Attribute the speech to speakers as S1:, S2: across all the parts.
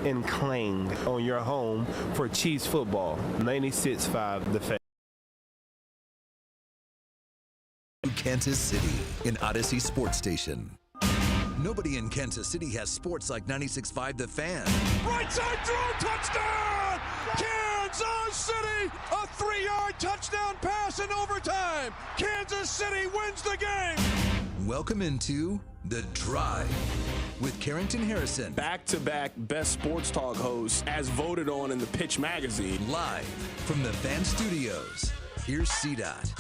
S1: and clanged on your home for Chiefs football. 96.5 The Fan.
S2: Kansas City, an Odyssey sports station. Nobody in Kansas City has sports like 96.5 The Fan.
S3: Right side throw, touchdown! Kansas City, a 3-yard touchdown pass in overtime. Kansas City wins the game.
S2: Welcome into The Drive with Carrington Harrison.
S4: Back-to-back best sports talk hosts as voted on in the Pitch magazine.
S2: Live from the Fan Studios. Here's CDOT.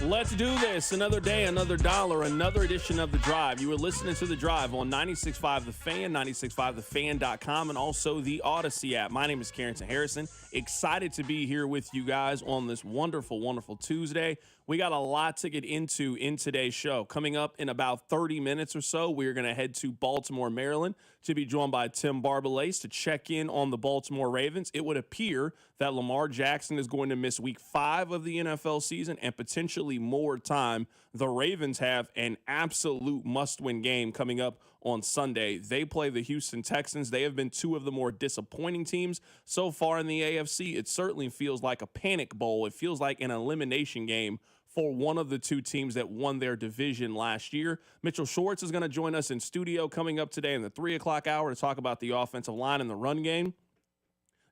S4: Let's do this. Another day, another dollar, another edition of The Drive. You were listening to The Drive on 96.5 The Fan, 96.5thefan.com, and also the Odyssey app. My name is Carrington Harrison. Excited to be here with you guys on this wonderful, wonderful Tuesday. We got a lot to get into in today's show. Coming up in about 30 minutes or so, we're going to head to Baltimore, Maryland, to be joined by Tim Barbalace to check in on the Baltimore Ravens. It would appear that Lamar Jackson is going to miss week 5 of the NFL season and potentially more time. The Ravens have an absolute must-win game coming up on Sunday. They play the Houston Texans. They have been two of the more disappointing teams so far in the AFC. It certainly feels like a panic bowl. It feels like an elimination game for one of the two teams that won their division last year. Mitchell Schwartz is going to join us in studio coming up today in the 3 o'clock hour to talk about the offensive line and the run game.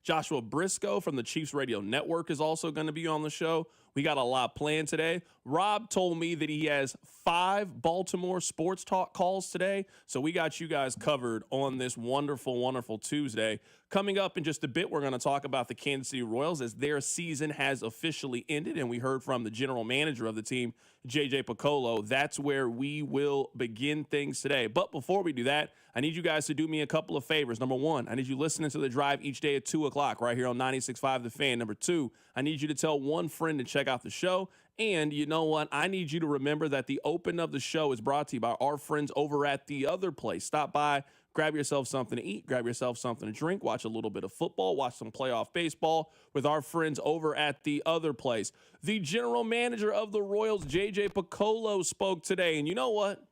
S4: Joshua Brisco from the Chiefs Radio Network is also going to be on the show. We got a lot planned today. Rob told me that he has 5 Baltimore sports talk calls today, so we got you guys covered on this wonderful, wonderful Tuesday. Coming up in just a bit, we're going to talk about the Kansas City Royals as their season has officially ended, and we heard from the general manager of the team, J.J. Picollo. That's where we will begin things today. But before we do that, I need you guys to do me a couple of favors. Number 1, I need you listening to The Drive each day at 2 o'clock right here on 96.5 The Fan. Number 2, I need you to tell one friend to check out the show. And you know what? I need you to remember that the open of the show is brought to you by our friends over at The Other Place. Stop by, grab yourself something to eat, grab yourself something to drink, watch a little bit of football, watch some playoff baseball with our friends over at The Other Place. The general manager of the Royals, J.J. Picollo, spoke today. And you know what?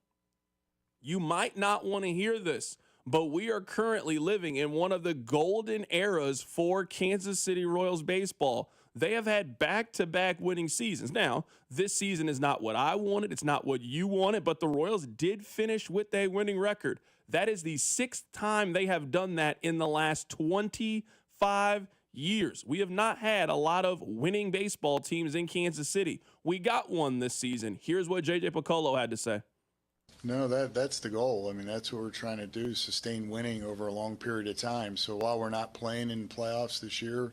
S4: You might not want to hear this, but we are currently living in one of the golden eras for Kansas City Royals baseball. They have had back-to-back winning seasons. Now, this season is not what I wanted. It's not what you wanted, but the Royals did finish with a winning record. That is the 6th time they have done that in the last 25 years. We have not had a lot of winning baseball teams in Kansas City. We got one this season. Here's what J.J. Picollo had to say.
S5: No, that's the goal. I mean, that's what we're trying to do, sustain winning over a long period of time. So while we're not playing in playoffs this year,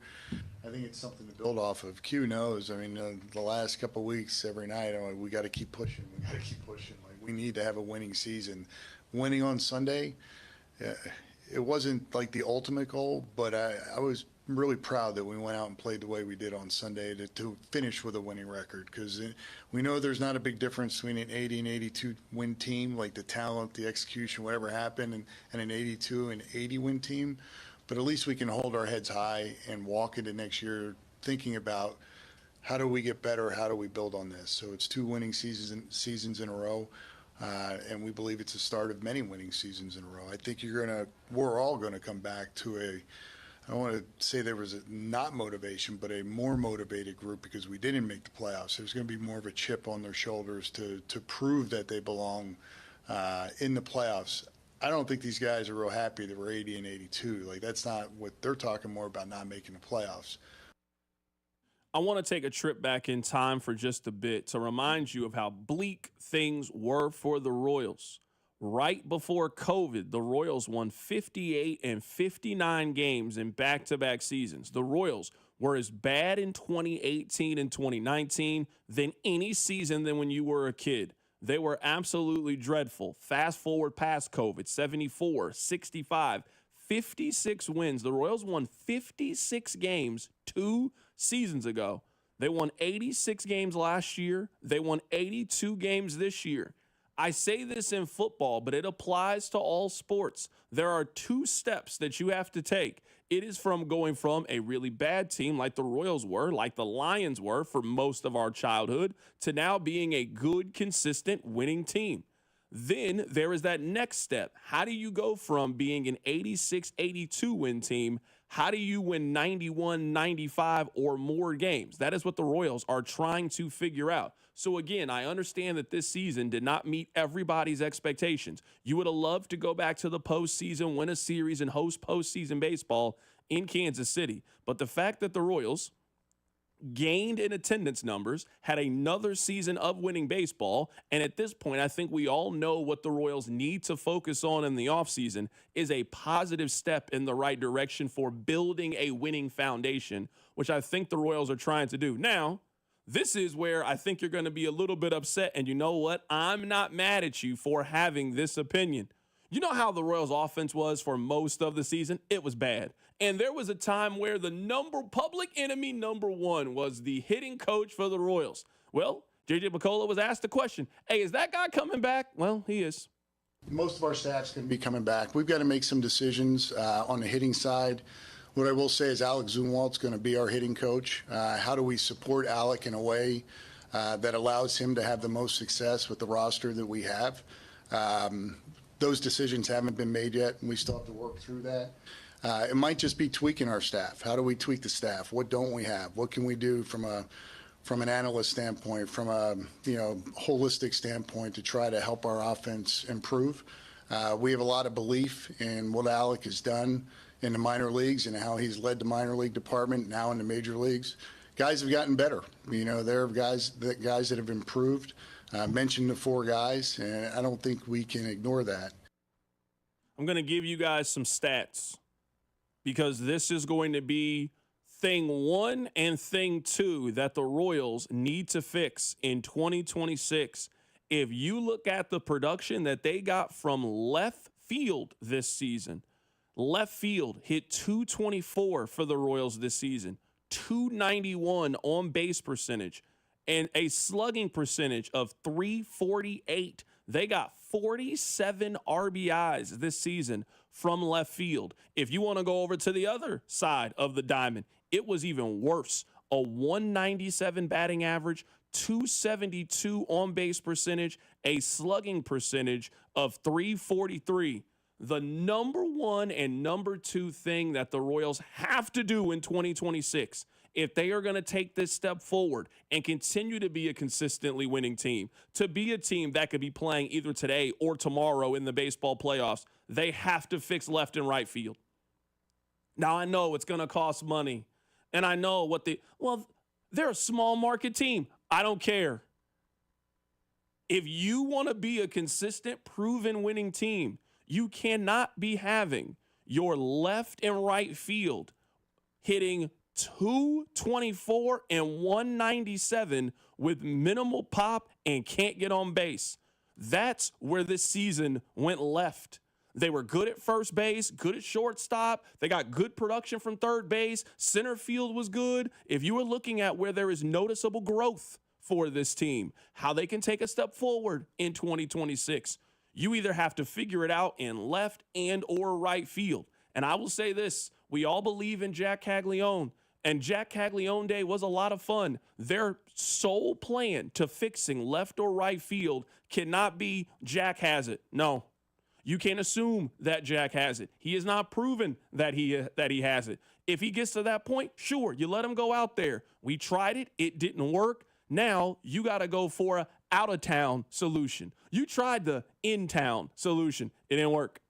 S5: I think it's something to build off of. Q knows. I mean, the last couple of weeks, every night, I'm like, we got to keep pushing. We got to keep pushing. Like, we need to have a winning season. Winning on Sunday, it wasn't like the ultimate goal, but I was really proud that we went out and played the way we did on Sunday to finish with a winning record, because we know there's not a big difference between an 80 and 82 win team, like the talent, the execution, whatever happened, and an 82 and 80 win team. But at least we can hold our heads high and walk into next year thinking about how do we get better, how do we build on this. So it's 2 winning seasons in a row. And we believe it's the start of many winning seasons in a row. I think we're all going to come back to I don't want to say there was not motivation, but a more motivated group because we didn't make the playoffs. There's going to be more of a chip on their shoulders to prove that they belong in the playoffs. I don't think these guys are real happy that we're 80 and 82. Like, that's not what they're talking more about, not making the playoffs.
S4: I want to take a trip back in time for just a bit to remind you of how bleak things were for the Royals. Right before COVID, the Royals won 58 and 59 games in back-to-back seasons. The Royals were as bad in 2018 and 2019 than any season than when you were a kid. They were absolutely dreadful. Fast forward past COVID, 74, 65, 56 wins. The Royals won 56 games 2 seasons ago. They won 86 games last year. They won 82 games this year. I say this in football, but it applies to all sports. There are 2 steps that you have to take It is from going from a really bad team like the Royals were, like the Lions were for most of our childhood, to now being a good, consistent, winning team. Then there is that next step. How do you go from being an 86, 82 win team? How do you win 91, 95 or more games? That is what the Royals are trying to figure out. So again, I understand that this season did not meet everybody's expectations. You would have loved to go back to the postseason, win a series, and host postseason baseball in Kansas City. But the fact that the Royals gained in attendance numbers, had another season of winning baseball, and at this point, I think we all know what the Royals need to focus on in the offseason is a positive step in the right direction for building a winning foundation, which I think the Royals are trying to do. Now, this is where I think you're going to be a little bit upset, and you know what? I'm not mad at you for having this opinion. You know how the Royals offense was for most of the season? It was bad. And there was a time where the public enemy number one was the hitting coach for the Royals. Well, J.J. Picollo was asked the question, hey, is that guy coming back? Well, he is.
S5: Most of our staff's going to be coming back. We've got to make some decisions on the hitting side. What I will say is Alec Zumwalt's going to be our hitting coach. How do we support Alec in a way that allows him to have the most success with the roster that we have? Those decisions haven't been made yet, and we still have to work through that. It might just be tweaking our staff. How do we tweak the staff? What don't we have? What can we do from an analyst standpoint, from a holistic standpoint to try to help our offense improve? We have a lot of belief in what Alec has done in the minor leagues and how he's led the minor league department now in the major leagues. Guys have gotten better. There are guys that have improved. Mentioned the four guys, and I don't think we can ignore that.
S4: I'm going to give you guys some stats because this is going to be thing one and thing two that the Royals need to fix in 2026. If you look at the production that they got from left field this season, left field hit 224 for the Royals this season, 291 on base percentage, and a slugging percentage of 348. They got 47 RBIs this season from left field. If you want to go over to the other side of the diamond, it was even worse. A 197 batting average, 272 on base percentage, a slugging percentage of 343. The number one and number two thing that the Royals have to do in 2026, if they are going to take this step forward and continue to be a consistently winning team, to be a team that could be playing either today or tomorrow in the baseball playoffs, they have to fix left and right field. Now, I know it's going to cost money, and I know they're a small market team. I don't care. If you want to be a consistent, proven winning team, you cannot be having your left and right field hitting 224 and 197 with minimal pop and can't get on base. That's where this season went left. They were good at first base, good at shortstop. They got good production from third base. Center field was good. If you were looking at where there is noticeable growth for this team, how they can take a step forward in 2026, you either have to figure it out in left and or right field. And I will say this, we all believe in Jack Kaggleon, and Jack Kaggleon Day was a lot of fun. Their sole plan to fixing left or right field cannot be Jack has it. No, you can't assume that Jack has it. He has not proven that he has it. If he gets to that point, sure, you let him go out there. We tried it. It didn't work. Now you got to go for a out-of-town solution. You tried the in-town solution. It didn't work.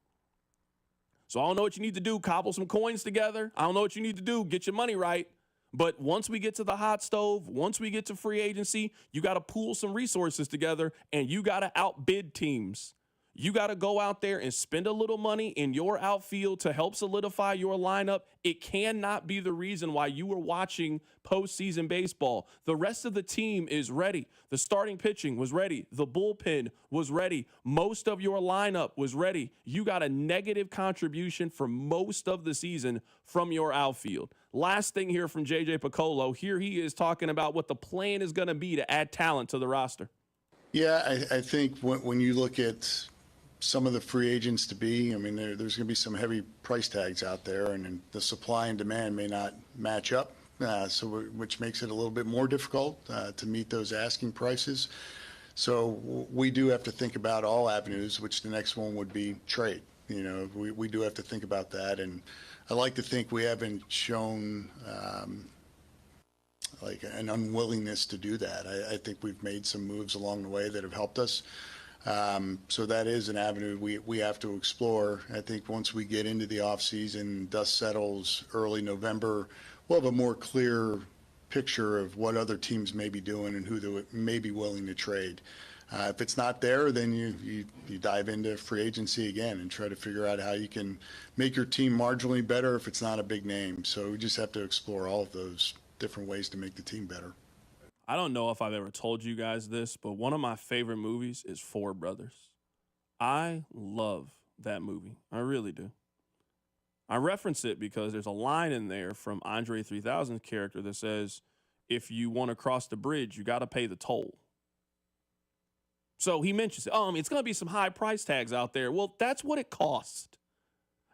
S4: So I don't know what you need to do, cobble some coins together. I don't know what you need to do, get your money right. But once we get to the hot stove, once we get to free agency, you got to pool some resources together, and you got to outbid teams. You got to go out there and spend a little money in your outfield to help solidify your lineup. It cannot be the reason why you were watching postseason baseball. The rest of the team is ready. The starting pitching was ready. The bullpen was ready. Most of your lineup was ready. You got a negative contribution for most of the season from your outfield. Last thing here from J.J. Picollo. Here he is talking about what the plan is going to be to add talent to the roster.
S5: Yeah, I think when you look at some of the free agents to be. I mean, there's going to be some heavy price tags out there, and the supply and demand may not match up, which makes it a little bit more difficult to meet those asking prices. So we do have to think about all avenues, which the next one would be trade. You know, we do have to think about that, and I like to think we haven't shown like an unwillingness to do that. I think we've made some moves along the way that have helped us. So that is an avenue we have to explore. I think once we get into the offseason, dust settles early November, we'll have a more clear picture of what other teams may be doing and who they may be willing to trade. If it's not there, then you dive into free agency again and try to figure out how you can make your team marginally better if it's not a big name. So we just have to explore all of those different ways to make the team better.
S4: I don't know if I've ever told you guys this, but one of my favorite movies is Four Brothers. I love that movie. I really do. I reference it because there's a line in there from Andre 3000's character that says, if you want to cross the bridge, you got to pay the toll. So he mentions, it's going to be some high price tags out there. Well, that's what it costs.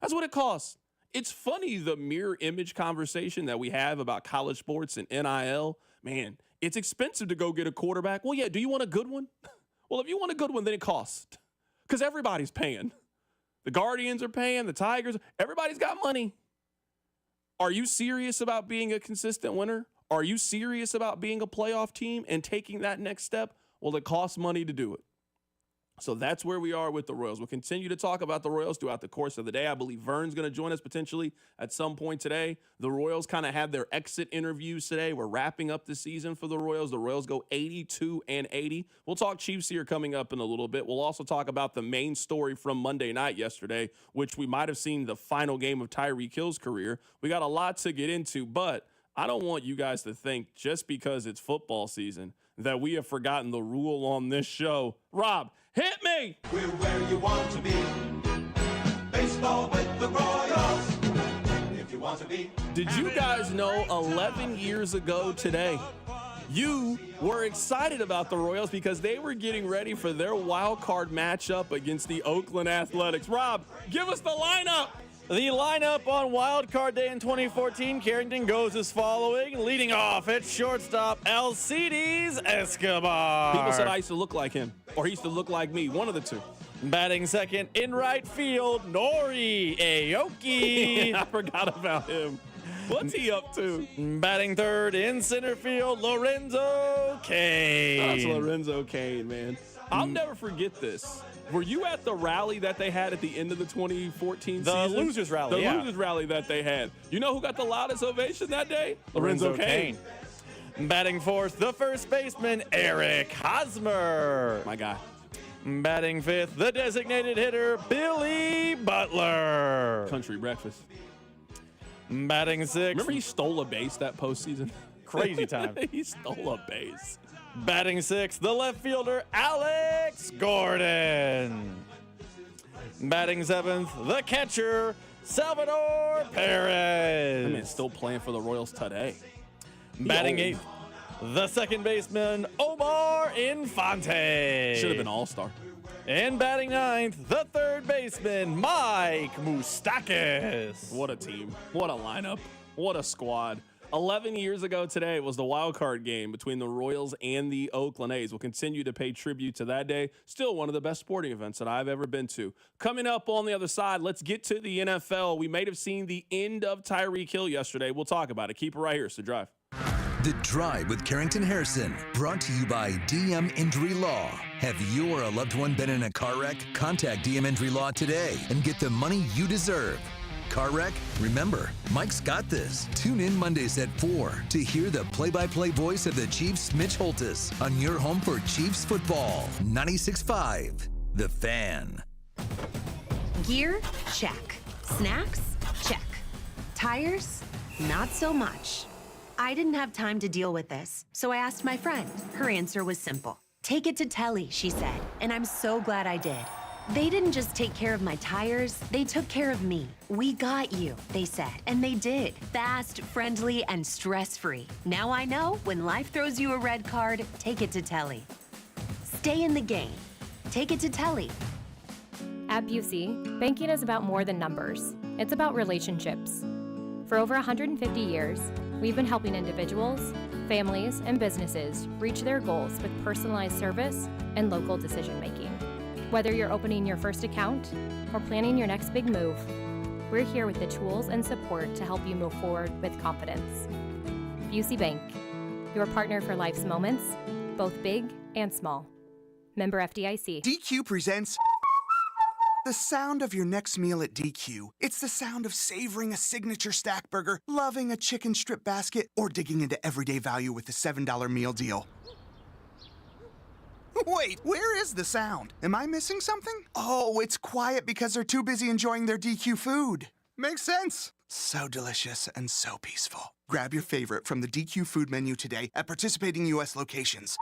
S4: That's what it costs. It's funny, the mirror image conversation that we have about college sports and NIL. Man, it's expensive to go get a quarterback. Well, yeah, do you want a good one? Well, if you want a good one, then it costs. Because everybody's paying. The Guardians are paying, the Tigers, everybody's got money. Are you serious about being a consistent winner? Are you serious about being a playoff team and taking that next step? Well, it costs money to do it. So that's where we are with the Royals. We'll continue to talk about the Royals throughout the course of the day. I believe Vern's going to join us potentially at some point today. The Royals kind of had their exit interviews today. We're wrapping up the season for the Royals. The Royals go 82-80. We'll talk Chiefs here coming up in a little bit. We'll also talk about the main story from Monday night yesterday, which we might have seen the final game of Tyreek Hill's career. We got a lot to get into, but I don't want you guys to think just because it's football season that we have forgotten the rule on this show. Rob, hit me!
S6: We're where you want to be. Baseball with the Royals. If you want to be.
S4: Did you guys know 11 years ago today, you were excited about the Royals because they were getting ready for their wild card matchup against the Oakland Athletics? Rob, give us the lineup!
S7: The lineup on Wild Card Day in 2014, Carrington goes as following. Leading off at shortstop, Alcides Escobar.
S4: People said I used to look like him, or he used to look like me, one of the two.
S7: Batting second in right field, Nori Aoki.
S4: I forgot about him. What's he up to?
S7: Batting third in center field, Lorenzo Cain.
S4: That's Lorenzo Cain, man. I'll never forget this. Were you at the rally that they had at the end of the 2014 season?
S7: The losers rally,
S4: The losers rally that they had. You know who got the loudest ovation that day?
S7: Lorenzo Cain. Batting fourth, the first baseman, Eric Hosmer.
S4: My guy.
S7: Batting fifth, the designated hitter, Billy Butler.
S4: Country breakfast.
S7: Batting sixth.
S4: Remember he stole a base that postseason?
S7: Crazy time.
S4: He stole a base.
S7: Batting sixth, the left fielder, Alex Gordon. Batting seventh, the catcher, Salvador Perez.
S4: I mean, still playing for the Royals today.
S7: Batting eighth, the second baseman, Omar Infante.
S4: Should have been all-star.
S7: And batting ninth, the third baseman, Mike Moustakas.
S4: What a team. What a lineup. What a squad. 11 years ago today was the wild card game between the Royals and the Oakland A's. We'll continue to pay tribute to that day. Still one of the best sporting events that I've ever been to. Coming up on the other side, let's get to the NFL. We may have seen the end of Tyreek Hill yesterday. We'll talk about it. Keep it right here. It's The Drive.
S2: The Drive with Carrington Harrison, brought to you by DM Injury Law. Have you or a loved one been in a car wreck? Contact DM Injury Law today and get the money you deserve. Car wreck? Remember, Mike's got this. Tune in Mondays at 4 to hear the play-by-play voice of the Chiefs, Mitch Holtis, on your home for Chiefs football. 96.5, The Fan.
S8: Gear? Check. Snacks? Check. Tires? Not so much. I didn't have time to deal with this, so I asked my friend. Her answer was simple. Take it to Telly, she said, and I'm so glad I did. They didn't just take care of my tires, they took care of me. We got you, they said, and they did. Fast, friendly, and stress-free. Now I know when life throws you a red card, take it to Telly. Stay in the game. Take it to Telly.
S9: At Busey, banking is about more than numbers. It's about relationships. For over 150 years, we've been helping individuals, families, and businesses reach their goals with personalized service and local decision-making. Whether you're opening your first account or planning your next big move, we're here with the tools and support to help you move forward with confidence. Busey Bank, your partner for life's moments, both big and small. Member FDIC.
S10: DQ presents the sound of your next meal at DQ. It's the sound of savoring a signature stack burger, loving a chicken strip basket, or digging into everyday value with the $7 meal deal. Wait, where is the sound? Am I missing something? Oh, it's quiet because they're too busy enjoying their DQ food. Makes sense. So delicious and so peaceful. Grab your favorite from the DQ food menu today at participating U.S. locations.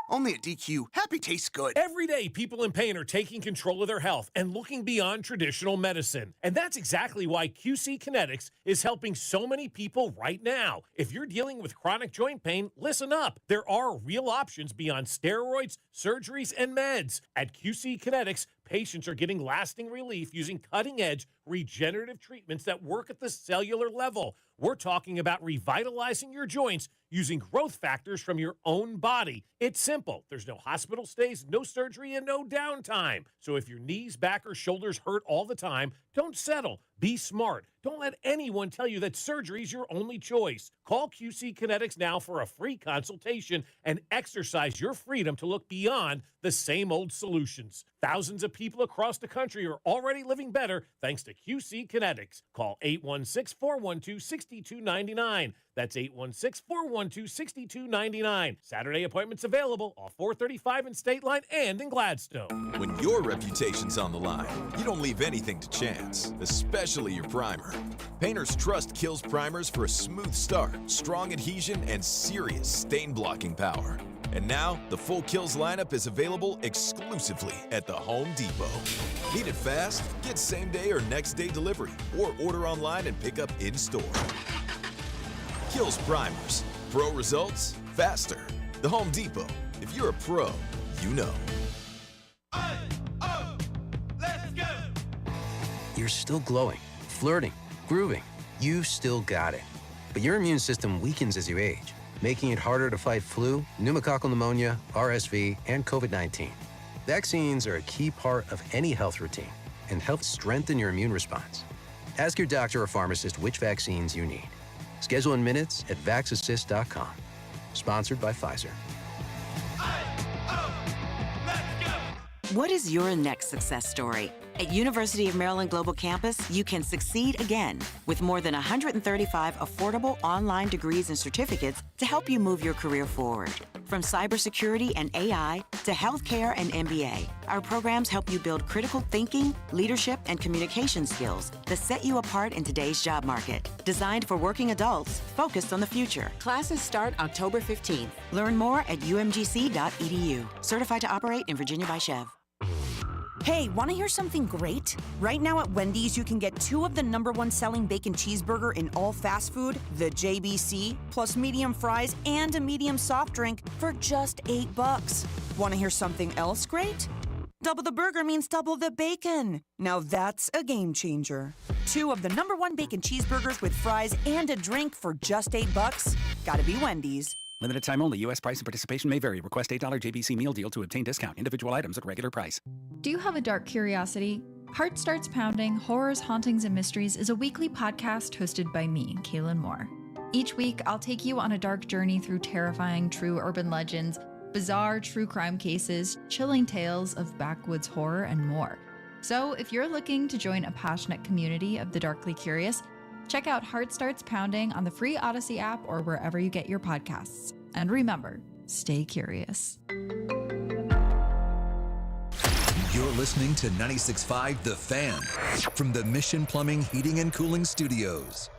S10: Only at DQ. Happy tastes good.
S11: Every day, people in pain are taking control of their health and looking beyond traditional medicine. And that's exactly why QC Kinetics is helping so many people right now. If you're dealing with chronic joint pain, listen up. There are real options beyond steroids, surgeries, and meds. At QC Kinetics, patients are getting lasting relief using cutting-edge regenerative treatments that work at the cellular level. We're talking about revitalizing your joints using growth factors from your own body. It's simple. There's no hospital stays, no surgery, and no downtime. So if your knees, back, or shoulders hurt all the time, don't settle. Be smart. Don't let anyone tell you that surgery is your only choice. Call QC Kinetics now for a free consultation and exercise your freedom to look beyond the same old solutions. Thousands of people across the country are already living better thanks to QC Kinetics. Call 816-412-6299. That's 816-412-6299. Saturday appointments available off 435 in State Line and in Gladstone.
S12: When your reputation's on the line, you don't leave anything to chance, especially your primer. Painters trust Kills primers for a smooth start, strong adhesion, and serious stain-blocking power. And now, the full Kills lineup is available exclusively at the Home Depot. Need it fast? Get same-day or next-day delivery, or order online and pick up in-store. Kills primers. Pro results, faster. The Home Depot. If you're a pro, you know.
S6: Let's go!
S13: You're still glowing, flirting, grooving. You've still got it. But your immune system weakens as you age, making it harder to fight flu, pneumococcal pneumonia, RSV, and COVID-19. Vaccines are a key part of any health routine and help strengthen your immune response. Ask your doctor or pharmacist which vaccines you need. Schedule in minutes at vaxassist.com. Sponsored by Pfizer.
S14: What is your next success story? At University of Maryland Global Campus, you can succeed again with more than 135 affordable online degrees and certificates to help you move your career forward. From cybersecurity and AI to healthcare and MBA, our programs help you build critical thinking, leadership, and communication skills that set you apart in today's job market. Designed for working adults focused on the future. Classes start October 15th. Learn more at umgc.edu. Certified to operate in Virginia by Chev.
S15: Hey, want to hear something great? Right now at Wendy's, you can get 2 of the #1 selling bacon cheeseburger in all fast food, the JBC, plus medium fries and a medium soft drink for just $8. Want to hear something else great? Double the burger means double the bacon. Now that's a game changer. 2 of the #1 bacon cheeseburgers with fries and a drink for just $8. Gotta be Wendy's.
S16: Limited time only. U.S. price and participation may vary. Request $8 JBC meal deal to obtain discount. Individual items at regular price.
S17: Do you have a dark curiosity? Heart Starts Pounding, Horrors, Hauntings, and Mysteries is a weekly podcast hosted by me, Kaylin Moore. Each week, I'll take you on a dark journey through terrifying true urban legends, bizarre true crime cases, chilling tales of backwoods horror, and more. So if you're looking to join a passionate community of the darkly curious, check out Heart Starts Pounding on the free Odyssey app or wherever you get your podcasts. And remember, stay curious.
S2: You're listening to 96.5 The Fan from the Mission Plumbing, Heating, and Cooling Studios.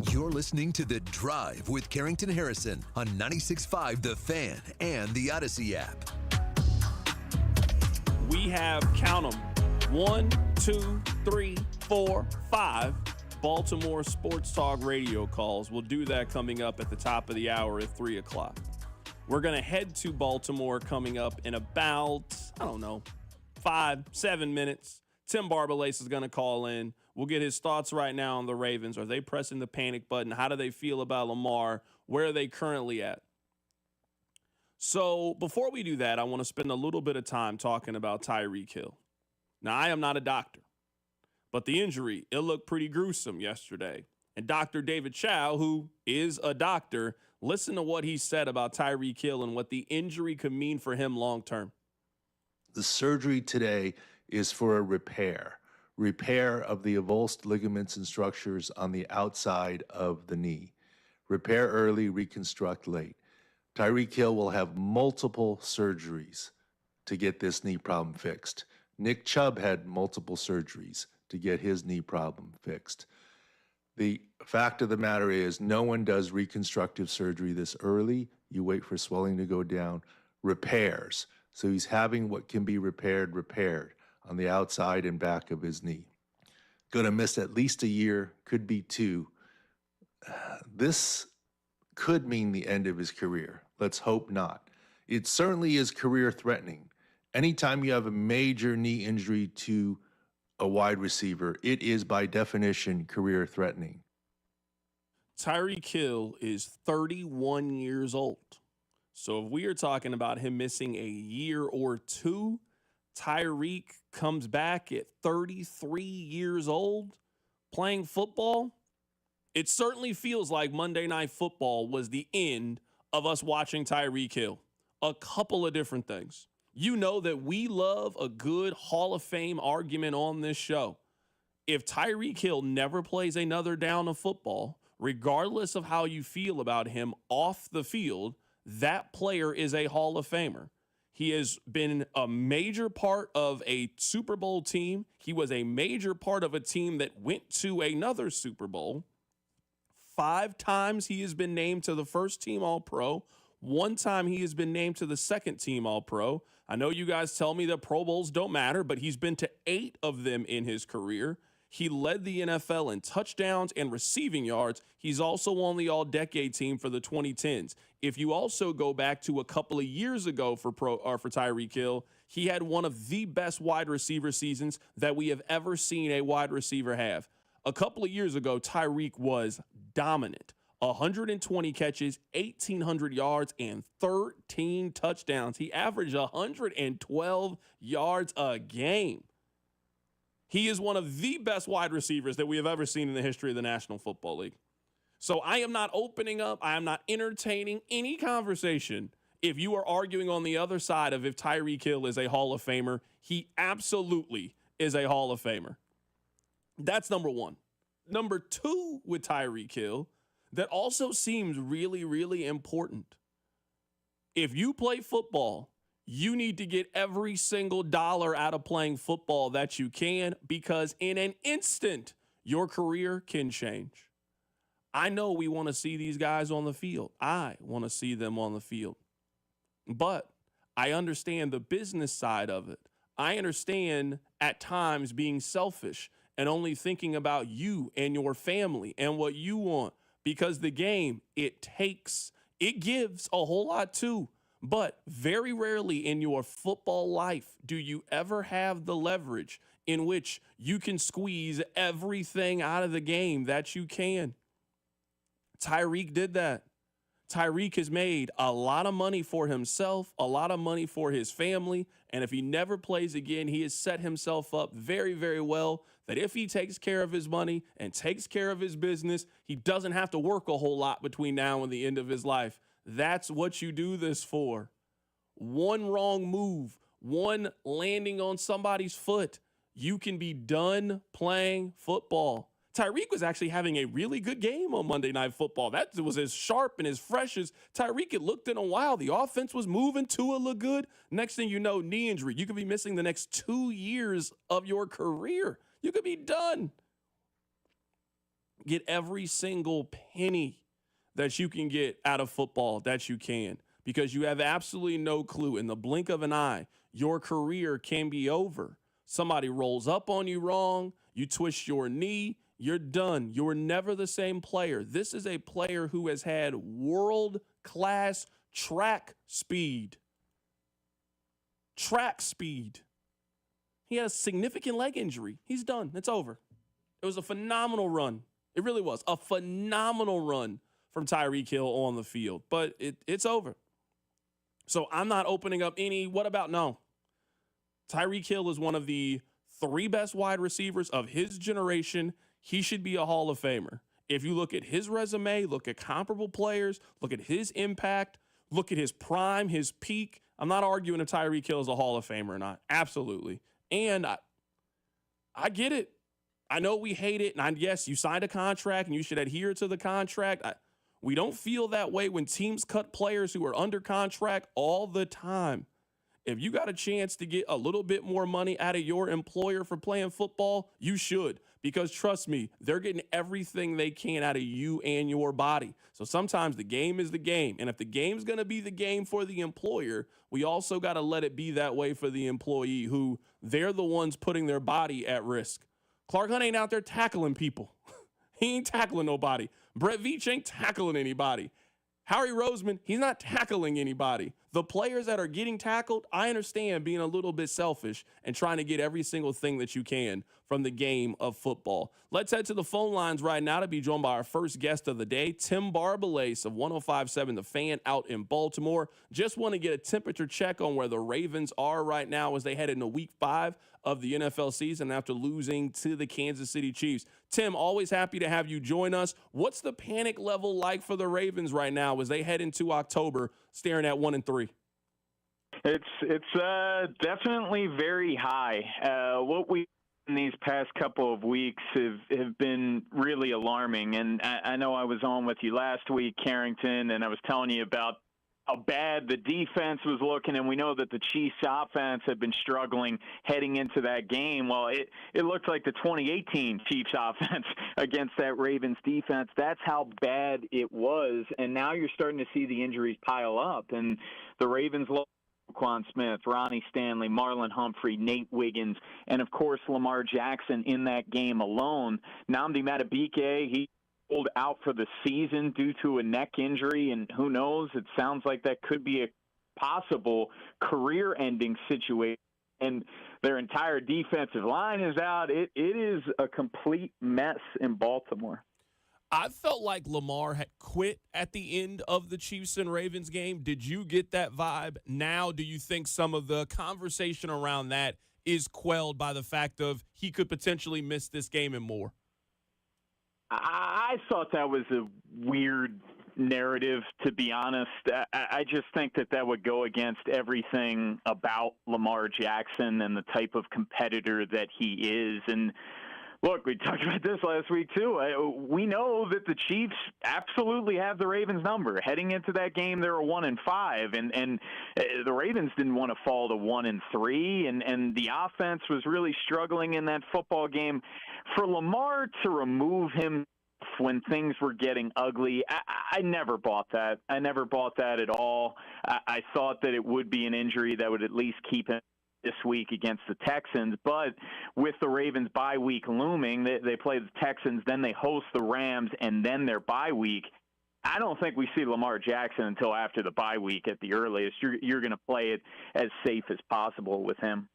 S2: You're listening to The Drive with Carrington Harrison on 96.5 The Fan and the Odyssey app.
S4: We have, count them, 1, 2, 3, 4, 5 Baltimore Sports Talk radio calls. We'll do that coming up at the top of the hour at 3 o'clock. We're going to head to Baltimore coming up in about, 5-7 minutes. Tim Barbalace is going to call in. We'll get his thoughts right now on the Ravens. Are they pressing the panic button? How do they feel about Lamar? Where are they currently at? So before we do that, I want to spend a little bit of time talking about Tyreek Hill. Now, I am not a doctor, but the injury, it looked pretty gruesome yesterday. And Dr. David Chow, who is a doctor, listen to what he said about Tyreek Hill and what the injury could mean for him long term.
S18: The surgery today is for a repair of the avulsed ligaments and structures on the outside of the knee. Repair early, reconstruct late. Tyreek Hill will have multiple surgeries to get this knee problem fixed. Nick Chubb had multiple surgeries to get his knee problem fixed. The fact of the matter is no one does reconstructive surgery this early. You wait for swelling to go down. Repairs. So he's having what can be repaired on the outside and back of his knee. Going to miss at least a year, could be 2. This could mean the end of his career. Let's hope not. It certainly is career threatening. Anytime you have a major knee injury to a wide receiver, it is by definition career threatening.
S4: Tyreek Hill is 31 years old. So if we are talking about him missing a year or 2, Tyreek comes back at 33 years old playing football. It certainly feels like Monday Night Football was the end of us watching Tyreek Hill. A couple of different things. You know that we love a good Hall of Fame argument on this show. If Tyreek Hill never plays another down of football, regardless of how you feel about him off the field, that player is a Hall of Famer. He has been a major part of a Super Bowl team. He was a major part of a team that went to another Super Bowl. 5 times he has been named to the first team All-Pro. 1 time he has been named to the second team All-Pro. I know you guys tell me that Pro Bowls don't matter, but he's been to 8 of them in his career. He led the NFL in touchdowns and receiving yards. He's also on the All-Decade team for the 2010s. If you also go back to a couple of years ago for Tyreek Hill, he had one of the best wide receiver seasons that we have ever seen a wide receiver have. A couple of years ago, Tyreek was dominant. 120 catches, 1,800 yards, and 13 touchdowns. He averaged 112 yards a game. He is one of the best wide receivers that we have ever seen in the history of the National Football League. So I am not opening up. I am not entertaining any conversation. If you are arguing on the other side of if Tyreek Hill is a Hall of Famer, he absolutely is a Hall of Famer. That's number one. Number two with Tyreek Hill, that also seems really, really important. If you play football, you need to get every single dollar out of playing football that you can, because in an instant, your career can change. I know we want to see these guys on the field. I want to see them on the field. But I understand the business side of it. I understand at times being selfish and only thinking about you and your family and what you want, because the game, it gives a whole lot too. But very rarely in your football life do you ever have the leverage in which you can squeeze everything out of the game that you can. Tyreek did that. Tyreek has made a lot of money for himself, a lot of money for his family, and if he never plays again, he has set himself up very, very well that if he takes care of his money and takes care of his business, he doesn't have to work a whole lot between now and the end of his life. That's what you do this for. One wrong move, one landing on somebody's foot, you can be done playing football. Tyreek was actually having a really good game on Monday Night Football. That was as sharp and as fresh as Tyreek had looked in a while. The offense was moving. Tua looked good. Next thing you know, knee injury. You could be missing the next 2 years of your career. You could be done. Get every single penny that you can get out of football that you can, because you have absolutely no clue. In the blink of an eye, your career can be over. Somebody rolls up on you wrong. You twist your knee. You're done. You're never the same player. This is a player who has had world-class track speed. Track speed. He had a significant leg injury. He's done. It's over. It was a phenomenal run. It really was a phenomenal run from Tyreek Hill on the field, but it's over. So I'm not opening up any, what about no? Tyreek Hill is one of the 3 best wide receivers of his generation. He should be a Hall of Famer. If you look at his resume, look at comparable players, look at his impact, look at his prime, his peak. I'm not arguing if Tyreek Hill is a Hall of Famer or not. Absolutely. And I get it. I know we hate it. And yes, you signed a contract and you should adhere to the contract. We don't feel that way when teams cut players who are under contract all the time. If you got a chance to get a little bit more money out of your employer for playing football, you should. Because trust me, they're getting everything they can out of you and your body. So sometimes the game is the game. And if the game's going to be the game for the employer, we also got to let it be that way for the employee, who they're the ones putting their body at risk. Clark Hunt ain't out there tackling people. He ain't tackling nobody. Brett Veach ain't tackling anybody. Howie Roseman, he's not tackling anybody. The players that are getting tackled, I understand being a little bit selfish and trying to get every single thing that you can from the game of football. Let's head to the phone lines right now to be joined by our first guest of the day, Tim Barbalace of 105.7 The Fan out in Baltimore. Just want to get a temperature check on where the Ravens are right now as they head into Week 5 of the NFL season after losing to the Kansas City Chiefs. Tim, always happy to have you join us. What's the panic level like for the Ravens right now as they head into October, staring at 1-3?
S19: It's definitely very high. What we in these past couple of weeks have been really alarming. And I know I was on with you last week, Carrington, and I was telling you about how bad the defense was looking, and we know that the Chiefs offense had been struggling heading into that game. Well, it looked like the 2018 Chiefs offense against that Ravens defense. That's how bad it was, and now you're starting to see the injuries pile up, and the Ravens lost Quan Smith, Ronnie Stanley, Marlon Humphrey, Nate Wiggins, and, of course, Lamar Jackson in that game alone. Nnamdi Madubuike, he pulled out for the season due to a neck injury, and who knows, it sounds like that could be a possible career-ending situation. And their entire defensive line is out. It is a complete mess in Baltimore.
S4: I felt like Lamar had quit at the end of the Chiefs and Ravens game. Did you get that vibe? Now, do you think some of the conversation around that is quelled by the fact of he could potentially miss this game and more?
S19: I thought that was a weird narrative, to be honest. I just think that would go against everything about Lamar Jackson and the type of competitor that he is. And look, we talked about this last week, too. We know that the Chiefs absolutely have the Ravens' number. Heading into that game, they were 1-5, and the Ravens didn't want to fall to 1-3, and the offense was really struggling in that football game. For Lamar to remove him when things were getting ugly, I never bought that. I never bought that at all. I thought that it would be an injury that would at least keep him this week against the Texans, but with the Ravens bye week looming, they play the Texans, then they host the Rams, and then their bye week. I don't think we see Lamar Jackson until after the bye week at the earliest. You're going to play it as safe as possible with him.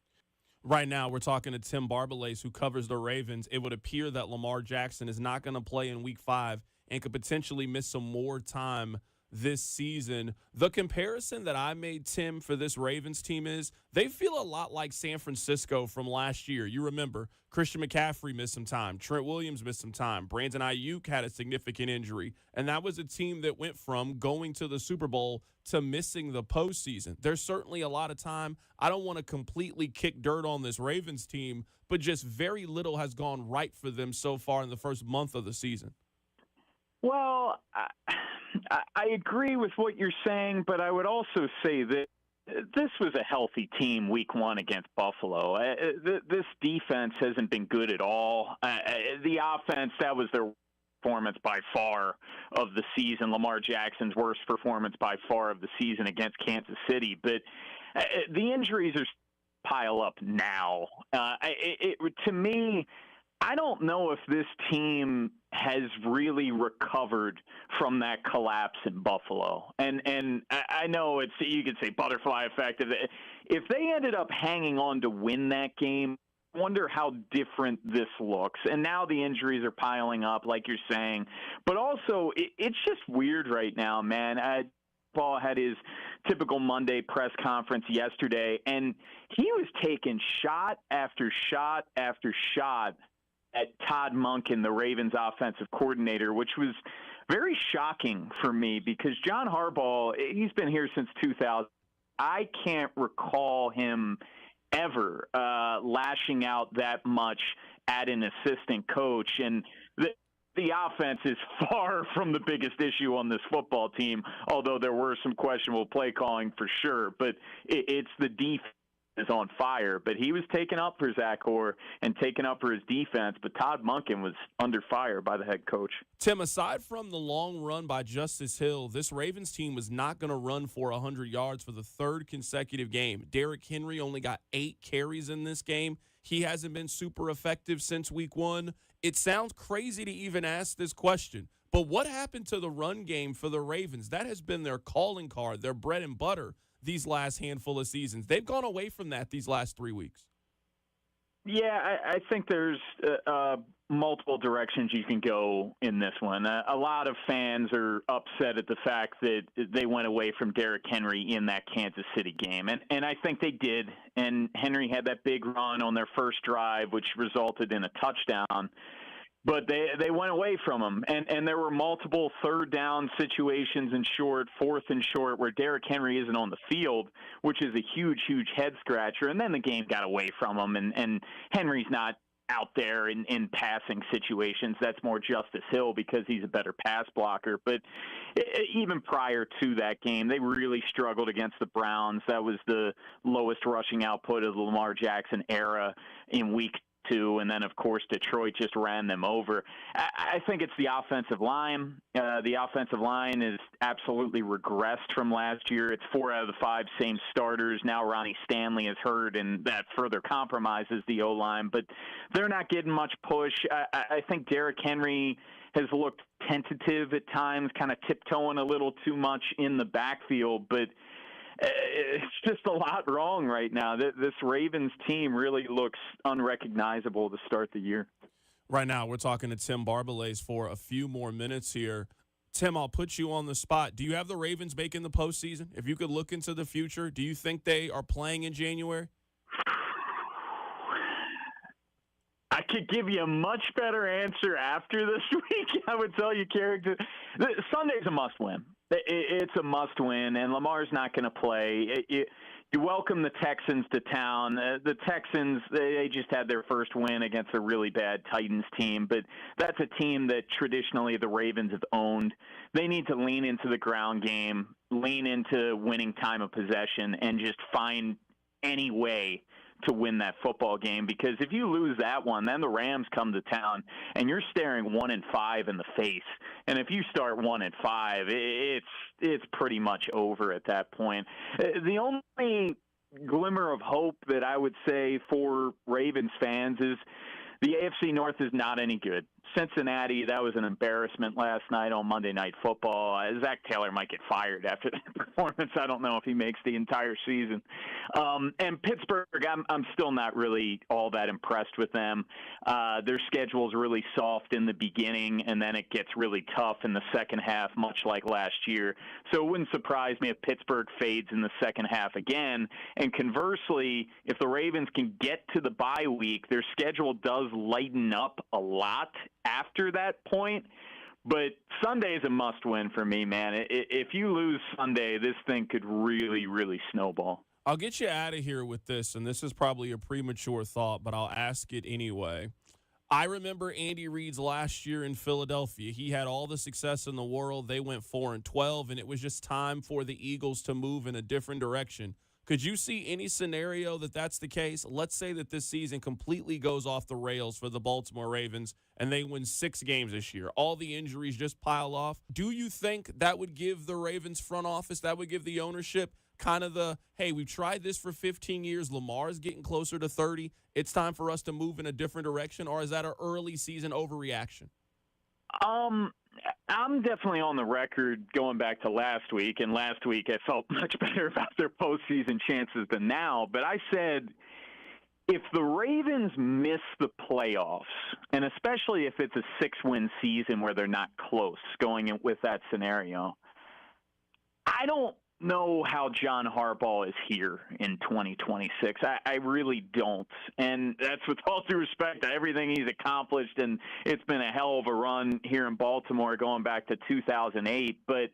S4: Right now, we're talking to Tim Barbalace, who covers the Ravens. It would appear that Lamar Jackson is not going to play in Week 5 and could potentially miss some more time this season. The comparison that I made, Tim, for this Ravens team is they feel a lot like San Francisco from last year. You remember Christian McCaffrey missed some time. Trent Williams missed some time. Brandon Ayuk had a significant injury. And that was a team that went from going to the Super Bowl to missing the postseason. There's certainly a lot of time. I don't want to completely kick dirt on this Ravens team, but just very little has gone right for them so far in the first month of the season.
S19: Well, I agree with what you're saying, but I would also say that this was a healthy team week 1 against Buffalo. This defense hasn't been good at all. The offense, that was their performance by far of the season. Lamar Jackson's worst performance by far of the season against Kansas City. But the injuries are pile up now. To me, I don't know if this team has really recovered from that collapse in Buffalo. And I know you could say butterfly effect. If they ended up hanging on to win that game, I wonder how different this looks. And now the injuries are piling up, like you're saying. But also, it's just weird right now, man. Paul had his typical Monday press conference yesterday, and he was taking shot after shot after shot at Todd Monken, the Ravens offensive coordinator, which was very shocking for me because John Harbaugh, he's been here since 2000. I can't recall him ever lashing out that much at an assistant coach. And the offense is far from the biggest issue on this football team, although there were some questionable play calling for sure. But it's the defense is on fire. But he was taken up for Zach Orr and taken up for his defense. But Todd Monken was under fire by the head coach.
S4: Tim, aside from the long run by Justice Hill, this Ravens team was not going to run for 100 yards for the third consecutive game. Derrick Henry only got 8 carries in this game. He hasn't been super effective since week 1. It sounds crazy to even ask this question, but what happened to the run game for the Ravens? That has been their calling card, their bread and butter these last handful of seasons. They've gone away from that these last 3 weeks.
S19: Yeah, I think there's multiple directions you can go in this one. A lot of fans are upset at the fact that they went away from Derrick Henry in that Kansas City game. And I think they did. And Henry had that big run on their first drive, which resulted in a touchdown. But they went away from him. And there were multiple third down situations in short, fourth and short, where Derrick Henry isn't on the field, which is a huge, huge head scratcher. And then the game got away from him. And Henry's not out there in passing situations. That's more Justice Hill because he's a better pass blocker. But even prior to that game, they really struggled against the Browns. That was the lowest rushing output of the Lamar Jackson era in week 2, and then, of course, Detroit just ran them over. I think it's the offensive line. The offensive line is absolutely regressed from last year. It's 4 out of the 5 same starters. Now Ronnie Stanley is hurt, and that further compromises the O-line. But they're not getting much push. I think Derrick Henry has looked tentative at times, kind of tiptoeing a little too much in the backfield, but it's just a lot wrong right now. This Ravens team really looks unrecognizable to start the year.
S4: Right now, we're talking to Tim Barbalace for a few more minutes here. Tim, I'll put you on the spot. Do you have the Ravens making the postseason? If you could look into the future, do you think they are playing in January?
S19: I could give you a much better answer after this week. I would tell you, Carrington, Sunday's a must-win. It's a must-win, and Lamar's not going to play. You welcome the Texans to town. The Texans, they just had their first win against a really bad Titans team, but that's a team that traditionally the Ravens have owned. They need to lean into the ground game, lean into winning time of possession, and just find any way to win that football game, because if you lose that one, then the Rams come to town and you're staring 1-5 in the face. And if you start 1-5, it's pretty much over at that point. The only glimmer of hope that I would say for Ravens fans is the AFC North is not any good. Cincinnati, that was an embarrassment last night on Monday Night Football. Zach Taylor might get fired after that performance. I don't know if he makes the entire season. And Pittsburgh, I'm still not really all that impressed with them. Their schedule's really soft in the beginning, and then it gets really tough in the second half, much like last year. So it wouldn't surprise me if Pittsburgh fades in the second half again. And conversely, if the Ravens can get to the bye week, their schedule does lighten up a lot after that point. But Sunday is a must-win for me, man. If you lose Sunday, this thing could really, really snowball.
S4: I'll get you out of here with this, and this is probably a premature thought, but I'll ask it anyway. I remember Andy Reid's last year in Philadelphia. He had all the success in the world. They went 4-12, and it was just time for the Eagles to move in a different direction. Could you see any scenario that that's the case? Let's say that this season completely goes off the rails for the Baltimore Ravens and they win 6 games this year. All the injuries just pile off. Do you think that would give the Ravens front office, that would give the ownership kind of the, hey, we've tried this for 15 years. Lamar's getting closer to 30. It's time for us to move in a different direction? Or is that an early season overreaction?
S19: I'm definitely on the record going back to last week, and last week I felt much better about their postseason chances than now. But I said, if the Ravens miss the playoffs, and especially if it's a 6-win season where they're not close going in with that scenario, I don't know how John Harbaugh is here in 2026. I really don't. And that's with all due respect to everything he's accomplished, and it's been a hell of a run here in Baltimore going back to 2008. But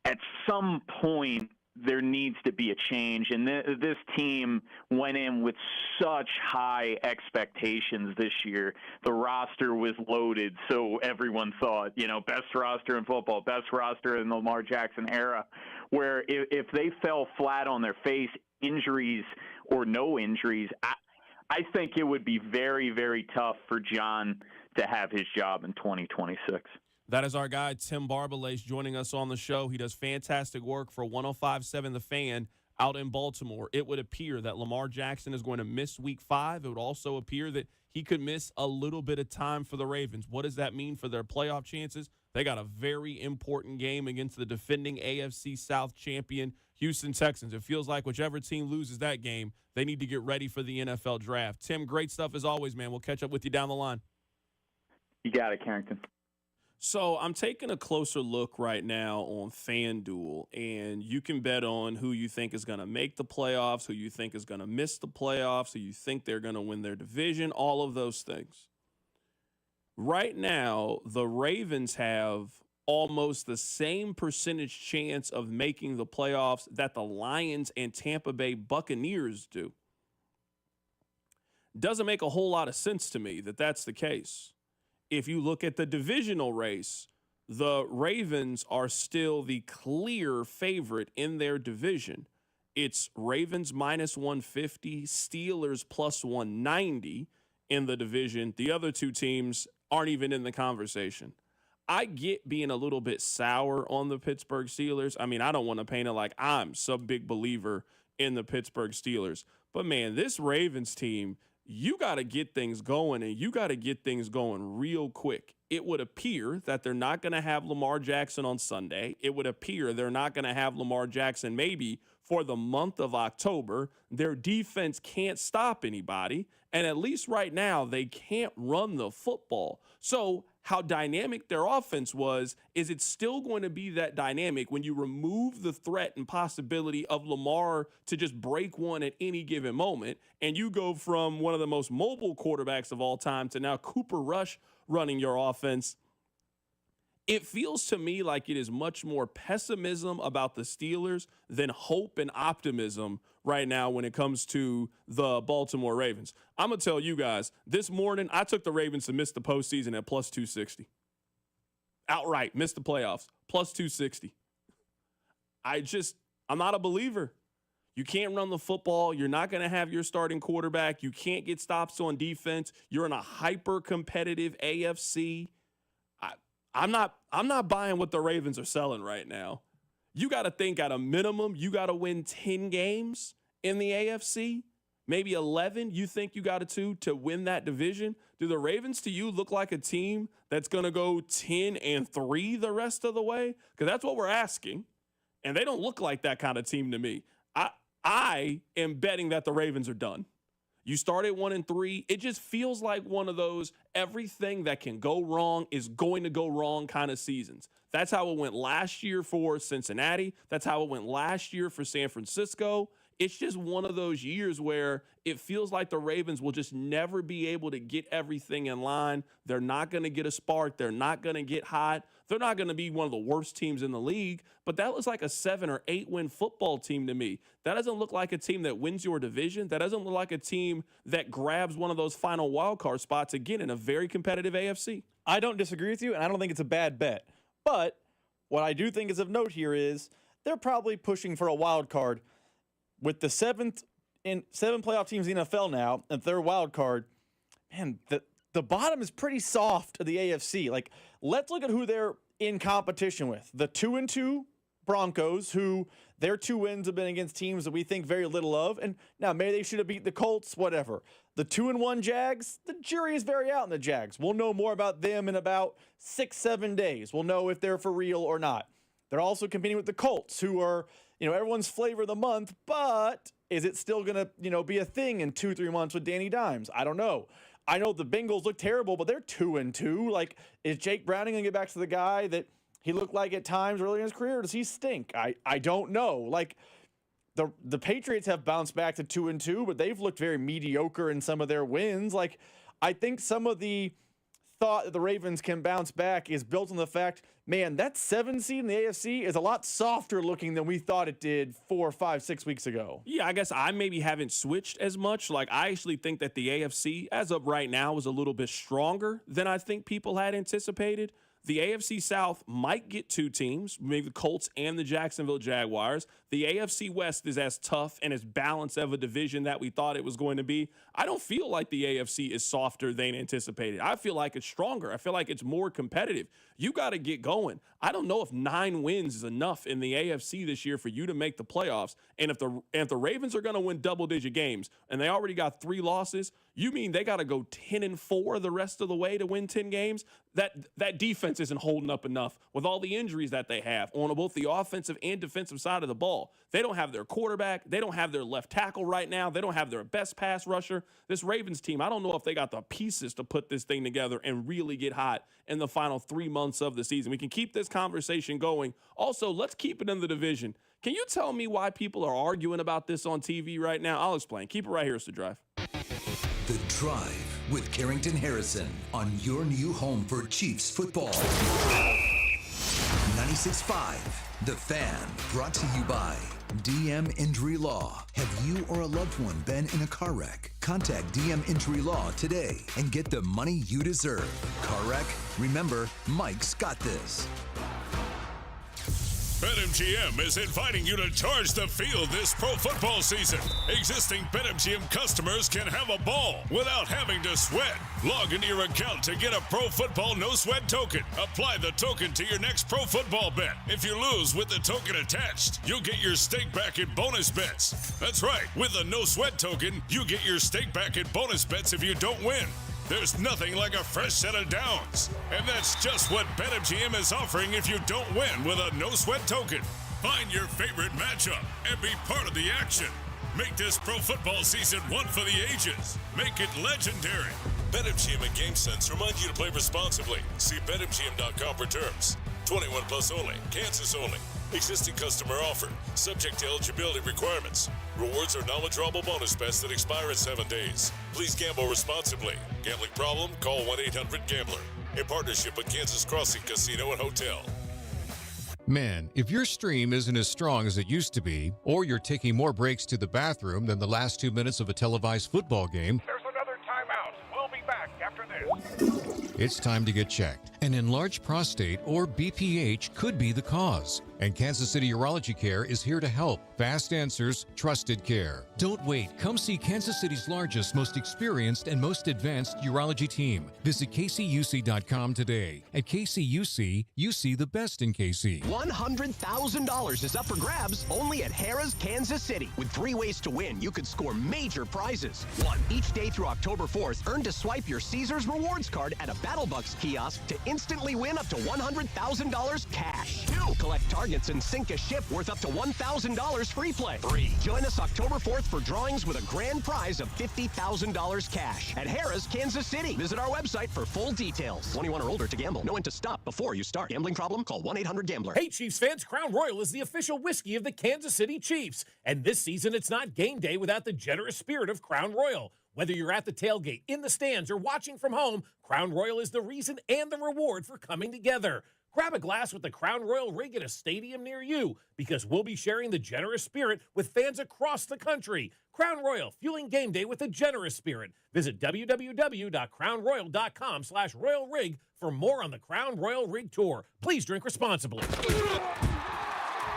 S19: at some point, there needs to be a change. And this team went in with such high expectations this year. The roster was loaded, so everyone thought, best roster in football, best roster in the Lamar Jackson era, where if they fell flat on their face, injuries or no injuries, I think it would be very, very tough for John to have his job in 2026.
S4: That is our guy, Tim Barbalace, joining us on the show. He does fantastic work for 105.7 The Fan out in Baltimore. It would appear that Lamar Jackson is going to miss Week 5. It would also appear that he could miss a little bit of time for the Ravens. What does that mean for their playoff chances? They got a very important game against the defending AFC South champion Houston Texans. It feels like whichever team loses that game, they need to get ready for the NFL draft. Tim, great stuff as always, man. We'll catch up with you down the line.
S19: You got it, Carrington.
S4: So I'm taking a closer look right now on FanDuel, and you can bet on who you think is going to make the playoffs, who you think is going to miss the playoffs, who you think they're going to win their division, all of those things. Right now, the Ravens have almost the same percentage chance of making the playoffs that the Lions and Tampa Bay Buccaneers do. Doesn't make a whole lot of sense to me that that's the case. If you look at the divisional race, the Ravens are still the clear favorite in their division. It's Ravens minus 150, Steelers plus 190 in the division. The other two teams aren't even in the conversation. I get being a little bit sour on the Pittsburgh Steelers. I mean, I don't want to paint it like I'm some big believer in the Pittsburgh Steelers. But, man, this Ravens team, you got to get things going, and you got to get things going real quick. It would appear that they're not going to have Lamar Jackson on Sunday. It would appear they're not going to have Lamar Jackson maybe for the month of October. Their defense can't stop anybody, and at least right now they can't run the football. So how dynamic their offense was, is it's still going to be that dynamic when you remove the threat and possibility of Lamar to just break one at any given moment, and you go from one of the most mobile quarterbacks of all time to now Cooper Rush running your offense. It feels to me like it is much more pessimism about the Steelers than hope and optimism right now when it comes to the Baltimore Ravens. I'm going to tell you guys, this morning I took the Ravens to miss the postseason at plus 260. Outright, missed the playoffs, plus 260. I'm not a believer. You can't run the football. You're not going to have your starting quarterback. You can't get stops on defense. You're in a hyper-competitive AFC. I'm not buying what the Ravens are selling right now. You got to think at a minimum, you got to win 10 games in the AFC, maybe 11. You think you got to win that division? Do the Ravens to you look like a team that's going to go 10-3 the rest of the way? Because that's what we're asking. And they don't look like that kind of team to me. I am betting that the Ravens are done. You start at 1-3. It just feels like one of those everything that can go wrong is going to go wrong kind of seasons. That's how it went last year for Cincinnati. That's how it went last year for San Francisco. It's just one of those years where it feels like the Ravens will just never be able to get everything in line. They're not going to get a spark. They're not going to get hot. They're not going to be one of the worst teams in the league, but that looks like a 7 or 8 win football team to me. That doesn't look like a team that wins your division. That doesn't look like a team that grabs one of those final wildcard spots again in a very competitive AFC.
S7: I don't disagree with you, and I don't think it's a bad bet. But what I do think is of note here is they're probably pushing for a wild card. With the 7 playoff teams in the NFL now, and their wild card, man, the bottom is pretty soft of the AFC. Like, let's look at who they're in competition with. The 2-2 Broncos, who their 2 wins have been against teams that we think very little of. And now maybe they should have beat the Colts, whatever. The 2-1 Jags, the jury is very out in the Jags. We'll know more about them in about 6-7 days. We'll know if they're for real or not. They're also competing with the Colts, who are, everyone's flavor of the month, but is it still going to, be a thing in 2-3 months with Danny Dimes? I don't know. I know the Bengals look terrible, but they're 2-2. Like, is Jake Browning going to get back to the guy that he looked like at times early in his career? Or does he stink? I don't know. Like, the Patriots have bounced back to 2-2, but they've looked very mediocre in some of their wins. Like, I think some of the thought that the Ravens can bounce back is built on the fact, man, that 7 seed in the AFC is a lot softer looking than we thought it did 4, 5, 6 weeks ago.
S4: Yeah, I guess I maybe haven't switched as much. Like, I actually think that the AFC, as of right now, is a little bit stronger than I think people had anticipated. The AFC South might get 2 teams, maybe the Colts and the Jacksonville Jaguars. The AFC West is as tough and as balanced of a division that we thought it was going to be. I don't feel like the AFC is softer than anticipated. I feel like it's stronger. I feel like it's more competitive. You got to get going. I don't know if 9 wins is enough in the AFC this year for you to make the playoffs. And if the Ravens are going to win double-digit games and they already got 3 losses, you mean they got to go 10-4 the rest of the way to win 10 games? That defense isn't holding up enough with all the injuries that they have on both the offensive and defensive side of the ball. They don't have their quarterback. They don't have their left tackle right now. They don't have their best pass rusher. This Ravens team, I don't know if they got the pieces to put this thing together and really get hot in the final 3 months of the season. We can keep this conversation going. Also, let's keep it in the division. Can you tell me why people are arguing about this on TV right now? I'll explain. Keep it right here. It's The Drive.
S2: The Drive with Carrington Harrison on your new home for Chiefs football. 96.5, The Fan, brought to you by DM Injury Law. Have you or a loved one been in a car wreck? Contact DM Injury Law today and get the money you deserve. Car wreck? Remember, Mike's got this.
S20: BetMGM is inviting you to charge the field this pro football season. Existing BetMGM customers can have a ball without having to sweat. Log into your account to get a pro football no sweat token. Apply the token to your next pro football bet. If you lose with the token attached, you'll get your stake back in bonus bets. That's right. With a no sweat token, you get your stake back in bonus bets if you don't win. There's nothing like a fresh set of downs. And that's just what BetMGM is offering if you don't win with a no-sweat token. Find your favorite matchup and be part of the action. Make this pro football season one for the ages. Make it legendary.
S21: BetMGM and GameSense remind you to play responsibly. See BetMGM.com for terms. 21 plus only. Kansas only. Existing customer offer. Subject to eligibility requirements. Rewards are non-withdrawable bonus bets that expire in 7 days. Please gamble responsibly. Gambling problem? Call 1-800-GAMBLER. In partnership with Kansas Crossing Casino and Hotel.
S22: Man, if your stream isn't as strong as it used to be, or you're taking more breaks to the bathroom than the last 2 minutes of a televised football game,
S23: there's another timeout. We'll be back after this.
S22: it's time to get checked. An enlarged prostate, or BPH, could be the cause. And Kansas City Urology Care is here to help. Fast answers, trusted care. Don't wait. Come see Kansas City's largest, most experienced, and most advanced urology team. Visit kcuc.com today. At KCUC, you see the best in KC.
S24: $100,000 is up for grabs only at Harrah's Kansas City. With 3 ways to win, you could score major prizes. 1. Each day through October 4th, earn to swipe your Caesars Rewards card at a BattleBucks kiosk to instantly win up to $100,000 cash. 2. Collect targets and sink a ship worth up to $1,000 free play. 3. Join us October 4th for drawings with a grand prize of $50,000 cash at Harrah's Kansas City. Visit our website for full details. 21 or older to gamble. Know when to stop before you start. Gambling problem? Call 1-800-GAMBLER.
S11: Hey, Chiefs fans, Crown Royal is the official whiskey of the Kansas City Chiefs. And this season, it's not game day without the generous spirit of Crown Royal. Whether you're at the tailgate, in the stands, or watching from home, Crown Royal is the reason and the reward for coming together. Grab a glass with the Crown Royal rig at a stadium near you, because we'll be sharing the generous spirit with fans across the country. Crown Royal, fueling game day with a generous spirit. Visit www.crownroyal.com/Royal Rig for more on the Crown Royal Rig Tour. Please drink responsibly.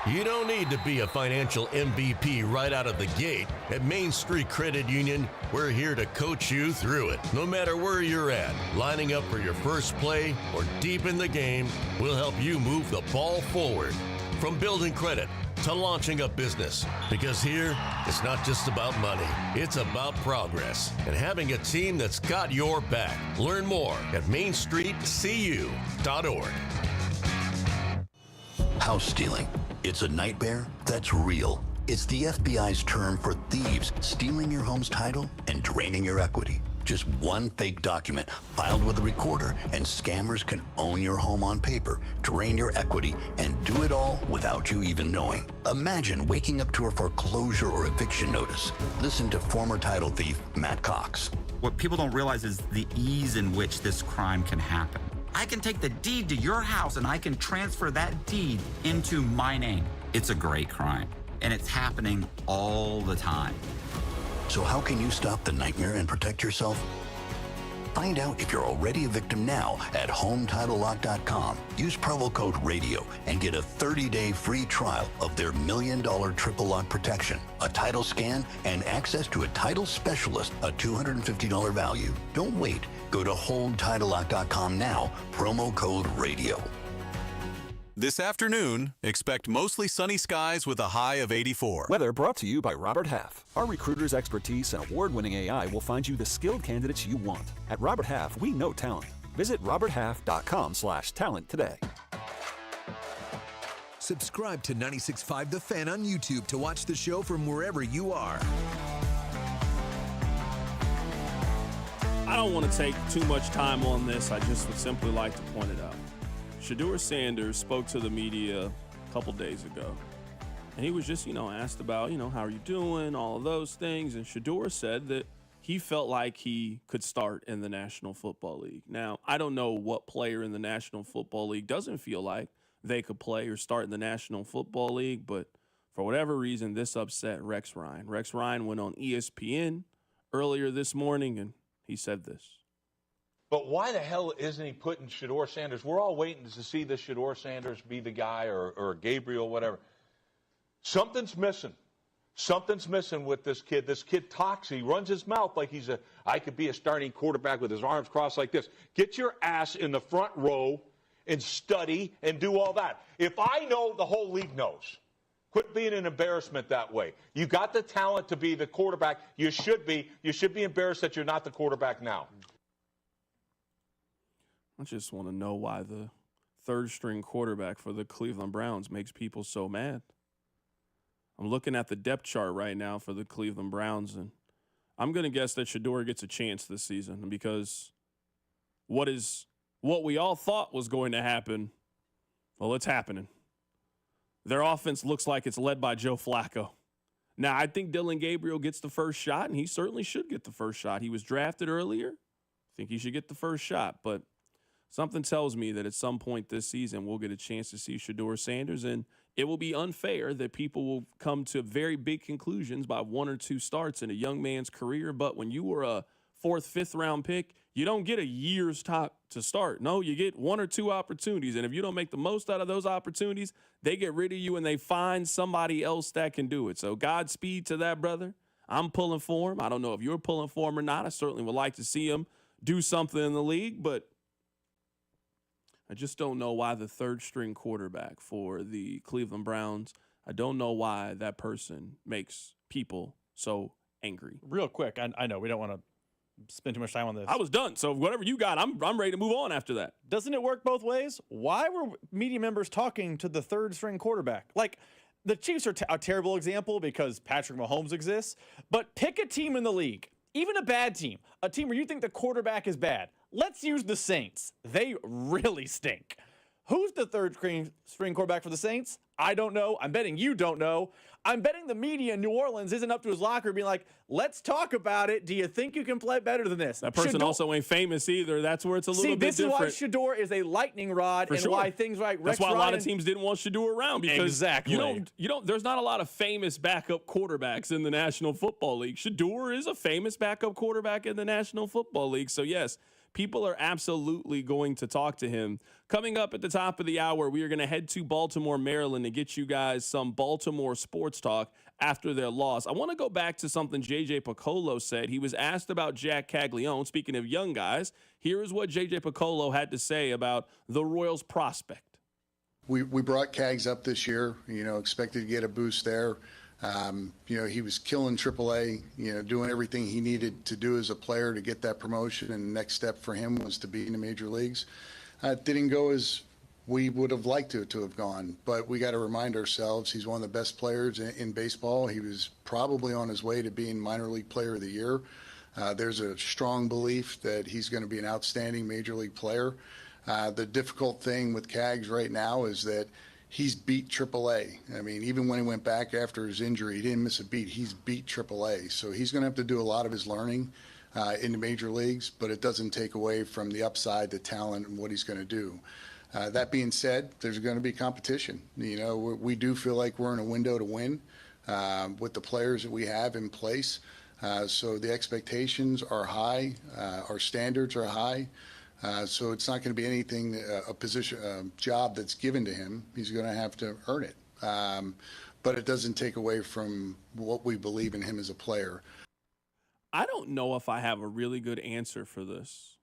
S25: You don't need to be a financial MVP right out of the gate. At Main Street Credit Union, we're here to coach you through it. No matter where you're at, lining up for your first play or deep in the game, we'll help you move the ball forward. From building credit to launching a business. Because here, it's not just about money, it's about progress and having a team that's got your back. Learn more at mainstreetcu.org.
S1: House stealing. It's a nightmare that's real. It's the FBI's term for thieves stealing your home's title and draining your equity. Just one fake document filed with a recorder, and scammers can own your home on paper, drain your equity, and do it all without you even knowing. Imagine waking up to a foreclosure or eviction notice. Listen to former title thief Matt Cox.
S3: What people don't realize is the ease in which this crime can happen. I can take the deed to your house and I can transfer that deed into my name. It's a great crime, and it's happening all the time.
S1: So how can you stop the nightmare and protect yourself? Find out if you're already a victim now at HomeTitleLock.com. Use promo code RADIO and get a 30-day free trial of their $1 million triple lock protection, a title scan, and access to a title specialist, a $250 value. Don't wait. Go to HoldTitleLock.com now, promo code RADIO.
S5: This afternoon, expect mostly sunny skies with a high of 84.
S8: Weather brought to you by Robert Half. Our recruiters' expertise and award-winning AI will find you the skilled candidates you want. At Robert Half, we know talent. Visit roberthalf.com/talent today.
S2: Subscribe to 96.5 The Fan on YouTube to watch the show from wherever you are.
S4: I don't want to take too much time on this. I just would simply like to point it out. Shedeur Sanders spoke to the media a couple days ago, and he was just, asked about, how are you doing, all of those things, and Shedeur said that he felt like he could start in the National Football League. Now, I don't know what player in the National Football League doesn't feel like they could play or start in the National Football League, but for whatever reason, this upset Rex Ryan. Rex Ryan went on ESPN earlier this morning, and he said this.
S9: But why the hell isn't he putting Shedeur Sanders? We're all waiting to see the Shedeur Sanders be the guy or Gabriel, whatever. Something's missing. Something's missing with this kid. This kid talks. He runs his mouth like I could be a starting quarterback with his arms crossed like this. Get your ass in the front row and study and do all that. If I know, the whole league knows. Quit being an embarrassment that way. You got the talent to be the quarterback. You should be. You should be embarrassed that you're not the quarterback now.
S4: I just want to know why the third-string quarterback for the Cleveland Browns makes people so mad. I'm looking at the depth chart right now for the Cleveland Browns, and I'm going to guess that Shedeur gets a chance this season because what we all thought was going to happen, well, it's happening. Their offense looks like it's led by Joe Flacco. Now, I think Dillon Gabriel gets the first shot, and he certainly should get the first shot. He was drafted earlier. I think he should get the first shot, but something tells me that at some point this season we'll get a chance to see Shedeur Sanders, and it will be unfair that people will come to very big conclusions by one or two starts in a young man's career. But when you were a 4th, 5th round pick, you don't get a year's top to start. No, you get 1 or 2 opportunities, and if you don't make the most out of those opportunities, they get rid of you and they find somebody else that can do it. So Godspeed to that, brother. I'm pulling for him. I don't know if you're pulling for him or not. I certainly would like to see him do something in the league, but I just don't know why the third-string quarterback for the Cleveland Browns, I don't know why that person makes people so angry.
S7: Real quick, I know we don't want to spend too much time on this.
S4: I was done, so whatever you got, I'm ready to move on after that.
S7: Doesn't it work both ways? Why were media members talking to the third-string quarterback? Like, the Chiefs are a terrible example because Patrick Mahomes exists, but pick a team in the league, even a bad team, a team where you think the quarterback is bad. Let's use the Saints. They really stink. Who's the third-string quarterback for the Saints? I don't know. I'm betting you don't know. I'm betting the media in New Orleans isn't up to his locker being like, let's talk about it. Do you think you can play better than this?
S4: That person also ain't famous either. That's where it's a little bit different.
S7: This is why Shedeur is a lightning rod why things like Rex
S4: That's why
S7: Ryan,
S4: a lot of teams didn't want Shedeur around because
S7: exactly.
S4: you don't there's not a lot of famous backup quarterbacks in the National Football League. Shedeur is a famous backup quarterback in the National Football League. So yes, people are absolutely going to talk to him. Coming up at the top of the hour, we are going to head to Baltimore, Maryland, to get you guys some Baltimore sports talk after their loss. I want to go back to something J.J. Picollo said. He was asked about Jack Kaggleon. Speaking of young guys, here is what J.J. Picollo had to say about the Royals prospect.
S6: We brought Kaggs up this year, expected to get a boost there. He was killing AAA, doing everything he needed to do as a player to get that promotion. And the next step for him was to be in the major leagues. It didn't go as we would have liked it to have gone, but we got to remind ourselves he's one of the best players in baseball. He was probably on his way to being minor league player of the year. There's a strong belief that he's going to be an outstanding major league player. The difficult thing with Kaggs right now is that he's beat AAA. I mean, even when he went back after his injury, he didn't miss a beat. He's beat AAA. So he's going to have to do a lot of his learning in the major leagues, but it doesn't take away from the upside, the talent, and what he's going to do. That being said, there's going to be competition. We do feel like we're in a window to win with the players that we have in place. So the expectations are high. Our standards are high. So it's not going to be anything, a job that's given to him. He's going to have to earn it. But it doesn't take away from what we believe in him as a player.
S4: I don't know if I have a really good answer for this.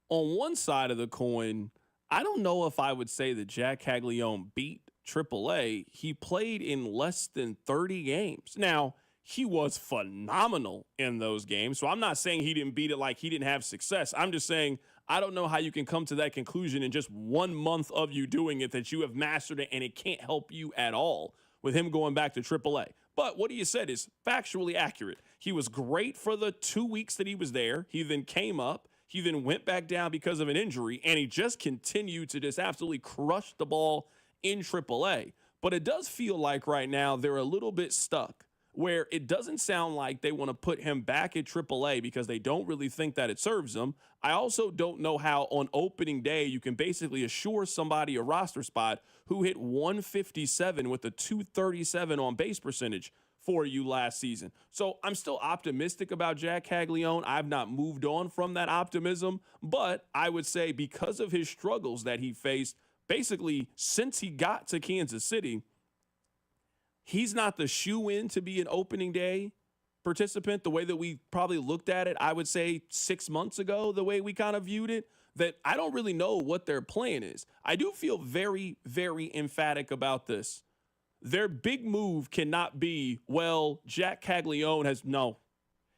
S4: On one side of the coin, I don't know if I would say that Jack Kaggleon beat AAA. He played in less than 30 games. Now, he was phenomenal in those games. So I'm not saying he didn't beat it like he didn't have success. I'm just saying I don't know how you can come to that conclusion in just 1 month of you doing it that you have mastered it and it can't help you at all with him going back to AAA. But what you said is factually accurate. He was great for the 2 weeks that he was there. He then came up. He then went back down because of an injury, and he just continued to just absolutely crush the ball in AAA. But it does feel like right now they're a little bit stuck, where it doesn't sound like they want to put him back at AAA because they don't really think that it serves them. I also don't know how on opening day you can basically assure somebody a roster spot who hit 157 with a 237 on base percentage for you last season. So I'm still optimistic about Jack Kaggleon. I've not moved on from that optimism, but I would say because of his struggles that he faced basically since he got to Kansas City, he's not the shoe-in to be an opening day participant the way that we probably looked at it, I would say 6 months ago, the way we kind of viewed it, that I don't really know what their plan is. I do feel very, very emphatic about this. Their big move cannot be, well, Jack Kaggleon no.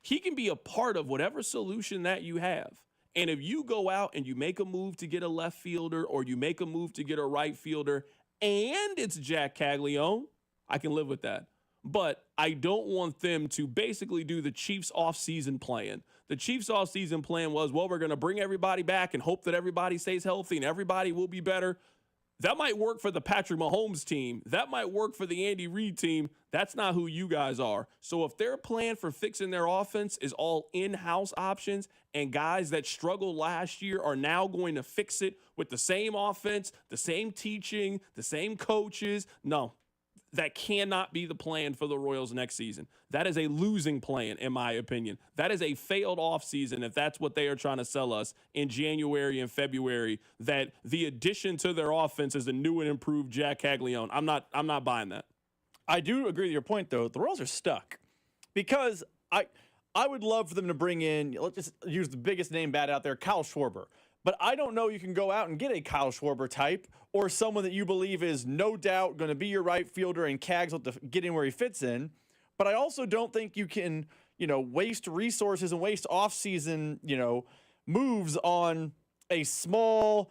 S4: He can be a part of whatever solution that you have. And if you go out and you make a move to get a left fielder or you make a move to get a right fielder and it's Jack Kaggleon, I can live with that. But I don't want them to basically do the Chiefs offseason plan. The Chiefs offseason plan was, well, we're going to bring everybody back and hope that everybody stays healthy and everybody will be better. That might work for the Patrick Mahomes team. That might work for the Andy Reid team. That's not who you guys are. So if their plan for fixing their offense is all in-house options and guys that struggled last year are now going to fix it with the same offense, the same teaching, the same coaches, no. That cannot be the plan for the Royals next season. That is a losing plan, in my opinion. That is a failed offseason if that's what they are trying to sell us in January and February, that the addition to their offense is a new and improved Jack Kaggleon. I'm not buying that.
S7: I do agree with your point, though. The Royals are stuck because I would love for them to bring in, let's just use the biggest name bat out there, Kyle Schwarber. But I don't know you can go out and get a Kyle Schwarber type or someone that you believe is no doubt going to be your right fielder and Kaggs will get in where he fits in. But I also don't think you can, waste resources and waste offseason, moves on a small,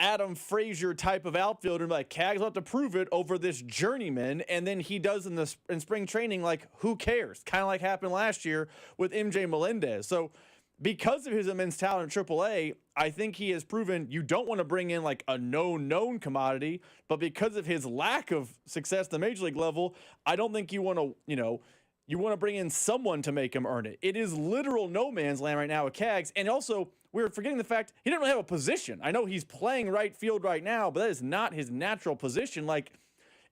S7: Adam Frazier type of outfielder. Like Kaggs will have to prove it over this journeyman. And then he does in spring training, like, who cares? Kind of like happened last year with MJ Melendez. So because of his immense talent in AAA, I think he has proven you don't want to bring in like a known commodity, but because of his lack of success at the major league level, I don't think you want to, you want to bring in someone to make him earn it. It is literal no man's land right now with Kaggs. And also, we're forgetting the fact he didn't really have a position. I know he's playing right field right now, but that is not his natural position. Like,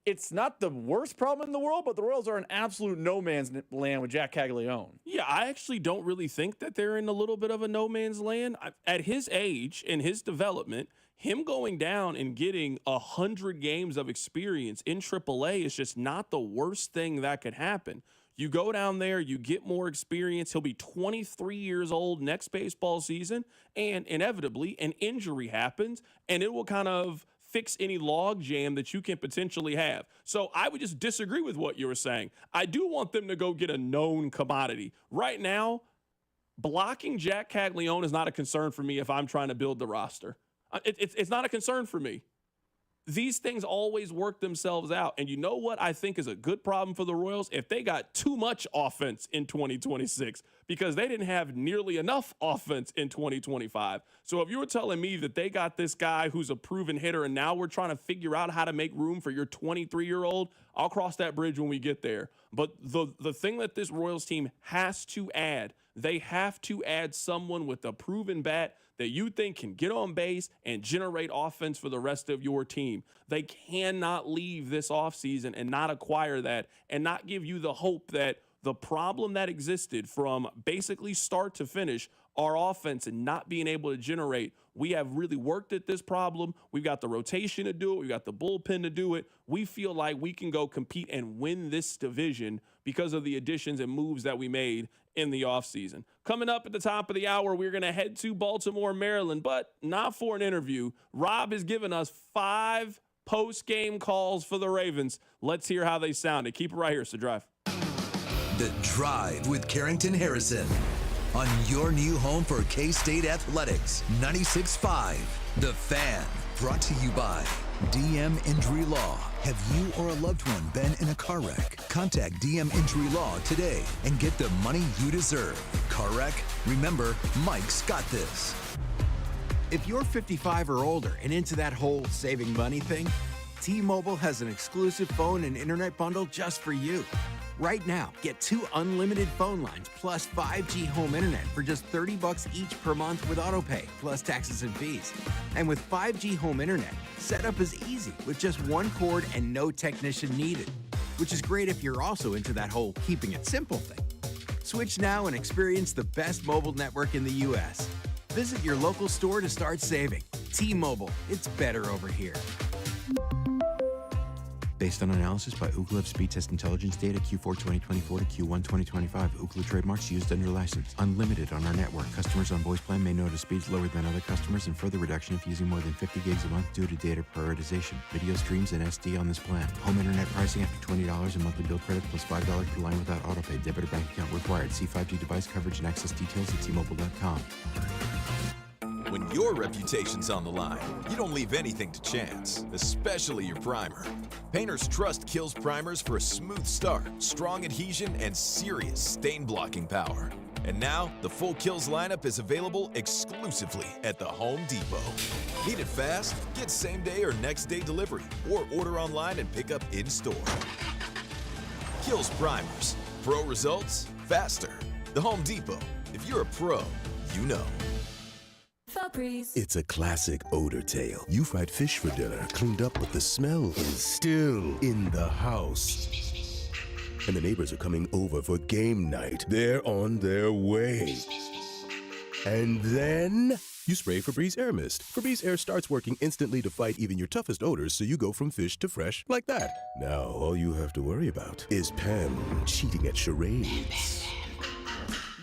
S7: it's not the worst problem in the world, but the Royals are an absolute no man's land with Jack Kaggleon.
S4: Yeah, I actually don't really think that they're in a little bit of a no man's land. At his age and his development, him going down and getting 100 games of experience in AAA is just not the worst thing that could happen. You go down there, you get more experience. He'll be 23 years old next baseball season, and inevitably an injury happens, and it will kind of fix any log jam that you can potentially have. So I would just disagree with what you were saying. I do want them to go get a known commodity. Right now, blocking Jack Kaggleon is not a concern for me if I'm trying to build the roster. It's not a concern for me. These things always work themselves out. And you know what I think is a good problem for the Royals? If they got too much offense in 2026, because they didn't have nearly enough offense in 2025. So if you were telling me that they got this guy who's a proven hitter and now we're trying to figure out how to make room for your 23-year-old, I'll cross that bridge when we get there. But the thing that this Royals team has to add, they have to add someone with a proven bat that you think can get on base and generate offense for the rest of your team. They cannot leave this offseason and not acquire that and not give you the hope that the problem that existed from basically start to finish, our offense and not being able to generate. We have really worked at this problem. We've got the rotation to do it. We've got the bullpen to do it. We feel like we can go compete and win this division because of the additions and moves that we made in the offseason. Coming up at the top of the hour, we're going to head to Baltimore, Maryland, but not for an interview. Rob has given us 5 post-game calls for the Ravens. Let's hear how they sounded. Keep it right here, so Drive.
S2: The Drive with Carrington Harrison on your new home for K-State Athletics, 96.5. The Fan, brought to you by DM Injury Law. Have you or a loved one been in a car wreck? Contact DM Injury Law today and get the money you deserve. Car wreck? Remember, Mike's got this.
S10: If you're 55 or older and into that whole saving money thing, T-Mobile has an exclusive phone and internet bundle just for you. Right now, get 2 unlimited phone lines plus 5G home internet for just $30 each per month with autopay, plus taxes and fees. And with 5G home internet, setup is easy with just 1 cord and no technician needed, which is great if you're also into that whole keeping it simple thing. Switch now and experience the best mobile network in the U.S. Visit your local store to start saving. T-Mobile, it's better over here.
S12: Based on analysis by Ookla of speed test intelligence data Q4 2024 to Q1 2025. Ookla trademarks used under license. Unlimited on our network. Customers on voice plan may notice speeds lower than other customers and further reduction if using more than 50 gigs a month due to data prioritization. Video streams and SD on this plan. Home internet pricing after $20 and monthly bill credit plus $5 per line without autopay. Debit or bank account required. See 5G device coverage and access details at T-Mobile.com.
S13: When your reputation's on the line, you don't leave anything to chance, especially your primer. Painters trust Kills primers for a smooth start, strong adhesion, and serious stain-blocking power. And now, the full Kills lineup is available exclusively at the Home Depot. Need it fast? Get same-day or next-day delivery, or order online and pick up in-store. Kills primers. Pro results, faster. The Home Depot. If you're a pro, you know.
S14: It's a classic odor tale. You fried fish for dinner, cleaned up, but the smell is still in the house. And the neighbors are coming over for game night. They're on their way. And then you spray Febreze Air Mist. Febreze Air starts working instantly to fight even your toughest odors, so you go from fish to fresh like that. Now all you have to worry about is Pam cheating at charades.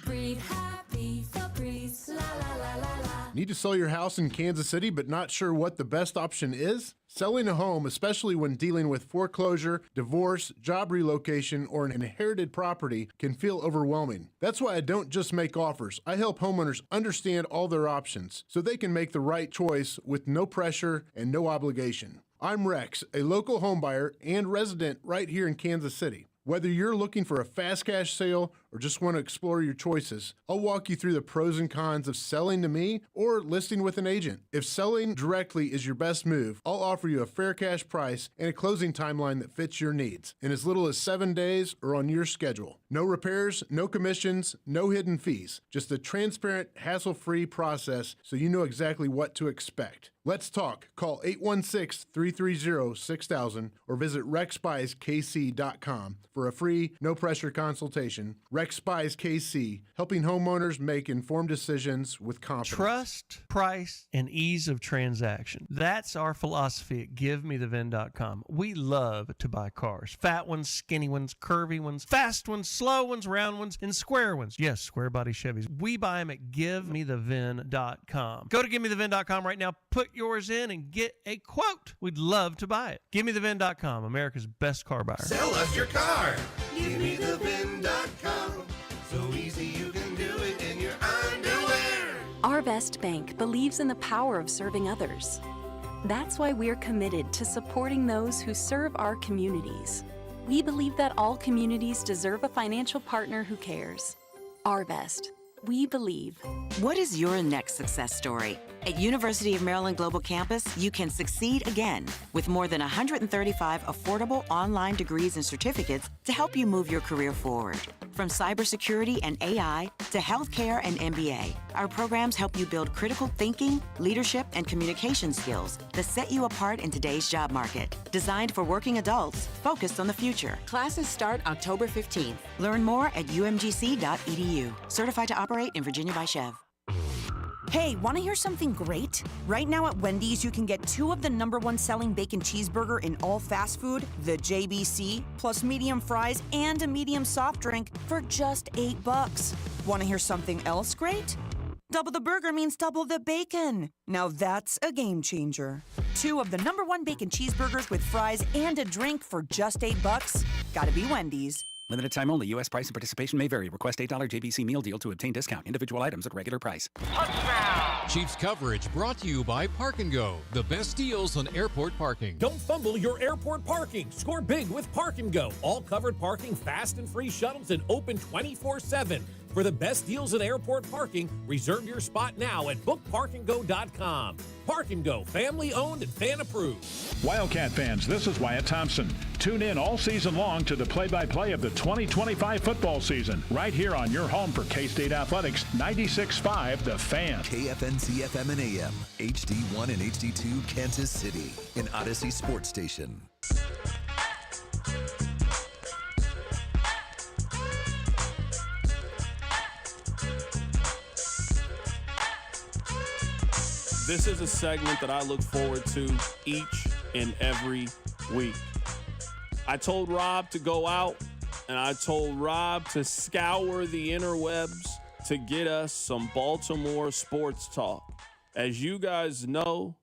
S15: Breathe happy, Febreze, la la la la la.
S26: Need to sell your house in Kansas City but not sure what the best option is? Selling a home, especially when dealing with foreclosure, divorce, job relocation, or an inherited property, can feel overwhelming. That's why I don't just make offers. I help homeowners understand all their options so they can make the right choice with no pressure and no obligation. I'm Rex, a local homebuyer and resident right here in Kansas City. Whether you're looking for a fast cash sale or just want to explore your choices, I'll walk you through the pros and cons of selling to me or listing with an agent. If selling directly is your best move, I'll offer you a fair cash price and a closing timeline that fits your needs in as little as 7 days or on your schedule. No repairs, no commissions, no hidden fees. Just a transparent, hassle-free process so you know exactly what to expect. Let's talk. Call 816-330-6000 or visit rexbuyskc.com for a free, no-pressure consultation. Rex Rex Spies KC, helping homeowners make informed decisions with confidence.
S16: Trust, price, and ease of transaction. That's our philosophy at GiveMeTheVin.com. We love to buy cars. Fat ones, skinny ones, curvy ones, fast ones, slow ones, round ones, and square ones. Yes, square body Chevys. We buy them at GiveMeTheVin.com. Go to GiveMeTheVin.com right now, put yours in, and get a quote. We'd love to buy it. GiveMeTheVin.com, America's best car buyer.
S17: Sell us your car. GiveMeTheVin.com. So easy you can do it in your underwear.
S18: Our Best Bank believes in the power of serving others. That's why we're committed to supporting those who serve our communities. We believe that all communities deserve a financial partner who cares. Our Best. We believe.
S19: What is your next success story? At University of Maryland Global Campus, you can succeed again with more than 135 affordable online degrees and certificates to help you move your career forward. From cybersecurity and AI to healthcare and MBA, our programs help you build critical thinking, leadership, and communication skills that set you apart in today's job market. Designed for working adults focused on the future. Classes start October 15th. Learn more at umgc.edu. Certified to operate in Virginia by Chev.
S20: Hey, want to hear something great? Right now at Wendy's, you can get 2 of the #1 selling bacon cheeseburger in all fast food, the JBC, plus medium fries and a medium soft drink for just $8. Want to hear something else great? Double the burger means double the bacon. Now that's a game changer. 2 of the #1 bacon cheeseburgers with fries and a drink for just $8. Gotta be Wendy's.
S21: Limited time only. U.S. price and participation may vary. Request $8 JBC meal deal to obtain discount. Individual items at regular price.
S22: Chiefs coverage brought to you by Park & Go, the best deals on airport parking.
S11: Don't fumble your airport parking. Score big with Park & Go. All covered parking, fast and free shuttles, and open 24/7. For the best deals in airport parking, reserve your spot now at bookparkandgo.com. Park & Go, family owned and fan approved.
S27: Wildcat fans, this is Wyatt Thompson. Tune in all season long to the play-by-play of the 2025 football season, right here on your home for K-State Athletics, 96.5 The Fan.
S2: KFNC FM and AM, HD1 and HD2 Kansas City, an Odyssey sports station.
S4: This is a segment that I look forward to each and every week. I told Rob to go out, and I told Rob to scour the interwebs to get us some Baltimore sports talk. As you guys know,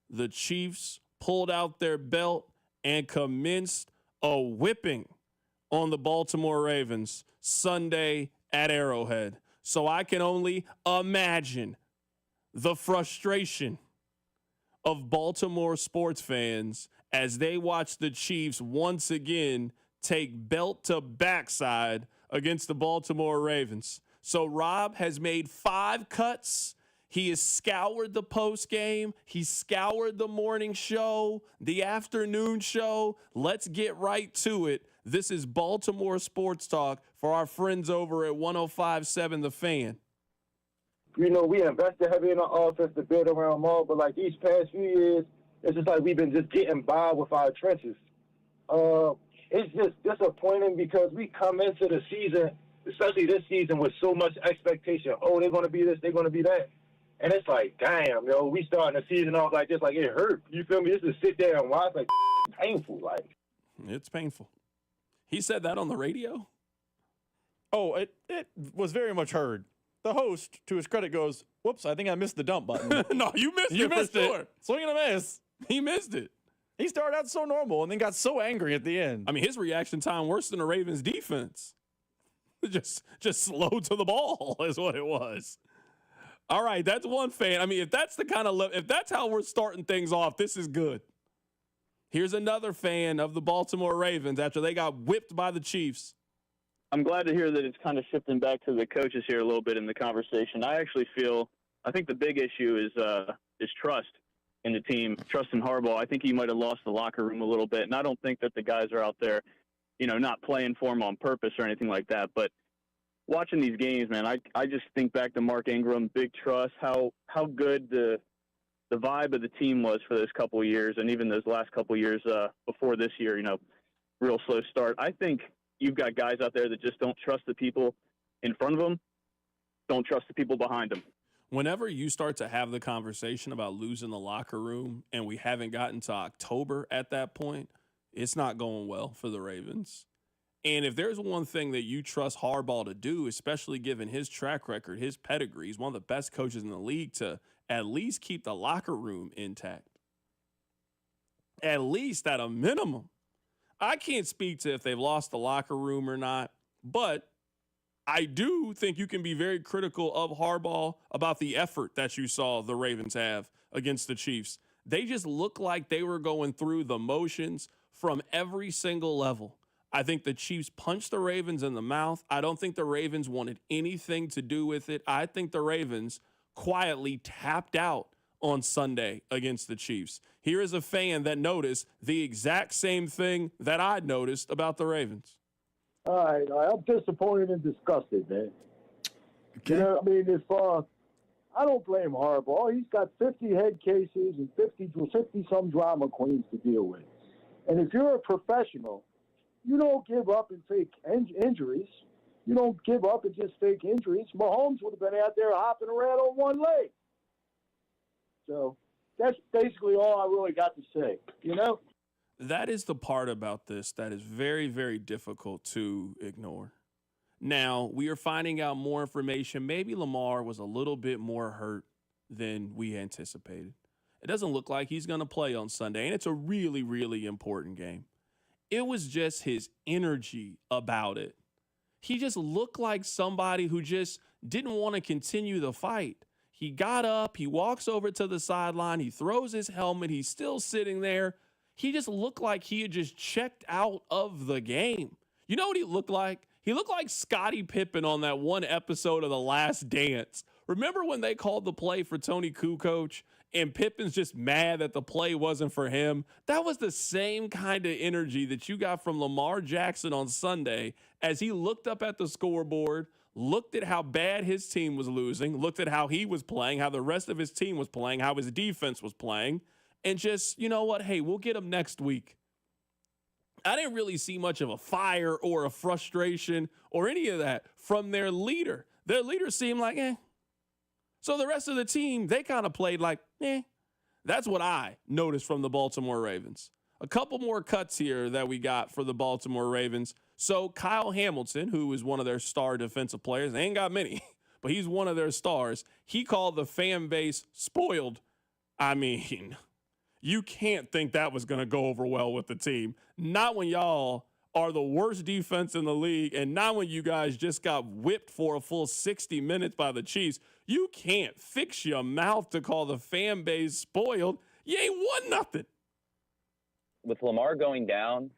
S4: the Chiefs pulled out their belt and commenced a whipping on the Baltimore Ravens Sunday at Arrowhead. So I can only imagine the frustration of Baltimore sports fans as they watch the Chiefs once again take belt to backside against the Baltimore Ravens. So Rob has made 5 cuts. He has scoured the post game. He scoured the morning show, the afternoon show. Let's get right to it. This is Baltimore Sports Talk for our friends over at 105.7 The Fan.
S28: You know, we invested heavily in our offense to build around Maul, but like these past few years, it's just like we've been just getting by with our trenches. It's just disappointing because we come into the season, especially this season, with so much expectation. Oh, they're going to be this, they're going to be that. And it's like, damn, yo, we starting the season off like this, like it hurt. You feel me? Just to sit there and watch, like, painful. Like,
S4: it's painful. He said that on the radio?
S7: Oh, it was very much heard. The host, to his credit, goes, whoops, I think I missed the dump button.
S4: No, you missed
S7: You
S4: it
S7: missed
S4: for
S7: it.
S4: sure.
S7: Swing and a miss.
S4: He missed it.
S7: He started out so normal and then got so angry at the end.
S4: I mean, his reaction time worse than the Ravens defense. Just slow to the ball is what it was. All right, that's one fan. I mean, if that's the kind of if that's how we're starting things off, this is good. Here's another fan of the Baltimore Ravens after they got whipped by the Chiefs.
S29: I'm glad to hear that it's kind of shifting back to the coaches here a little bit in the conversation. I think the big issue is trust in the team, trust in Harbaugh. I think he might have lost the locker room a little bit, and I don't think that the guys are out there, not playing for him on purpose or anything like that. But watching these games, man, I just think back to Mark Ingram, big trust, how good the vibe of the team was for those couple of years, and even those last couple of years before this year, real slow start. I think you've got guys out there that just don't trust the people in front of him, don't trust the people behind him.
S4: Whenever you start to have the conversation about losing the locker room and we haven't gotten to October at that point, it's not going well for the Ravens. And if there's one thing that you trust Harbaugh to do, especially given his track record, his pedigree, he's one of the best coaches in the league, to at least keep the locker room intact. At least at a minimum. I can't speak to if they've lost the locker room or not, but I do think you can be very critical of Harbaugh about the effort that you saw the Ravens have against the Chiefs. They just looked like they were going through the motions from every single level. I think the Chiefs punched the Ravens in the mouth. I don't think the Ravens wanted anything to do with it. I think the Ravens quietly tapped out on Sunday against the Chiefs. Here is a fan that noticed the exact same thing that I noticed about the Ravens.
S1: All right, I'm disappointed and disgusted, man. Okay. You know, I mean, if I don't blame Harbaugh. He's got 50 head cases and 50-some drama queens to deal with. And if you're a professional, you don't give up and fake injuries. You don't give up and just fake injuries. Mahomes would have been out there hopping around on one leg. So that's basically all I really got to say, you know?
S4: That is the part about this that is very, very difficult to ignore. Now, we are finding out more information. Maybe Lamar was a little bit more hurt than we anticipated. It doesn't look like he's going to play on Sunday, and it's a really, really important game. It was just his energy about it. He just looked like somebody who just didn't want to continue the fight. He got up, he walks over to the sideline, he throws his helmet, he's still sitting there. He just looked like he had just checked out of the game. You know what he looked like? He looked like Scottie Pippen on that one episode of The Last Dance. Remember when they called the play for Tony Kukoc and Pippen's just mad that the play wasn't for him? That was the same kind of energy that you got from Lamar Jackson on Sunday as he looked up at the scoreboard, looked at how bad his team was losing, looked at how he was playing, how the rest of his team was playing, how his defense was playing, and just, you know what, hey, we'll get him next week. I didn't really see much of a fire or a frustration or any of that from their leader. Their leader seemed like, eh. So the rest of the team, they kind of played like, eh. That's what I noticed from the Baltimore Ravens. A couple more cuts here that we got for the Baltimore Ravens. So Kyle Hamilton, who is one of their star defensive players, they ain't got many, but he's one of their stars. He called the fan base spoiled. I mean, you can't think that was going to go over well with the team. Not when y'all are the worst defense in the league, and not when you guys just got whipped for a full 60 minutes by the Chiefs. You can't fix your mouth to call the fan base spoiled. You ain't won nothing.
S3: With Lamar going down,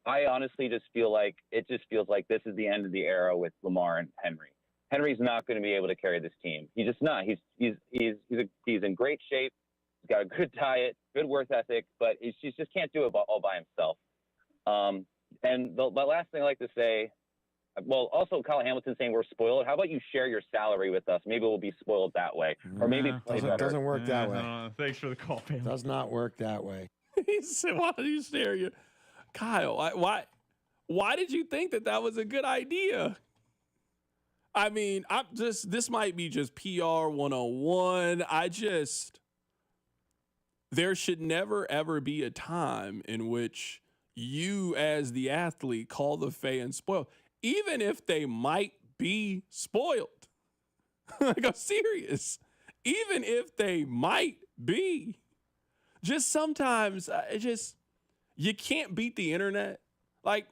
S3: I honestly just feel like it just feels like this is the end of the era with Lamar and Henry. Henry's not going to be able to carry this team. He's just not. He's in great shape. He's got a good diet, good work ethic, but he just can't do it all by himself. And the last thing I'd like to say, well, also Kyle Hamilton saying we're spoiled. How about you share your salary with us? Maybe we'll be spoiled that way, or maybe play better.
S5: Doesn't work that way.
S6: Thanks for the call, man.
S5: Does not work that way.
S4: He said, "Why did you share your Kyle? Why did you think that was a good idea?" I mean, this might be just PR 101. There should never, ever be a time in which you as the athlete call the fans spoiled, even if they might be spoiled. Like, I'm serious. Even if they might be. Just sometimes, you can't beat the internet. Like,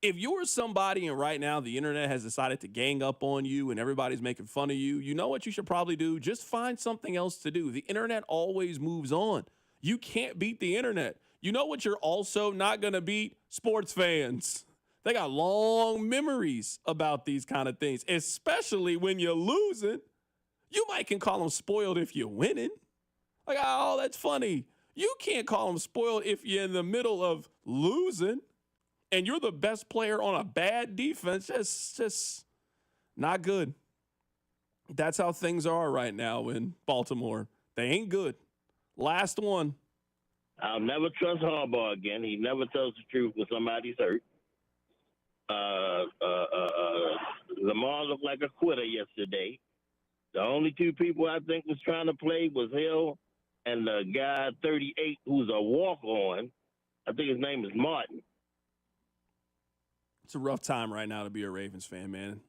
S4: if you're somebody and right now the internet has decided to gang up on you and everybody's making fun of you, you know what you should probably do? Just find something else to do. The internet always moves on. You can't beat the internet. You know what you're also not going to beat? Sports fans. They got long memories about these kind of things, especially when you're losing. You might can call them spoiled if you're winning. Like, oh, that's funny. You can't call them spoiled if you're in the middle of losing and you're the best player on a bad defense. Just not good. That's how things are right now in Baltimore. They ain't good. Last one.
S8: I'll never trust Harbaugh again. He never tells the truth when somebody's hurt.
S6: Lamar looked like a quitter yesterday. The only two people I think was trying to play was Hill and the guy 38 who's a walk-on. I think his name is Martin.
S4: It's a rough time right now to be a Ravens fan, man.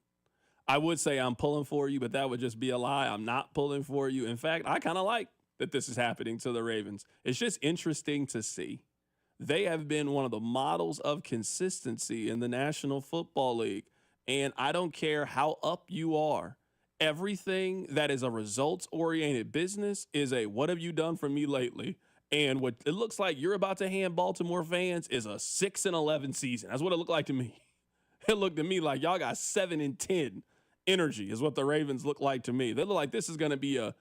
S4: I would say I'm pulling for you, but that would just be a lie. I'm not pulling for you. In fact, I kind of like that this is happening to the Ravens. It's just interesting to see. They have been one of the models of consistency in the National Football League. And I don't care how up you are. Everything that is a results-oriented business is a what have you done for me lately? And what it looks like you're about to hand Baltimore fans is a 6-11 season. That's what it looked like to me. It looked to me like y'all got 7-10 energy is what the Ravens look like to me. They look like this is going to be a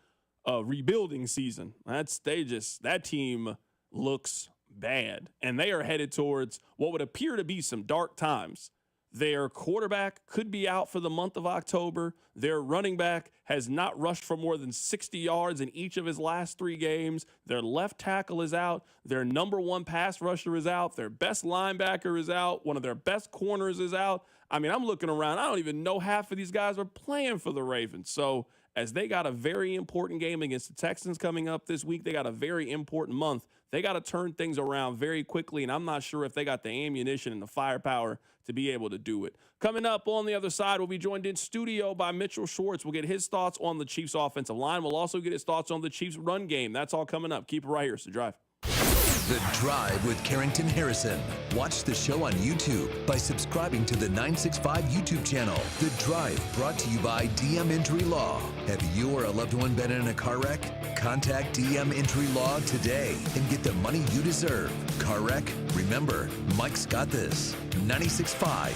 S4: rebuilding season. That team looks bad. And they are headed towards what would appear to be some dark times. Their quarterback could be out for the month of October. Their running back has not rushed for more than 60 yards in each of his last 3 games. Their left tackle is out. Their number 1 pass rusher is out. Their best linebacker is out. One of their best corners is out. I mean, I'm looking around. I don't even know half of these guys are playing for the Ravens. So as they got a very important game against the Texans coming up this week, they got a very important month. They got to turn things around very quickly, and I'm not sure if they got the ammunition and the firepower to be able to do it. Coming up on the other side, we'll be joined in studio by Mitchell Schwartz. We'll get his thoughts on the Chiefs' offensive line. We'll also get his thoughts on the Chiefs' run game. That's all coming up. Keep it right here. It's The Drive.
S2: The Drive with Carrington Harrison. Watch the show on YouTube by subscribing to the 965 YouTube channel. The Drive, brought to you by DM Injury Law. Have you or a loved one been in a car wreck? Contact DM Injury Law today and get the money you deserve. Car wreck? Remember, Mike's got this. 96.5,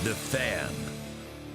S2: The Fan.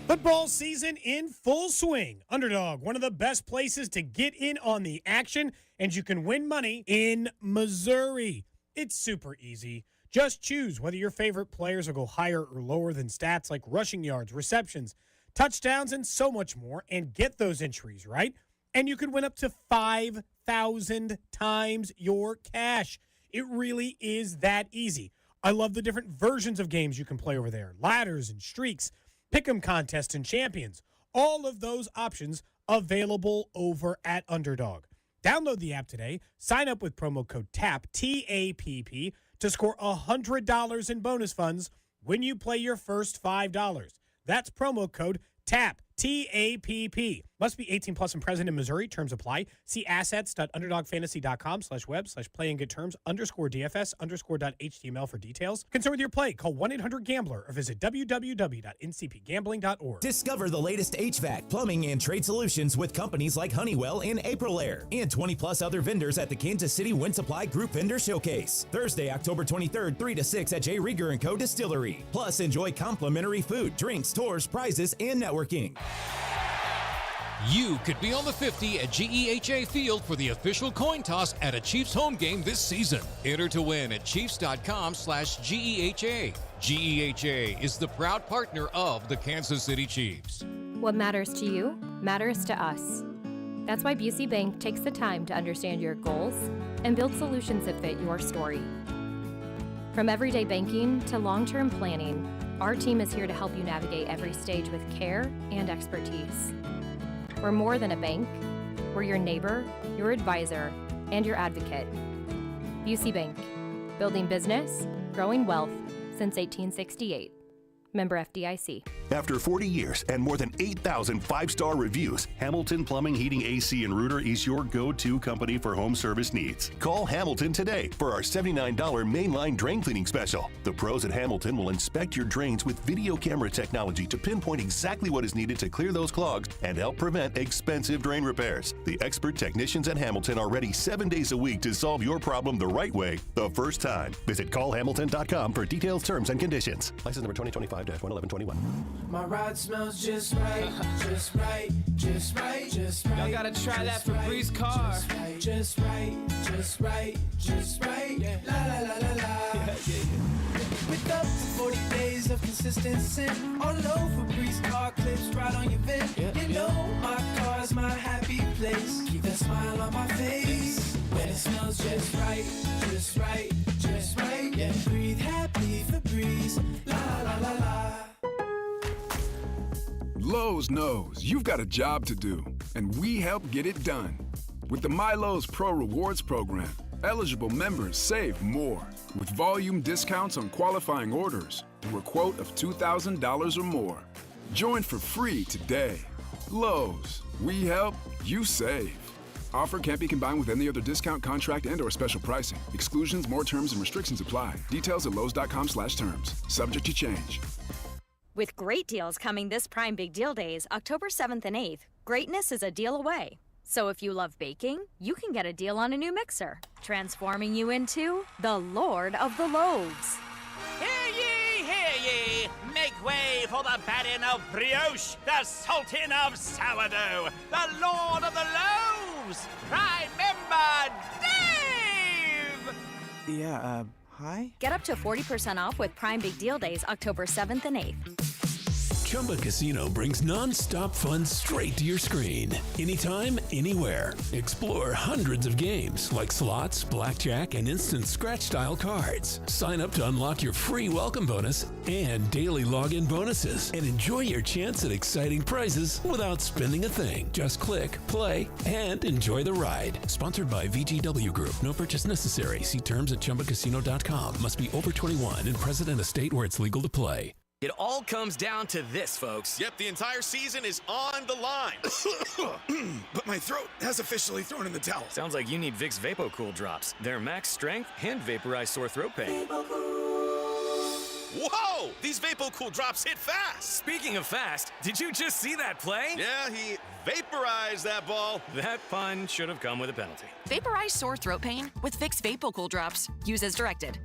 S8: Football season in full swing. Underdog, one of the best places to get in on the action, and you can win money in Missouri. It's super easy. Just choose whether your favorite players will go higher or lower than stats like rushing yards, receptions, touchdowns, and so much more, and get those entries right. And you could win up to 5,000 times your cash. It really is that easy. I love the different versions of games you can play over there. Ladders and streaks, pick'em contests and champions. All of those options available over at Underdog. Download the app today. Sign up with promo code TAPP, T-A-P-P, to score $100 in bonus funds when you play your first $5. That's promo code TAPP, T-A-P-P. Must be 18 plus and present in Missouri. Terms apply. See assets.underdogfantasy.com/web/play and get terms _DFS_.html for details. Concerned with your play, call 1-800-GAMBLER or visit www.ncpgambling.org.
S9: Discover the latest HVAC, plumbing, and trade solutions with companies like Honeywell and Aprilaire and 20 plus other vendors at the Kansas City Wind Supply Group Vendor Showcase. Thursday, October 23rd, 3 to 6 at J. Rieger & Co. Distillery. Plus, enjoy complimentary food, drinks, tours, prizes, and networking.
S22: You could be on the 50 at GEHA Field for the official coin toss at a Chiefs home game this season. Enter to win at Chiefs.com/GEHA. GEHA is the proud partner of the Kansas City Chiefs.
S10: What matters to you matters to us. That's why Busey Bank takes the time to understand your goals and build solutions that fit your story. From everyday banking to long-term planning, our team is here to help you navigate every stage with care and expertise. We're more than a bank. We're your neighbor, your advisor, and your advocate. Busey Bank, building business, growing wealth since 1868. Member FDIC.
S12: After 40 years and more than 8,000 five-star reviews, Hamilton Plumbing, Heating, AC, and Rooter is your go-to company for home service needs. Call Hamilton today for our $79 mainline drain cleaning special. The pros at Hamilton will inspect your drains with video camera technology to pinpoint exactly what is needed to clear those clogs and help prevent expensive drain repairs. The expert technicians at Hamilton are ready 7 days a week to solve your problem the right way, the first time. Visit callhamilton.com for details, terms, and conditions. License number 2025-11121.
S17: My ride smells just right, just right, just right, just right.
S13: Y'all gotta try that for Bree's car.
S17: Just right, just right, just right. Yeah. La la la la la. With up to 40 days of consistency, all over Bree's car clips right on your vent. You know my car's my happy place. Keep that smile on my face when it smells just right, just right, just right. Yeah. Breathe happy for Breeze. La la la la.
S14: Lowe's knows you've got a job to do, and we help get it done. With the MyLowe's Pro Rewards program, eligible members save more with volume discounts on qualifying orders through a quote of $2,000 or more. Join for free today. Lowe's, we help, you save. Offer can't be combined with any other discount, contract, and/or special pricing. Exclusions, more terms, and restrictions apply. Details at lowes.com/terms. Subject to change.
S15: With great deals coming this Prime Big Deal Days, October 7th and 8th, greatness is a deal away. So if you love baking, you can get a deal on a new mixer, transforming you into the Lord of the Loaves.
S16: Hear ye! Make way for the baron of brioche, the sultan of sourdough, the lord of the loaves, Prime Member Dave!
S15: Yeah, hi? Get up to 40% off with Prime Big Deal Days, October 7th and 8th.
S18: Chumba Casino brings non-stop fun straight to your screen. Anytime, anywhere. Explore hundreds of games like slots, blackjack, and instant scratch-style cards. Sign up to unlock your free welcome bonus and daily login bonuses. And enjoy your chance at exciting prizes without spending a thing. Just click, play, and enjoy the ride. Sponsored by VGW Group. No purchase necessary. See terms at ChumbaCasino.com. Must be over 21 and present in a state where it's legal to play.
S19: It all comes down to this, folks.
S23: Yep, the entire season is on the line.
S19: But my throat has officially thrown in the towel.
S18: Sounds like you need Vicks VapoCool drops. They're max strength and vaporize sore throat pain.
S23: Whoa! These VapoCool drops hit fast.
S18: Speaking of fast, did you just see that play?
S23: Yeah, he vaporized that ball.
S18: That pun should have come with a penalty.
S24: Vaporize sore throat pain with Vicks VapoCool drops. Use as directed.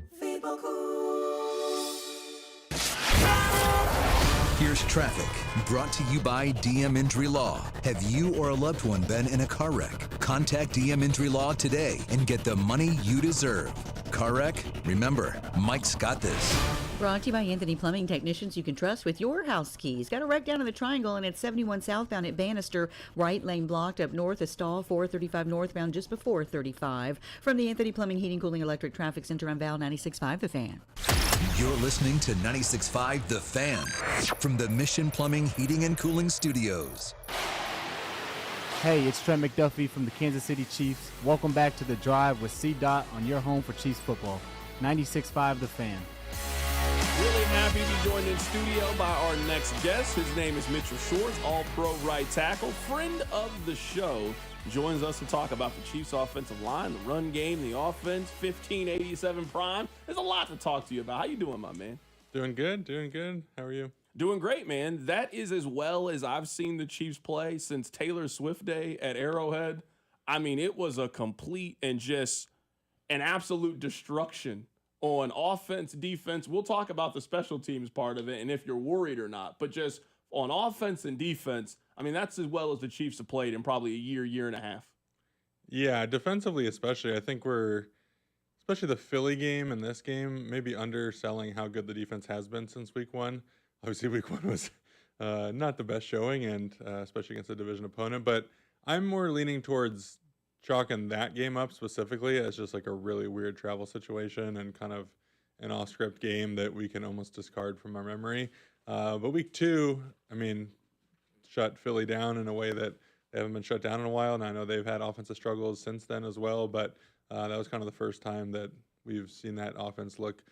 S2: Here's traffic, brought to you by DM Injury Law. Have you or a loved one been in a car wreck? Contact DM Injury Law today and get the money you deserve. Car wreck? Remember, Mike's got this.
S25: Brought to you by Anthony Plumbing, technicians you can trust with your house keys. Got a wreck down in the Triangle and at 71 southbound at Bannister. Right lane blocked up north, a stall 435 northbound just before 35. From the Anthony Plumbing, Heating, Cooling, Electric Traffic Center on Val 96.5 The Fan.
S2: You're listening to 96.5 The Fan from the Mission Plumbing, Heating, and Cooling Studios.
S26: Hey, it's Trent McDuffie from the Kansas City Chiefs. Welcome back to The Drive with C-Dot on your home for Chiefs football. 96.5 The Fan.
S4: Really happy to be joined in studio by our next guest. His name is Mitchell Schwartz, all-pro right tackle, friend of the show. Joins us to talk about the Chiefs' offensive line, the run game, the offense, 1587 prime. There's a lot to talk to you about. How you doing, my man?
S30: Doing good. How are you?
S4: Doing great, man. That is as well as I've seen the Chiefs play since Taylor Swift Day at Arrowhead. I mean, it was a complete and just an absolute destruction on offense, defense. We'll talk about the special teams part of it and if you're worried or not. But just on offense and defense, I mean, that's as well as the Chiefs have played in probably a year and a half.
S30: Yeah, defensively especially. I think especially the Philly game and this game, maybe underselling how good the defense has been since week one. Obviously, week one was not the best showing, and especially against a division opponent. But I'm more leaning towards chalking that game up specifically as just like a really weird travel situation and kind of an off-script game that we can almost discard from our memory. But week two, I mean, shut Philly down in a way that they haven't been shut down in a while. And I know they've had offensive struggles since then as well, but that was kind of the first time that we've seen that offense look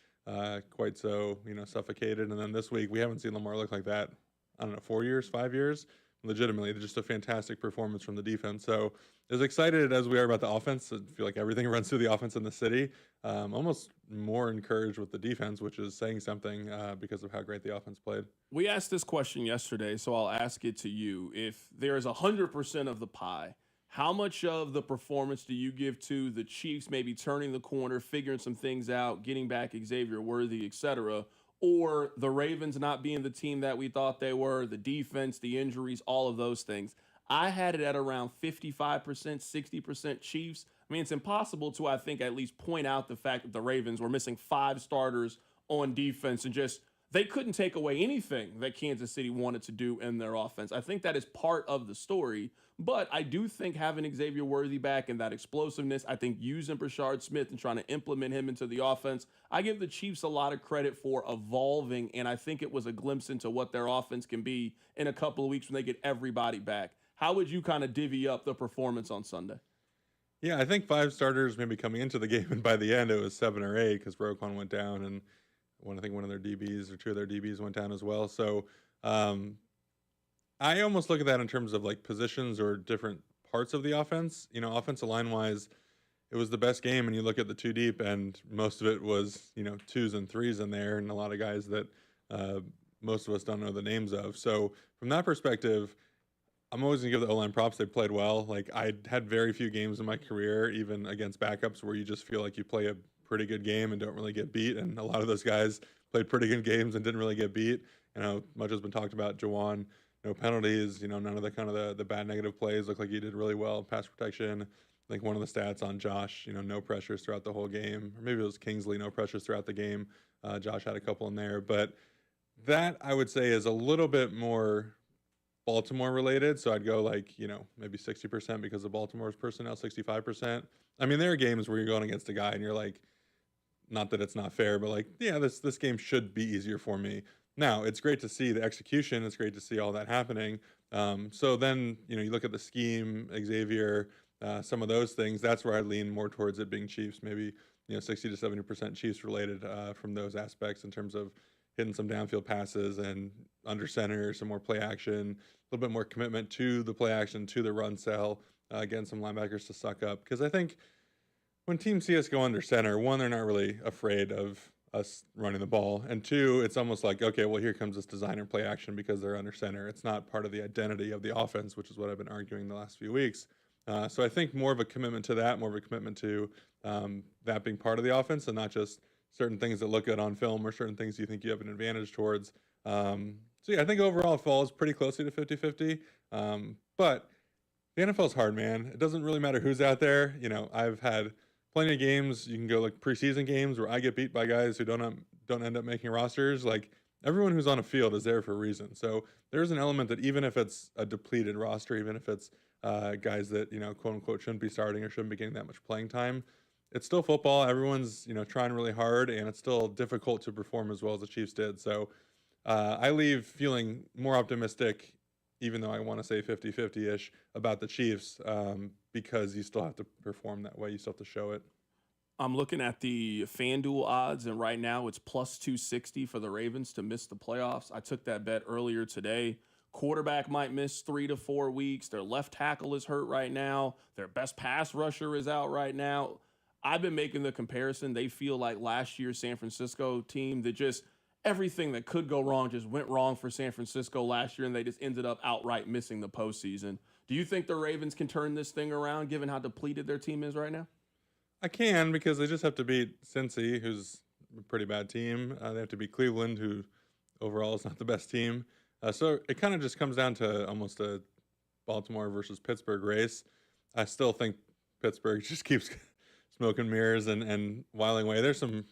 S30: quite so, suffocated. And then this week, we haven't seen Lamar look like that, 4 years, 5 years. Legitimately, just a fantastic performance from the defense. So as excited as we are about the offense, I feel like everything runs through the offense in the city. Almost more encouraged with the defense, which is saying something because of how great the offense played.
S4: We asked this question yesterday, so I'll ask it to you. If there's 100% of the pie, how much of the performance do you give to the Chiefs maybe turning the corner, figuring some things out, getting back Xavier Worthy, etc., or the Ravens not being the team that we thought they were, the defense, the injuries, all of those things? I had it at around 55%, 60% Chiefs. I mean, it's impossible to, I think, at least point out the fact that the Ravens were missing 5 starters on defense and just they couldn't take away anything that Kansas City wanted to do in their offense. I think that is part of the story, but I do think having Xavier Worthy back and that explosiveness, I think using Brashard Smith and trying to implement him into the offense, I give the Chiefs a lot of credit for evolving, and I think it was a glimpse into what their offense can be in a couple of weeks when they get everybody back. How would you kind of divvy up the performance on Sunday?
S30: Yeah, I think 5 starters maybe coming into the game, and by the end it was 7 or 8 because Roquan went down, and I think one of their DBs or 2 of their DBs went down as well. So I almost look at that in terms of like positions or different parts of the offense. You know, offensive line wise, it was the best game, and you look at the 2 deep, and most of it was, you know, 2s and 3s in there, and a lot of guys that most of us don't know the names of. So from that perspective, I'm always gonna give the O-line props. They played well. Like, I had very few games in my career, even against backups, where you just feel like you play a pretty good game and don't really get beat. And a lot of those guys played pretty good games and didn't really get beat. You know, much has been talked about Jawan. No penalties, you know, none of the kind of the bad negative plays. Looked like he did really well. Pass protection. I think one of the stats on Josh, you know, no pressures throughout the whole game. Or maybe it was Kingsley, no pressures throughout the game. Josh had a couple in there. But that, I would say, is a little bit more Baltimore related. So I'd go like, you know, maybe 60% because of Baltimore's personnel, 65%. I mean, there are games where you're going against a guy and you're like, not that it's not fair, but like, yeah, this game should be easier for me. Now, it's great to see the execution. It's great to see all that happening. So then, you know, you look at the scheme, Xavier, some of those things, that's where I lean more towards it being Chiefs, maybe, you know, 60 to 70% Chiefs related from those aspects in terms of hitting some downfield passes and under center, some more play action, a little bit more commitment to the play action, to the run cell, getting some linebackers to suck up. Because I think when teams see us go under center, one, they're not really afraid of us running the ball. And 2, it's almost like, okay, well, here comes this designer play action because they're under center. It's not part of the identity of the offense, which is what I've been arguing the last few weeks. So I think more of a commitment to that, more of a commitment to that being part of the offense and not just certain things that look good on film or certain things you think you have an advantage towards. So yeah, I think overall it falls pretty closely to 50-50. But the NFL's hard, man. It doesn't really matter who's out there. You know, I've had plenty of games. You can go like preseason games where I get beat by guys who don't end up making rosters. Like, everyone who's on a field is there for a reason. So there's an element that even if it's a depleted roster, even if it's guys that, you know, quote unquote shouldn't be starting or shouldn't be getting that much playing time, it's still football. Everyone's, you know, trying really hard, and it's still difficult to perform as well as the Chiefs did. So I leave feeling more optimistic, even though I want to say 50-50-ish about the Chiefs, because you still have to perform that way. You still have to show it.
S4: I'm looking at the FanDuel odds, and right now it's plus 260 for the Ravens to miss the playoffs. I took that bet earlier today. Quarterback might miss 3 to 4 weeks. Their left tackle is hurt right now. Their best pass rusher is out right now. I've been making the comparison. They feel like last year's San Francisco team that just everything that could go wrong just went wrong for San Francisco last year, and they just ended up outright missing the postseason. Do you think the Ravens can turn this thing around given how depleted their team is right now?
S30: I can, because they just have to beat Cincy, who's a pretty bad team. They have to beat Cleveland, who overall is not the best team. So it kind of just comes down to almost a Baltimore versus Pittsburgh race. I still think Pittsburgh just keeps smoking mirrors and whiling away. There's some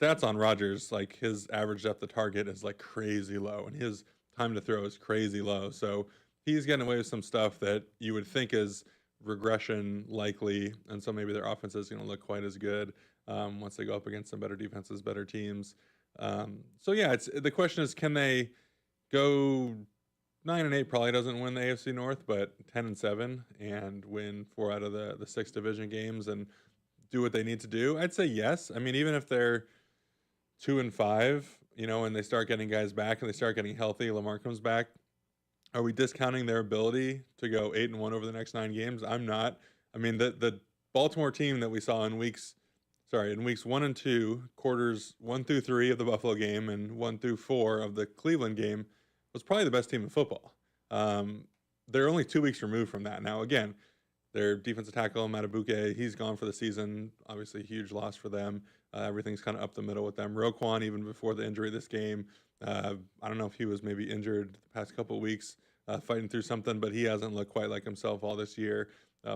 S30: stats on Rodgers, like his average depth of target is like crazy low, and his time to throw is crazy low. So he's getting away with some stuff that you would think is regression likely, and so maybe their offense is going to look quite as good once they go up against some better defenses, better teams. So yeah, the question is, can they go 9-8? Probably doesn't win the AFC North, but 10-7 and win 4 out of the 6 division games and do what they need to do. I'd say yes. I mean, even if they're 2-5, you know, and they start getting guys back and they start getting healthy, Lamar comes back, are we discounting their ability to go 8-1 over the next 9 games? I'm not. I mean, the Baltimore team that we saw in weeks 1 and 2, quarters 1 through 3 of the Buffalo game and 1 through 4 of the Cleveland game was probably the best team in football. They're only 2 weeks removed from that. Now, again, their defensive tackle, Matabuke, he's gone for the season. Obviously, a huge loss for them. Everything's kind of up the middle with them. Roquan, even before the injury this game, I don't know if he was maybe injured the past couple of weeks, fighting through something, but he hasn't looked quite like himself all this year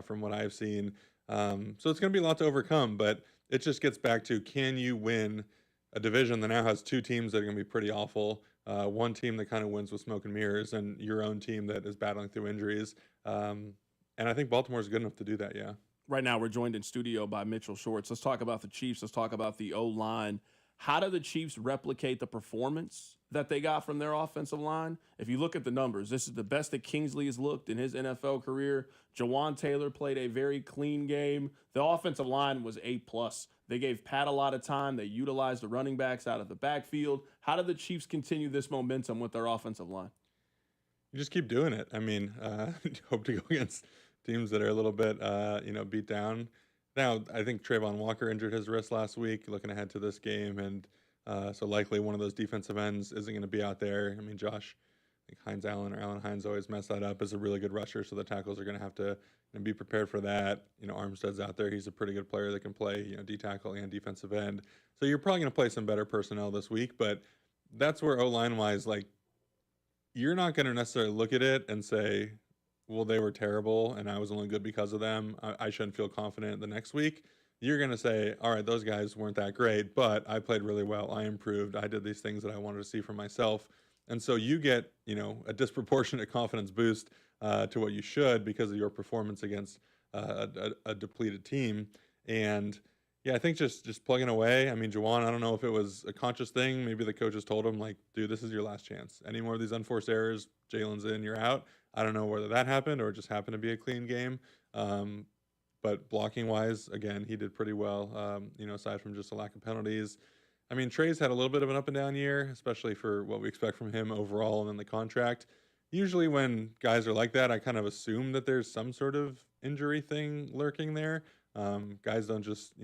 S30: from what I've seen. So it's going to be a lot to overcome, but it just gets back to, can you win a division that now has two teams that are going to be pretty awful. One team that kind of wins with smoke and mirrors, and your own team that is battling through injuries. And I think Baltimore's good enough to do that, yeah.
S4: Right now, we're joined in studio by Mitchell Shorts. Let's talk about the Chiefs. Let's talk about the O-line. How do the Chiefs replicate the performance that they got from their offensive line? If you look at the numbers, this is the best that Kingsley has looked in his NFL career. Jawan Taylor played a very clean game. The offensive line was A+. They gave Pat a lot of time. They utilized the running backs out of the backfield. How do the Chiefs continue this momentum with their offensive line?
S30: You just keep doing it. I mean, hope to go against teams that are a little bit, beat down. Now, I think Trayvon Walker injured his wrist last week, looking ahead to this game, and so likely one of those defensive ends isn't going to be out there. I mean, Josh, I think Hines Allen or Allen Hines always mess that up, is a really good rusher, so the tackles are going to have to be prepared for that. Armstead's out there. He's a pretty good player that can play, D-tackle and defensive end. So you're probably going to play some better personnel this week, but that's where O-line-wise, you're not going to necessarily look at it and say, well, they were terrible and I was only good because of them. I shouldn't feel confident the next week. You're going to say, all right, those guys weren't that great, but I played really well. I improved. I did these things that I wanted to see for myself. And so you get, a disproportionate confidence boost to what you should because of your performance against a depleted team. And yeah, I think just plugging away. I mean, Jawan, I don't know if it was a conscious thing. Maybe the coaches told him, dude, this is your last chance. Any more of these unforced errors, Jalen's in, you're out. I don't know whether that happened or it just happened to be a clean game. But blocking-wise, again, he did pretty well, aside from just a lack of penalties. I mean, Trey's had a little bit of an up-and-down year, especially for what we expect from him overall and then the contract. Usually when guys are like that, I kind of assume that there's some sort of injury thing lurking there. Guys don't just,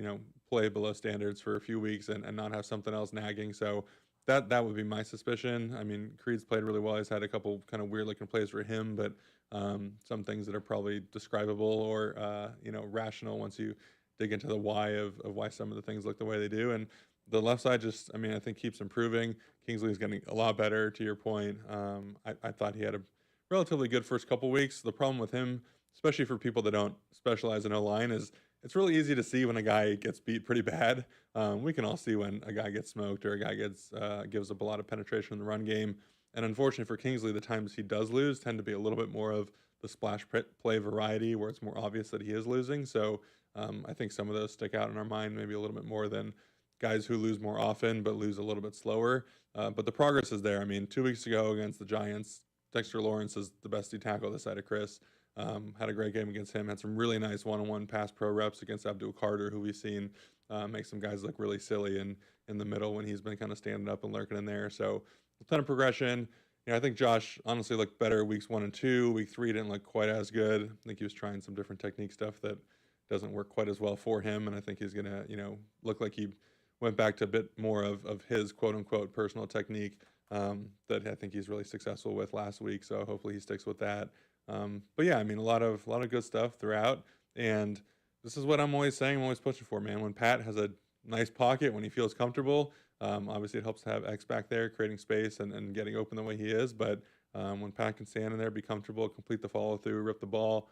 S30: play below standards for a few weeks and not have something else nagging. So that would be my suspicion. I mean, Creed's played really well. He's had a couple kind of weird-looking plays for him, but some things that are probably describable or, rational once you dig into the why of why some of the things look the way they do. And the left side I think keeps improving. Kingsley's getting a lot better, to your point. I thought he had a relatively good first couple weeks. The problem with him, especially for people that don't specialize in O-line, is it's really easy to see when a guy gets beat pretty bad. We can all see when a guy gets smoked or a guy gives up a lot of penetration in the run game. And unfortunately for Kingsley, the times he does lose tend to be a little bit more of the splash play variety where it's more obvious that he is losing. So I think some of those stick out in our mind maybe a little bit more than guys who lose more often but lose a little bit slower. But the progress is there. I mean, 2 weeks ago against the Giants, Dexter Lawrence is the best D-tackle this side of Chris. Had a great game against him. Had some really nice one-on-one pass pro reps against Abdul Carter, who we've seen make some guys look really silly in the middle when he's been kind of standing up and lurking in there. So a ton of progression. I think Josh honestly looked better weeks 1 and 2. Week 3 didn't look quite as good. I think he was trying some different technique stuff that doesn't work quite as well for him. And I think he's going to, look like he went back to a bit more of his quote-unquote personal technique that I think he's really successful with last week. So hopefully he sticks with that. But yeah, I mean, a lot of good stuff throughout. And this is what I'm always saying, I'm always pushing for, man. When Pat has a nice pocket, when he feels comfortable, obviously it helps to have X back there, creating space and getting open the way he is. But when Pat can stand in there, be comfortable, complete the follow through, rip the ball,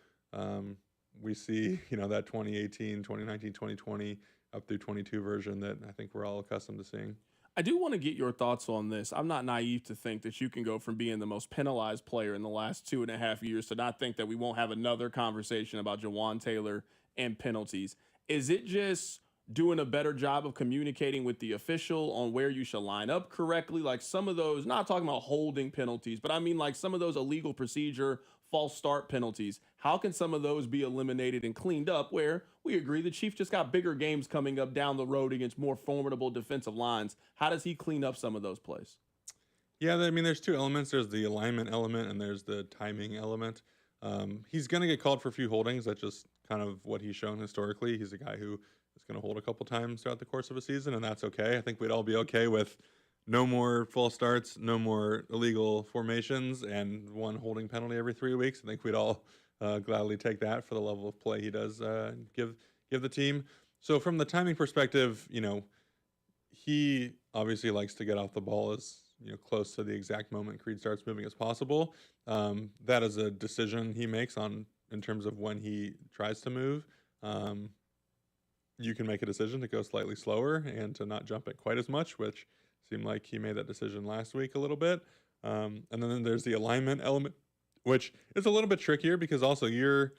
S30: we see, that 2018, 2019, 2020 up through 22 version that I think we're all accustomed to seeing.
S4: I do want to get your thoughts on this. I'm not naive to think that you can go from being the most penalized player in the last 2.5 years to not think that we won't have another conversation about Jawan Taylor and penalties. Is it just doing a better job of communicating with the official on where you should line up correctly? Like some of those, not talking about holding penalties, but I mean like some of those illegal procedure, false start penalties. How can some of those be eliminated and cleaned up where we agree the Chief just got bigger games coming up down the road against more formidable defensive lines? How does he clean up some of those plays?
S30: Yeah, I mean, there's two elements. There's the alignment element and there's the timing element. He's going to get called for a few holdings. That's just kind of what he's shown historically. He's a guy who is going to hold a couple times throughout the course of a season, and that's okay. I think we'd all be okay with no more false starts, no more illegal formations, and one holding penalty every 3 weeks. I think we'd all gladly take that for the level of play he does give the team. So from the timing perspective, he obviously likes to get off the ball as close to the exact moment Creed starts moving as possible. That is a decision he makes in terms of when he tries to move. you can make a decision to go slightly slower and to not jump it quite as much, which seemed like he made that decision last week a little bit. And then there's the alignment element, which is a little bit trickier because also you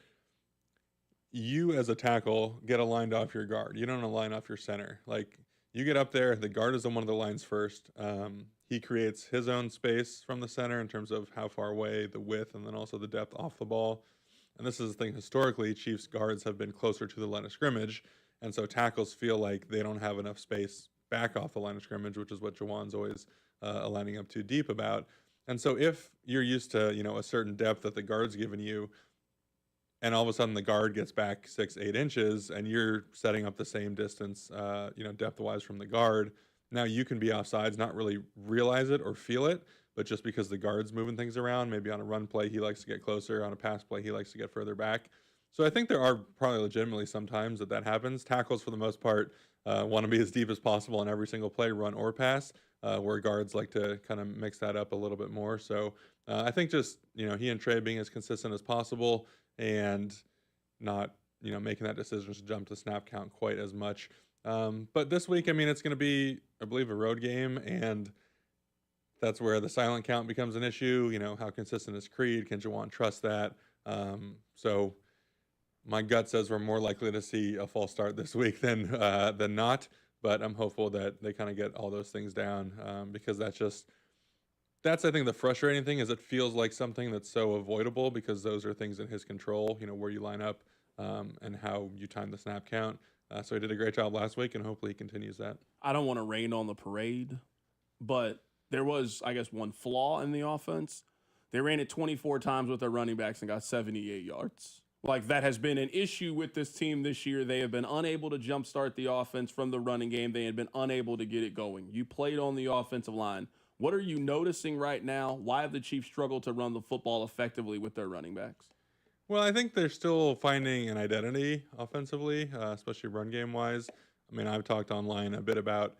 S30: as a tackle get aligned off your guard. You don't align off your center. Like, you get up there, the guard is on one of the lines first. He creates his own space from the center in terms of how far away, the width, and then also the depth off the ball. And this is the thing, historically, Chiefs guards have been closer to the line of scrimmage, and so tackles feel like they don't have enough space back off the line of scrimmage, which is what Jawan's always aligning up too deep about. And so if you're used to, a certain depth that the guard's given you, and all of a sudden the guard gets back 6-8 inches, and you're setting up the same distance, depth-wise from the guard, now you can be offsides, not really realize it or feel it, but just because the guard's moving things around, maybe on a run play, he likes to get closer. On a pass play, he likes to get further back. So I think there are probably legitimately sometimes that happens. Tackles, for the most part, want to be as deep as possible on every single play, run or pass, where guards like to kind of mix that up a little bit more. So I think just, he and Trey being as consistent as possible and not, making that decision to jump the snap count quite as much. But this week, it's going to be, I believe, a road game, and that's where the silent count becomes an issue. How consistent is Creed? Can Jawan trust that? So my gut says we're more likely to see a false start this week than not. But I'm hopeful that they kind of get all those things down because that's I think the frustrating thing is it feels like something that's so avoidable because those are things in his control. Where you line up and how you time the snap count. So he did a great job last week, and hopefully he continues that.
S4: I don't want to rain on the parade, but there was, I guess, one flaw in the offense. They ran it 24 times with their running backs and got 78 yards. Like, that has been an issue with this team this year. They have been unable to jumpstart the offense from the running game. They have been unable to get it going. You played on the offensive line. What are you noticing right now? Why have the Chiefs struggled to run the football effectively with their running backs?
S30: Well, I think they're still finding an identity offensively, especially run game-wise. I've talked online a bit about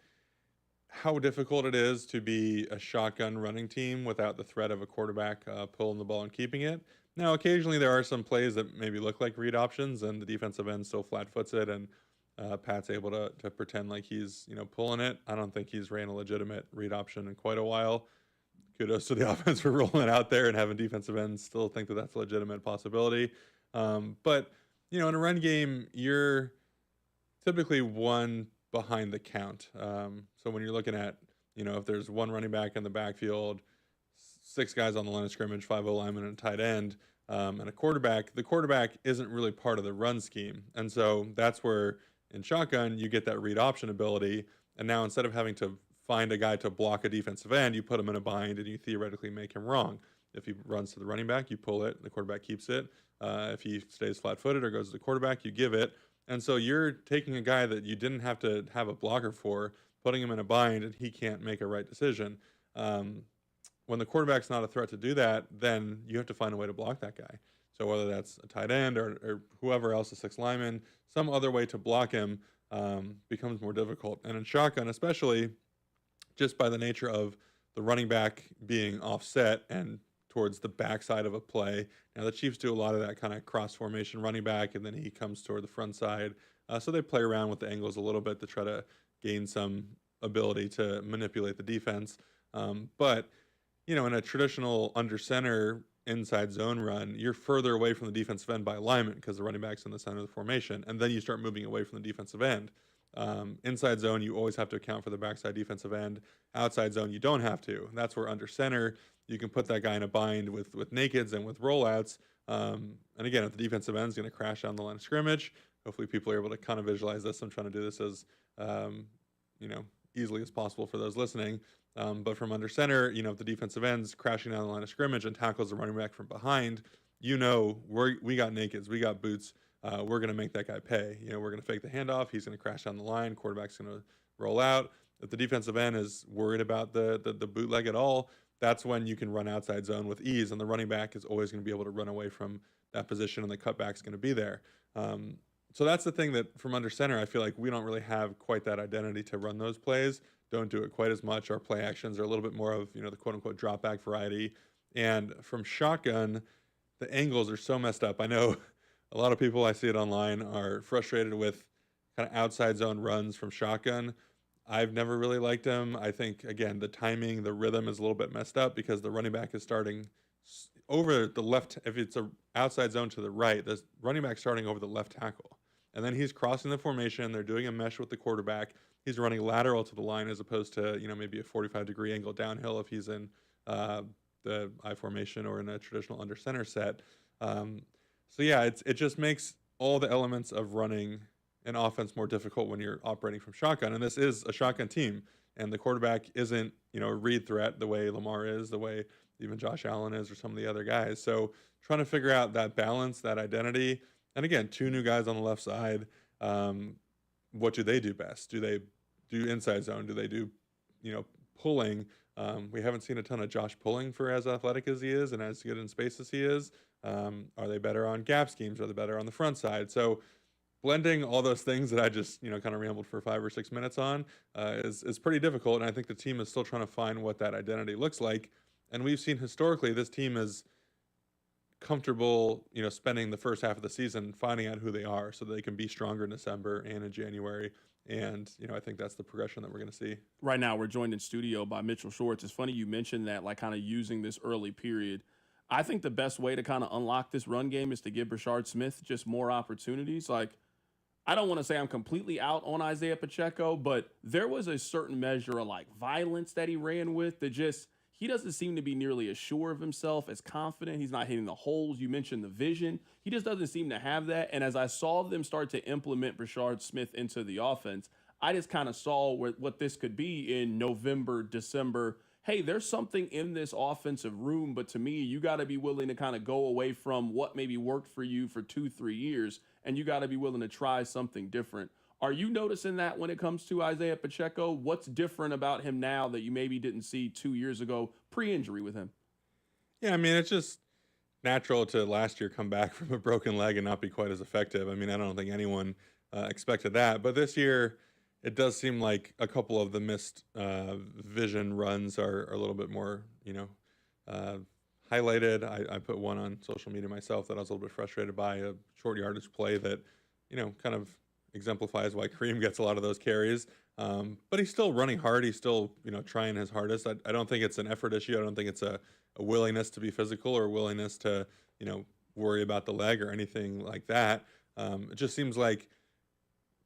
S30: how difficult it is to be a shotgun running team without the threat of a quarterback pulling the ball and keeping it. Now, occasionally there are some plays that maybe look like read options, and the defensive end still flat-foots it, and Pat's able to pretend like he's pulling it. I don't think he's ran a legitimate read option in quite a while. Kudos to the offense for rolling it out there and having defensive ends still think that that's a legitimate possibility. But in a run game, you're typically one behind the count. So when you're looking at, if there's one running back in the backfield, 6 guys on the line of scrimmage, 5 linemen and a tight end, and a quarterback, the quarterback isn't really part of the run scheme. And so that's where in shotgun, you get that read option ability. And now instead of having to find a guy to block a defensive end, you put him in a bind and you theoretically make him wrong. If he runs to the running back, you pull it, the quarterback keeps it. If he stays flat-footed or goes to the quarterback, you give it. And so you're taking a guy that you didn't have to have a blocker for, putting him in a bind, and he can't make a right decision. When the quarterback's not a threat to do that, then you have to find a way to block that guy. So whether that's a tight end or whoever else, a 6 lineman, some other way to block him becomes more difficult. And in shotgun especially, just by the nature of the running back being offset and towards the backside of a play. Now, the Chiefs do a lot of that kind of cross formation running back, and then he comes toward the front side. So they play around with the angles a little bit to try to gain some ability to manipulate the defense. But, in a traditional under center inside zone run, you're further away from the defensive end by alignment because the running back's in the center of the formation, and then you start moving away from the defensive end. Inside zone, you always have to account for the backside defensive end. Outside zone, you don't have to. That's where under center, you can put that guy in a bind with nakeds and with rollouts. And again, if the defensive end is going to crash down the line of scrimmage, hopefully people are able to kind of visualize this. I'm trying to do this as, easily as possible for those listening. But from under center, if the defensive end's crashing down the line of scrimmage and tackles the running back from behind, we got nakeds, we got boots. We're going to make that guy pay. We're going to fake the handoff. He's going to crash down the line. Quarterback's going to roll out. If the defensive end is worried about the bootleg at all, that's when you can run outside zone with ease, and the running back is always going to be able to run away from that position, and the cutback's going to be there. So that's the thing that from under center, I feel like we don't really have quite that identity to run those plays. Don't do it quite as much. Our play actions are a little bit more of, the quote-unquote drop back variety. And from shotgun, the angles are so messed up. I know a lot of people, I see it online, are frustrated with kind of outside zone runs from shotgun. I've never really liked him. I think, again, the timing, the rhythm is a little bit messed up because the running back is starting over the left. If it's a outside zone to the right, the running back starting over the left tackle. And then he's crossing the formation. They're doing a mesh with the quarterback. He's running lateral to the line as opposed to, maybe a 45-degree angle downhill if he's in the I formation or in a traditional under center set. It just makes all the elements of running an offense more difficult when you're operating from shotgun. And this is a shotgun team. And the quarterback isn't, a read threat the way Lamar is, the way even Josh Allen is or some of the other guys. So trying to figure out that balance, that identity. And again, 2 new guys on the left side. What do they do best? Do they do inside zone? Do they do, pulling? We haven't seen a ton of Josh pulling for as athletic as he is and as good in space as he is. Are they better on gap schemes? Are they better on the front side? So blending all those things that I just, kind of rambled for 5 or 6 minutes on is pretty difficult. And I think the team is still trying to find what that identity looks like. And we've seen historically this team is comfortable, spending the first half of the season finding out who they are so that they can be stronger in December and in January. And, I think that's the progression that we're going to see.
S4: Right now, we're joined in studio by Mitchell Schwartz. It's funny you mentioned that, like kind of using this early period. I think the best way to kind of unlock this run game is to give Brashard Smith just more opportunities. Like, I don't want to say I'm completely out on Isaiah Pacheco, but there was a certain measure of like violence that he ran with that just, he doesn't seem to be nearly as sure of himself, as confident. He's not hitting the holes. You mentioned the vision. He just doesn't seem to have that. And as I saw them start to implement Brashard Smith into the offense, I just kind of saw what this could be in November, December. Hey, there's something in this offensive room, but to me, you got to be willing to kind of go away from what maybe worked for you for 2-3 years, and you got to be willing to try something different. Are you noticing that when it comes to Isaiah Pacheco? What's different about him now that you maybe didn't see 2 years ago pre-injury with him?
S30: Yeah, I mean, it's just natural to last year come back from a broken leg and not be quite as effective. I mean, I don't think anyone expected that. But this year, it does seem like a couple of the missed vision runs are a little bit more, highlighted. I put one on social media myself that I was a little bit frustrated by, a short yardage play that, kind of exemplifies why Kareem gets a lot of those carries. But he's still running hard. He's still, trying his hardest. I don't think it's an effort issue. I don't think it's a willingness to be physical or a willingness to, worry about the leg or anything like that. It just seems like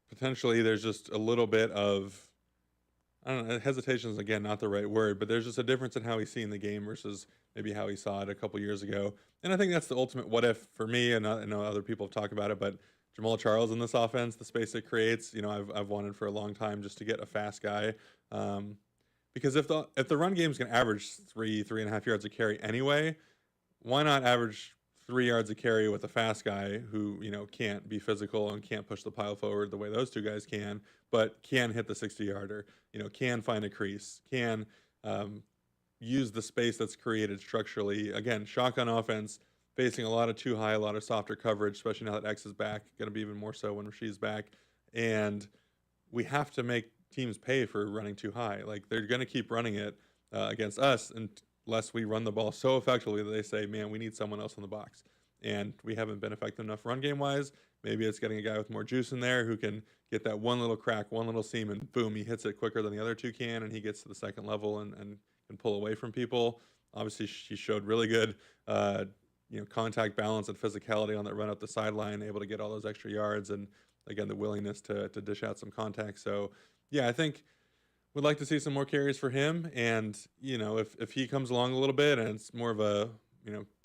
S30: potentially there's just a little bit of, I don't know, hesitation is, again, not the right word, but there's just a difference in how he's seeing the game versus maybe how he saw it a couple years ago. And I think that's the ultimate what if for me, and I know other people have talked about it, but Jamal Charles in this offense, the space it creates, I've wanted for a long time just to get a fast guy. Because if the run game's going to average 3.5 yards a carry anyway, why not average 3 yards a carry with a fast guy who, can't be physical and can't push the pile forward the way those two guys can, but can hit the 60-yarder, can find a crease, can use the space that's created structurally. Again, shotgun offense, facing a lot of too high, a lot of softer coverage, especially now that X is back, going to be even more so when Rasheed's back. And we have to make teams pay for running too high. Like, they're going to keep running it against us unless we run the ball so effectively that they say, man, we need someone else in the box. And we haven't been effective enough run game-wise. Maybe it's getting a guy with more juice in there who can get that one little crack, one little seam, and boom, he hits it quicker than the other two can, and he gets to the second level and can pull away from people. Obviously, she showed really good contact balance and physicality on that run up the sideline, able to get all those extra yards, and again, the willingness to dish out some contact. So, yeah, I think we'd like to see some more carries for him. And, if he comes along a little bit and it's more of a,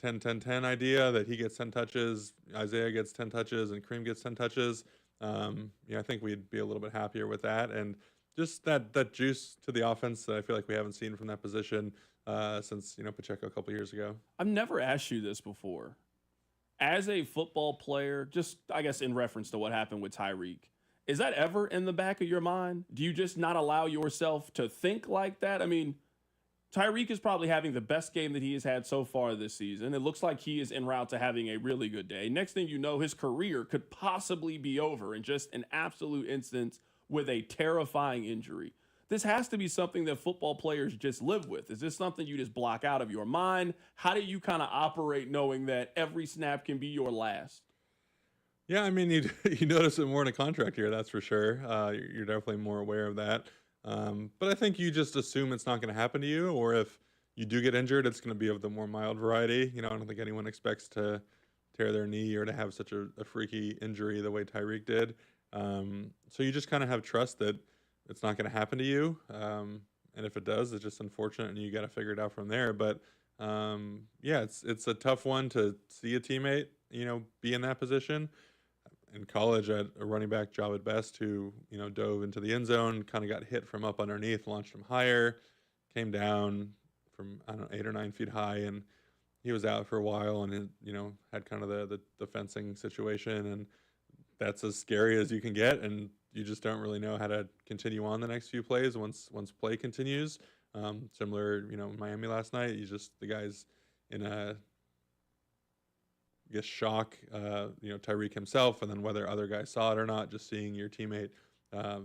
S30: 10-10-10 idea that he gets 10 touches, Isaiah gets 10 touches, and Kareem gets 10 touches, I think we'd be a little bit happier with that. And just that juice to the offense that I feel like we haven't seen from that position since, Pacheco a couple years ago.
S4: I've never asked you this before. As a football player, just, I guess, in reference to what happened with Tyreek, is that ever in the back of your mind? Do you just not allow yourself to think like that? I mean, Tyreek is probably having the best game that he has had so far this season. It looks like he is en route to having a really good day. Next thing you know, his career could possibly be over in just an absolute instance with a terrifying injury. This has to be something that football players just live with. Is this something you just block out of your mind? How do you kind of operate knowing that every snap can be your last?
S30: Yeah, I mean, you notice it more in a contract year, that's for sure. You're definitely more aware of that. But I think you just assume it's not going to happen to you, or if you do get injured, it's going to be of the more mild variety. I don't think anyone expects to tear their knee or to have such a freaky injury the way Tyreek did. So you just kind of have trust that it's not going to happen to you. And if it does, it's just unfortunate, and you got to figure it out from there. But yeah, it's a tough one to see a teammate, be in that position. In college, I had a running back, Javad Best, who, dove into the end zone, kind of got hit from up underneath, launched him higher, came down from, 8 or 9 feet high, and he was out for a while, and, had kind of the fencing situation, and that's as scary as you can get, and you just don't really know how to continue on the next few plays once play continues. Similar, Miami last night, the guy's in a, shock, Tyreek himself, and then whether other guys saw it or not, just seeing your teammate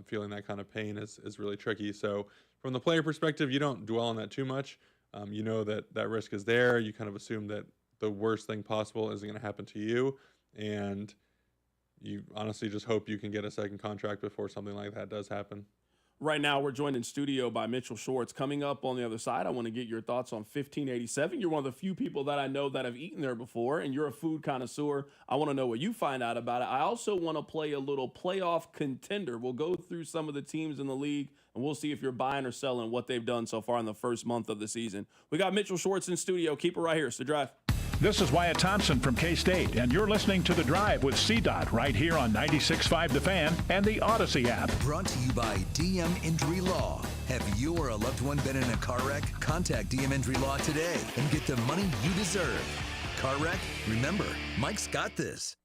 S30: feeling that kind of pain is really tricky. So from the player perspective, you don't dwell on that too much. You know that risk is there. You kind of assume that the worst thing possible isn't going to happen to you, and you honestly just hope you can get a second contract before something like that does happen.
S4: Right now, we're joined in studio by Mitchell Schwartz. Coming up on the other side, I want to get your thoughts on 1587. You're one of the few people that I know that have eaten there before, and you're a food connoisseur. I want to know what you find out about it. I also want to play a little playoff contender. We'll go through some of the teams in the league, and we'll see if you're buying or selling what they've done so far in the first month of the season. We got Mitchell Schwartz in studio. Keep it right here. It's The Drive.
S1: This is Wyatt Thompson from K-State, and you're listening to The Drive with CDOT right here on 96.5 The Fan and the Odyssey app.
S2: Brought to you by DM Injury Law. Have you or a loved one been in a car wreck? Contact DM Injury Law today and get the money you deserve. Car wreck? Remember, Mike's got this.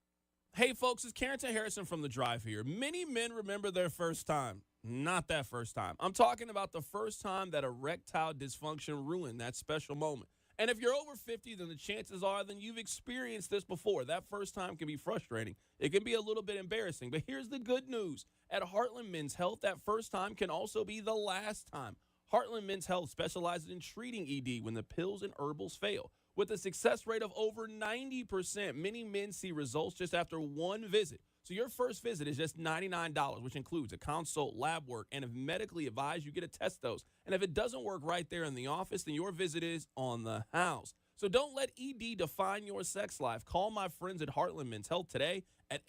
S4: Hey, folks, it's Carrington Harrison from The Drive here. Many men remember their first time. Not that first time. I'm talking about the first time that erectile dysfunction ruined that special moment. And if you're over 50, then the chances are then you've experienced this before. That first time can be frustrating. It can be a little bit embarrassing. But here's the good news. At Heartland Men's Health, that first time can also be the last time. Heartland Men's Health specializes in treating ED when the pills and herbals fail. With a success rate of over 90%, many men see results just after one visit. So your first visit is just $99, which includes a consult, lab work, and if medically advised, you get a test dose. And if it doesn't work right there in the office, then your visit is on the house. So don't let ED define your sex life. Call my friends at Heartland Men's Health today at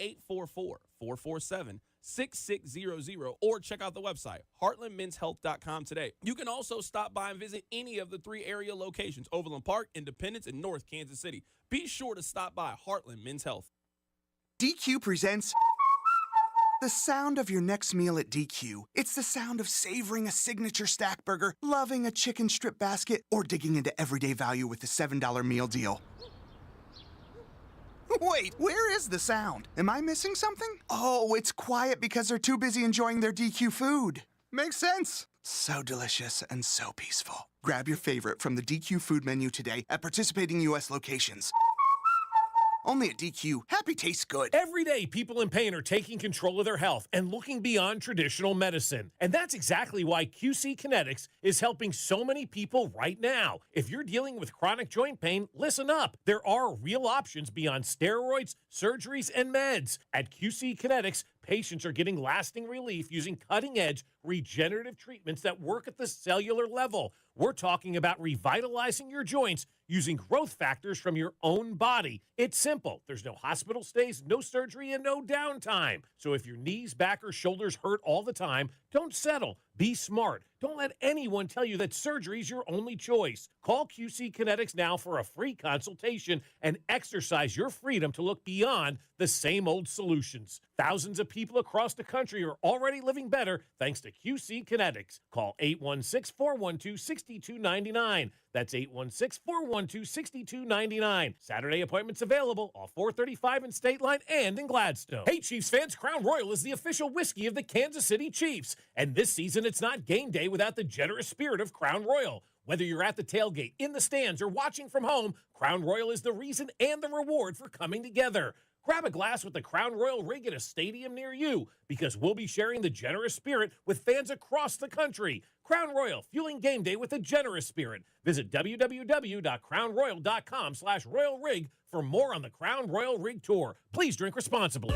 S4: 844-447-6600 or check out the website, heartlandmenshealth.com today. You can also stop by and visit any of the 3 area locations, Overland Park, Independence, and North Kansas City. Be sure to stop by Heartland Men's Health.
S3: DQ presents the sound of your next meal at DQ. It's the sound of savoring a signature stack burger, loving a chicken strip basket, or digging into everyday value with the $7 meal deal. Wait, where is the sound? Am I missing something? Oh, it's quiet because they're too busy enjoying their DQ food. Makes sense. So delicious and so peaceful. Grab your favorite from the DQ food menu today at participating U.S. locations. Only at DQ. Happy tastes good.
S5: Every day, people in pain are taking control of their health and looking beyond traditional medicine. And that's exactly why QC Kinetics is helping so many people right now. If you're dealing with chronic joint pain, listen up. There are real options beyond steroids, surgeries, and meds. At QC Kinetics, patients are getting lasting relief using cutting-edge regenerative treatments that work at the cellular level. We're talking about revitalizing your joints using growth factors from your own body. It's simple. There's no hospital stays, no surgery, and no downtime. So if your knees, back, or shoulders hurt all the time, don't settle. Be smart. Don't let anyone tell you that surgery is your only choice. Call QC Kinetics now for a free consultation and exercise your freedom to look beyond the same old solutions. Thousands of people across the country are already living better thanks to QC Kinetics. Call 816-412-6299. That's 816-412-6299. Saturday appointments available off 435 in State Line and in Gladstone. Hey, Chiefs fans, Crown Royal is the official whiskey of the Kansas City Chiefs. And this season, it's not game day without the generous spirit of Crown Royal. Whether you're at the tailgate, in the stands, or watching from home, Crown Royal is the reason and the reward for coming together. Grab a glass with the Crown Royal rig at a stadium near you, because we'll be sharing the generous spirit with fans across the country. Crown Royal, fueling game day with a generous spirit. Visit www.crownroyal.com/royal rig for more on the Crown Royal Rig Tour. Please drink responsibly.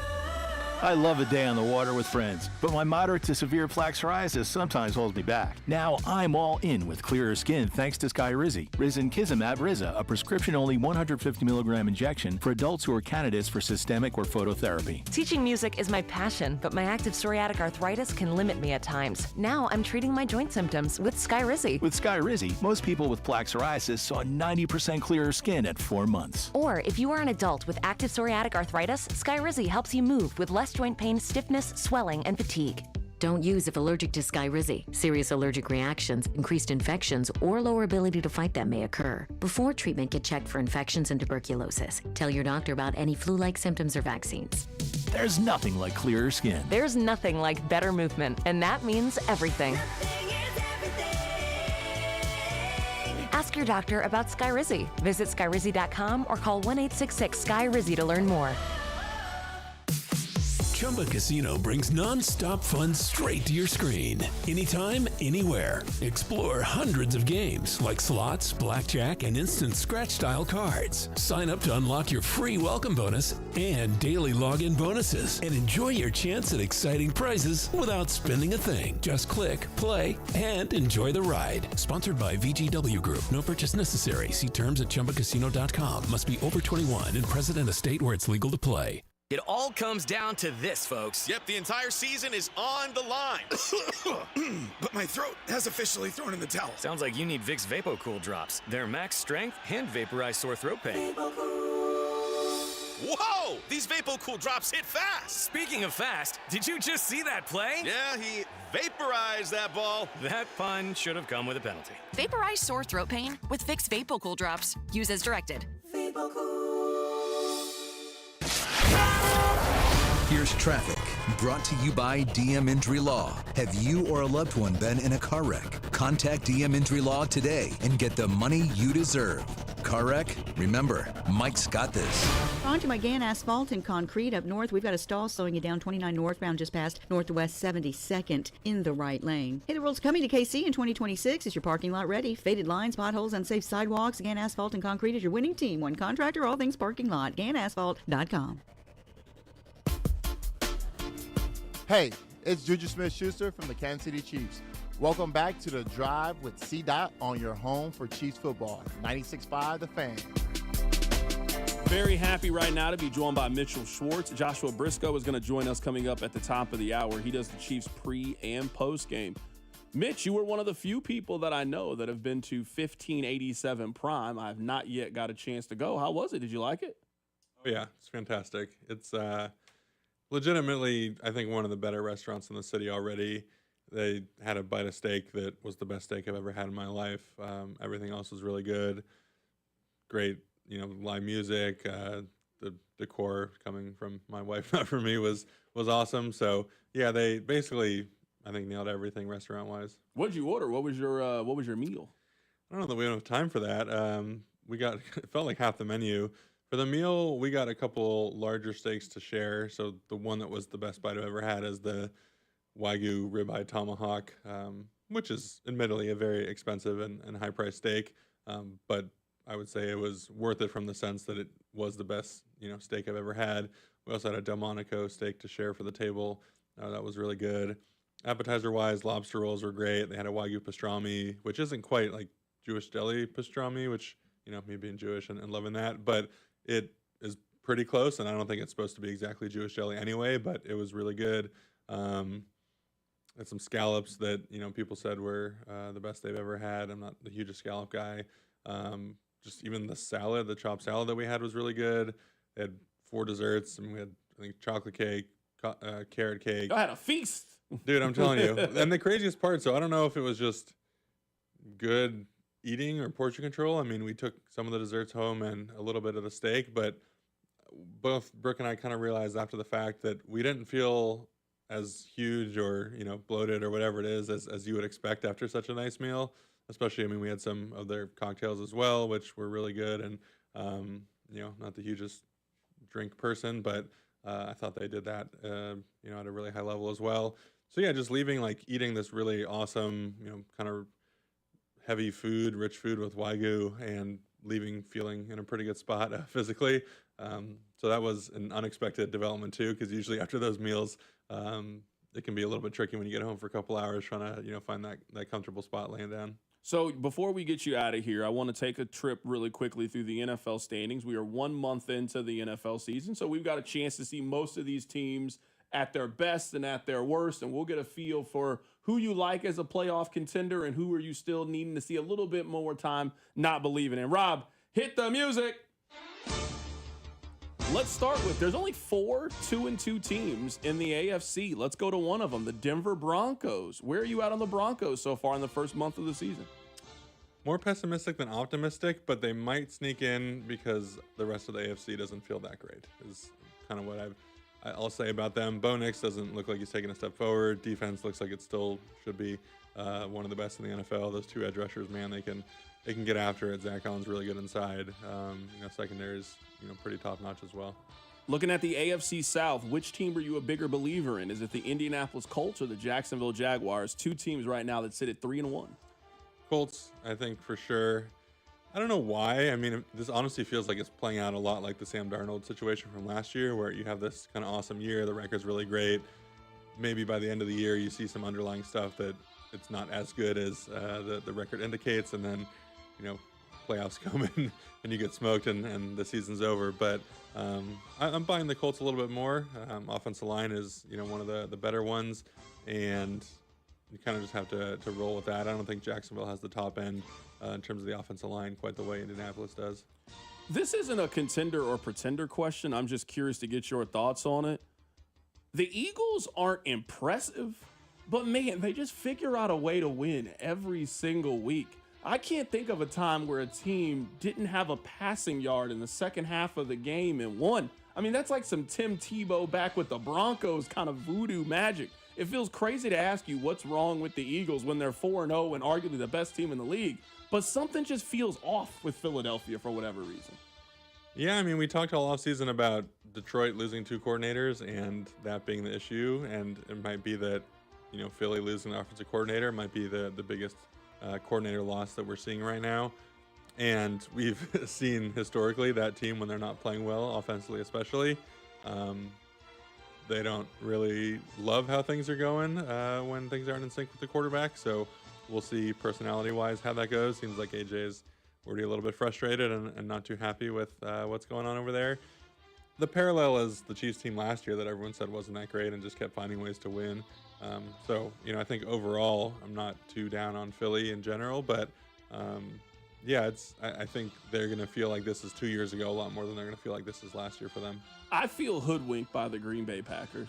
S6: I love a day on the water with friends, but my moderate to severe plaque psoriasis sometimes holds me back. Now I'm all in with clearer skin thanks to Skyrizi. Risankizumab Riza, a prescription-only 150 milligram injection for adults who are candidates for systemic or phototherapy.
S7: Teaching music is my passion, but my active psoriatic arthritis can limit me at times. Now I'm treating my joint symptoms with Skyrizi.
S6: With Skyrizi, most people with plaque psoriasis saw 90% clearer skin at 4 months.
S7: Or if you are an adult with active psoriatic arthritis, Skyrizi helps you move with less joint pain, stiffness, swelling, and fatigue.
S8: Don't use if allergic to Skyrizi. Serious allergic reactions, increased infections, or lower ability to fight them may occur. Before treatment, get checked for infections and tuberculosis. Tell your doctor about any flu-like symptoms or vaccines.
S6: There's nothing like clearer skin.
S7: There's nothing like better movement, and that means everything. Ask your doctor about Skyrizi. Visit Skyrizi.com or call 1-866-SKY-RIZI to learn more.
S18: Chumba Casino brings non-stop fun straight to your screen. Anytime, anywhere. Explore hundreds of games like slots, blackjack, and instant scratch-style cards. Sign up to unlock your free welcome bonus and daily login bonuses. And enjoy your chance at exciting prizes without spending a thing. Just click, play, and enjoy the ride. Sponsored by VGW Group. No purchase necessary. See terms at ChumbaCasino.com. Must be over 21 and present in a state where it's legal to play.
S9: It all comes down to this, folks.
S23: Yep, the entire season is on the line.
S19: But my throat has officially thrown in the towel.
S9: Sounds like you need Vicks VapoCool drops. They're max strength and vaporize sore throat pain.
S23: Whoa! These VapoCool drops hit fast.
S9: Speaking of fast, did you just see that play?
S23: Yeah, he vaporized that ball.
S9: That pun should have come with a penalty.
S24: Vaporize sore throat pain with Vicks VapoCool drops. Use as directed.
S2: Here's traffic, brought to you by DM Injury Law. Have you or a loved one been in a car wreck? Contact DM Injury Law today and get the money you deserve. Car wreck? Remember, Mike's got this.
S25: On to my GAN Asphalt and Concrete up north. We've got a stall slowing you down 29 northbound just past Northwest 72nd in the right lane. Hey, the world's coming to KC in 2026. Is your parking lot ready? Faded lines, potholes, unsafe sidewalks. GAN Asphalt and Concrete is your winning team. One contractor, all things parking lot. GANAsphalt.com.
S11: Hey, it's Juju Smith-Schuster from the Kansas City Chiefs. Welcome back to The Drive with C-Dot on your home for Chiefs football. 96.5 The Fan.
S4: Very happy right now to be joined by Mitchell Schwartz. Joshua Brisco is going to join us coming up at the top of the hour. He does the Chiefs pre- and post-game. Mitch, you were one of the few people that I know that have been to 1587 Prime. I have not yet got a chance to go. How was it? Did you like it?
S30: Oh, yeah. It's fantastic. It's legitimately, I think, one of the better restaurants in the city already. They had a bite of steak that was the best steak I've ever had in my life. Everything else was really good. Great, live music. The decor coming from my wife, not from me, was awesome. So yeah, they basically, I think, nailed everything restaurant-wise.
S4: What'd you order? What was your meal?
S30: I don't know that we don't have time for that. It felt like half the menu. For the meal, we got a couple larger steaks to share. So the one that was the best bite I've ever had is the Wagyu ribeye tomahawk, which is admittedly a very expensive and high-priced steak. But I would say it was worth it from the sense that it was the best, steak I've ever had. We also had a Delmonico steak to share for the table. That was really good. Appetizer-wise, lobster rolls were great. They had a Wagyu pastrami, which isn't quite like Jewish deli pastrami, which, me being Jewish and loving that, but it is pretty close, and I don't think it's supposed to be exactly Jewish deli anyway, but it was really good. Had some scallops that, people said were the best they've ever had. I'm not the hugest scallop guy. Just even the salad, the chopped salad that we had was really good. They had 4 desserts, and we had, I think, chocolate cake, carrot cake.
S4: I had a feast.
S30: Dude, I'm telling you. And the craziest part, so I don't know if it was just good eating or portion control. I mean, we took some of the desserts home and a little bit of the steak, but both Brooke and I kind of realized after the fact that we didn't feel as huge or, bloated or whatever it is as you would expect after such a nice meal. Especially, we had some of their cocktails as well, which were really good, and, not the hugest drink person, but I thought they did that, at a really high level as well. So yeah, just leaving eating this really awesome, kind of heavy food, rich food with Wagyu, and leaving feeling in a pretty good spot physically. So that was an unexpected development too, because usually after those meals, it can be a little bit tricky when you get home for a couple hours trying to, find that comfortable spot laying down.
S4: So before we get you out of here, I want to take a trip really quickly through the NFL standings. We are 1 month into the NFL season, so we've got a chance to see most of these teams at their best and at their worst, and we'll get a feel for who you like as a playoff contender and who are you still needing to see a little bit more time not believing in. Rob, hit the music. Let's start with, there's only 4 2-2 teams in the AFC. Let's go to one of them, the Denver Broncos. Where are you at on the Broncos so far in the first month of the season?
S30: More pessimistic than optimistic, but they might sneak in because the rest of the AFC doesn't feel that great, is kind of what I'll say about them. Bo Nix doesn't look like he's taking a step forward. Defense looks like it still should be one of the best in the NFL. Those 2 edge rushers, man, they can get after it. Zach Allen's really good inside. Secondary is pretty top notch as well.
S4: Looking at the AFC South, which team are you a bigger believer in? Is it the Indianapolis Colts or the Jacksonville Jaguars? 2 teams right now that sit at 3-1.
S30: Colts, I think for sure. I don't know why. I mean, this honestly feels like it's playing out a lot like the Sam Darnold situation from last year, where you have this kind of awesome year, the record's really great. Maybe by the end of the year, you see some underlying stuff that it's not as good as the record indicates, and then playoffs come in and you get smoked and the season's over. But I'm buying the Colts a little bit more. Offensive line is one of the better ones, and you kind of just have to roll with that. I don't think Jacksonville has the top end in terms of the offensive line quite the way Indianapolis does.
S4: This isn't a contender or pretender question. I'm just curious to get your thoughts on it. The Eagles aren't impressive, but man, they just figure out a way to win every single week. I can't think of a time where a team didn't have a passing yard in the second half of the game and won. I mean, that's like some Tim Tebow back with the Broncos kind of voodoo magic. It feels crazy to ask you what's wrong with the Eagles when they're 4-0 and arguably the best team in the league, but something just feels off with Philadelphia for whatever reason.
S30: Yeah, I mean, we talked all offseason about Detroit losing 2 coordinators and that being the issue, and it might be that, Philly losing the offensive coordinator might be the biggest coordinator loss that we're seeing right now. And we've seen historically that team, when they're not playing well, offensively especially, they don't really love how things are going when things aren't in sync with the quarterback. So we'll see personality-wise how that goes. Seems like AJ is already a little bit frustrated and not too happy with what's going on over there. The parallel is the Chiefs team last year that everyone said wasn't that great and just kept finding ways to win. I think overall I'm not too down on Philly in general, but I think they're going to feel like this is 2 years ago a lot more than they're going to feel like this is last year for them.
S4: I feel hoodwinked by the Green Bay Packers.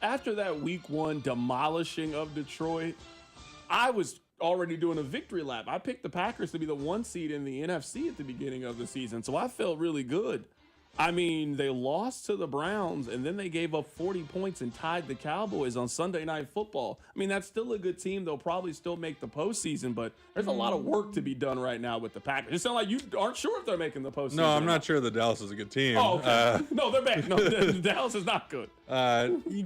S4: After that week 1 demolishing of Detroit, I was already doing a victory lap. I picked the Packers to be the 1 seed in the NFC at the beginning of the season, so I felt really good. I mean, they lost to the Browns, and then they gave up 40 points and tied the Cowboys on Sunday Night Football. I mean, that's still a good team. They'll probably still make the postseason, but there's a lot of work to be done right now with the Packers. It sounds like you aren't sure if they're making the postseason.
S30: No, I'm not sure that Dallas is a good team.
S4: Oh, okay. No, they're bad. No, Dallas is not good.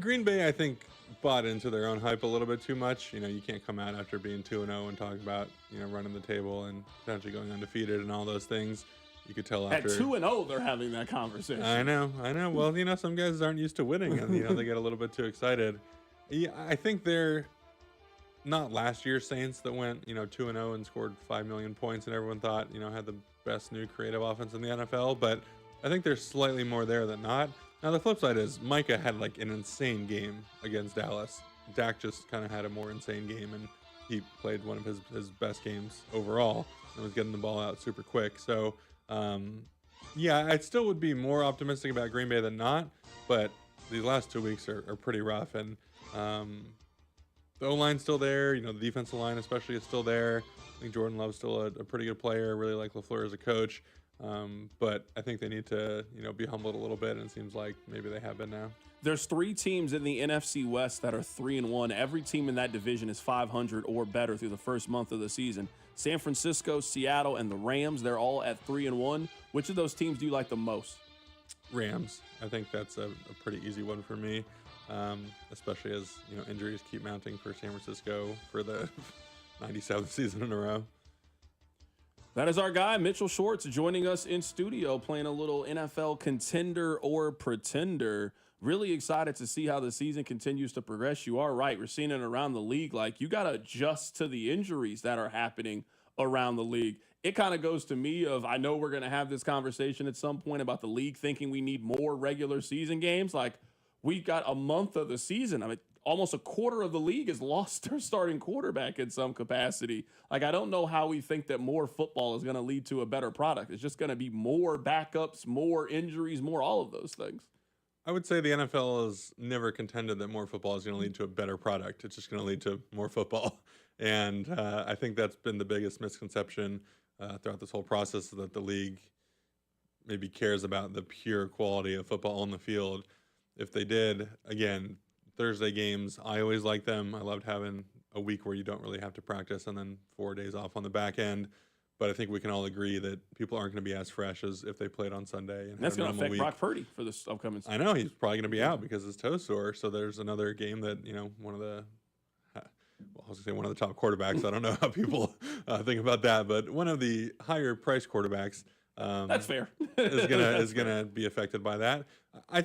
S30: Green Bay, I think, bought into their own hype a little bit too much. You can't come out after being 2-0 and talk about, running the table and potentially going undefeated and all those things. You could tell after
S4: at 2-0 they're having that conversation.
S30: I know. Well, some guys aren't used to winning, and they get a little bit too excited. Yeah, I think they're not last year's Saints that went 2-0 and scored 5 million points, and everyone thought had the best new creative offense in the NFL. But I think there's slightly more there than not. Now the flip side is Micah had an insane game against Dallas. Dak just kind of had a more insane game, and he played one of his best games overall and was getting the ball out super quick. So. I still would be more optimistic about Green Bay than not, but these last 2 weeks are pretty rough, and the O-line's still there. The defensive line especially is still there. I think Jordan Love's still a pretty good player. I really like LaFleur as a coach, but I think they need to be humbled a little bit, and it seems like maybe they have been now.
S4: There's 3 teams in the NFC West that are 3-1. Every team in that division is 500 or better through the first month of the season. San Francisco, Seattle, and the Rams, they're all at 3-1. Which of those teams do you like the most?
S30: Rams. I think that's a pretty easy one for me, especially as injuries keep mounting for San Francisco for the 97th season in a row.
S4: That is our guy, Mitchell Schwartz, joining us in studio, playing a little NFL contender or pretender. Really excited to see how the season continues to progress. You are right. We're seeing it around the league. Like, you got to adjust to the injuries that are happening around the league. It kind of goes to me of, I know we're going to have this conversation at some point about the league thinking we need more regular season games. Like, we got a month of the season. I mean, almost a quarter of the league has lost their starting quarterback in some capacity. Like, I don't know how we think that more football is going to lead to a better product. It's just going to be more backups, more injuries, more all of those things.
S30: I would say the NFL has never contended that more football is going to lead to a better product. It's just going to lead to more football. And I think that's been the biggest misconception throughout this whole process, that the league maybe cares about the pure quality of football on the field. If they did, again, Thursday games, I always like them. I loved having a week where you don't really have to practice and then 4 days off on the back end. But I think we can all agree that people aren't going to be as fresh as if they played on Sunday. And
S4: that's going to affect Brock Purdy for this upcoming season.
S30: I know he's probably going to be out because his toe's sore. So there's another game that, one of the top quarterbacks. I don't know how people think about that, but one of the higher price quarterbacks.
S4: That's fair.
S30: is gonna be affected by that. I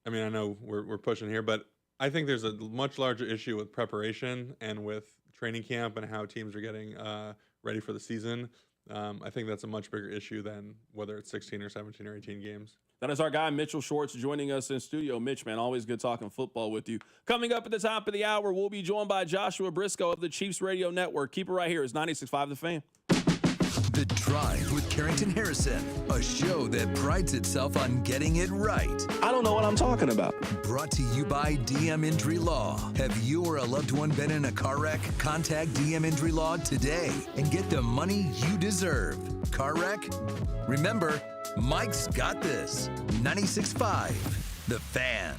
S30: know we're pushing here, but I think there's a much larger issue with preparation and with training camp and how teams are getting ready for the season. I think that's a much bigger issue than whether it's 16 or 17 or 18 games.
S4: That is our guy, Mitchell Schwartz, joining us in studio. Mitch, man, always good talking football with you. Coming up at the top of the hour, we'll be joined by Joshua Brisco of the Chiefs Radio Network. Keep it right here. It's 96.5 The Fan.
S2: The Drive with Carrington Harrison, a show that prides itself on getting it right.
S4: I don't know what I'm talking about.
S2: Brought to you by DM Injury Law. Have you or a loved one been in a car wreck? Contact DM Injury Law today and get the money you deserve. Car wreck? Remember, Mike's got this. 96.5 The Fan.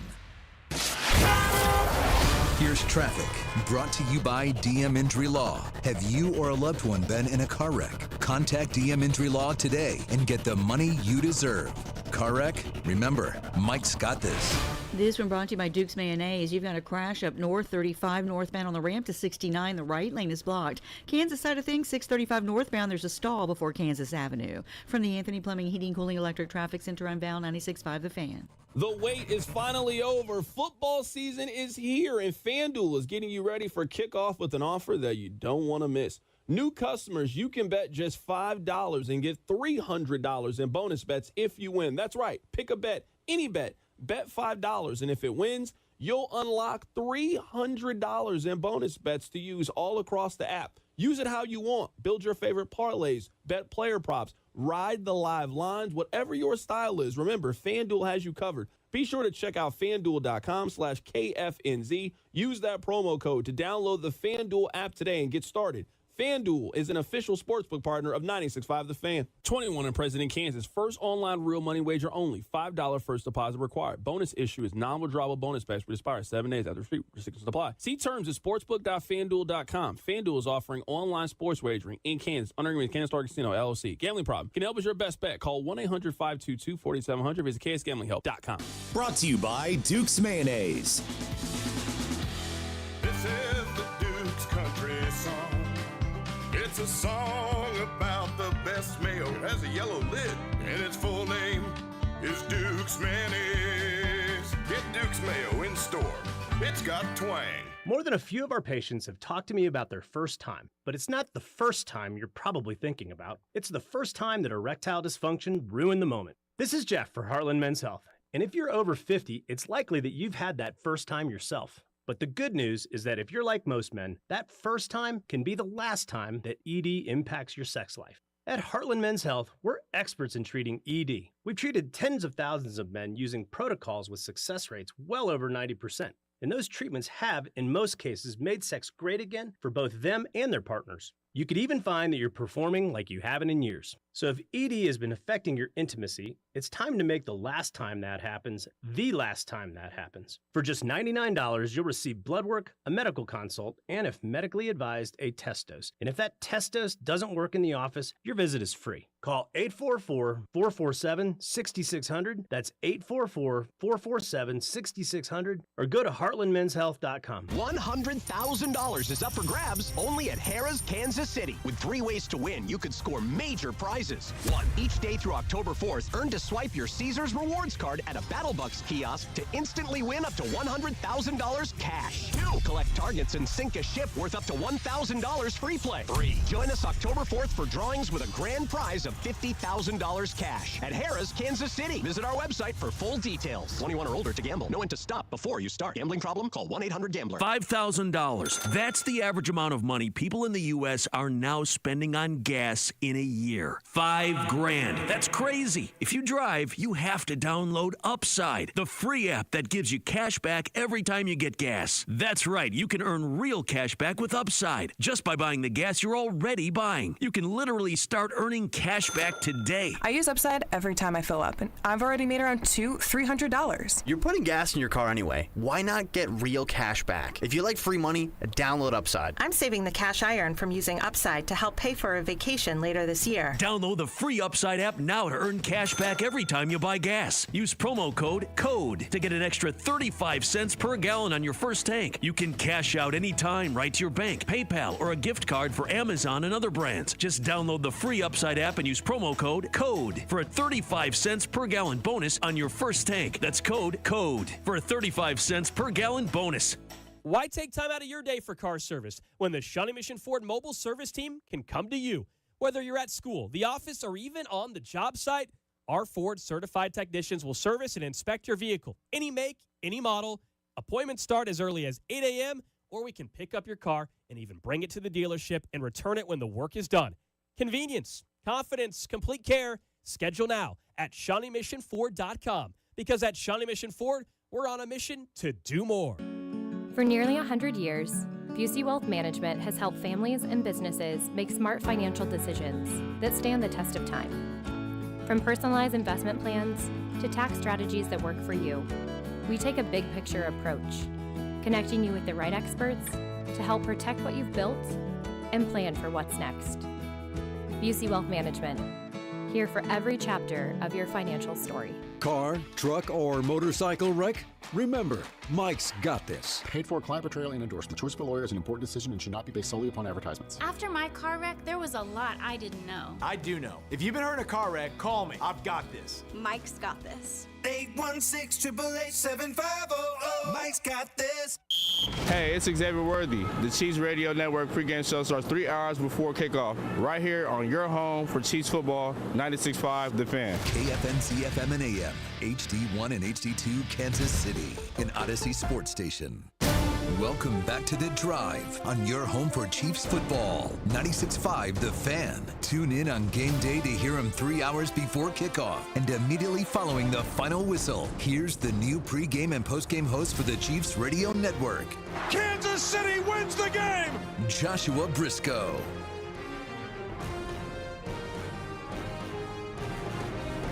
S2: Here's traffic, brought to you by DM Injury Law. Have you or a loved one been in a car wreck? Contact DM Injury Law today and get the money you deserve. Car wreck? Remember, Mike's got this.
S25: This one brought to you by Duke's Mayonnaise. You've got a crash up north 35 northbound on the ramp to 69. The right lane is blocked. Kansas side of things, 635 northbound, there's a stall before Kansas Avenue. From the Anthony Plumbing, Heating, Cooling, Electric Traffic Center, I'm Val, 96.5 The Fan.
S4: The wait is finally over. Football season is here, and FanDuel is getting you ready for kickoff with an offer that you don't want to miss. New customers, you can bet just $5 and get $300 in bonus bets if you win. That's right. Pick a bet, any bet. Bet $5, and if it wins, you'll unlock $300 in bonus bets to use all across the app. Use it how you want. Build your favorite parlays, bet player props, ride the live lines, whatever your style is. Remember, FanDuel has you covered. Be sure to check out FanDuel.com/KFNZ. Use that promo code to download the FanDuel app today and get started. FanDuel is an official sportsbook partner of 96.5 The Fan. 21 and present in Kansas. First online real money wager only. $5 first deposit required. Bonus issue is non-withdrawable bonus bets which expire 7 days after free. Restrictions apply. See terms at sportsbook.fanduel.com. FanDuel is offering online sports wagering in Kansas under agreement with Kansas Star Casino, LLC. Gambling problem? Can help is your best bet. Call 1-800-522-4700. Visit ksgamblinghelp.com.
S10: Brought to you by Duke's Mayonnaise.
S12: This is the Duke's Country Song. It's a song about the best mayo. It has a yellow lid, and its full name is Duke's Mayonnaise. Get Duke's Mayo in store. It's got twang.
S13: More than a few of our patients have talked to me about their first time, but it's not the first time you're probably thinking about. It's the first time that erectile dysfunction ruined the moment. This is Jeff for Heartland Men's Health, and if you're over 50, it's likely that you've had that first time yourself. But the good news is that if you're like most men, that first time can be the last time that ED impacts your sex life. At Heartland Men's Health, we're experts in treating ED. We've treated tens of thousands of men using protocols with success rates well over 90%. And those treatments have, in most cases, made sex great again for both them and their partners. You could even find that you're performing like you haven't in years. So if ED has been affecting your intimacy, it's time to make the last time that happens the last time that happens. For just $99, you'll receive blood work, a medical consult, and if medically advised, a test dose. And if that test dose doesn't work in the office, your visit is free. Call 844-447-6600. That's 844-447-6600. Or go to heartlandmenshealth.com.
S14: $100,000 is up for grabs only at Harrah's Kansas City. With 3 ways to win, you could score major prizes. 1. Each day through October 4th, earn to swipe your Caesars Rewards card at a BattleBucks kiosk to instantly win up to $100,000 cash. 2. Collect targets and sink a ship worth up to $1,000 free play. 3. Join us October 4th for drawings with a grand prize of $50,000 cash at Harrah's Kansas City. Visit our website for full details. 21 or older to gamble. Know when to stop before you start. Gambling problem? Call 1-800-GAMBLER.
S15: $5,000. That's the average amount of money people in the U.S. are now spending on gas in a year. $5,000. That's crazy. If you drive, you have to download Upside, the free app that gives you cash back every time you get gas. That's right. You can earn real cash back with Upside just by buying the gas you're already buying. You can literally start earning cash back today.
S16: I use Upside every time I fill up, and I've already made around $300.
S17: You're putting gas in your car anyway. Why not get real cash back? If you like free money, download Upside.
S16: I'm saving the cash I earn from using Upside to help pay for a vacation later this year.
S15: Download the free Upside app now to earn cash back every time you buy gas. Use promo code CODE to get an extra 35 cents per gallon on your first tank. You can cash out anytime right to your bank, PayPal, or a gift card for Amazon and other brands. Just download the free Upside app and use promo code CODE for a 35 cents per gallon bonus on your first tank. That's code CODE for a 35 cents per gallon bonus.
S20: Why take time out of your day for car service when the Shawnee Mission Ford mobile service team can come to you? Whether you're at school, the office, or even on the job site, our Ford certified technicians will service and inspect your vehicle. Any make, any model. Appointments start as early as 8 a.m., or we can pick up your car and even bring it to the dealership and return it when the work is done. Convenience, confidence, complete care. Schedule now at ShawneeMissionFord.com, because at Shawnee Mission Ford, we're on a mission to do more.
S21: For nearly 100 years, Busey Wealth Management has helped families and businesses make smart financial decisions that stand the test of time. From personalized investment plans to tax strategies that work for you, we take a big picture approach, connecting you with the right experts to help protect what you've built and plan for what's next. Busey Wealth Management, here for every chapter of your financial story.
S22: Car, truck, or motorcycle wreck? Remember, Mike's got this.
S27: Paid for client portrayal and endorsement. Choice of a lawyer is an important decision and should not be based solely upon advertisements.
S28: After my car wreck, there was a lot I didn't know.
S29: I do know. If you've been hurt in a car wreck, call me. I've got this.
S28: Mike's got this.
S31: 816-888-7500. Mike's got this.
S32: Hey, it's Xavier Worthy. The Chiefs Radio Network pregame show starts 3 hours before kickoff, right here on your home for Chiefs football, 96.5 The Fan.
S2: KFNC FM and AM, HD1 and HD2 Kansas City, an Odyssey sports station. Welcome back to The Drive on your home for Chiefs football, 96.5 The Fan. Tune in on game day to hear him 3 hours before kickoff and immediately following the final whistle. Here's the new pregame and postgame host for the Chiefs Radio Network,
S31: Kansas City wins the game!
S2: Joshua Brisco.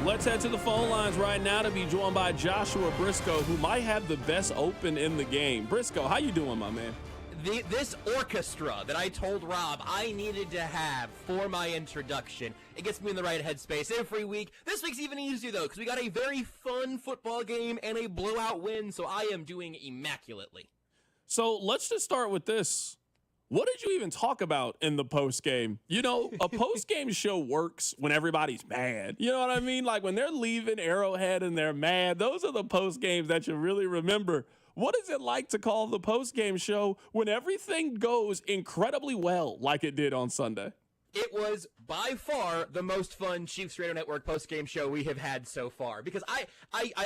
S4: Let's head to the phone lines right now to be joined by Joshua Brisco, who might have the best open in the game. Brisco, how you doing, my man?
S33: This orchestra that I told Rob I needed to have for my introduction, it gets me in the right headspace every week. This week's even easier, though, because we got a very fun football game and a blowout win, so I am doing immaculately.
S4: So let's just start with this. What did you even talk about in the postgame? You know, a postgame show works when everybody's mad. You know what I mean? Like when they're leaving Arrowhead and they're mad, those are the postgames that you really remember. What is it like to call the postgame show when everything goes incredibly well like it did on Sunday?
S33: It was by far the most fun Chiefs Radio Network postgame show we have had so far, because I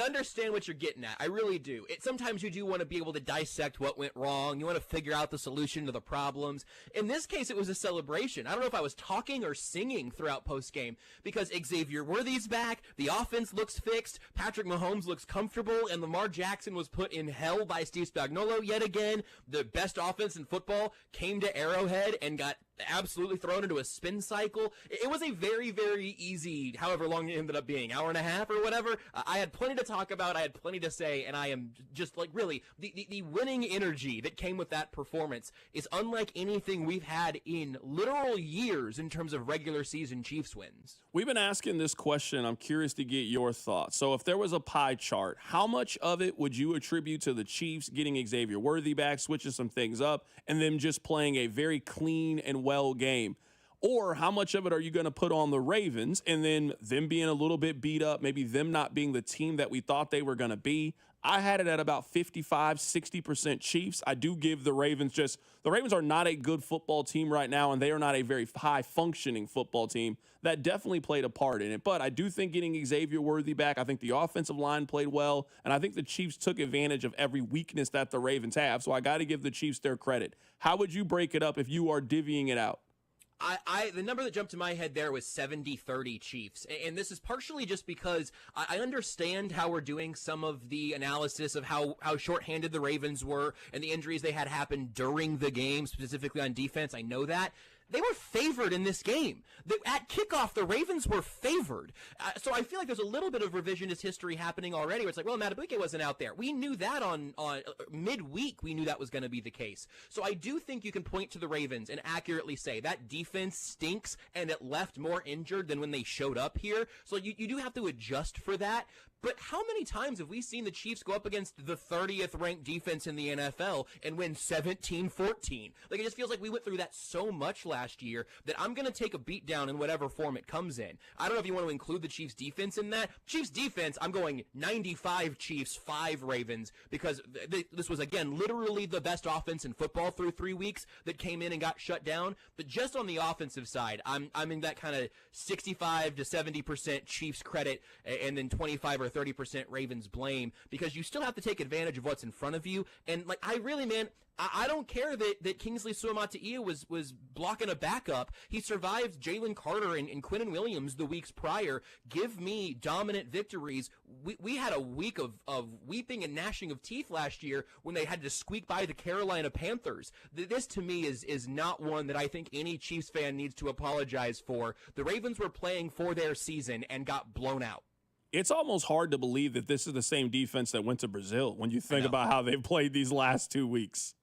S33: understand what you're getting at. I really do. Sometimes you do want to be able to dissect what went wrong. You want to figure out the solution to the problems. In this case, it was a celebration. I don't know if I was talking or singing throughout postgame, because Xavier Worthy's back, the offense looks fixed, Patrick Mahomes looks comfortable, and Lamar Jackson was put in hell by Steve Spagnuolo yet again. The best offense in football came to Arrowhead and got absolutely thrown into a spin cycle. Hill. It was a very, very easy, however long it ended up being, hour and a half or whatever. I had plenty to talk about. I had plenty to say, and I am just like, really, the winning energy that came with that performance is unlike anything we've had in literal years in terms of regular season Chiefs wins.
S4: We've been asking this question. I'm curious to get your thoughts. So if there was a pie chart, how much of it would you attribute to the Chiefs getting Xavier Worthy back, switching some things up, and them just playing a very clean and well game? Or how much of it are you going to put on the Ravens and then them being a little bit beat up, maybe them not being the team that we thought they were going to be? I had it at about 55, 60% Chiefs. I do give the Ravens the Ravens are not a good football team right now, and they are not a very high-functioning football team. That definitely played a part in it. But I do think getting Xavier Worthy back, I think the offensive line played well, and I think the Chiefs took advantage of every weakness that the Ravens have. So I got to give the Chiefs their credit. How would you break it up if you are divvying it out?
S33: The number that jumped to my head there was 70-30 Chiefs. And this is partially just because I understand how we're doing some of the analysis of how shorthanded the Ravens were and the injuries they had happen during the game, specifically on defense. I know that. They were favored in this game. At kickoff, the Ravens were favored. So I feel like there's a little bit of revisionist history happening already where it's like, well, Madubuike wasn't out there. We knew that on midweek. We knew that was going to be the case. So I do think you can point to the Ravens and accurately say that defense stinks and it left more injured than when they showed up here. So you do have to adjust for that. But how many times have we seen the Chiefs go up against the 30th ranked defense in the NFL and win 17-14? Like, it just feels like we went through that so much last year that I'm going to take a beat down in whatever form it comes in. I don't know if you want to include the Chiefs defense in that. Chiefs defense, I'm going 95 Chiefs, 5 Ravens, because this was, again, literally the best offense in football through 3 weeks that came in and got shut down. But just on the offensive side, I'm in that kind of 65 to 70% Chiefs credit and then 25 or 30% Ravens blame, because you still have to take advantage of what's in front of you. And like, I really, man, I don't care that Kingsley Suamataia was blocking a backup. He survived Jalen Carter and Quinn Williams the weeks prior. Give me dominant victories. We had a week of weeping and gnashing of teeth last year when they had to squeak by the Carolina Panthers. This, to me, is not one that I think any Chiefs fan needs to apologize for. The Ravens were playing for their season and got blown out.
S4: It's almost hard to believe that this is the same defense that went to Brazil when you think about how they've played these last 2 weeks.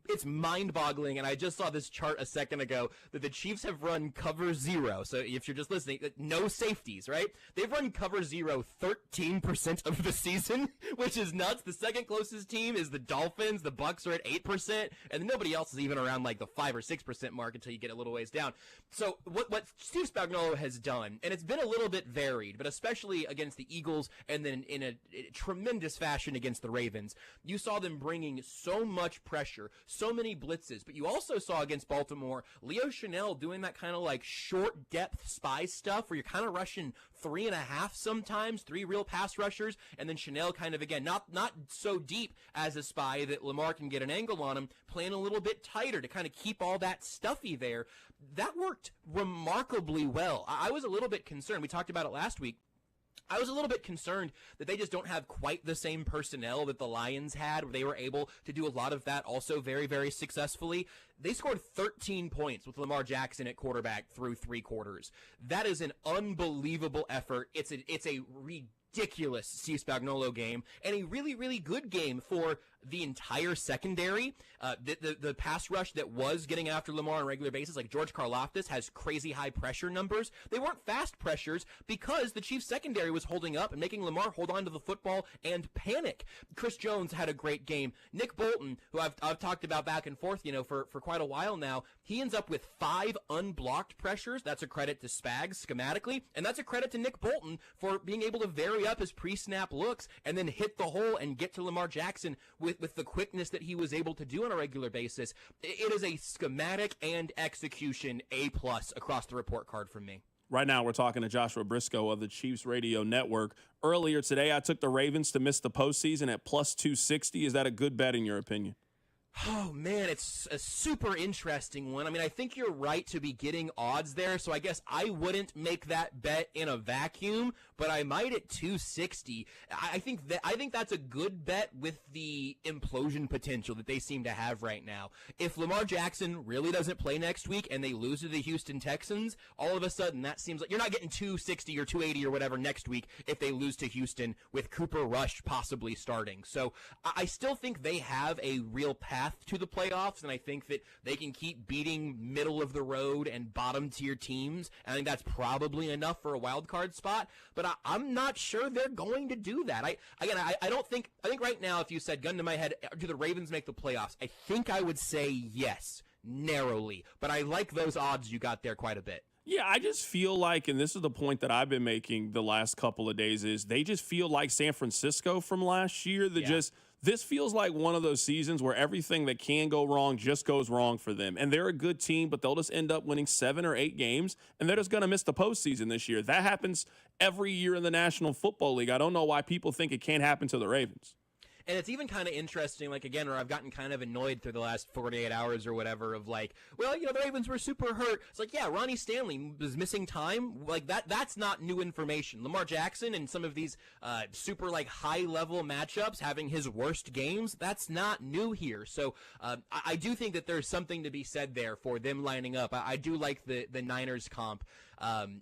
S33: It's mind-boggling, and I just saw this chart a second ago that the Chiefs have run cover 0. So if you're just listening, no safeties, right? They've run cover 0 13% of the season, which is nuts. The second closest team is the Dolphins. The Bucs are at 8%, and then nobody else is even around like the 5 or 6% mark until you get a little ways down. So what Steve Spagnuolo has done, and it's been a little bit varied, but especially against the Eagles and then in a tremendous fashion against the Ravens, you saw them bringing so much pressure, so many blitzes, but you also saw against Baltimore, Leo Chanel doing that kind of like short depth spy stuff where you're kind of rushing 3.5 sometimes, 3 real pass rushers, and then Chanel kind of, again, not so deep as a spy that Lamar can get an angle on him, playing a little bit tighter to kind of keep all that stuffy there. That worked remarkably well. I was a little bit concerned. We talked about it last week. I was a little bit concerned that they just don't have quite the same personnel that the Lions had, where they were able to do a lot of that also very, very successfully. They scored 13 points with Lamar Jackson at quarterback through 3 quarters. That is an unbelievable effort. It's a ridiculous Steve Spagnuolo game, and a really, really good game for the entire secondary. The pass rush that was getting after Lamar on a regular basis, like George Karlaftis, has crazy high pressure numbers. They weren't fast pressures because the Chiefs secondary was holding up and making Lamar hold on to the football and panic. Chris Jones had a great game. Nick Bolton, who I've talked about back and forth, for quite a while now, he ends up with 5 unblocked pressures. That's a credit to Spags schematically, and that's a credit to Nick Bolton for being able to vary up his pre-snap looks and then hit the hole and get to Lamar Jackson with the quickness that he was able to do on a regular basis. It is a schematic and execution A+ across the report card from me.
S4: Right now, we're talking to Joshua Brisco of the Chiefs Radio Network. Earlier today, I took the Ravens to miss the postseason at plus 260. Is that a good bet in your opinion?
S33: Oh, man, it's a super interesting one. I mean, I think you're right to be getting odds there, so I guess I wouldn't make that bet in a vacuum, but I might at 260. I think that's a good bet with the implosion potential that they seem to have right now. If Lamar Jackson really doesn't play next week and they lose to the Houston Texans, all of a sudden that seems like you're not getting 260 or 280 or whatever next week if they lose to Houston with Cooper Rush possibly starting. So I still think they have a real path to the playoffs, and I think that they can keep beating middle of the road and bottom tier teams. And I think that's probably enough for a wild card spot, but I'm not sure they're going to do that. I think right now, if you said gun to my head, do the Ravens make the playoffs? I think I would say yes, narrowly, but I like those odds you got there quite a bit.
S4: Yeah, I just feel like, and this is the point that I've been making the last couple of days, is they just feel like San Francisco from last year. This feels like one of those seasons where everything that can go wrong just goes wrong for them. And they're a good team, but they'll just end up winning 7 or 8 games, and they're just going to miss the postseason this year. That happens every year in the National Football League. I don't know why people think it can't happen to the Ravens.
S33: And it's even kind of interesting, like, again, where I've gotten kind of annoyed through the last 48 hours or whatever of, like, well, the Ravens were super hurt. It's like, yeah, Ronnie Stanley was missing time. Like, that's not new information. Lamar Jackson and some of these super, like, high-level matchups having his worst games, that's not new here. So I do think that there's something to be said there for them lining up. I do like the Niners comp.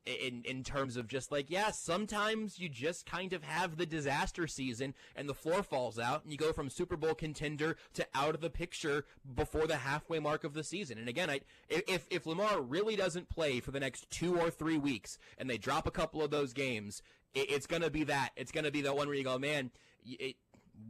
S33: In terms of just like, yeah, sometimes you just kind of have the disaster season and the floor falls out and you go from Super Bowl contender to out of the picture before the halfway mark of the season. And again, if Lamar really doesn't play for the next 2 or 3 weeks and they drop a couple of those games, it's going to be that. It's going to be that one where you go, man,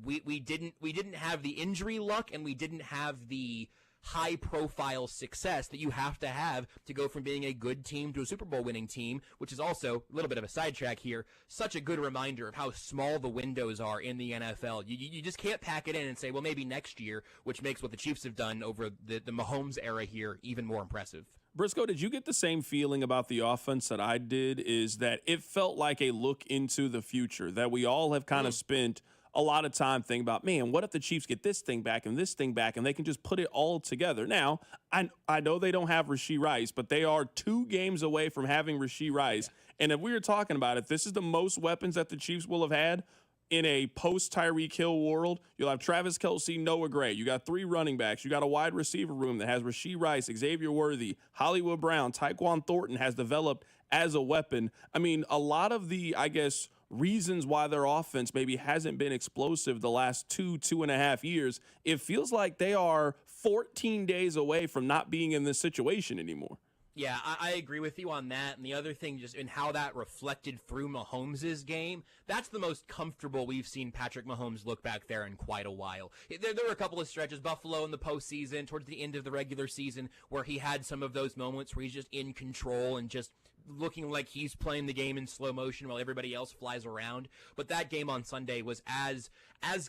S33: we didn't have the injury luck and we didn't have the high-profile success that you have to go from being a good team to a Super Bowl winning team, which is also a little bit of a sidetrack here. Such a good reminder of how small the windows are in the NFL. You just can't pack it in and say, well, maybe next year, which makes what the Chiefs have done over the Mahomes era here even more impressive.
S4: Brisco, did you get the same feeling about the offense that I did? Is that it felt like a look into the future, that we all have kind of spent a lot of time thinking about, man, what if the Chiefs get this thing back and this thing back and they can just put it all together? Now, I know they don't have Rashee Rice, but they are 2 games away from having Rashee Rice. Yeah. And if we were talking about it, this is the most weapons that the Chiefs will have had in a post-Tyreek Hill world. You'll have Travis Kelce, Noah Gray. You got 3 running backs. You got a wide receiver room that has Rashee Rice, Xavier Worthy, Hollywood Brown, Tyquan Thornton has developed as a weapon. I mean, a lot of the, I guess, reasons why their offense maybe hasn't been explosive the last 2.5 years, it feels like they are 14 days away from not being in this situation anymore.
S33: Yeah, I agree with you on that. And the other thing, just in how that reflected through Mahomes' game, that's the most comfortable we've seen Patrick Mahomes look back there in quite a while. There were a couple of stretches, Buffalo in the postseason, towards the end of the regular season, where he had some of those moments where he's just in control and just looking like he's playing the game in slow motion while everybody else flies around. But that game on Sunday was as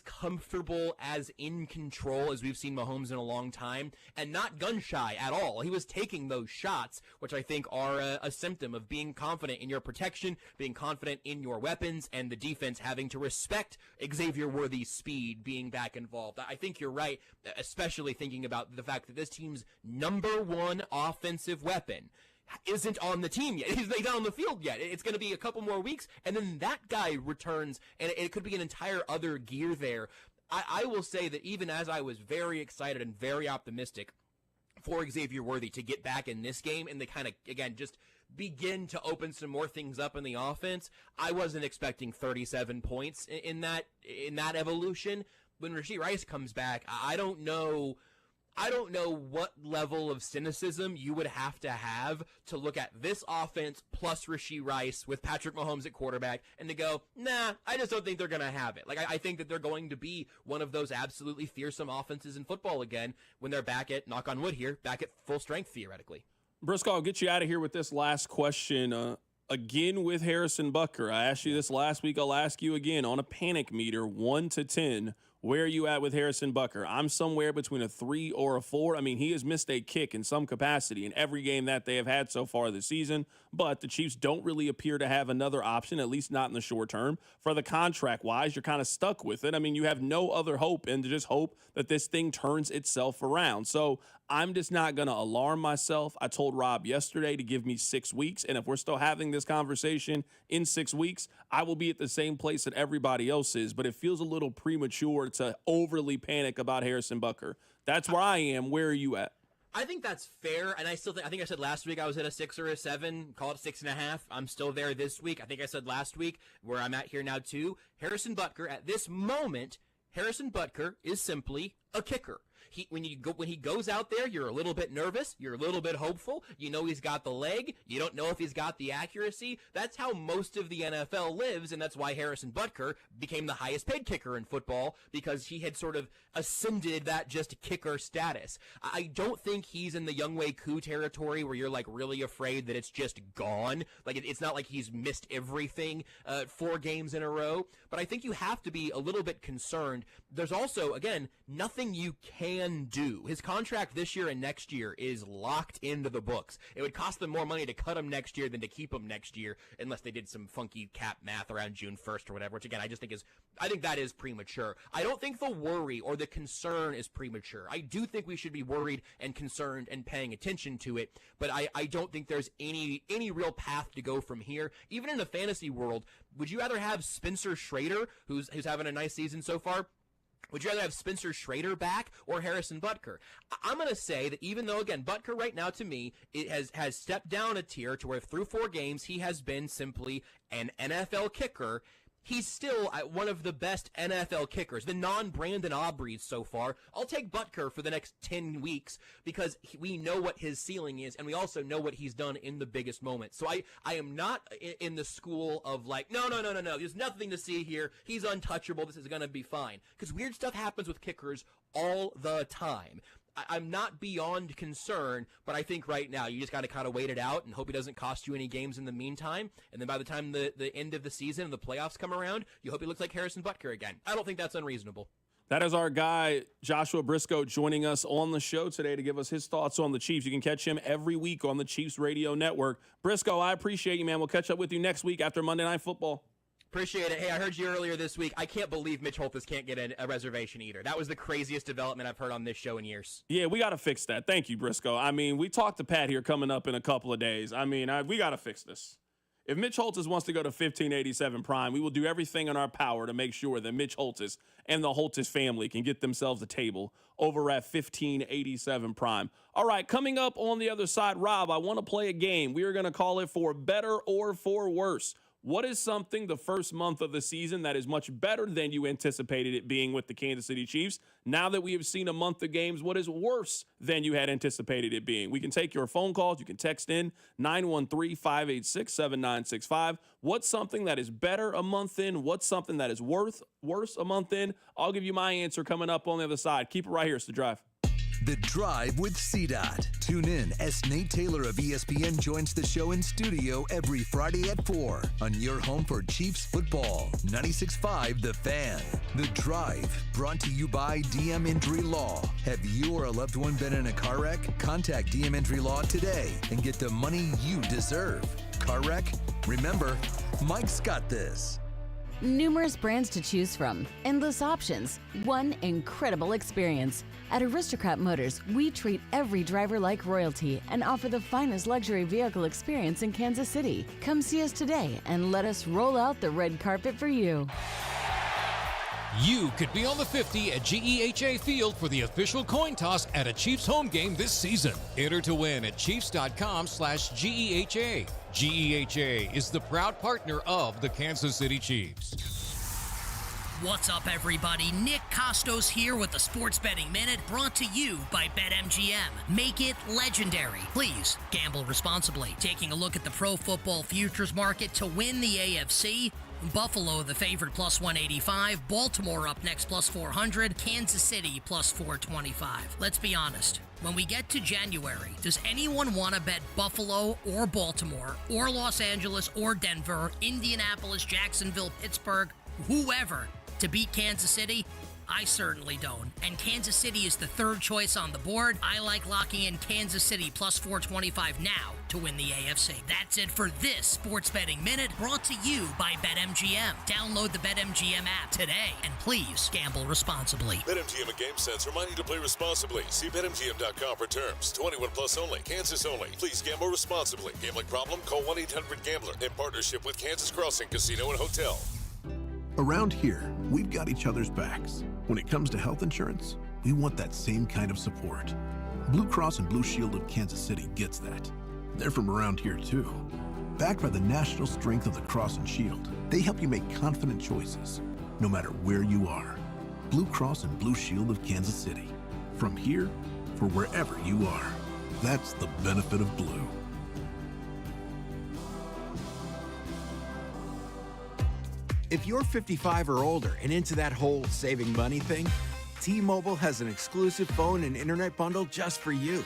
S33: comfortable, as in control as we've seen Mahomes in a long time, and not gun shy at all. He was taking those shots, which I think are a symptom of being confident in your protection, being confident in your weapons, and the defense having to respect Xavier Worthy's speed being back involved. I think you're right, especially thinking about the fact that this team's number 1 offensive weapon isn't on the team yet. He's not on the field yet. It's going to be a couple more weeks, and then that guy returns, and it could be an entire other gear there. I will say that even as I was very excited and very optimistic for Xavier Worthy to get back in this game and they kind of, again, just begin to open some more things up in the offense, I wasn't expecting 37 points in that evolution. When Rashee Rice comes back, I don't know what level of cynicism you would have to look at this offense plus Rashee Rice with Patrick Mahomes at quarterback and to go, nah, I just don't think they're going to have it. Like, I think that they're going to be one of those absolutely fearsome offenses in football again when they're back at, knock on wood here, back at full strength theoretically.
S4: Brisco, I'll get you out of here with this last question. Again with Harrison Butker. I asked you this last week. I'll ask you again on a panic meter, 1 to 10. Where are you at with Harrison Butker? I'm somewhere between a 3 or a 4. I mean, he has missed a kick in some capacity in every game that they have had so far this season, but the Chiefs don't really appear to have another option, at least not in the short term. For the contract-wise, you're kind of stuck with it. I mean, you have no other hope and to just hope that this thing turns itself around. So I'm just not going to alarm myself. I told Rob yesterday to give me 6 weeks, and if we're still having this conversation in 6 weeks, I will be at the same place that everybody else is, but it feels a little premature to overly panic about Harrison Butker. That's where I am. Where are you at?
S33: I think that's fair, and I think I said last week I was at a 6 or a 7, call it 6.5. I'm still there this week. I think I said last week where I'm at here now too. Harrison Butker, at this moment, Harrison Butker is simply a kicker. When he goes out there, you're a little bit nervous. You're a little bit hopeful. You know he's got the leg. You don't know if he's got the accuracy. That's how most of the NFL lives, and that's why Harrison Butker became the highest paid kicker in football, because he had sort of ascended that just kicker status. I don't think he's in the Younghoe Koo territory where you're like really afraid that it's just gone. Like it's not like he's missed everything 4 games in a row. But I think you have to be a little bit concerned. There's also, again, nothing you can do. His contract this year and next year is locked into the books. It would cost them more money to cut him next year than to keep him next year, unless they did some funky cap math around June 1st or whatever, which again, I think that is premature. I don't think the worry or the concern is premature. I do think we should be worried and concerned and paying attention to it, but I don't think there's any real path to go from here. Even in the fantasy world, would you rather have Spencer Schrader, who's having a nice season so far? Would you rather have Spencer Schrader back or Harrison Butker? I'm going to say that even though, again, Butker right now to me it has stepped down a tier to where through 4 games he has been simply an NFL kicker, he's still one of the best NFL kickers, the non-Brandon Aubreys so far. I'll take Butker for the next 10 weeks because we know what his ceiling is, and we also know what he's done in the biggest moments. So I am not in the school of like, no, there's nothing to see here. He's untouchable. This is going to be fine. Because weird stuff happens with kickers all the time. I'm not beyond concern, but I think right now you just got to kind of wait it out and hope he doesn't cost you any games in the meantime. And then by the time the end of the season and the playoffs come around, you hope he looks like Harrison Butker again. I don't think that's unreasonable.
S4: That is our guy, Joshua Brisco, joining us on the show today to give us his thoughts on the Chiefs. You can catch him every week on the Chiefs Radio Network. Brisco, I appreciate you, man. We'll catch up with you next week after Monday Night Football.
S33: Appreciate it. Hey, I heard you earlier this week. I can't believe Mitch Holthus can't get a reservation either. That was the craziest development I've heard on this show in years.
S4: Yeah, we got to fix that. Thank you, Brisco. I mean, we talked to Pat here coming up in a couple of days. I mean, we got to fix this. If Mitch Holthus wants to go to 1587 Prime, we will do everything in our power to make sure that Mitch Holthus and the Holthus family can get themselves a table over at 1587 Prime. All right, coming up on the other side, Rob, I want to play a game. We are going to call it For Better or For Worse. What is something the first month of the season that is much better than you anticipated it being with the Kansas City Chiefs? Now that we have seen a month of games, what is worse than you had anticipated it being? We can take your phone calls. You can text in 913-586-7965. What's something that is better a month in? What's something that is worse a month in? I'll give you my answer coming up on the other side. Keep it right here. It's The Drive.
S2: The Drive with CDOT. Tune in as Nate Taylor of ESPN joins the show in studio every Friday at 4 on your home for Chiefs football. 96.5 The Fan. The Drive, brought to you by DM Injury Law. Have you or a loved one been in a car wreck? Contact DM Injury Law today and get the money you deserve. Car wreck? Remember, Mike's got this.
S1: Numerous brands to choose from, endless options, one incredible experience. At Aristocrat Motors, we treat every driver like royalty and offer the finest luxury vehicle experience in Kansas City. Come see us today and let us roll out the red carpet for you.
S3: You could be on the 50 at GEHA Field for the official coin toss at a Chiefs home game this season. Enter to win at Chiefs.com/GEHA. GEHA is the proud partner of the Kansas City Chiefs.
S5: What's up, everybody? Nick Costos here with the Sports Betting Minute, brought to you by BetMGM. Make it legendary. Please gamble responsibly. Taking a look at the Pro Football Futures market to win the AFC. Buffalo, the favorite, plus 185. Baltimore up next, plus 400. Kansas City, plus 425. Let's be honest. When we get to January, does anyone want to bet Buffalo or Baltimore or Los Angeles or Denver, Indianapolis, Jacksonville, Pittsburgh, whoever, to beat Kansas City? I certainly don't. And Kansas City is the third choice on the board. I like locking in Kansas City plus 425 now to win the AFC. That's it for this Sports Betting Minute, brought to you by BetMGM. Download the BetMGM app today, and please gamble responsibly.
S6: BetMGM and GameSense remind you to play responsibly. See BetMGM.com for terms. 21 plus only. Kansas only. Please gamble responsibly. Gambling problem? Call 1-800-GAMBLER. In partnership with Kansas Crossing Casino and Hotel.
S7: Around here, we've got each other's backs. When it comes to health insurance, we want that same kind of support. Blue Cross and Blue Shield of Kansas City gets that. They're from around here too. Backed by the national strength of the Cross and Shield, they help you make confident choices, no matter where you are. Blue Cross and Blue Shield of Kansas City. From here, for wherever you are. That's the benefit of blue.
S8: If you're 55 or older and into that whole saving money thing, T-Mobile has an exclusive phone and internet bundle just for you.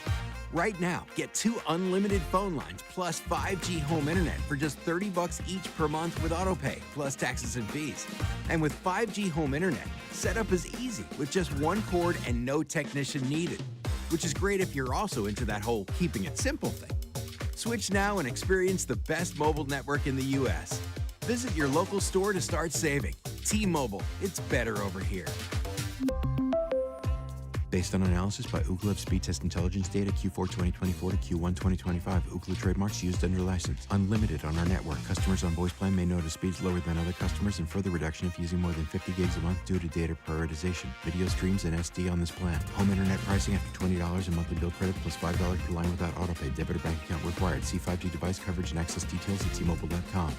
S8: Right now, get 2 unlimited phone lines plus 5G home internet for just $30 each per month with autopay, plus taxes and fees. And with 5G home internet, setup is easy with just 1 cord and no technician needed, which is great if you're also into that whole keeping it simple thing. Switch now and experience the best mobile network in the U.S. Visit your local store to start saving. T-Mobile, it's better over here.
S9: Based on analysis by Ookla of speed test intelligence data Q4 2024 to Q1 2025. Ookla trademarks used under license. Unlimited on our network. Customers on voice plan may notice speeds lower than other customers and further reduction if using more than 50 gigs a month due to data prioritization. Video streams and SD on this plan. Home internet pricing after $20 in monthly bill credit plus $5 per line without autopay. Debit or bank account required. See 5G device coverage and access details at T-Mobile.com.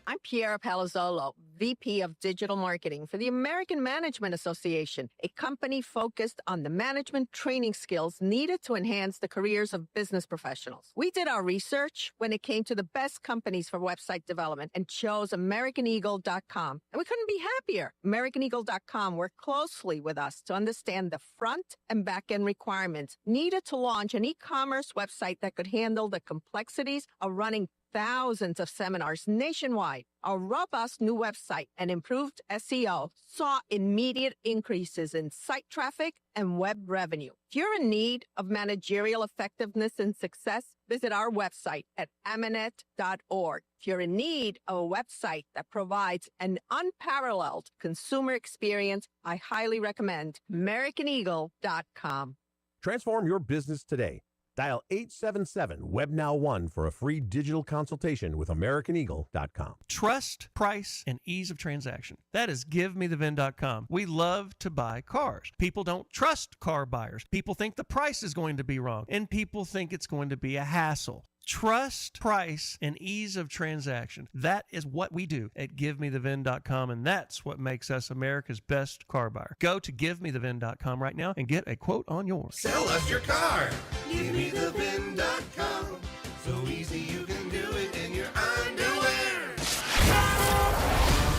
S10: I'm Piera Palazzolo, VP of Digital Marketing for the American Management Association, a company focused on the management training skills needed to enhance the careers of business professionals. We did our research when it came to the best companies for website development and chose AmericanEagle.com. And we couldn't be happier. AmericanEagle.com worked closely with us to understand the front and back end requirements needed to launch an e-commerce website that could handle the complexities of running thousands of seminars nationwide. Our robust new website and improved SEO saw immediate increases in site traffic and web revenue. If you're in need of managerial effectiveness and success, visit our website at amanet.org. If you're in need of a website that provides an unparalleled consumer experience, I highly recommend AmericanEagle.com.
S11: Transform your business today. Dial 877-WebNow1 for a free digital consultation with AmericanEagle.com.
S18: Trust, price, and ease of transaction. That is GiveMeTheVin.com. We love to buy cars. People don't trust car buyers. People think the price is going to be wrong, and people think it's going to be a hassle. Trust, price, and ease of transaction. That is what we do at GiveMeTheVin.com, and that's what makes us America's best car buyer. Go to GiveMeTheVin.com right now and get a quote on yours.
S31: Sell us your car. GiveMeTheVin.com. So easy you can do it in your underwear.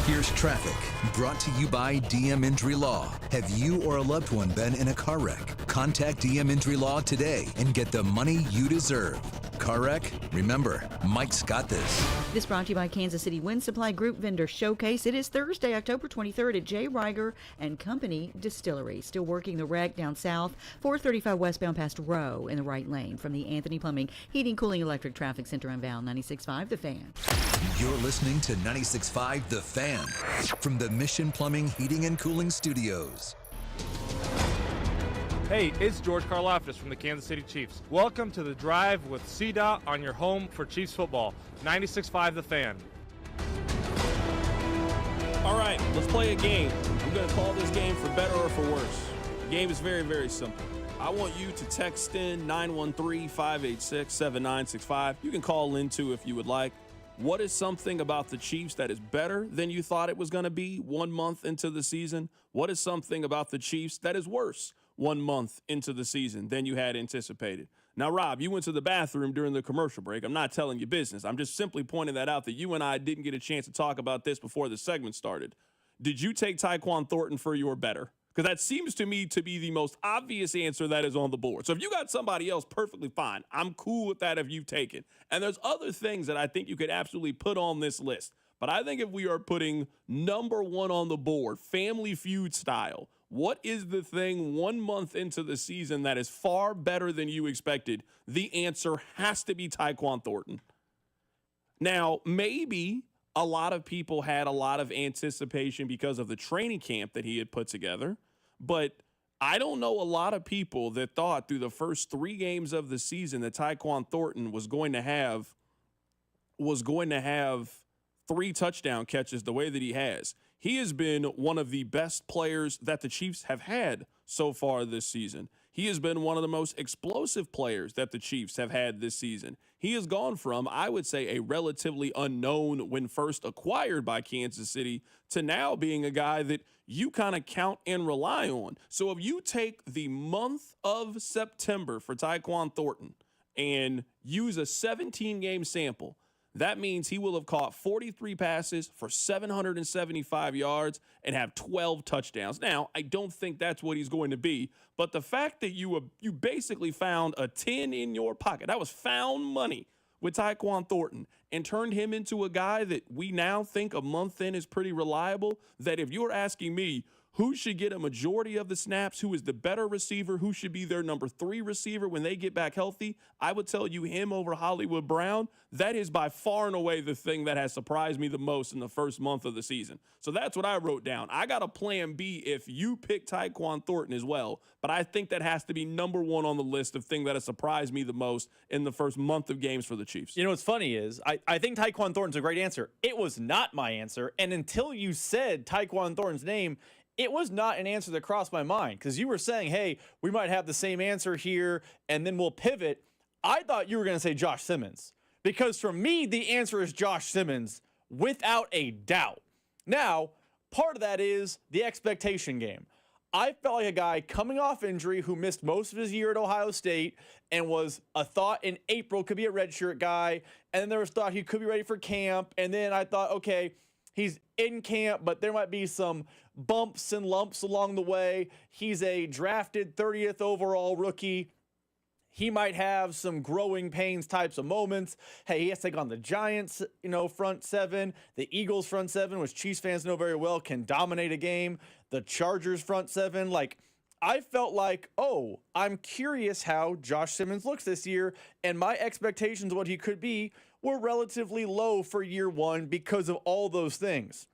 S2: Here's traffic, brought to you by DM Injury Law. Have you or a loved one been in a car wreck? Contact DM Injury Law today and get the money you deserve. Car wreck? Remember, Mike's got this.
S19: This brought to you by Kansas City Wind Supply Group Vendor Showcase. It is Thursday, October 23rd at J. Reiger and Company Distillery. Still working the wreck down south, 435 westbound past Rowe in the right lane from the Anthony Plumbing, Heating, Cooling, Electric Traffic Center on Val 96.5 The Fan.
S2: You're listening to 96.5 The Fan from the Mission Plumbing, Heating, and Cooling Studios.
S23: Hey, it's George Karlaftis from the Kansas City Chiefs. Welcome to The Drive with CDOT on your home for Chiefs football. 96.5 The Fan.
S4: All right, let's play a game. I'm going to call this game for better or for worse. The game is very, very simple. I want you to text in 913-586-7965. You can call in too if you would like. What is something about the Chiefs that is better than you thought it was going to be 1 month into the season? What is something about the Chiefs that is worse 1 month into the season than you had anticipated? Now, Rob, you went to the bathroom during the commercial break. I'm not telling you business. I'm just simply pointing that out that you and I didn't get a chance to talk about this before the segment started. Did you take Tyquan Thornton for your better? Because that seems to me to be the most obvious answer that is on the board. So if you got somebody else, perfectly fine. I'm cool with that if you've taken. And there's other things that I think you could absolutely put on this list. But I think if we are putting number one on the board, Family Feud style, what is the thing 1 month into the season that is far better than you expected? The answer has to be Tyquan Thornton. Now, maybe a lot of people had a lot of anticipation because of the training camp that he had put together, but I don't know a lot of people that thought through the first 3 games of the season that Tyquan Thornton was going to have 3 touchdown catches the way that he has. He has been one of the best players that the Chiefs have had so far this season. He has been one of the most explosive players that the Chiefs have had this season. He has gone from, I would say, a relatively unknown when first acquired by Kansas City to now being a guy that you kind of count and rely on. So if you take the month of September for Tyquan Thornton and use a 17-game sample, that means he will have caught 43 passes for 775 yards and have 12 touchdowns. Now, I don't think that's what he's going to be, but the fact that you basically found a 10 in your pocket, that was found money with Tyquan Thornton, and turned him into a guy that we now think a month in is pretty reliable, that if you're asking me who should get a majority of the snaps, who is the better receiver, who should be their number 3 receiver when they get back healthy, I would tell you him over Hollywood Brown. That is by far and away the thing that has surprised me the most in the first month of the season. So that's what I wrote down. I got a plan B if you pick Tyquan Thornton as well, but I think that has to be number 1 on the list of thing that has surprised me the most in the first month of games for the Chiefs.
S12: You know what's funny is I think Tyquan Thornton's a great answer. It was not my answer, and until you said Tyquan Thornton's name, it was not an answer that crossed my mind, because you were saying, hey, we might have the same answer here, and then we'll pivot. I thought you were going to say Josh Simmons, because for me, the answer is Josh Simmons without a doubt. Now, part of that is the expectation game. I felt like a guy coming off injury who missed most of his year at Ohio State and was a thought in April could be a redshirt guy, and then there was thought he could be ready for camp, and then I thought, okay, he's in camp, but there might be some bumps and lumps along the way. He's a drafted 30th overall rookie. He might have some growing pains types of moments. Hey, he has to take on the Giants, front 7. The Eagles front 7, which Chiefs fans know very well, can dominate a game. The Chargers front 7. I felt like, I'm curious how Josh Simmons looks this year, and my expectations of what he could be were relatively low for year 1 because of all those things.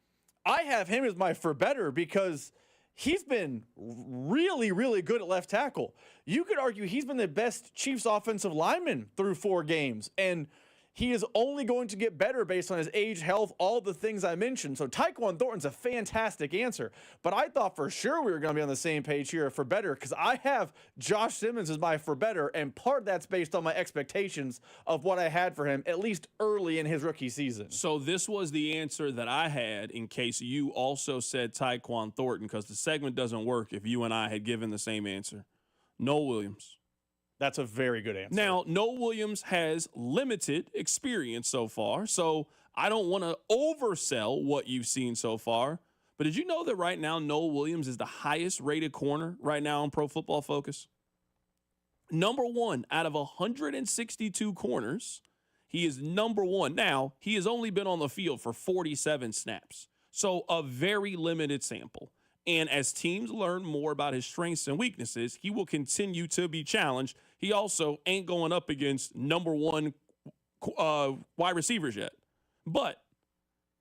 S12: I have him as my for better because he's been really, really good at left tackle. You could argue he's been the best Chiefs offensive lineman through 4 games, and he is only going to get better based on his age, health, all the things I mentioned. So Tyquan Thornton's a fantastic answer, but I thought for sure we were going to be on the same page here for better, because I have Josh Simmons as my for better, and part of that's based on my expectations of what I had for him, at least early in his rookie season.
S4: So this was the answer that I had in case you also said Tyquan Thornton, because the segment doesn't work if you and I had given the same answer. Noel Williams.
S12: That's a very good answer.
S4: Now, Noel Williams has limited experience so far, so I don't want to oversell what you've seen so far. But did you know that right now Noel Williams is the highest rated corner right now on Pro Football Focus? Number 1 out of 162 corners, he is number 1. Now, he has only been on the field for 47 snaps, so a very limited sample. And as teams learn more about his strengths and weaknesses, he will continue to be challenged. He also ain't going up against number 1 wide receivers yet. But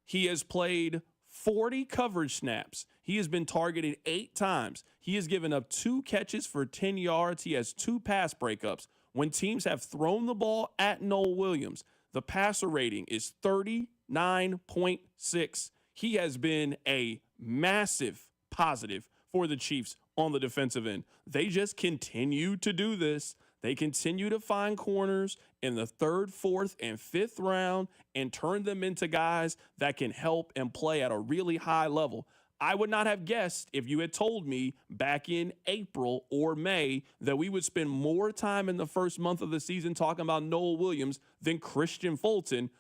S4: he has played 40 coverage snaps. He has been targeted 8 times. He has given up 2 catches for 10 yards. He has 2 pass breakups. When teams have thrown the ball at Noel Williams, the passer rating is 39.6. He has been a massive positive for the Chiefs on the defensive end. They just continue to do this. They continue to find corners in the 3rd, 4th, and 5th round and turn them into guys that can help and play at a really high level. I would not have guessed if you had told me back in April or May that we would spend more time in the first month of the season talking about Noel Williams than Christian Fulton.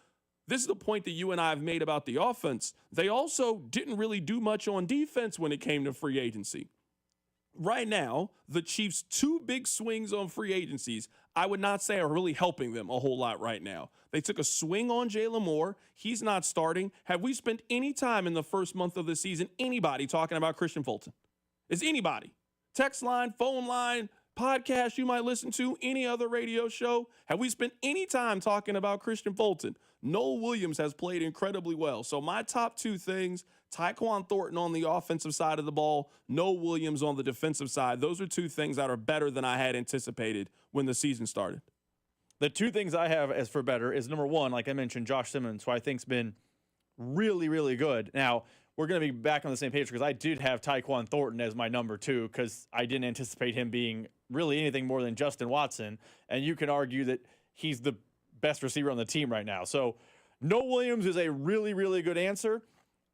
S4: This is the point that you and I have made about the offense. They also didn't really do much on defense when it came to free agency. right now, the Chiefs' two big swings on free agencies, I would not say are really helping them a whole lot right now. They took a swing on Jalen Moore. He's not starting. Have we spent any time in the first month of the season, anybody talking about Christian Fulton? Is anybody? Text line, phone line, podcast you might listen to, any other radio show? Have we spent any time talking about Christian Fulton? Noel Williams has played incredibly well. So my top two things, Tyquan Thornton on the offensive side of the ball, Noel Williams on the defensive side. Those are two things that are better than I had anticipated when the season started.
S12: The two things I have as for better is, number one, like I mentioned, Josh Simmons, who I think's been really, really good. Now, we're going to be back on the same page because I did have Tyquan Thornton as my number two because I didn't anticipate him being really anything more than Justin Watson. And you can argue that he's the best receiver on the team right now. So Noel Williams is a really, really good answer.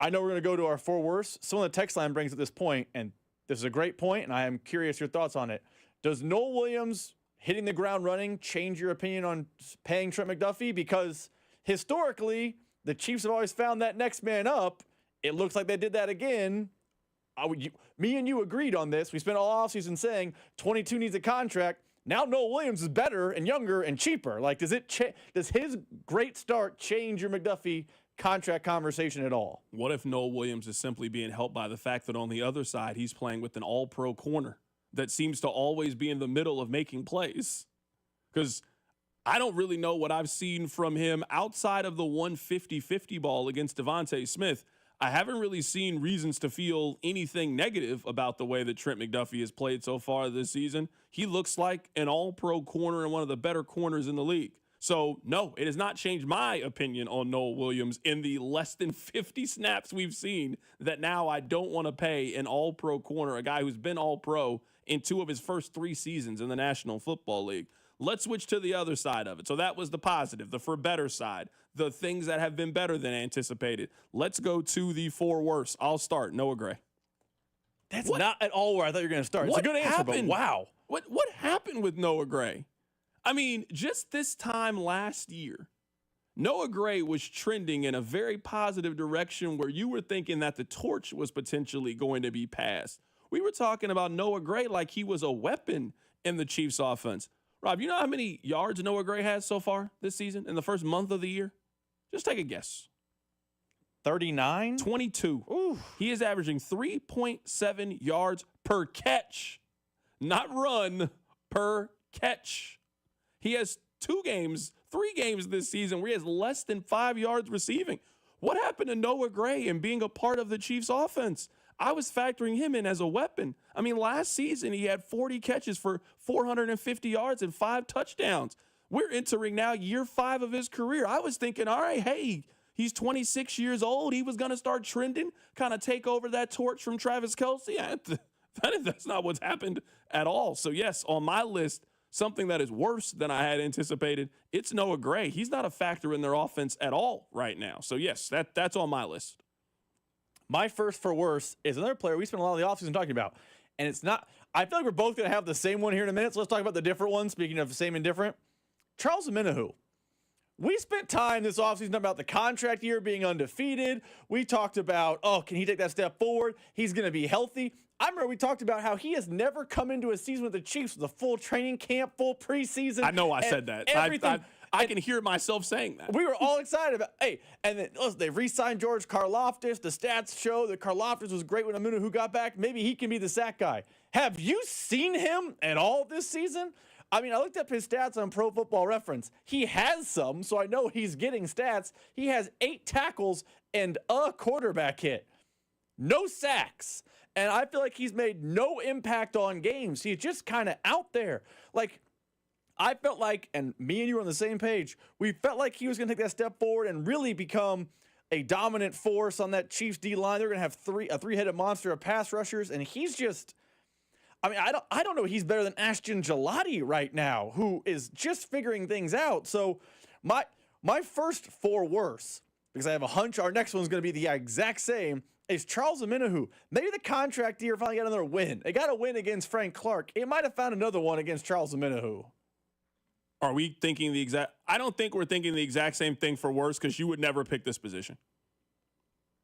S12: I know we're going to go to our four worst. Someone on the text line brings up this point, and this is a great point, and I am curious your thoughts on it. Does Noel Williams hitting the ground running change your opinion on paying Trent McDuffie? Because historically, the Chiefs have always found that next man up. It looks like they did that again. Me and you agreed on this. We spent all offseason saying 22 needs a contract. Now Noel Williams is better and younger and cheaper. Like, does his great start change your McDuffie contract conversation at all?
S4: What if Noel Williams is simply being helped by the fact that on the other side, he's playing with an all-pro corner that seems to always be in the middle of making plays? Because I don't really know what I've seen from him outside of the 150-50 ball against Devontae Smith. I haven't really seen reasons to feel anything negative about the way that Trent McDuffie has played so far this season. He looks like an all-pro corner and one of the better corners in the league. So, no, it has not changed my opinion on Noel Williams in the less than 50 snaps we've seen that now I don't want to pay an all-pro corner, a guy who's been all-pro in two of his first 3 seasons in the National Football League. Let's switch to the other side of it. So that was the positive, the for better side, the things that have been better than anticipated. Let's go to the 4 worst. I'll start. Noah Gray.
S12: That's not at all where I thought you were going to start. It's a good answer, but wow.
S4: What happened with Noah Gray? I mean, just this time last year, Noah Gray was trending in a very positive direction where you were thinking that the torch was potentially going to be passed. We were talking about Noah Gray like he was a weapon in the Chiefs offense. Rob, you know how many yards Noah Gray has so far this season in the first month of the year? Just take a guess.
S12: 39?
S4: 22. Ooh. He is averaging 3.7 yards per catch, not run, per catch. He has 3 games this season where he has less than 5 yards receiving. What happened to Noah Gray and being a part of the Chiefs offense? I was factoring him in as a weapon. I mean, last season he had 40 catches for 450 yards and 5 touchdowns. We're entering now year 5 of his career. I was thinking, all right, hey, he's 26 years old. He was going to start trending, kind of take over that torch from Travis Kelce. That's not what's happened at all. So, yes, on my list, something that is worse than I had anticipated, it's Noah Gray. He's not a factor in their offense at all right now. So, yes, that's on my list.
S12: My first for worse is another player we spent a lot of the offseason talking about. And it's not, I feel like we're both going to have the same one here in a minute. So let's talk about the different ones. Speaking of same and different, Charles Omenihu. We spent time this offseason talking about the contract year being undefeated. We talked about, can he take that step forward? He's going to be healthy. I remember we talked about how he has never come into a season with the Chiefs with a full training camp, full preseason.
S4: I know I said that.
S12: Everything.
S4: I can hear myself saying that.
S12: We were all excited about, and then listen, they re-signed George Karlaftis. The stats show that Karlaftis was great when Omenihu got back. Maybe he can be the sack guy. Have you seen him at all this season? I mean, I looked up his stats on Pro Football Reference. He has some, so I know he's getting stats. He has 8 tackles and a quarterback hit. No sacks. And I feel like he's made no impact on games. He's just kind of out there. Like, I felt like, and me and you were on the same page, we felt like he was going to take that step forward and really become a dominant force on that Chiefs D-line. They're going to have a 3-headed monster of pass rushers, and he's just, I mean, I don't know he's better than Ashton Gelati right now, who is just figuring things out. So my first 4 worse, because I have a hunch our next one's going to be the exact same, is Charles Omenihu. Maybe the contract year finally got another win. It got a win against Frank Clark. It might have found another one against Charles Omenihu.
S4: Are we thinking the exact? I don't think we're thinking the exact same thing for worse because you would never pick this position.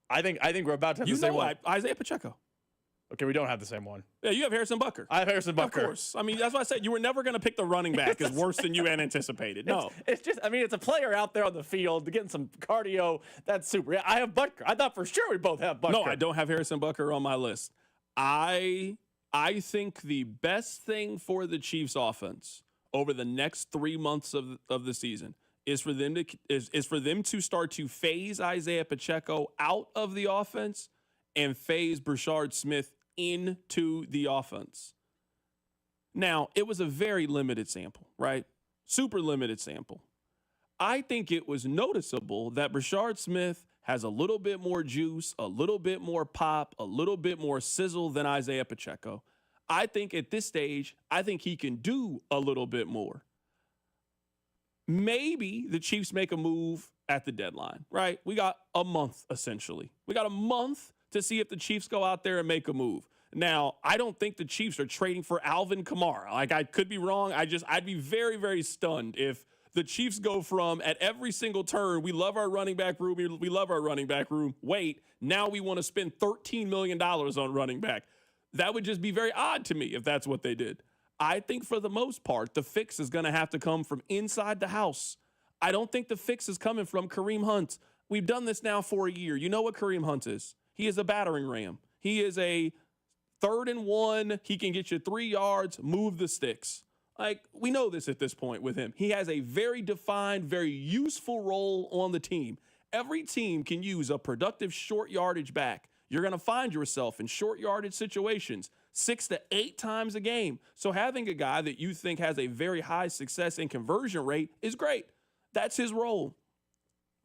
S12: I think we're about to have the same one.
S4: Isaiah Pacheco.
S12: Okay, we don't have the same one.
S4: Yeah, you have Harrison Butker.
S12: I have Harrison Butker.
S4: Of course. I mean, that's why I said you were never going to pick the running back as worse than you had anticipated. No.
S12: It's just, I mean, it's a player out there on the field getting some cardio. That's super. Yeah, I have Butker. I thought for sure we both have Butker.
S4: No, I don't have Harrison Butker on my list. I think the best thing for the Chiefs offense over the next 3 months of the season is for them to start to phase Isaiah Pacheco out of the offense and phase Brashard Smith into the offense. Now, it was a very limited sample, right? Super limited sample. I think it was noticeable that Brashard Smith has a little bit more juice, a little bit more pop, a little bit more sizzle than Isaiah Pacheco. I think at this stage, I think he can do a little bit more. Maybe the Chiefs make a move at the deadline, right? We got a month, essentially. We got a month to see if the Chiefs go out there and make a move. Now, I don't think the Chiefs are trading for Alvin Kamara. Like, I could be wrong. I'd be very, very stunned if the Chiefs go from, at every single turn, we love our running back room, we love our running back room. Wait, now we want to spend $13 million on running back. That would just be very odd to me if that's what they did. I think for the most part, the fix is going to have to come from inside the house. I don't think the fix is coming from Kareem Hunt. We've done this now for a year. You know what Kareem Hunt is. He is a battering ram. He is a 3rd and 1. He can get you 3 yards, move the sticks. Like, we know this at this point with him. He has a very defined, very useful role on the team. Every team can use a productive short yardage back. You're going to find yourself in short yardage situations 6 to 8 times a game. So having a guy that you think has a very high success and conversion rate is great. That's his role.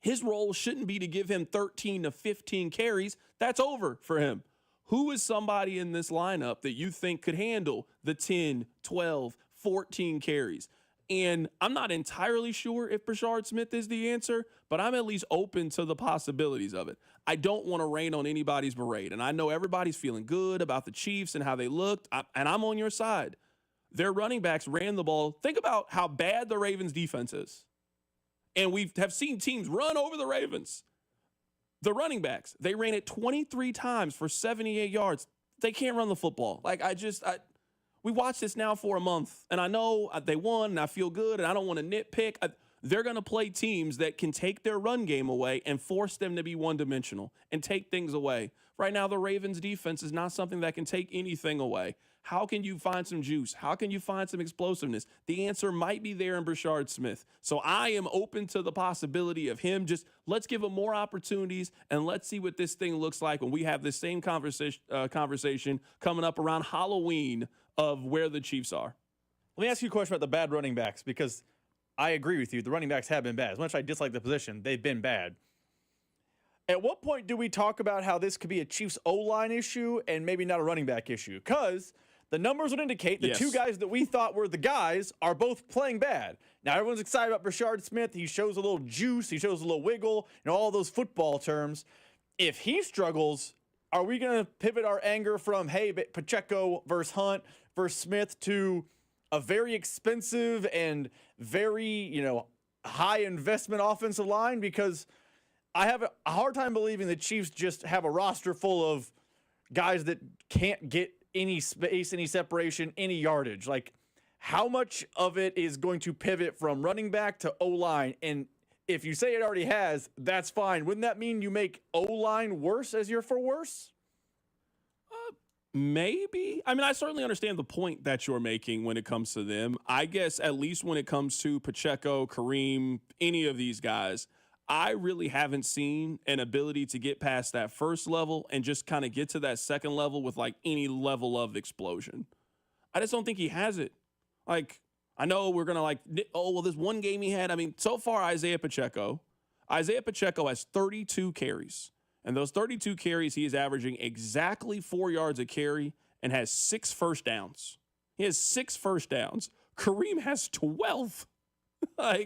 S4: His role shouldn't be to give him 13 to 15 carries. That's over for him. Who is somebody in this lineup that you think could handle the 10, 12, 14 carries? And I'm not entirely sure if Brashard Smith is the answer, but I'm at least open to the possibilities of it. I don't want to rain on anybody's parade, and I know everybody's feeling good about the Chiefs and how they looked, and I'm on your side. Their running backs ran the ball. Think about how bad the Ravens' defense is. And we have seen teams run over the Ravens. The running backs, they ran it 23 times for 78 yards. They can't run the football. We watched this now for a month, and I know they won, and I feel good, and I don't want to nitpick. They're going to play teams that can take their run game away and force them to be one-dimensional and take things away. Right now, the Ravens' defense is not something that can take anything away. How can you find some juice? How can you find some explosiveness? The answer might be there in Brashard Smith. So I am open to the possibility of him. Just let's give him more opportunities, and let's see what this thing looks like when we have this same conversation coming up around Halloween of where the Chiefs are.
S12: Let me ask you a question about the bad running backs, because I agree with you. The running backs have been bad. As much as I dislike the position, they've been bad. At what point do we talk about how this could be a Chiefs O-line issue and maybe not a running back issue? Because the numbers would indicate the two guys that we thought were the guys are both playing bad. Now, everyone's excited about Brashard Smith. He shows a little juice. He shows a little wiggle, all those football terms. If he struggles, are we going to pivot our anger from, hey, Pacheco versus Hunt versus Smith to a very expensive and very, high investment offensive line? Because I have a hard time believing the Chiefs just have a roster full of guys that can't get any space, any separation, any yardage. Like, how much of it is going to pivot from running back to O-line? And if you say it already has, that's fine. Wouldn't that mean you make O-line worse as you're for worse?
S4: Maybe. I mean, I certainly understand the point that you're making when it comes to them. I guess at least when it comes to Pacheco, Kareem, any of these guys, I really haven't seen an ability to get past that first level and just kind of get to that second level with like any level of explosion. I just don't think he has it. Like, I know we're going to this one game he had. I mean, so far, Isaiah Pacheco has 32 carries. And those 32 carries, he is averaging exactly 4 yards a carry and has 6 first downs. He has 6 first downs. Kareem has 12. I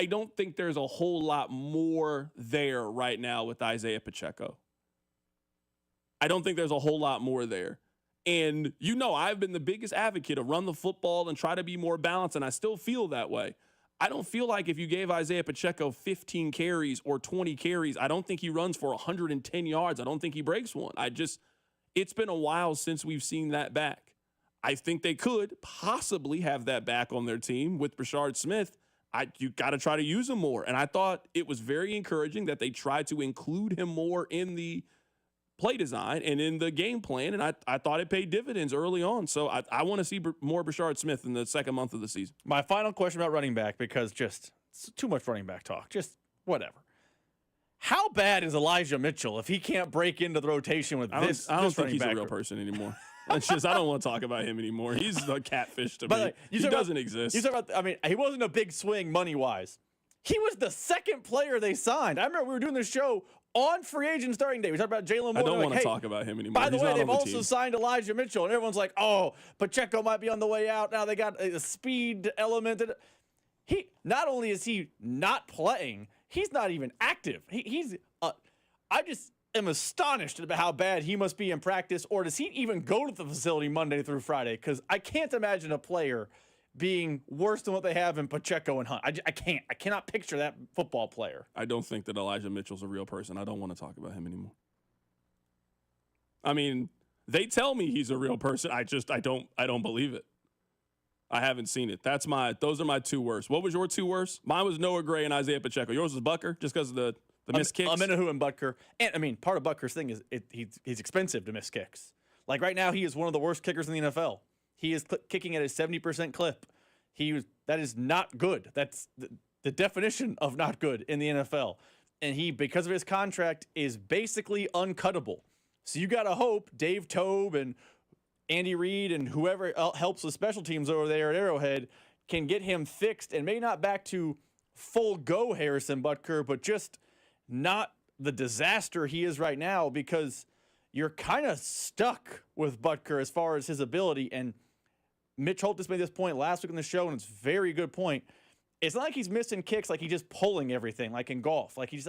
S4: don't think there's a whole lot more there right now with Isaiah Pacheco. I don't think there's a whole lot more there. And I've been the biggest advocate of run the football and try to be more balanced, and I still feel that way. I don't feel like if you gave Isaiah Pacheco 15 carries or 20 carries, I don't think he runs for 110 yards. I don't think he breaks one. It's been a while since we've seen that back. I think they could possibly have that back on their team with Brashard Smith. You got to try to use him more. And I thought it was very encouraging that they tried to include him more in the play design and in the game plan. And I thought it paid dividends early on. So I want to see more Brashard Smith in the second month of the season.
S12: My final question about running back, because just it's too much running back talk. Just whatever. How bad is Elijah Mitchell if he can't break into the rotation with this?
S4: I don't think he's a real person anymore. I don't want to talk about him anymore. He's a catfish to me. He doesn't exist.
S12: You talk about, he wasn't a big swing money-wise. He was the second player they signed. I remember we were doing this show on free agent starting day. We talked about Jalen Moore.
S4: I don't want to talk about him anymore.
S12: By the way, they've also signed Elijah Mitchell, and everyone's like, oh, Pacheco might be on the way out. Now they got a speed element. He not only is he not playing, he's not even active. I just am astonished about how bad he must be in practice, or does he even go to the facility Monday through Friday? Because I can't imagine a player being worse than what they have in Pacheco and Hunt. I cannot picture that football player.
S4: I don't think that Elijah Mitchell's a real person. I don't want to talk about him anymore. I mean, they tell me he's a real person. I don't believe it. I haven't seen it. Those are my two worst. What was your two worst? Mine was Noah Gray and Isaiah Pacheco. Yours was Butker, just because of the missed kicks.
S12: Amenahu and Butker. And part of Butker's thing is he's expensive to miss kicks. Like right now, he is one of the worst kickers in the NFL. He is kicking at a 70% clip. That is not good. That's the definition of not good in the NFL. And he, because of his contract, is basically uncuttable. So you got to hope Dave Tobe and Andy Reid and whoever helps with special teams over there at Arrowhead can get him fixed, and maybe not back to full go Harrison Butker, but just not the disaster he is right now, because you're kind of stuck with Butker as far as his ability. And Mitch Holtis made this point last week on the show, and it's a very good point. It's not like he's missing kicks, like he's just pulling everything, like in golf. Like he's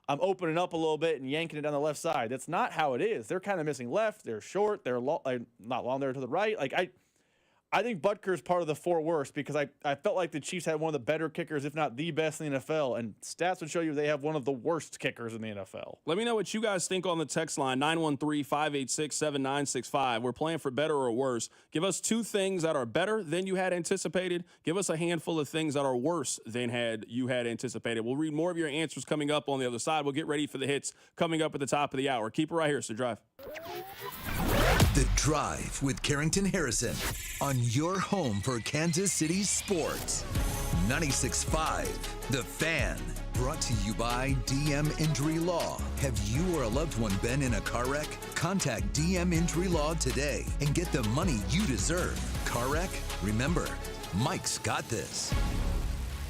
S12: I'm opening up a little bit and yanking it down the left side. That's not how it is. They're kind of missing left. They're short. They're not long there to the right. Like I think Butker is part of the four worst, because I felt like the Chiefs had one of the better kickers, if not the best in the NFL, and stats would show you they have one of the worst kickers in the NFL.
S4: Let me know what you guys think on the text line, 913-586-7965. We're playing for better or worse. Give us two things that are better than you had anticipated. Give us a handful of things that are worse than you had anticipated. We'll read more of your answers coming up on the other side. We'll get ready for the hits coming up at the top of the hour. Keep it right here. It's The Drive.
S2: The Drive with Carrington Harrison on your home for Kansas City sports. 96.5 The Fan. Brought to you by DM Injury Law. Have you or a loved one been in a car wreck? Contact DM Injury Law today and get the money you deserve. Car wreck? Remember, Mike's got this.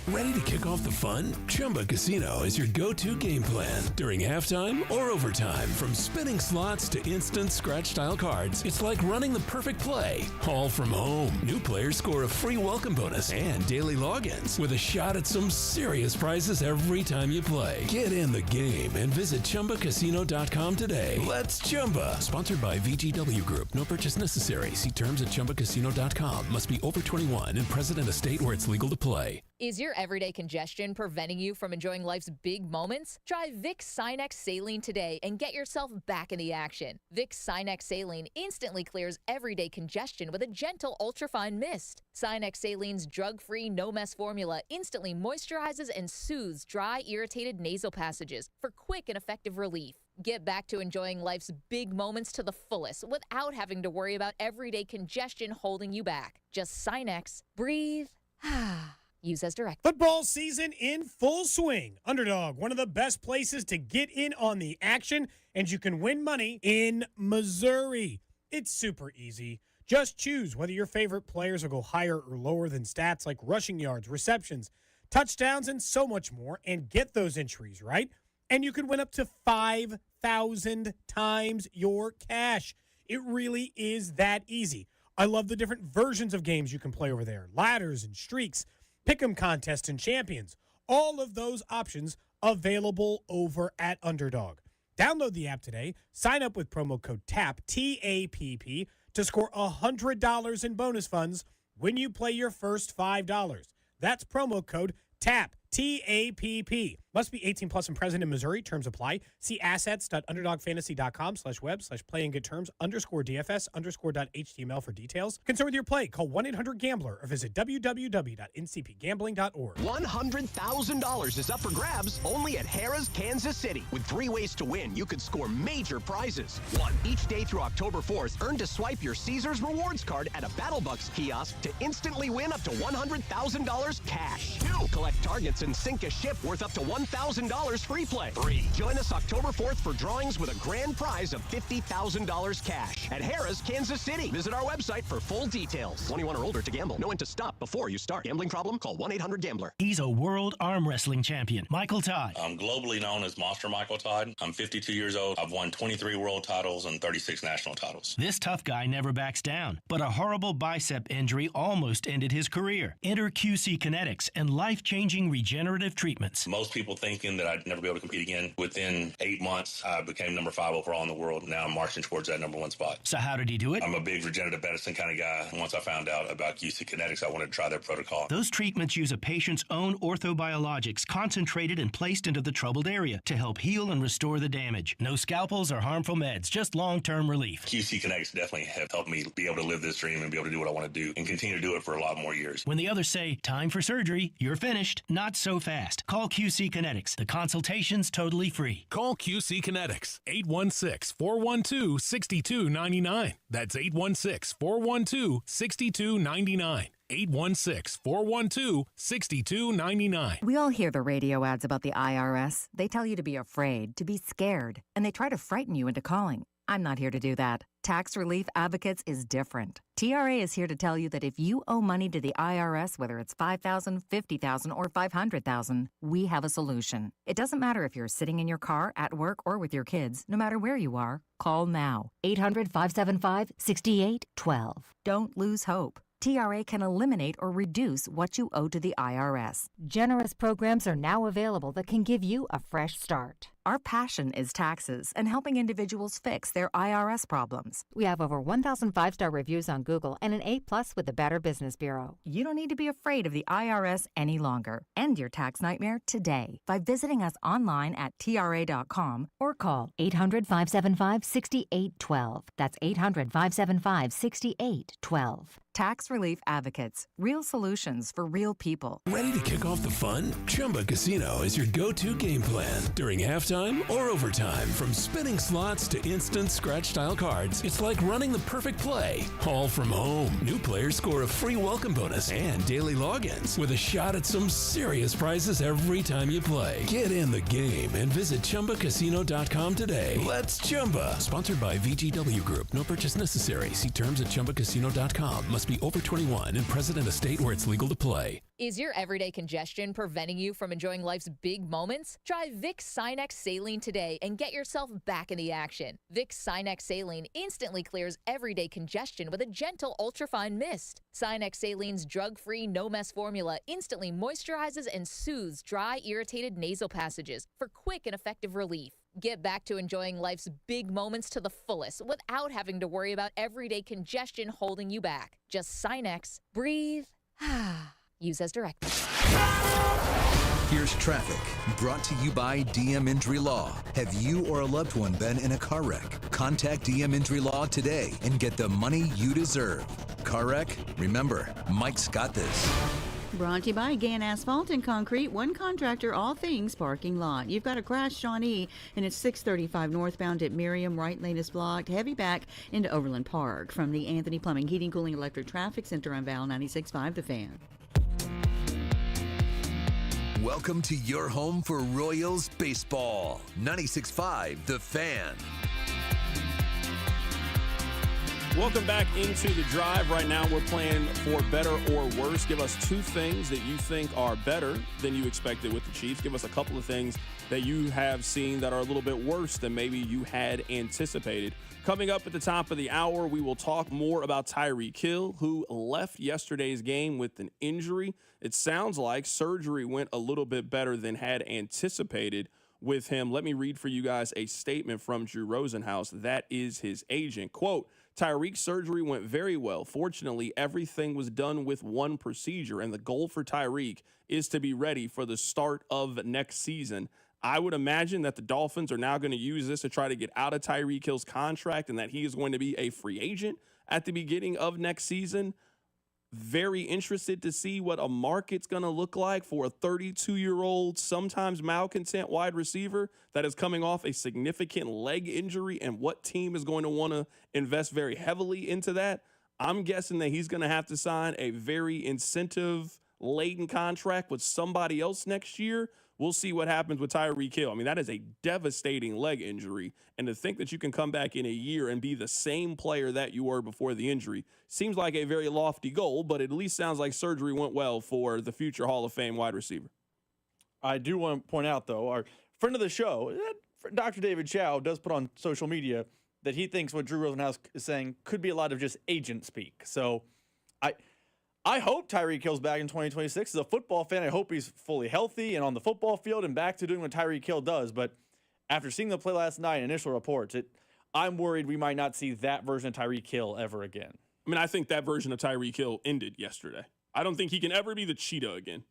S13: Ready to kick off the fun? Chumba Casino is your go-to game plan during halftime or overtime. From spinning slots to instant scratch-style cards, it's like running the perfect play, all from home. New players score a free welcome bonus and daily logins with a shot at some serious prizes every time you play. Get in the game and visit ChumbaCasino.com today. Let's Chumba. Sponsored by VGW Group. No purchase necessary. See terms at ChumbaCasino.com. Must be over 21 and present in a state where it's legal to play.
S14: Is your everyday congestion preventing you from enjoying life's big moments? Try Vicks Sinex Saline today and get yourself back in the action. Vicks Sinex Saline instantly clears everyday congestion with a gentle ultrafine mist. Sinex Saline's drug-free, no-mess formula instantly moisturizes and soothes dry, irritated nasal passages for quick and effective relief. Get back to enjoying life's big moments to the fullest without having to worry about everyday congestion holding you back. Just Sinex. Breathe. Use as directed.
S15: Football season in full swing. Underdog, one of the best places to get in on the action, and you can win money in Missouri. It's super easy. Just choose whether your favorite players will go higher or lower than stats like rushing yards, receptions, touchdowns, and so much more, and get those entries right. And you can win up to 5,000 times your cash. It really is that easy. I love the different versions of games you can play over there. Ladders and streaks, pick'em contests and champions. All of those options available over at Underdog. Download the app today. Sign up with promo code TAPP, T-A-P-P, to score $100 in bonus funds when you play your first $5. That's promo code TAPP, T-A-P-P. Must be 18 plus and present in Missouri. Terms apply. See assets.underdogfantasy.com/web/play and get terms _DFS_.html for details. Concerned with your play? Call 1-800-GAMBLER or visit www.ncpgambling.org.
S16: $100,000 is up for grabs only at Harrah's Kansas City. With 3 ways to win, you could score major prizes. 1. Each day through October 4th, earn to swipe your Caesars Rewards card at a BattleBucks kiosk to instantly win up to $100,000 cash. 2. Collect targets and sink a ship worth up to $1,000 free play. 3. Join us October 4th for drawings with a grand prize of $50,000 cash at Harrah's Kansas City. Visit our website for full details. 21 or older to gamble. Know when to stop before you start. Gambling problem? Call 1-800-GAMBLER.
S17: He's a world arm wrestling champion, Michael Todd.
S20: I'm globally known as Monster Michael Todd. I'm 52 years old. I've won 23 world titles and 36 national titles.
S17: This tough guy never backs down, but a horrible bicep injury almost ended his career. Enter QC Kinetics and life-changing regenerative treatments.
S20: Most people thinking that I'd never be able to compete again. Within 8 months, I became number 5 overall in the world. Now I'm marching towards that number 1 spot.
S17: So how did he do it?
S20: I'm a big regenerative medicine kind of guy. Once I found out about QC Kinetics, I wanted to try their protocol.
S17: Those treatments use a patient's own orthobiologics concentrated and placed into the troubled area to help heal and restore the damage. No scalpels or harmful meds, just long-term relief.
S20: QC Kinetics definitely have helped me be able to live this dream and be able to do what I want to do and continue to do it for a lot more years.
S17: When the others say, time for surgery, you're finished. Not so fast. Call QC Kinetics. The consultation's totally free.
S13: Call QC Kinetics, 816-412-6299. That's 816-412-6299. 816-412-6299.
S21: We all hear the radio ads about the IRS. They tell you to be afraid, to be scared, and they try to frighten you into calling. I'm not here to do that. Tax Relief Advocates is different. TRA is here to tell you that if you owe money to the IRS, whether it's $5,000, $50,000, or $500,000, we have a solution. It doesn't matter if you're sitting in your car, at work, or with your kids. No matter where you are, call now. 800-575-6812. Don't lose hope. TRA can eliminate or reduce what you owe to the IRS. Generous programs are now available that can give you a fresh start. Our passion is taxes and helping individuals fix their IRS problems.
S22: We have over 1,000 5-star reviews on Google and an A+ with the Better Business Bureau.
S21: You don't need to be afraid of the IRS any longer. End your tax nightmare today by visiting us online at TRA.com or call 800-575-6812. That's 800-575-6812. Tax Relief Advocates. Real solutions for real people.
S13: Ready to kick off the fun? Chumba Casino is your go-to game plan. During halftime or overtime, from spinning slots to instant scratch-style cards, it's like running the perfect play, all from home. New players score a free welcome bonus and daily logins with a shot at some serious prizes every time you play. Get in the game and visit ChumbaCasino.com today. Let's Chumba. Sponsored by VGW Group. No purchase necessary. See terms at ChumbaCasino.com. Must be over 21 and present in a state where it's legal to play.
S14: Is your everyday congestion preventing you from enjoying life's big moments? Try Vicks Sinex Saline today and get yourself back in the action. Vicks Sinex Saline instantly clears everyday congestion with a gentle ultrafine mist. Sinex Saline's drug-free, no-mess formula instantly moisturizes and soothes dry, irritated nasal passages for quick and effective relief. Get back to enjoying life's big moments to the fullest without having to worry about everyday congestion holding you back. Just Sinex. Breathe. Use as directed.
S2: Here's traffic, brought to you by DM Injury Law. Have you or a loved one been in a car wreck? Contact DM Injury Law today and get the money you deserve. Car wreck? Remember, Mike's got this.
S19: Brought to you by Gann Asphalt and Concrete, one contractor, all things parking lot. You've got a crash, Shawnee, and it's 635 northbound at Miriam. Right lane is blocked. Heavy back into Overland Park. From the Anthony Plumbing, Heating, Cooling, Electric Traffic Center on Val 96.5 The Fan.
S2: Welcome to your home for Royals baseball. 96.5 The Fan.
S4: Welcome back into the drive. Right now we're playing for better or worse. Give us 2 things that you think are better than you expected with the Chiefs. Give us a couple of things that you have seen that are a little bit worse than maybe you had anticipated. Coming up at the top of the hour, we will talk more about Tyreek Hill, who left yesterday's game with an injury. It sounds like surgery went a little bit better than had anticipated with him. Let me read for you guys a statement from Drew Rosenhaus. That is his agent. Quote, Tyreek's surgery went very well. Fortunately, everything was done with one procedure, and the goal for Tyreek is to be ready for the start of next season. I would imagine that the Dolphins are now going to use this to try to get out of Tyreek Hill's contract and that he is going to be a free agent at the beginning of next season. Very interested to see what a market's going to look like for a 32-year-old, sometimes malcontent wide receiver that is coming off a significant leg injury, and what team is going to want to invest very heavily into that. I'm guessing that he's going to have to sign a very incentive-laden contract with somebody else next year. We'll see what happens with Tyreek Hill. I mean, that is a devastating leg injury. And to think that you can come back in a year and be the same player that you were before the injury seems like a very lofty goal, but it at least sounds like surgery went well for the future Hall of Fame wide receiver.
S12: I do want to point out, though, our friend of the show, Dr. David Chow, does put on social media that he thinks what Drew Rosenhaus is saying could be a lot of just agent speak. So I hope Tyreek Hill's back in 2026. As a football fan, I hope he's fully healthy and on the football field and back to doing what Tyreek Hill does. But after seeing the play last night, initial reports, I'm worried we might not see that version of Tyreek Hill ever again.
S4: I mean, I think that version of Tyreek Hill ended yesterday. I don't think he can ever be the cheetah again.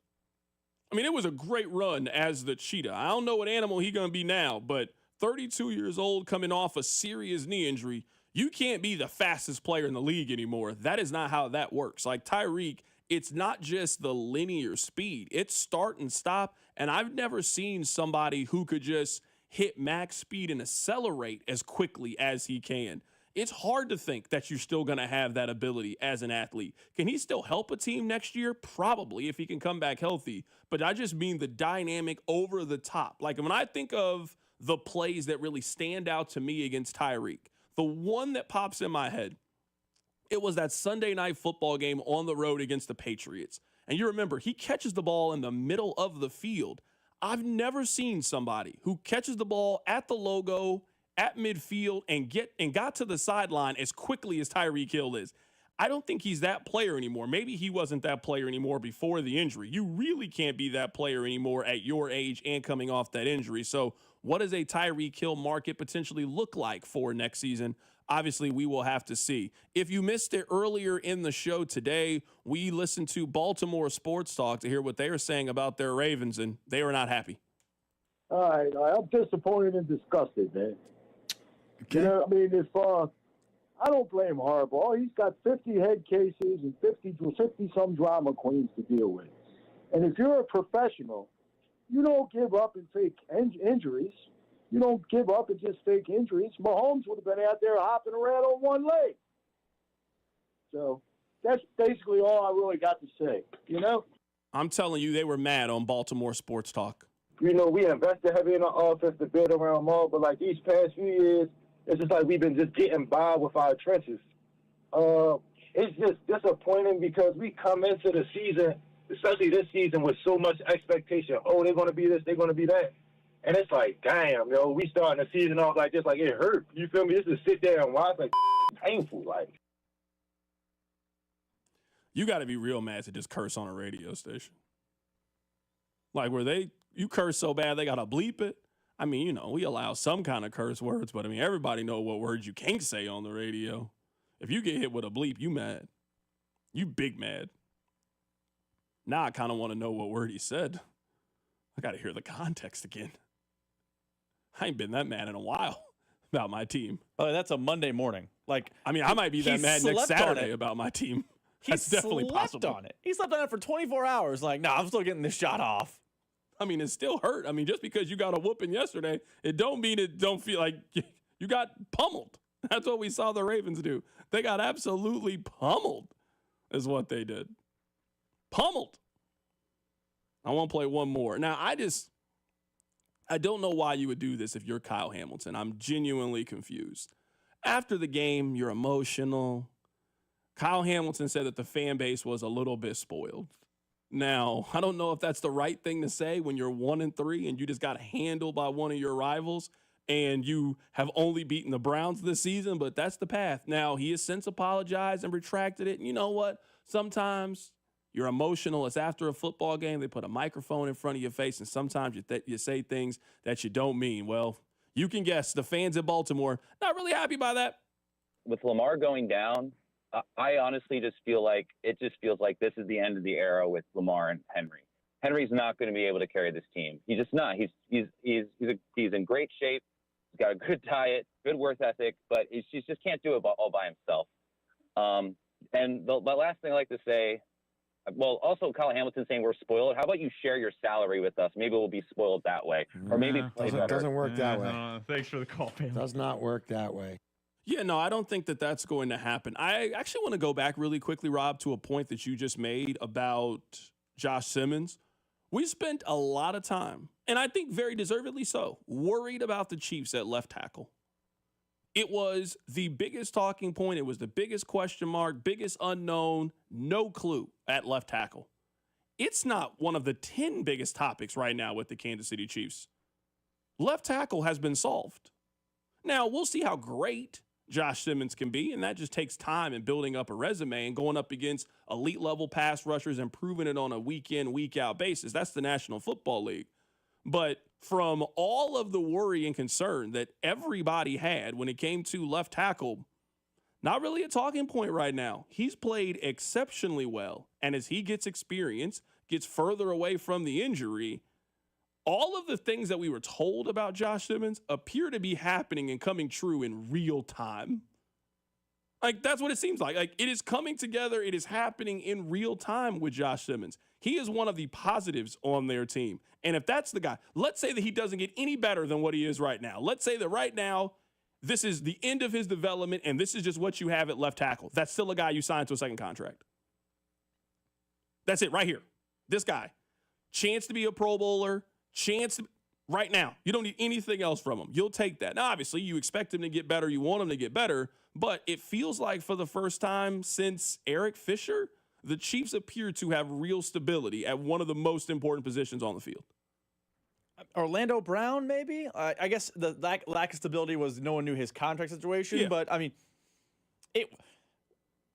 S4: I mean, it was a great run as the cheetah. I don't know what animal he's going to be now, but 32 years old, coming off a serious knee injury, you can't be the fastest player in the league anymore. That is not how that works. Like Tyreek, it's not just the linear speed. It's start and stop, and I've never seen somebody who could just hit max speed and accelerate as quickly as he can. It's hard to think that you're still going to have that ability as an athlete. Can he still help a team next year? Probably, if he can come back healthy. But I just mean the dynamic over the top. Like when I think of the plays that really stand out to me against Tyreek, the one that pops in my head, it was that Sunday night football game on the road against the Patriots. And you remember, he catches the ball in the middle of the field. I've never seen somebody who catches the ball at the logo, at midfield, and got to the sideline as quickly as Tyreek Hill is. I don't think he's that player anymore. Maybe he wasn't that player anymore before the injury. You really can't be that player anymore at your age and coming off that injury. So what does a Tyreek Hill market potentially look like for next season? Obviously, we will have to see. If you missed it earlier in the show today, we listened to Baltimore Sports Talk to hear what they were saying about their Ravens, and they were not happy.
S1: All right. I'm disappointed and disgusted, man. Okay. You know, I mean, I don't blame Harbaugh. He's got 50 head cases and 50-some drama queens to deal with. And if you're a professional, you don't give up and fake injuries. You don't give up and just fake injuries. Mahomes would have been out there hopping around on one leg. So that's basically all I really got to say, you know?
S4: I'm telling you, they were mad on Baltimore Sports Talk.
S1: You know, we invested heavy in our offense to build around them all, but like these past few years, it's just like we've been just getting by with our trenches. It's just disappointing because we come into the season, especially this season, with so much expectation. Oh, they're going to be this, they're going to be that. And it's like, damn, yo, we starting the season off like this, like it hurt. You feel me? Just to sit there and watch, like, painful, like.
S4: You got to be real mad to just curse on a radio station. Like, you curse so bad they got to bleep it. I mean, you know, we allow some kind of curse words, but I mean, everybody know what words you can't say on the radio. If you get hit with a bleep, you mad. You big mad. Now I kind of want to know what word he said. I got to hear the context again. I ain't been that mad in a while about my team.
S12: Oh, that's a Monday morning. Like,
S4: I mean, I might be that mad next Saturday about my team. That's definitely possible.
S12: On it. He slept on it for 24 hours. Like, nah, I'm still getting this shot off.
S4: I mean, it still hurt. I mean, just because you got a whooping yesterday, it don't mean it don't feel like you got pummeled. That's what we saw the Ravens do. They got absolutely pummeled is what they did. Pummeled. I want to play one more. Now, I don't know why you would do this if you're Kyle Hamilton. I'm genuinely confused. After the game, you're emotional. Kyle Hamilton said that the fan base was a little bit spoiled. Now, I don't know if that's the right thing to say when you're 1-3 and you just got handled by one of your rivals and you have only beaten the Browns this season, but that's the path. Now, he has since apologized and retracted it. And you know what? Sometimes you're emotional. It's after a football game. They put a microphone in front of your face, and sometimes you say things that you don't mean. Well, you can guess the fans in Baltimore not really happy by that.
S3: with Lamar going down, I honestly just feel like this is the end of the era with Lamar and Henry. Henry's not going to be able to carry this team. He's just not. He's in great shape. He's got a good diet, good work ethic, but he just can't do it all by himself. And the last thing I like to say, well, also Kyle Hamilton saying we're spoiled. How about you share your salary with us? Maybe we'll be spoiled that way, or maybe play better.
S5: Doesn't work that way.
S12: Thanks for the call, man.
S5: Does not work that way.
S4: Yeah, no, I don't think that that's going to happen. I actually want to go back really quickly, Rob, to a point that you just made about Josh Simmons. We spent a lot of time, and I think very deservedly so, worried about the Chiefs at left tackle. It was the biggest talking point. It was the biggest question mark, biggest unknown, no clue at left tackle. It's not one of the 10 biggest topics right now with the Kansas City Chiefs. Left tackle has been solved. Now, we'll see how great Josh Simmons can be, and that just takes time and building up a resume and going up against elite-level pass rushers and proving it on a week-in, week-out basis. That's the National Football League. But from all of the worry and concern that everybody had when it came to left tackle, not really a talking point right now. He's played exceptionally well, and as he gets experience, gets further away from the injury, all of the things that we were told about Josh Simmons appear to be happening and coming true in real time. Like, that's what it seems like. Like, it is coming together. It is happening in real time with Josh Simmons. He is one of the positives on their team. And if that's the guy, let's say that he doesn't get any better than what he is right now. Let's say that right now, this is the end of his development, and this is just what you have at left tackle. That's still a guy you signed to a second contract. That's it right here. This guy. Chance to be a Pro Bowler. Chance to, right now. You don't need anything else from him. You'll take that. Now, obviously, you expect him to get better. You want him to get better. But it feels like for the first time since Eric Fisher, the Chiefs appear to have real stability at one of the most important positions on the field.
S12: Orlando Brown, maybe? I guess the lack of stability was no one knew his contract situation. Yeah. But, I mean,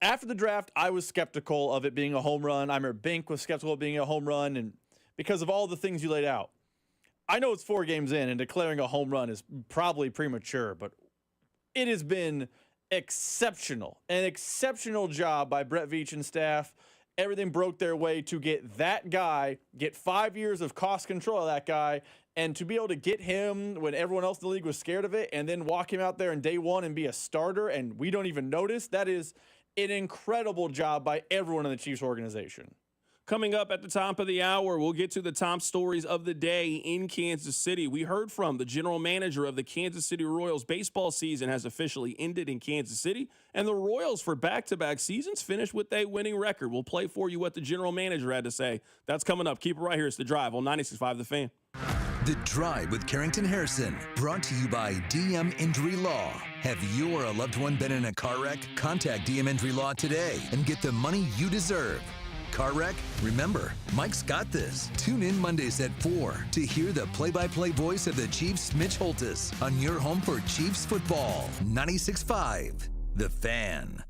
S12: after the draft, I was skeptical of it being a home run. I remember Bink was skeptical of being a home run, and because of all the things you laid out. I know it's 4 games in, and declaring a home run is probably premature, but it has been exceptional. An exceptional job by Brett Veach and staff. Everything broke their way to get that guy, get 5 years of cost control of that guy, and to be able to get him when everyone else in the league was scared of it, and then walk him out there in day one and be a starter, and we don't even notice. That is an incredible job by everyone in the Chiefs organization.
S4: Coming up at the top of the hour, we'll get to the top stories of the day in Kansas City. We heard from the general manager of the Kansas City Royals. Baseball season has officially ended in Kansas City, and the Royals for back-to-back seasons finished with a winning record. We'll play for you what the general manager had to say. That's coming up. Keep it right here. It's The Drive on 96.5 The Fan.
S2: The Drive with Carrington Harrison, brought to you by DM Injury Law. Have you or a loved one been in a car wreck? Contact DM Injury Law today and get the money you deserve. Car wreck? Remember, Mike's got this. Tune in Mondays at 4 to hear the play-by-play voice of the Chiefs, Mitch Holtis, on your home for Chiefs football. 96.5 The Fan.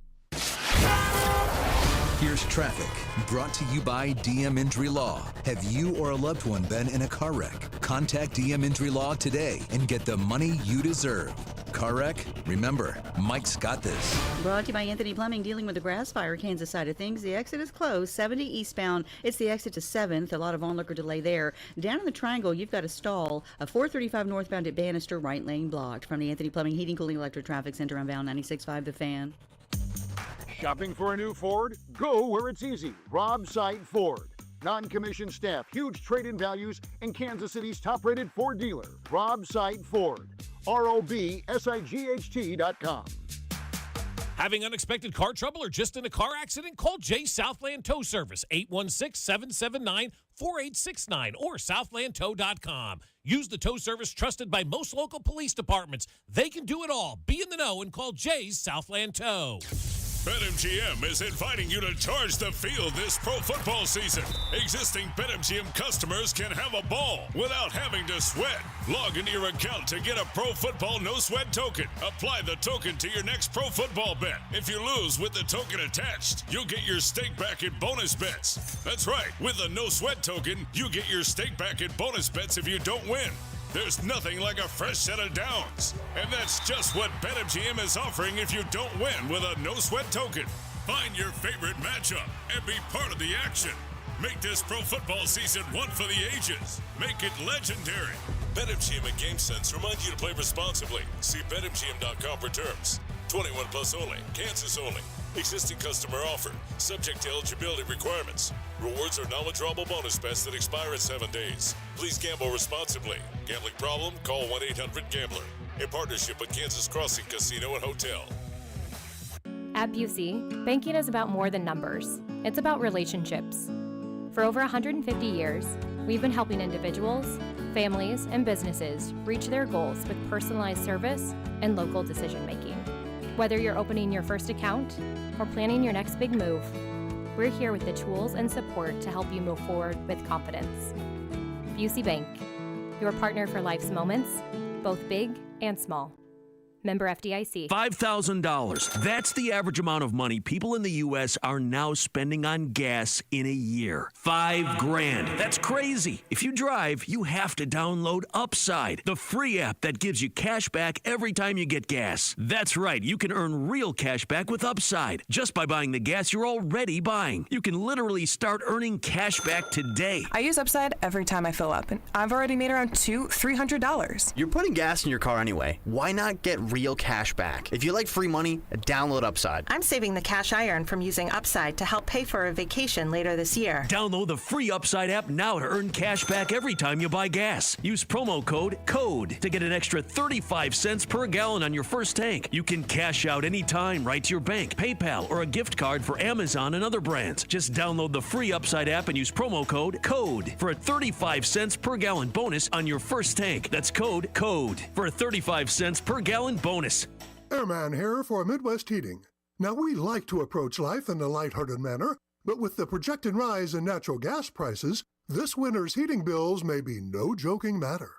S2: Here's traffic, brought to you by DM Injury Law. Have you or a loved one been in a car wreck? Contact DM Injury Law today and get the money you deserve. Car wreck? Remember, Mike's got this.
S19: Brought to you by Anthony Plumbing, dealing with the grass fire Kansas side of things. The exit is closed, 70 eastbound. It's the exit to 7th. A lot of onlooker delay there. Down in the triangle, you've got a stall. A 435 northbound at Bannister, right lane blocked. From the Anthony Plumbing, Heating, Cooling, Electric Traffic Center on Val 96.5 The Fan.
S6: Shopping for a new Ford? Go where it's easy. Rob Sight Ford. Non-commissioned staff, huge trade-in values, and Kansas City's top-rated Ford dealer, Rob Sight Ford. ROBSIGHT.com.
S7: Having unexpected car trouble or just in a car accident? Call Jay Southland Tow Service, 816-779-4869 or southlandtow.com. Use the tow service trusted by most local police departments. They can do it all. Be in the know and call Jay's Southland Tow.
S24: BetMGM is inviting you to charge the field this pro football season. Existing BetMGM customers can have a ball without having to sweat. Log into your account to get a Pro Football No Sweat token. Apply the token to your next pro football bet. If you lose with the token attached, you'll get your stake back in bonus bets. That's right. With a No Sweat token, you get your stake back in bonus bets if you don't win. There's nothing like a fresh set of downs. And that's just what BetMGM is offering if you don't win with a no-sweat token. Find your favorite matchup and be part of the action. Make this pro football season one for the ages. Make it legendary. BetMGM and GameSense remind you to play responsibly. See BetMGM.com for terms. 21 plus only. Kansas only. Existing customer offer. Subject to eligibility requirements. Rewards are non-withdrawable bonus bets that expire in 7 days. Please gamble responsibly. Gambling problem? Call 1-800-GAMBLER. In partnership with Kansas Crossing Casino and Hotel.
S8: At Busey, banking is about more than numbers. It's about relationships. For over 150 years, we've been helping individuals, families, and businesses reach their goals with personalized service and local decision-making. Whether you're opening your first account or planning your next big move, we're here with the tools and support to help you move forward with confidence. Busey Bank, your partner for life's moments, both big and small. Member FDIC.
S9: $5,000. That's the average amount of money people in the U.S. are now spending on gas in a year. $5,000. That's crazy. If you drive, you have to download Upside, the free app that gives you cash back every time you get gas. That's right. You can earn real cash back with Upside just by buying the gas you're already buying. You can literally start earning cash back today.
S10: I use Upside every time I fill up, and I've already made around $300.
S11: You're putting gas in your car anyway. Why not get real cash back? If you like free money, download Upside.
S10: I'm saving the cash I earn from using Upside to help pay for a vacation later this year.
S9: Download the free Upside app now to earn cash back every time you buy gas. Use promo code CODE to get an extra 35 cents per gallon on your first tank. You can cash out anytime right to your bank, PayPal, or a gift card for Amazon and other brands. Just download the free Upside app and use promo code CODE for a 35 cents per gallon bonus on your first tank. That's code CODE for a 35 cents per gallon bonus.
S18: Airman here for Midwest Heating. Now, we like to approach life in a lighthearted manner, but with the projected rise in natural gas prices, this winter's heating bills may be no joking matter.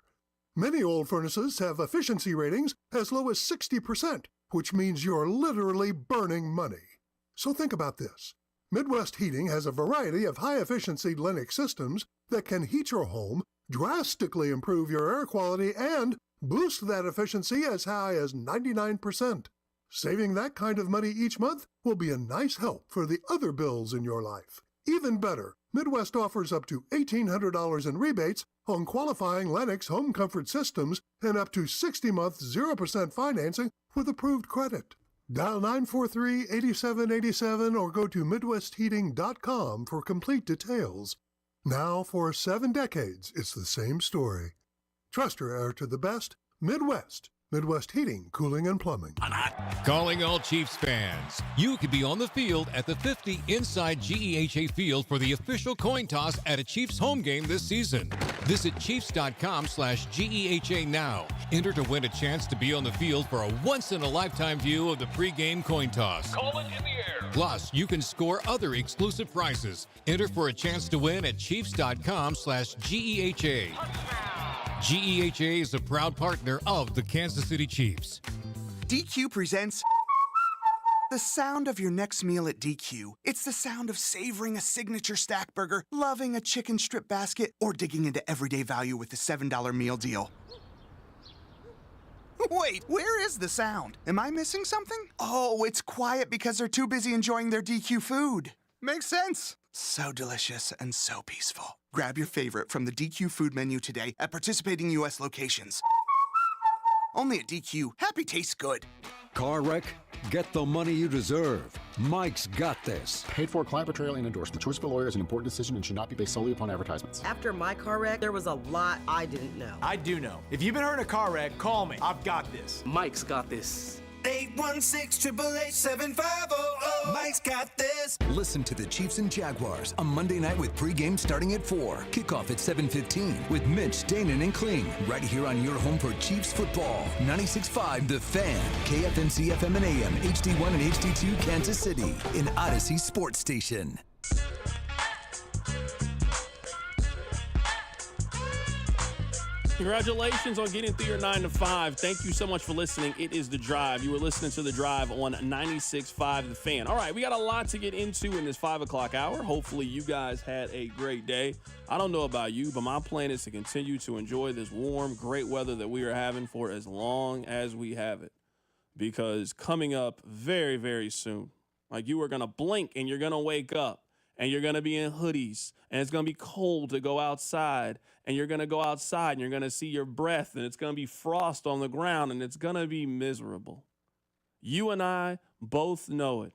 S18: Many old furnaces have efficiency ratings as low as 60%, which means you're literally burning money. So think about this. Midwest Heating has a variety of high-efficiency Lennox systems that can heat your home, drastically improve your air quality, and boost that efficiency as high as 99%. Saving that kind of money each month will be a nice help for the other bills in your life. Even better, Midwest offers up to $1,800 in rebates on qualifying Lennox home comfort systems and up to 60-month 0% financing with approved credit. Dial 943-8787 or go to MidwestHeating.com for complete details. Now, for 7 decades, it's the same story. Trust your air to the best. Midwest. Midwest Heating, Cooling, and Plumbing.
S25: Calling all Chiefs fans. You could be on the field at the 50 Inside GEHA Field for the official coin toss at a Chiefs home game this season. Visit Chiefs.com/GEHA now. Enter to win a chance to be on the field for a once-in-a-lifetime view of the pregame coin toss.
S7: Call it in the air.
S25: Plus, you can score other exclusive prizes. Enter for a chance to win at Chiefs.com/GEHA. GEHA is a proud partner of the Kansas City Chiefs.
S26: DQ presents the sound of your next meal at DQ. It's the sound of savoring a signature stack burger, loving a chicken strip basket, or digging into everyday value with the $7 meal deal. Wait, where is the sound? Am I missing something? Oh, it's quiet because they're too busy enjoying their DQ food. Makes sense. So delicious and so peaceful. Grab your favorite from the DQ food menu today at participating U.S. locations. Only at DQ. Happy tastes good.
S27: Car wreck? Get the money you deserve. Mike's got this.
S28: Paid for client portrayal and endorsement. Choice of a lawyer is an important decision and should not be based solely upon advertisements.
S29: After my car wreck, there was a lot I didn't know.
S30: I do know. If you've been hurt in a car wreck, call me. I've got this.
S31: Mike's got this. 816-888-7500. Mike's got this.
S2: Listen to the Chiefs and Jaguars on Monday night with pregame starting at 4. Kickoff at 7:15 with Mitch, Danon, and Kling. Right here on your home for Chiefs football. 96.5 The Fan. KFNC FM and AM. HD1 and HD2 Kansas City. In Odyssey Sports Station.
S4: Congratulations on getting through your 9 to 5. Thank you so much for listening. It is The Drive. You were listening to The Drive on 96.5 The Fan. All right, we got a lot to get into in this 5 o'clock hour. Hopefully you guys had a great day. I don't know about you, but my plan is to continue to enjoy this warm, great weather that we are having for as long as we have it. Because coming up very, very soon, like you are going to blink and you're going to wake up and you're going to be in hoodies and it's going to be cold to go outside. And you're going to go outside and you're going to see your breath and it's going to be frost on the ground and it's going to be miserable. You and I both know it.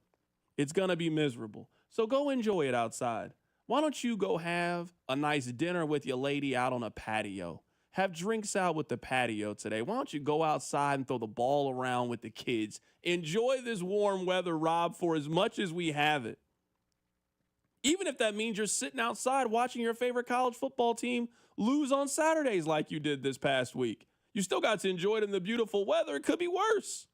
S4: It's going to be miserable. So go enjoy it outside. Why don't you go have a nice dinner with your lady out on a patio? Have drinks out with the patio today. Why don't you go outside and throw the ball around with the kids? Enjoy this warm weather, Rob, for as much as we have it. Even if that means you're sitting outside watching your favorite college football team lose on Saturdays like you did this past week. You still got to enjoy it in the beautiful weather. It could be worse.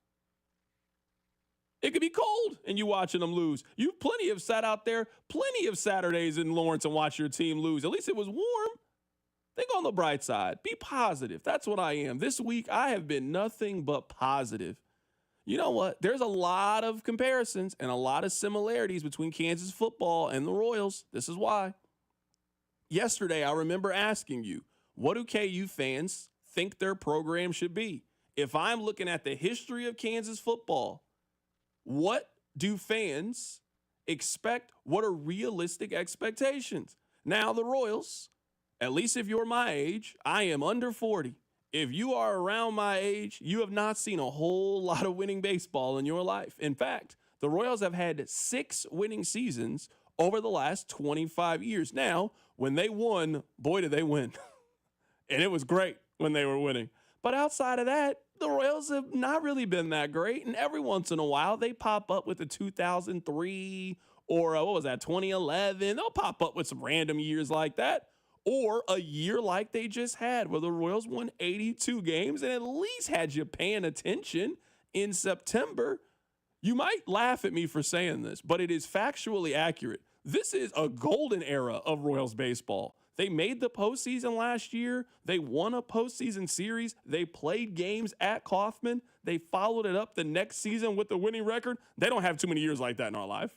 S4: It could be cold and you watching them lose. You plenty have sat out there plenty of Saturdays in Lawrence and watched your team lose. At least it was warm. Think on the bright side. Be positive. That's what I am. This week, I have been nothing but positive. You know what? There's a lot of comparisons and a lot of similarities between Kansas football and the Royals. This is why. Yesterday, I remember asking you, what do KU fans think their program should be? If I'm looking at the history of Kansas football, what do fans expect? What are realistic expectations? Now, the Royals, at least if you're my age, I am under 40. If you are around my age, you have not seen a whole lot of winning baseball in your life. In fact, the Royals have had 6 winning seasons over the last 25 years. Now, when they won, boy, did they win. And it was great when they were winning. But outside of that, the Royals have not really been that great. And every once in a while, they pop up with a 2003 or 2011. They'll pop up with some random years like that. Or a year like they just had where the Royals won 82 games and at least had you paying attention in September. You might laugh at me for saying this, but it is factually accurate. This is a golden era of Royals baseball. They made the postseason last year. They won a postseason series. They played games at Kauffman. They followed it up the next season with the winning record. They don't have too many years like that in our life.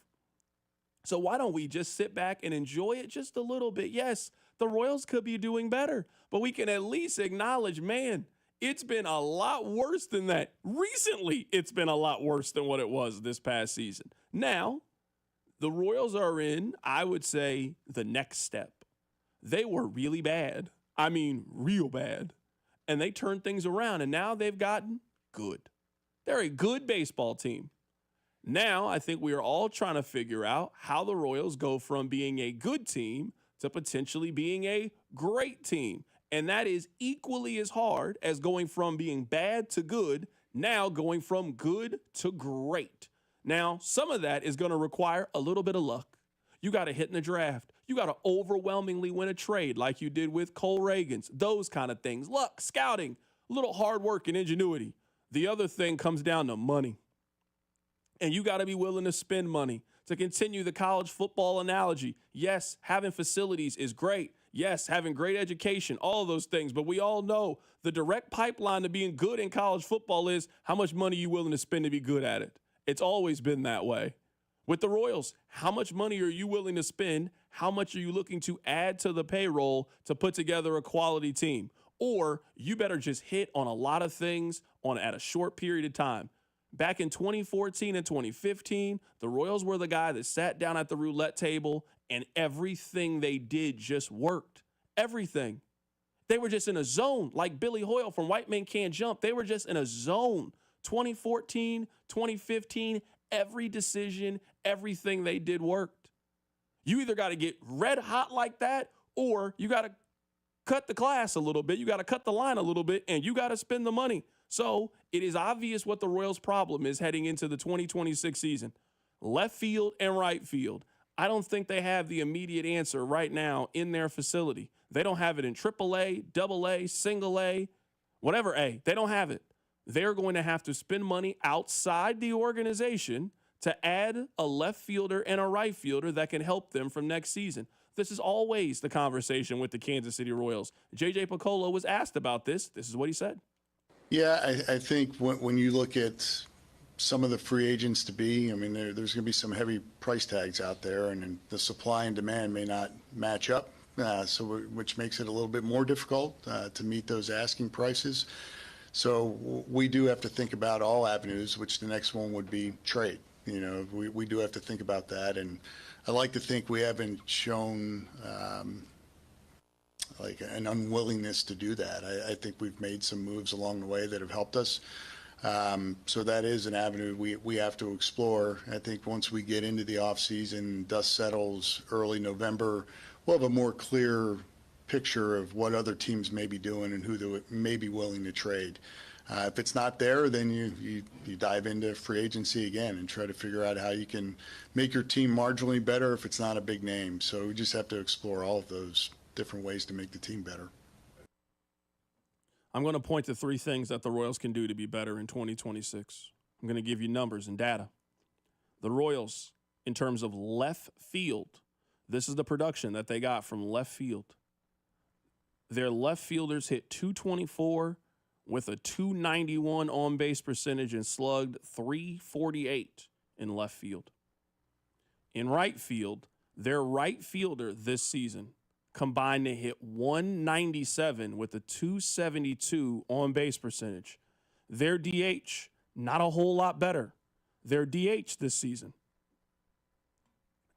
S4: So why don't we just sit back and enjoy it just a little bit? Yes, the Royals could be doing better, but we can at least acknowledge, man, it's been a lot worse than that. Recently, it's been a lot worse than what it was this past season. Now, the Royals are in, I would say, the next step. They were really bad. I mean, real bad. And they turned things around, and now they've gotten good. They're a good baseball team. Now, I think we are all trying to figure out how the Royals go from being a good team to potentially being a great team. And that is equally as hard as going from being bad to good, now going from good to great. Now, some of that is going to require a little bit of luck. You got to hit in the draft. You got to overwhelmingly win a trade like you did with Cole Reagans, those kind of things. Luck, scouting, a little hard work and ingenuity. The other thing comes down to money. And you got to be willing to spend money. To continue the college football analogy, yes, having facilities is great. Yes, having great education, all of those things. But we all know the direct pipeline to being good in college football is how much money you're willing to spend to be good at it. It's always been that way. With the Royals, how much money are you willing to spend? How much are you looking to add to the payroll to put together a quality team? Or you better just hit on a lot of things at a short period of time. Back in 2014 and 2015, the Royals were the guy that sat down at the roulette table and everything they did just worked. Everything. They were just in a zone like Billy Hoyle from White Men Can't Jump. They were just in a zone. 2014, 2015, every decision, everything they did worked. You either got to get red hot like that or you got to cut the class a little bit. You got to cut the line a little bit and you got to spend the money. So it is obvious what the Royals' problem is heading into the 2026 season. Left field and right field. I don't think they have the immediate answer right now in their facility. They don't have it in AAA, AA, single A, whatever A. They don't have it. They're going to have to spend money outside the organization to add a left fielder and a right fielder that can help them from next season. This is always the conversation with the Kansas City Royals. J.J. Picollo was asked about this. This is what he said.
S1: Yeah, I think when you look at some of the free agents to be, I mean, there's going to be some heavy price tags out there, and the supply and demand may not match up, which makes it a little bit more difficult to meet those asking prices. So we do have to think about all avenues, which the next one would be trade. You know, we do have to think about that, and I like to think we haven't shown like an unwillingness to do that. I think we've made some moves along the way that have helped us. So that is an avenue we have to explore. I think once we get into the offseason, dust settles early November, we'll have a more clear picture of what other teams may be doing and who they may be willing to trade. If it's not there, then you dive into free agency again and try to figure out how you can make your team marginally better if it's not a big name. So we just have to explore all of those different ways to make the team better.
S4: I'm going to point to 3 things that the Royals can do to be better in 2026. I'm going to give you numbers and data. The Royals, in terms of left field, this is the production that they got from left field. Their left fielders hit .224 with a .291 on-base percentage and slugged .348 in left field. In right field, their right fielder this season combined to hit .197 with a .272 on-base percentage. Their DH, not a whole lot better. Their DH this season,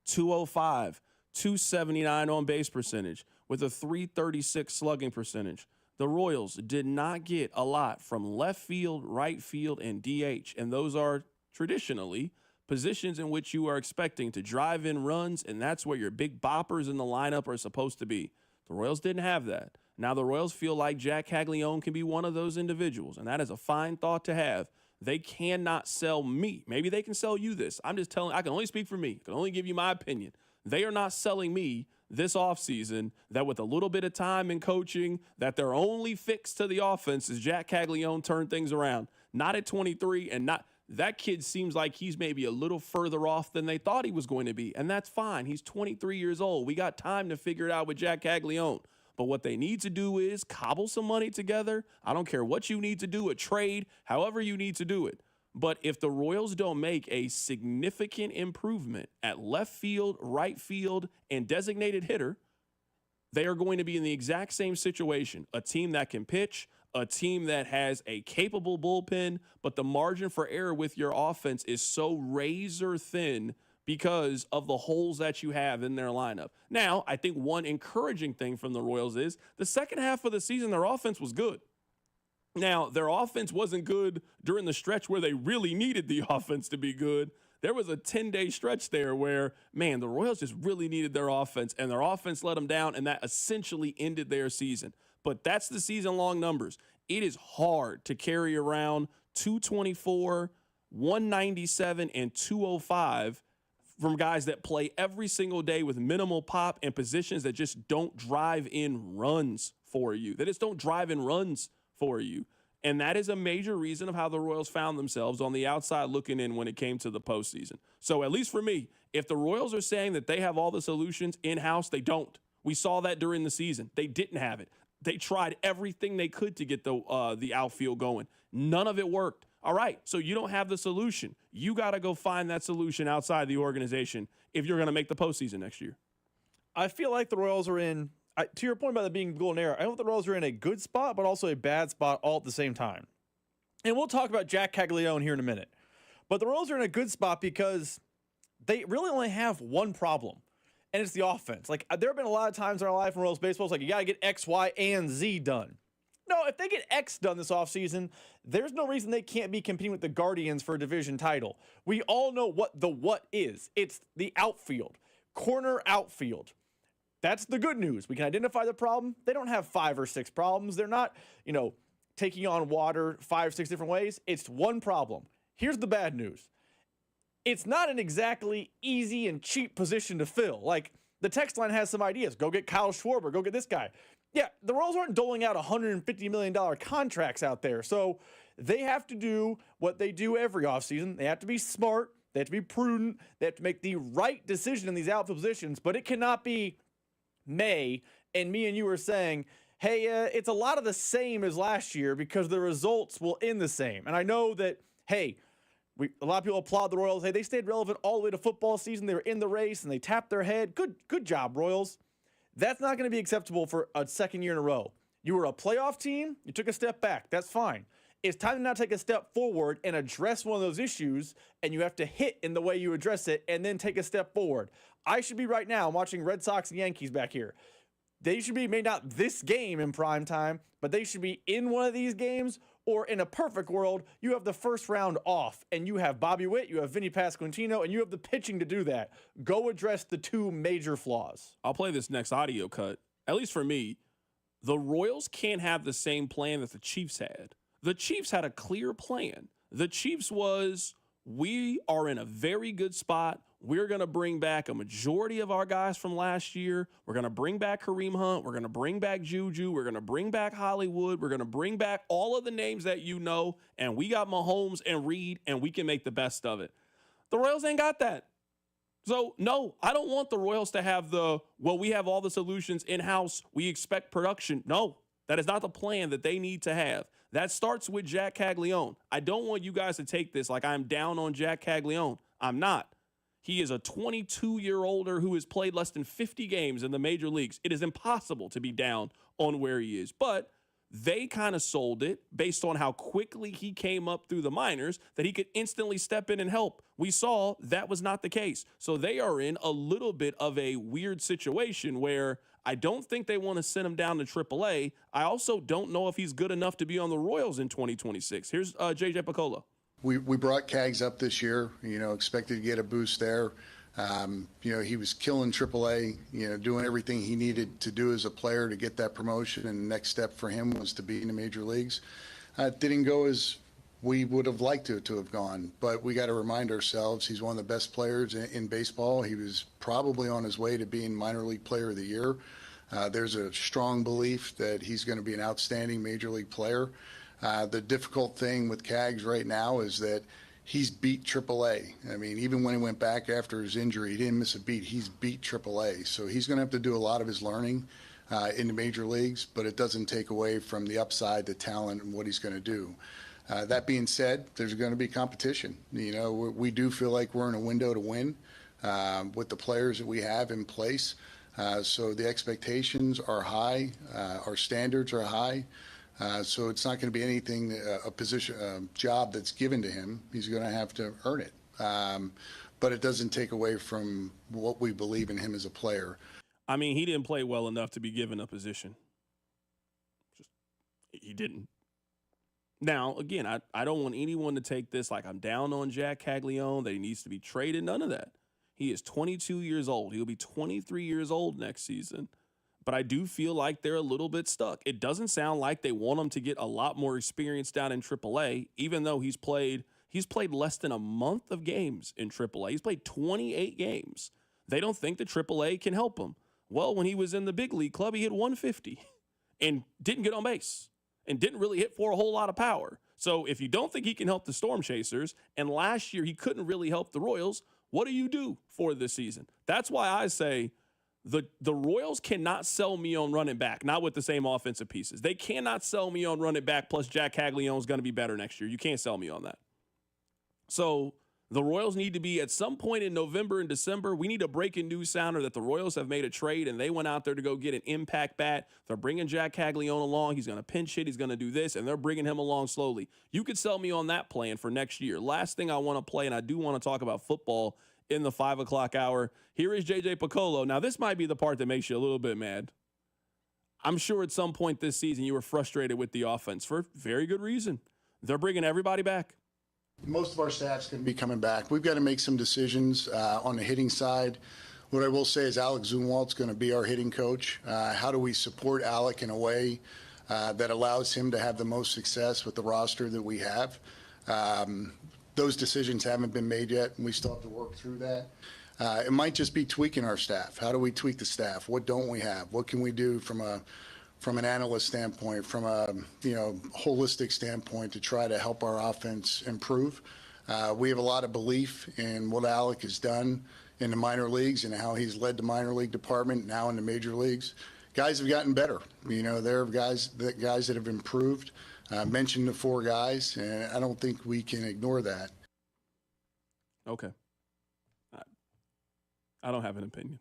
S4: .205, .279 on-base percentage with a .336 slugging percentage. The Royals did not get a lot from left field, right field, and DH, and those are traditionally positions in which you are expecting to drive in runs, and that's where your big boppers in the lineup are supposed to be. The Royals didn't have that. Now the Royals feel like Jack Kaggleon can be one of those individuals, and that is a fine thought to have. They cannot sell me. Maybe they can sell you this. I'm just telling, I can only speak for me. I can only give you my opinion. They are not selling me this offseason that with a little bit of time and coaching, that their only fix to the offense is Jack Kaggleon turn things around. Not at 23, and not that kid seems like he's maybe a little further off than they thought he was going to be, and that's fine. He's 23 years old. We got time to figure it out with Jack Kaggleon. But what they need to do is cobble some money together. I don't care what you need to do, a trade, however you need to do it. But if the Royals don't make a significant improvement at left field, right field, and designated hitter, they are going to be in the exact same situation. A team that can pitch, a team that has a capable bullpen, but the margin for error with your offense is so razor thin because of the holes that you have in their lineup. Now, I think one encouraging thing from the Royals is the second half of the season, their offense was good. Now, their offense wasn't good during the stretch where they really needed the offense to be good. There was a 10-day stretch there where, man, the Royals just really needed their offense, and their offense let them down, and that essentially ended their season. But that's the season-long numbers. It is hard to carry around 224, 197, and 205 from guys that play every single day with minimal pop and positions that just don't drive in runs for you. They just don't drive in runs for you. And that is a major reason of how the Royals found themselves on the outside looking in when it came to the postseason. So at least for me, if the Royals are saying that they have all the solutions in-house, they don't. We saw that during the season. They didn't have it. They tried everything they could to get the outfield going. None of it worked. All right, so you don't have the solution. You got to go find that solution outside the organization if you're going to make the postseason next year.
S12: I feel like the Royals are in, to your point about it being golden era, I don't think the Royals are in a good spot, but also a bad spot all at the same time. And we'll talk about Jack Kaggleon here in a minute. But the Royals are in a good spot because they really only have one problem, and it's the offense. Like, there have been a lot of times in our life in Royals baseball, it's like, you got to get X, Y, and Z done. No, if they get X done this offseason, there's no reason they can't be competing with the Guardians for a division title. We all know what the what is. It's the outfield, corner outfield. That's the good news. We can identify the problem. They don't have 5 or 6 problems. They're not, taking on water 5 or 6 different ways. It's one problem. Here's the bad news. It's not an exactly easy and cheap position to fill. Like, the text line has some ideas. Go get Kyle Schwarber. Go get this guy. Yeah, the Royals aren't doling out $150 million contracts out there. So they have to do what they do every offseason. They have to be smart. They have to be prudent. They have to make the right decision in these outfield positions, but it cannot be May and me and you are saying, hey, it's a lot of the same as last year because the results will end the same. And I know that, hey, a lot of people applaud the Royals. Hey, they stayed relevant all the way to football season. They were in the race and they tapped their head. Good job, Royals. That's not going to be acceptable for a second year in a row. You were a playoff team. You took a step back. That's fine. It's time to now take a step forward and address one of those issues, and you have to hit in the way you address it and then take a step forward. I should be right now watching Red Sox and Yankees back here. They should be, maybe not this game in prime time, but they should be in one of these games, or in a perfect world, you have the first round off, and you have Bobby Witt, you have Vinny Pasquantino, and you have the pitching to do that. Go address the two major flaws.
S4: I'll play this next audio cut. At least for me, the Royals can't have the same plan that the Chiefs had. The Chiefs had a clear plan. The Chiefs was, we are in a very good spot. We're going to bring back a majority of our guys from last year. We're going to bring back Kareem Hunt. We're going to bring back Juju. We're going to bring back Hollywood. We're going to bring back all of the names that you know. And we got Mahomes and Reed, and we can make the best of it. The Royals ain't got that. So, no, I don't want the Royals to have we have all the solutions in-house. We expect production. No, that is not the plan that they need to have. That starts with Jack Kaggleon. I don't want you guys to take this like I'm down on Jack Kaggleon. I'm not. He is a 22-year-older who has played less than 50 games in the major leagues. It is impossible to be down on where he is. But they kind of sold it based on how quickly he came up through the minors that he could instantly step in and help. We saw that was not the case. So they are in a little bit of a weird situation where I don't think they want to send him down to AAA. I also don't know if he's good enough to be on the Royals in 2026. Here's JJ Picollo.
S1: We brought Cags up this year, expected to get a boost there. He was killing AAA, doing everything he needed to do as a player to get that promotion. And the next step for him was to be in the major leagues. It didn't go as we would have liked it to have gone, but we got to remind ourselves he's one of the best players in baseball. He was probably on his way to being minor league player of the year. There's a strong belief that he's going to be an outstanding major league player. The difficult thing with Cags right now is that he's beat AAA. I mean, even when he went back after his injury, he didn't miss a beat. He's beat AAA. So he's going to have to do a lot of his learning in the major leagues, but it doesn't take away from the upside, the talent, and what he's going to do. That being said, there's going to be competition. We do feel like we're in a window to win with the players that we have in place. So the expectations are high. Our standards are high. So it's not going to be anything, a job that's given to him. He's going to have to earn it. But it doesn't take away from what we believe in him as a player.
S4: I mean, he didn't play well enough to be given a position. He didn't. Now, again, I don't want anyone to take this like I'm down on Jack Kaggleon, that he needs to be traded. None of that. He is 22 years old. He'll be 23 years old next season. But I do feel like they're a little bit stuck. It doesn't sound like they want him to get a lot more experience down in AAA, even though he's played less than a month of games in AAA. He's played 28 games. They don't think the AAA can help him. Well, when he was in the big league club, he hit 150 and didn't get on base and didn't really hit for a whole lot of power. So if you don't think he can help the Storm Chasers, and last year he couldn't really help the Royals, what do you do for this season? That's why I say the Royals cannot sell me on running back, not with the same offensive pieces. They cannot sell me on running back plus Jack Kaggleon is going to be better next year. You can't sell me on that. So the Royals need to be at some point in November and December. We need a breaking news sounder that the Royals have made a trade and they went out there to go get an impact bat. They're bringing Jack Kaggleon along. He's going to pinch hit. He's going to do this, and they're bringing him along slowly. You could sell me on that plan for next year. Last thing I want to play, and I do want to talk about football in the 5 o'clock hour. Here is JJ Picollo. Now, this might be the part that makes you a little bit mad. I'm sure at some point this season you were frustrated with the offense for very good reason. They're bringing everybody back.
S1: Most of our staff's going to be coming back. We've got to make some decisions on the hitting side. What I will say is Alex Zumwalt's going to be our hitting coach. How do we support Alec in a way that allows him to have the most success with the roster that we have? Those decisions haven't been made yet, and we still have to work through that. It might just be tweaking our staff. How do we tweak the staff? What don't we have? What can we do from an analyst standpoint, from a holistic standpoint to try to help our offense improve? We have a lot of belief in what Alec has done in the minor leagues and how he's led the minor league department now in the major leagues. Guys have gotten better. There are guys that have improved. Mentioned the 4 guys, and I don't think we can ignore that.
S4: Okay. I don't have an opinion.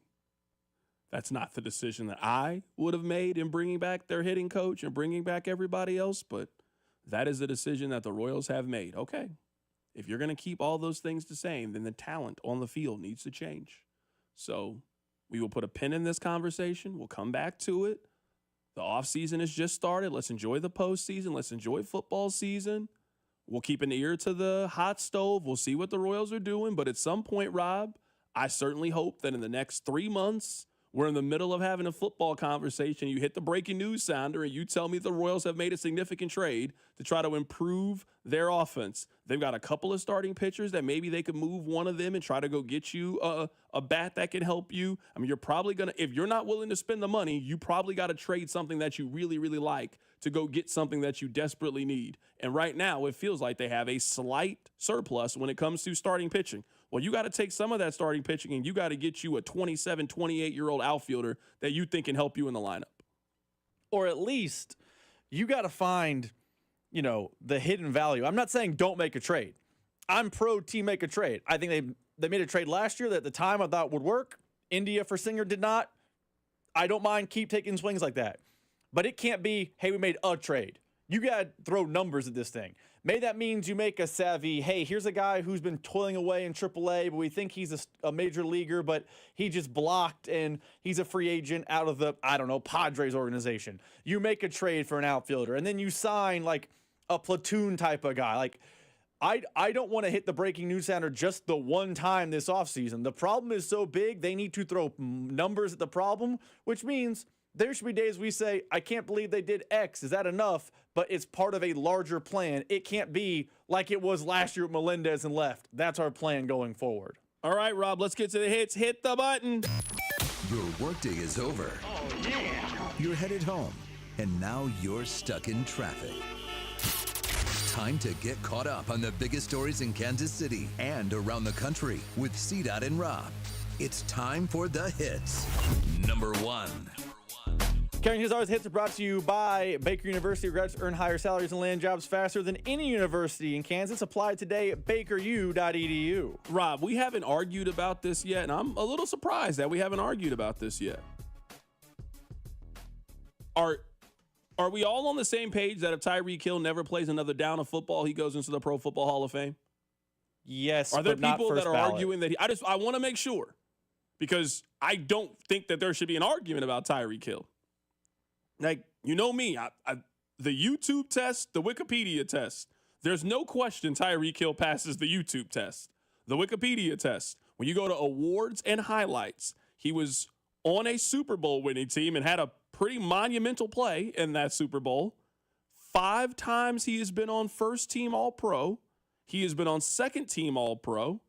S4: That's not the decision that I would have made in bringing back their hitting coach and bringing back everybody else, but that is the decision that the Royals have made. Okay. If you're going to keep all those things the same, then the talent on the field needs to change. So we will put a pin in this conversation. We'll come back to it. The offseason has just started. Let's enjoy the postseason. Let's enjoy football season. We'll keep an ear to the hot stove. We'll see what the Royals are doing. But at some point, Rob, I certainly hope that in the next 3 months, we're in the middle of having a football conversation. You hit the breaking news sounder and you tell me the Royals have made a significant trade to try to improve their offense. They've got a couple of starting pitchers that maybe they could move one of them and try to go get you a bat that can help you. I mean, you're probably going to, if you're not willing to spend the money, you probably got to trade something that you really, really like to go get something that you desperately need. And right now, it feels like they have a slight surplus when it comes to starting pitching. Well, you got to take some of that starting pitching and you got to get you a 27, 28-year-old outfielder that you think can help you in the lineup.
S12: Or at least you got to find, the hidden value. I'm not saying don't make a trade. I'm pro team make a trade. I think they made a trade last year that at the time I thought would work. India for Singer did not. I don't mind keep taking swings like that. But it can't be, hey, we made a trade. You got to throw numbers at this thing. Maybe that means you make a savvy, hey, here's a guy who's been toiling away in AAA, but we think he's a major leaguer, but he just blocked and he's a free agent out of the, Padres organization. You make a trade for an outfielder, and then you sign like a platoon type of guy. Like, I don't want to hit the breaking news sounder just the one time this offseason. The problem is so big, they need to throw numbers at the problem, which means there should be days we say, I can't believe they did X. Is that enough? But it's part of a larger plan. It can't be like it was last year with Melendez and left. That's our plan going forward.
S4: All right, Rob, let's get to the hits. Hit the button.
S2: Your workday is over.
S31: Oh, yeah.
S2: You're headed home, and now you're stuck in traffic. Time to get caught up on the biggest stories in Kansas City and around the country with CDOT and Rob. It's time for the hits. Number 1.
S12: Carrington Harrison's hits are brought to you by Baker University. Graduates earn higher salaries and land jobs faster than any university in Kansas. Apply today at bakeru.edu.
S4: Rob, we haven't argued about this yet, and I'm a little surprised that we haven't argued about this yet. Are we all on the same page that if Tyreek Hill never plays another down of football, he goes into the Pro Football Hall of Fame?
S12: Yes,
S4: Are there
S12: but not
S4: people
S12: first
S4: that are
S12: ballot.
S4: arguing that I want to make sure, because I don't think that there should be an argument about Tyreek Hill. Like, you know me, the YouTube test, the Wikipedia test, there's no question Tyreek Hill passes the YouTube test. The Wikipedia test, when you go to awards and highlights, he was on a Super Bowl winning team and had a pretty monumental play in that Super Bowl. 5 times he has been on first team All-Pro. He has been on second team All-Pro.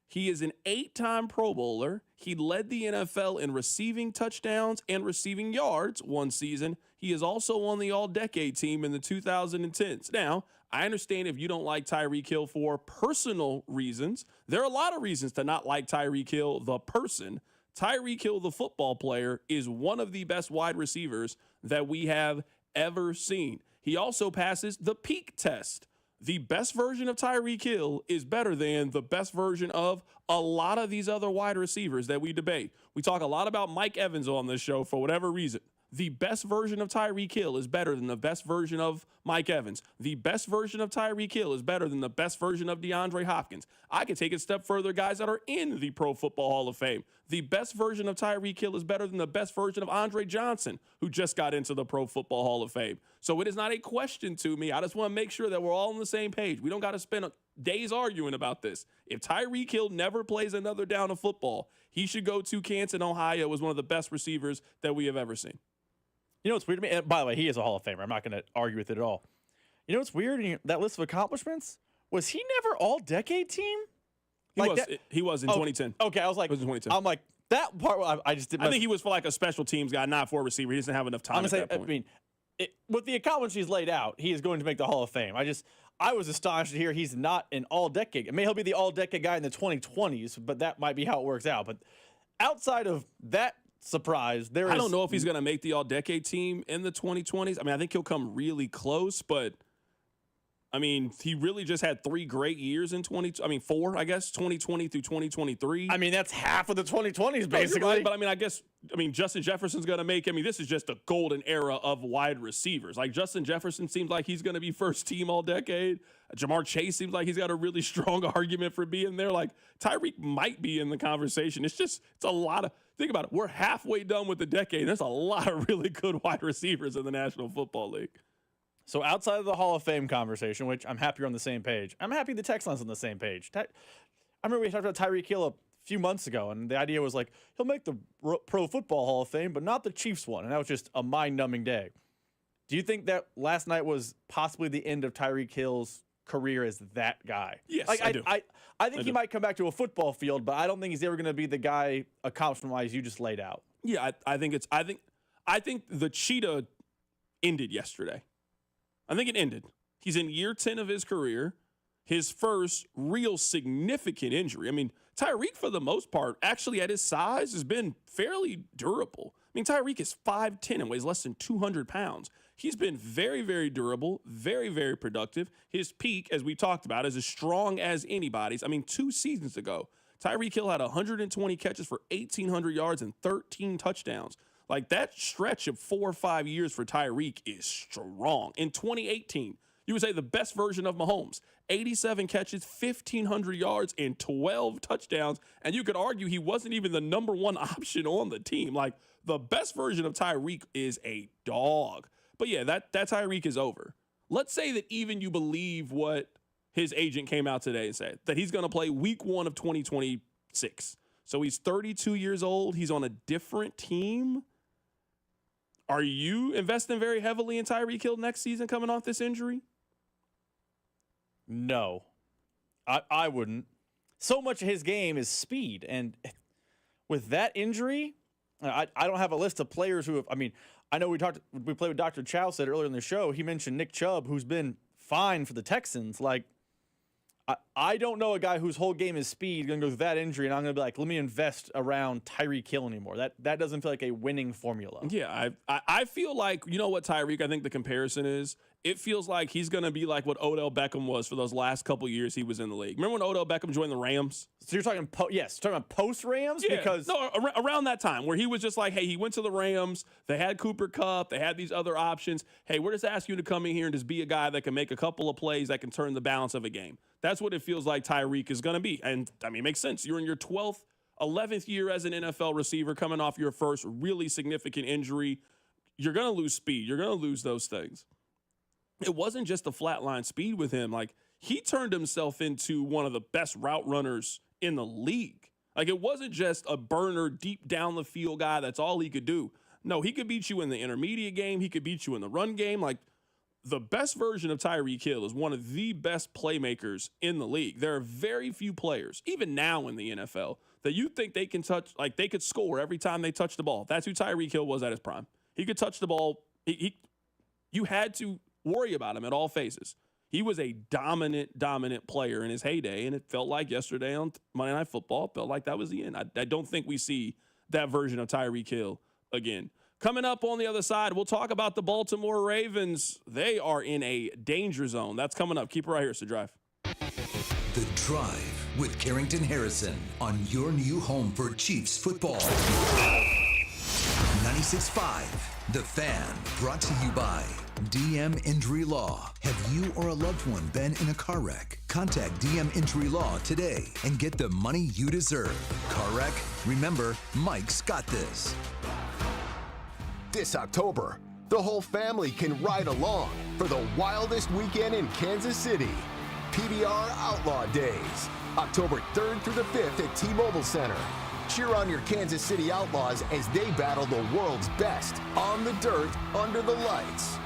S4: He is an 8-time Pro Bowler. He led the NFL in receiving touchdowns and receiving yards one season. He is also on the All-Decade team in the 2010s. Now, I understand if you don't like Tyreek Hill for personal reasons. There are a lot of reasons to not like Tyreek Hill, the person. Tyreek Hill, the football player, is one of the best wide receivers that we have ever seen. He also passes the peak test. The best version of Tyreek Hill is better than the best version of a lot of these other wide receivers that we debate. We talk a lot about Mike Evans on this show for whatever reason. The best version of Tyreek Hill is better than the best version of Mike Evans. The best version of Tyreek Hill is better than the best version of DeAndre Hopkins. I could take it a step further, guys that are in the Pro Football Hall of Fame. The best version of Tyreek Hill is better than the best version of Andre Johnson, who just got into the Pro Football Hall of Fame. So it is not a question to me. I just want to make sure that we're all on the same page. We don't got to spend days arguing about this. If Tyreek Hill never plays another down of football, he should go to Canton, Ohio, as one of the best receivers that we have ever seen.
S12: You know what's weird to me? And by the way, he is a Hall of Famer. I'm not going to argue with it at all. You know what's weird in that list of accomplishments? Was he never All-Decade team?
S4: He was in 2010.
S12: Okay, I was like,
S4: It was in 2010.
S12: I'm like, that part, I just didn't.
S4: I think he was for like a special teams guy, not for a receiver. He doesn't have enough time at that point.
S12: I mean, with the accomplishments he's laid out, he is going to make the Hall of Fame. I was astonished to hear he's not an all-decade. I mean, he'll be the all-decade guy in the 2020s, but that might be how it works out. But outside of that surprise, I
S4: don't know if he's going to make the all-decade team in the 2020s. I mean, I think he'll come really close, but I mean, he really just had 3 great years in 4, I guess, 2020 through 2023.
S12: I mean, that's half of the 2020s, basically.
S4: Right, but I mean, Justin Jefferson's going to make, this is just a golden era of wide receivers. Like, Justin Jefferson seems like he's going to be first team all decade. Jamar Chase seems like he's got a really strong argument for being there. Like, Tyreek might be in the conversation. It's a lot of, think about it. We're halfway done with the decade. There's a lot of really good wide receivers in the National Football League.
S12: So outside of the Hall of Fame conversation, which I'm happy you're on the same page, I'm happy the text line's on the same page. I remember we talked about Tyreek Hill a few months ago, and the idea was like, he'll make the Pro Football Hall of Fame, but not the Chiefs one. And that was just a mind-numbing day. Do you think that last night was possibly the end of Tyreek Hill's career as that guy?
S4: Yes,
S12: I
S4: do.
S12: I think he might come back to a football field, but I don't think he's ever going to be the guy accomplishment-wise you just laid out.
S4: Yeah, I think the cheetah ended yesterday. I think it ended. He's in year 10 of his career, his first real significant injury. I mean, Tyreek, for the most part, actually at his size, has been fairly durable. I mean, Tyreek is 5'10" and weighs less than 200 pounds. He's been very, very durable, very, very productive. His peak, as we talked about, is as strong as anybody's. I mean, 2 seasons ago, Tyreek Hill had 120 catches for 1,800 yards and 13 touchdowns. Like, that stretch of 4 or 5 years for Tyreek is strong. In 2018, you would say the best version of Mahomes, 87 catches, 1,500 yards, and 12 touchdowns. And you could argue he wasn't even the number one option on the team. Like, the best version of Tyreek is a dog. But yeah, that Tyreek is over. Let's say that even you believe what his agent came out today and said, that he's going to play week 1 of 2026. So he's 32 years old. He's on a different team. Are you investing very heavily in Tyreek Hill next season coming off this injury?
S12: No, I wouldn't. So much of his game is speed. And with that injury, I don't have a list of players who have, I know we played with Dr. Chow said earlier in the show, he mentioned Nick Chubb, who's been fine for the Texans. Like, I don't know a guy whose whole game is speed going to go through that injury, and I'm going to be like, let me invest around Tyreek Hill anymore. That doesn't feel like a winning formula.
S4: Yeah, I feel like, you know what, Tyreek, I think the comparison is, it feels like he's going to be like what Odell Beckham was for those last couple years he was in the league. Remember when Odell Beckham joined the Rams?
S12: So you're talking talking about post-Rams?
S4: Yeah,
S12: because
S4: around that time where he was just like, hey, he went to the Rams, they had Cooper Kupp, they had these other options. Hey, we're just asking you to come in here and just be a guy that can make a couple of plays that can turn the balance of a game. That's what it feels like Tyreek is going to be. And, I mean, it makes sense. You're in your 11th year as an NFL receiver coming off your first really significant injury. You're going to lose speed. You're going to lose those things. It wasn't just the flatline speed with him. Like, he turned himself into one of the best route runners in the league. Like, it wasn't just a burner deep down the field guy. That's all he could do. No, he could beat you in the intermediate game. He could beat you in the run game. Like, the best version of Tyreek Hill is one of the best playmakers in the league. There are very few players, even now in the NFL, that you think they can touch, like they could score every time they touch the ball. That's who Tyreek Hill was at his prime. He could touch the ball. You had to worry about him at all phases. He was a dominant player in his heyday, and it felt like yesterday on Monday Night Football, it felt like that was the end. I don't think we see that version of Tyreek Hill again. Coming up on the other side, we'll talk about the Baltimore Ravens. They are in a danger zone. That's coming up. Keep it right here. It's The Drive.
S2: The Drive with Carrington Harrison on your new home for Chiefs football. 96.5, The Fan, brought to you by DM Injury Law. Have you or a loved one been in a car wreck? Contact DM Injury Law today and get the money you deserve. Car wreck? Remember, Mike's got this.
S3: This October, the whole family can ride along for the wildest weekend in Kansas City. PBR Outlaw Days, October 3rd through the 5th at T-Mobile Center. Cheer on your Kansas City Outlaws as they battle the world's best on the dirt, under the lights.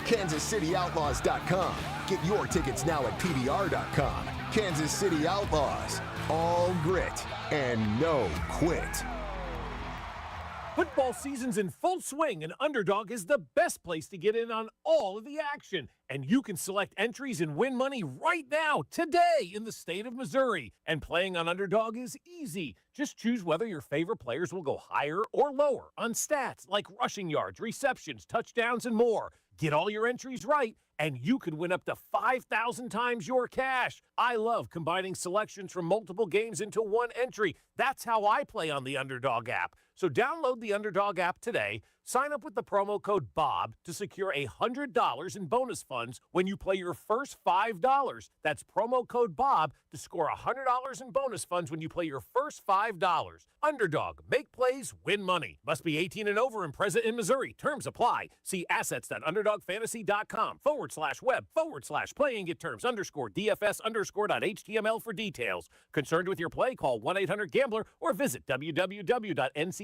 S3: KansasCityOutlaws.com. Get your tickets now at PBR.com. Kansas City Outlaws, all grit and no quit.
S7: Football season's in full swing, and Underdog is the best place to get in on all of the action. And you can select entries and win money right now, today, in the state of Missouri. And playing on Underdog is easy. Just choose whether your favorite players will go higher or lower on stats like rushing yards, receptions, touchdowns, and more. Get all your entries right, and you could win up to 5,000 times your cash. I love combining selections from multiple games into one entry. That's how I play on the Underdog app. So download the Underdog app today, sign up with the promo code BOB to secure $100 in bonus funds when you play your first $5. That's promo code BOB to score $100 in bonus funds when you play your first $5. Underdog, make plays, win money. Must be 18 and over and present in Missouri. Terms apply. See assets.underdogfantasy.com/web/play and get terms _DFS_.html for details. Concerned with your play? Call 1-800-GAMBLER or visit www.ncpgambling.org.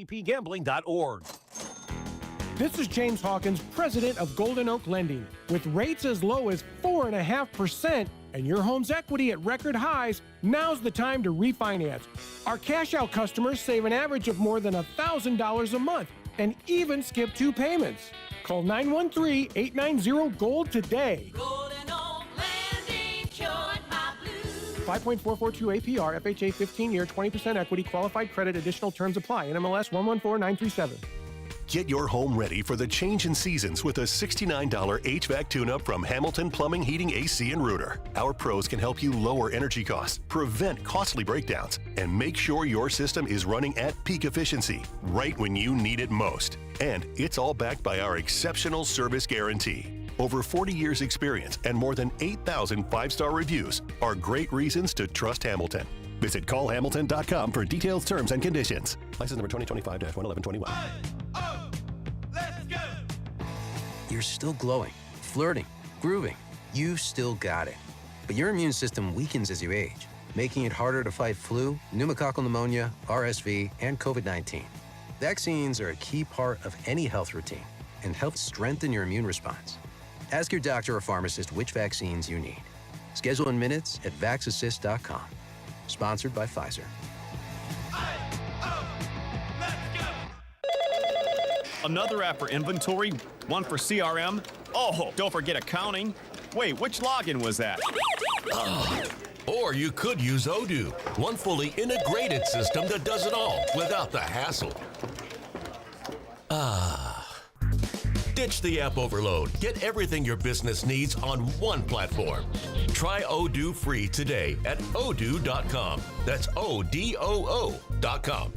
S5: This is James Hawkins, president of Golden Oak Lending. With rates as low as 4.5% and your home's equity at record highs, now's the time to refinance. Our cash-out customers save an average of more than $1,000 a month and even skip 2 payments. Call 913-890-GOLD today.
S13: Golden Oak Lending cured my blues.
S5: 5.442 APR, FHA 15-year, 20% equity, qualified credit, additional terms apply. NMLS 114937.
S14: Get your home ready for the change in seasons with a $69 HVAC tune-up from Hamilton Plumbing, Heating, AC, and Rooter. Our pros can help you lower energy costs, prevent costly breakdowns, and make sure your system is running at peak efficiency right when you need it most. And it's all backed by our exceptional service guarantee. Over 40 years experience and more than 8,000 five-star reviews are great reasons to trust Hamilton. Visit callhamilton.com for details, terms, and conditions. License number 2025-11121.
S15: You're still glowing, flirting, grooving. You still got it. But your immune system weakens as you age, making it harder to fight flu, pneumococcal pneumonia, RSV, and COVID-19. Vaccines are a key part of any health routine and help strengthen your immune response. Ask your doctor or pharmacist which vaccines you need. Schedule in minutes at vaxassist.com. Sponsored by Pfizer.
S16: Another app for inventory, one for CRM. Oh, don't forget accounting. Wait, which login was that?
S17: Or you could use Odoo, one fully integrated system that does it all without the hassle. Ditch the app overload. Get everything your business needs on one platform. Try Odoo free today at odoo.com. That's ODOO.com.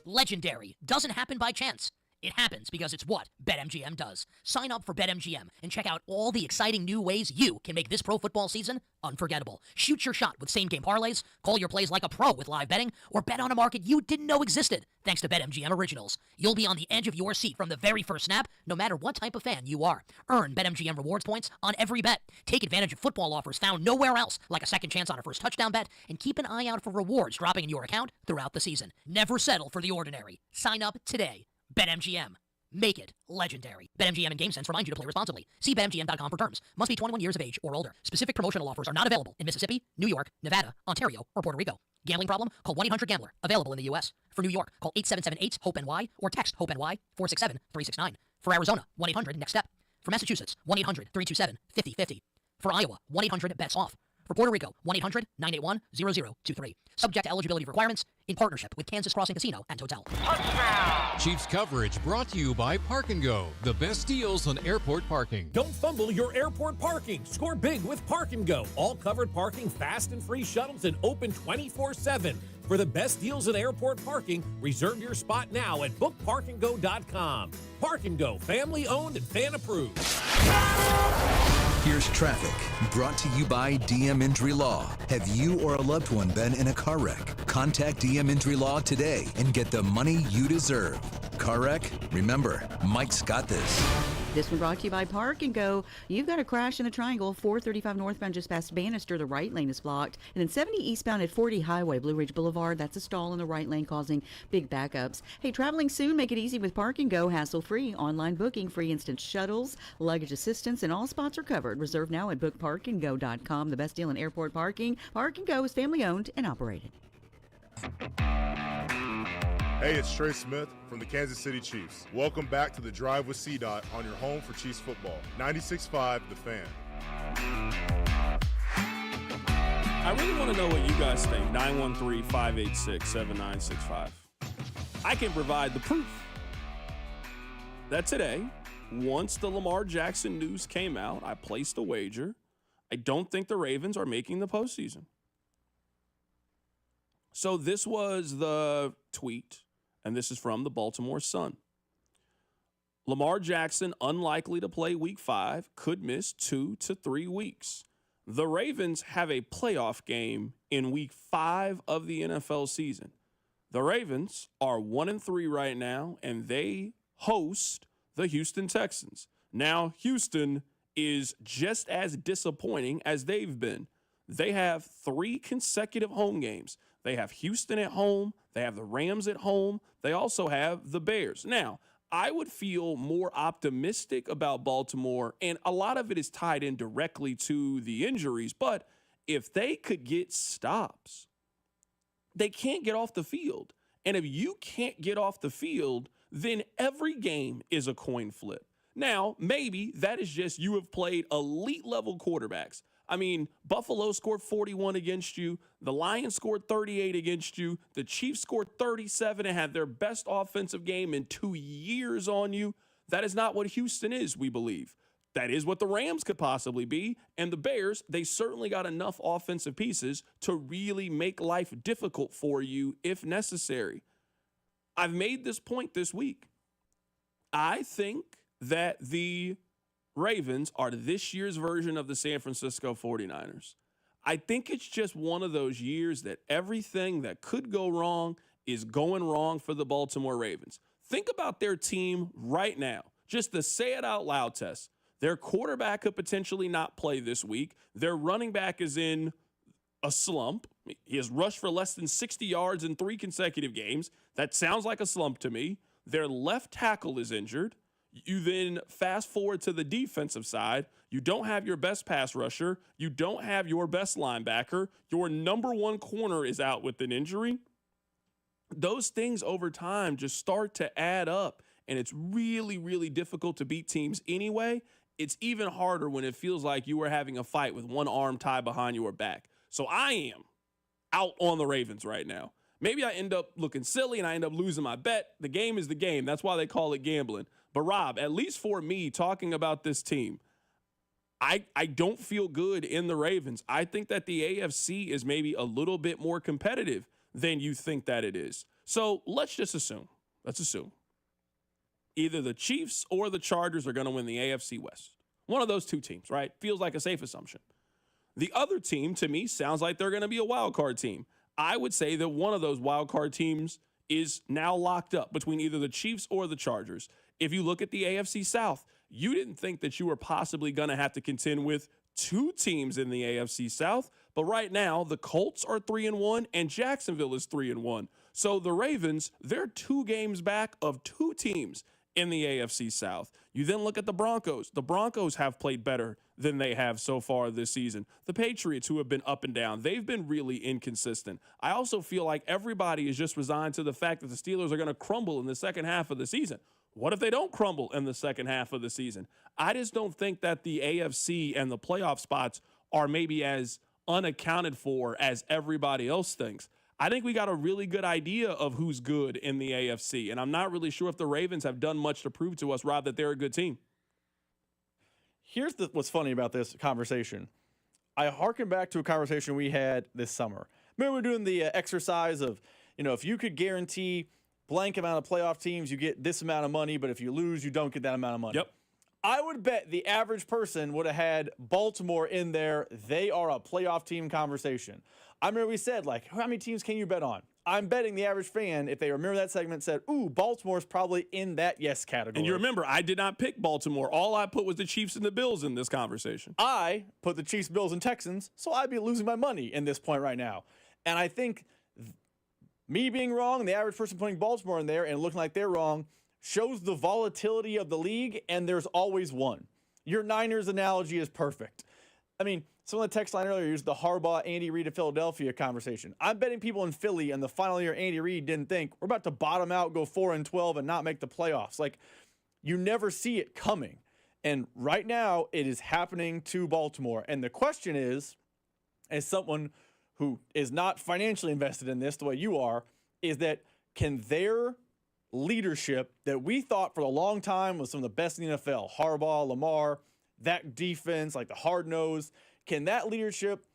S19: Legendary doesn't happen by chance. It happens because it's what BetMGM does. Sign up for BetMGM and check out all the exciting new ways you can make this pro football season unforgettable. Shoot your shot with same-game parlays, call your plays like a pro with live betting, or bet on a market you didn't know existed thanks to BetMGM Originals. You'll be on the edge of your seat from the very first snap, no matter what type of fan you are. Earn BetMGM rewards points on every bet. Take advantage of football offers found nowhere else, like a second chance on a first touchdown bet, and keep an eye out for rewards dropping in your account throughout the season. Never settle for the ordinary. Sign up today. BetMGM. Make it legendary. BetMGM and GameSense remind you to play responsibly. See BetMGM.com for terms. Must be 21 years of age or older. Specific promotional offers are not available in Mississippi, New York, Nevada, Ontario, or Puerto Rico. Gambling problem? Call 1-800-GAMBLER. Available in the U.S. For New York, call 877-8-HOPE-NY or text HOPE-NY 467-369. For Arizona, 1-800-NEXT-STEP. For Massachusetts, 1-800-327-5050. For Iowa, 1-800-BETS-OFF. For Puerto Rico, 1-800-981-0023. Subject to eligibility requirements in partnership with Kansas Crossing Casino and Hotel.
S25: Chiefs coverage brought to you by Park & Go, the best deals on airport parking.
S7: Don't fumble your airport parking. Score big with Park & Go. All covered parking, fast and free shuttles, and open 24/7. For the best deals in airport parking, reserve your spot now at bookparkandgo.com. Park & Go, family owned and fan approved.
S2: Here's traffic, brought to you by DM Injury Law. Have you or a loved one been in a car wreck? Contact DM Injury Law today and get the money you deserve. Car wreck? Remember, Mike's got this.
S20: This one brought to you by Park & Go. You've got a crash in the Triangle, 435 northbound just past Bannister. The right lane is blocked. And then 70 eastbound at 40 Highway, Blue Ridge Boulevard. That's a stall in the right lane causing big backups. Hey, traveling soon, make it easy with Park & Go. Hassle-free, online booking, free instant shuttles, luggage assistance, and all spots are covered. Reserve now at bookparkandgo.com. The best deal in airport parking. Park & Go is family owned and operated.
S6: Hey, it's Trey Smith from the Kansas City Chiefs. Welcome back to the Drive with C-Dot on your home for Chiefs football. 96.5 The Fan.
S4: I really want to know what you guys think. 913-586-7965. I can provide the proof that today, once the Lamar Jackson news came out, I placed a wager. I don't think the Ravens are making the postseason. So this was the tweet, and this is from the Baltimore Sun. Lamar Jackson unlikely to play week 5, could miss 2 to 3 weeks. The Ravens have a playoff game in week 5 of the NFL season. The Ravens are 1-3 right now, and they host the Houston Texans. Now, Houston is just as disappointing as they've been. They have 3 consecutive home games. They have Houston at home. They have the Rams at home. They also have the Bears. Now, I would feel more optimistic about Baltimore, and a lot of it is tied in directly to the injuries. But if they could get stops, they can't get off the field. And if you can't get off the field, then every game is a coin flip. Now, maybe that is just you have played elite level quarterbacks. I mean, Buffalo scored 41 against you. The Lions scored 38 against you. The Chiefs scored 37 and had their best offensive game in 2 years on you. That is not what Houston is, we believe. That is what the Rams could possibly be. And the Bears, they certainly got enough offensive pieces to really make life difficult for you if necessary. I've made this point this week. I think that the Ravens are this year's version of the San Francisco 49ers. I think it's just one of those years that everything that could go wrong is going wrong for the Baltimore Ravens. Think about their team right now. Just the say it out loud test. Their quarterback could potentially not play this week. Their running back is in a slump. He has rushed for less than 60 yards in 3 consecutive games. That sounds like a slump to me. Their left tackle is injured. You then fast forward to the defensive side. You don't have your best pass rusher. You don't have your best linebacker. Your number 1 corner is out with an injury. Those things over time just start to add up, and it's really, really difficult to beat teams anyway. It's even harder when it feels like you are having a fight with one arm tied behind your back. So I am out on the Ravens right now. Maybe I end up looking silly and I end up losing my bet. The game is the game. That's why they call it gambling. But Rob, at least for me, talking about this team, I don't feel good in the Ravens. I think that the AFC is maybe a little bit more competitive than you think that it is. So let's assume either the Chiefs or the Chargers are going to win the AFC West. One of those 2 teams, right? Feels like a safe assumption. The other team, to me, sounds like they're going to be a wild card team. I would say that one of those wild card teams is now locked up between either the Chiefs or the Chargers. If you look at the AFC South, you didn't think that you were possibly going to have to contend with 2 teams in the AFC South, but right now the Colts are 3-1 and Jacksonville is 3-1. So the Ravens, they're 2 games back of 2 teams in the AFC South. You then look at the Broncos. The Broncos have played better than they have so far this season. The Patriots, who have been up and down, they've been really inconsistent. I also feel like everybody is just resigned to the fact that the Steelers are going to crumble in the second half of the season. What if they don't crumble in the second half of the season? I just don't think that the AFC and the playoff spots are maybe as unaccounted for as everybody else thinks. I think we got a really good idea of who's good in the AFC, and I'm not really sure if the Ravens have done much to prove to us, Rob, that they're a good team.
S12: Here's what's funny about this conversation. I harken back to a conversation we had this summer. Remember we were doing the exercise of, if you could guarantee blank amount of playoff teams, you get this amount of money, but if you lose, you don't get that amount of money.
S4: Yep.
S12: I would bet the average person would have had Baltimore in there. They are a playoff team conversation. I remember we said, how many teams can you bet on? I'm betting the average fan, if they remember that segment, said, ooh, Baltimore's probably in that yes category.
S4: And you remember, I did not pick Baltimore. All I put was the Chiefs and the Bills in this conversation.
S12: I put the Chiefs, Bills, and Texans, so I'd be losing my money in this point right now. And I think me being wrong, the average person putting Baltimore in there and looking like they're wrong, shows the volatility of the league, and there's always one. Your Niners analogy is perfect. I mean, someone on the text line earlier used the Harbaugh, Andy Reid of Philadelphia conversation. I'm betting people in Philly in the final year Andy Reid didn't think we're about to bottom out, go 4-12, and not make the playoffs. Like, you never see it coming. And right now, it is happening to Baltimore. And the question is, as someone who is not financially invested in this the way you are, is that can their leadership that we thought for a long time was some of the best in the NFL, Harbaugh, Lamar, that defense, like the hard nose, can that leadership,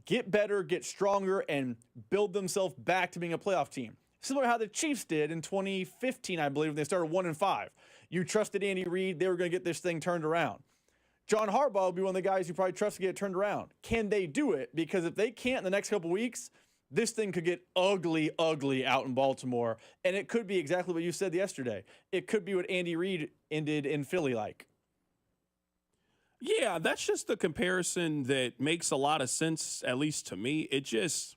S12: get better, get stronger, and build themselves back to being a playoff team? Similar to how the Chiefs did in 2015, I believe, when they started 1-5. You trusted Andy Reid, they were going to get this thing turned around. John Harbaugh will be one of the guys you probably trust to get it turned around. Can they do it? Because if they can't in the next couple weeks, this thing could get ugly, ugly out in Baltimore. And it could be exactly what you said yesterday. It could be what Andy Reid ended in Philly like.
S4: Yeah, that's just the comparison that makes a lot of sense, at least to me. It just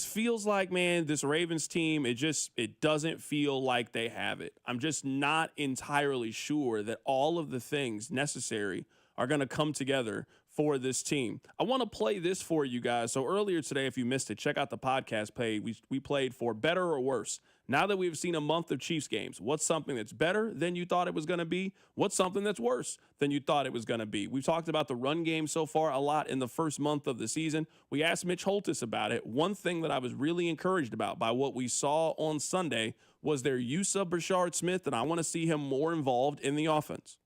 S4: feels like, man, this Ravens team, it doesn't feel like they have it. I'm just not entirely sure that all of the things necessary are going to come together for this team. I want to play this for you guys. So earlier today, if you missed it, check out the podcast page. We played for better or worse. Now that we've seen a month of Chiefs games, what's something that's better than you thought it was going to be? What's something that's worse than you thought it was going to be? We've talked about the run game so far a lot in the first month of the season. We asked Mitch Holthus about it. One thing that I was really encouraged about by what we saw on Sunday was their use of Brashard Smith, and I want to see him more involved in the offense.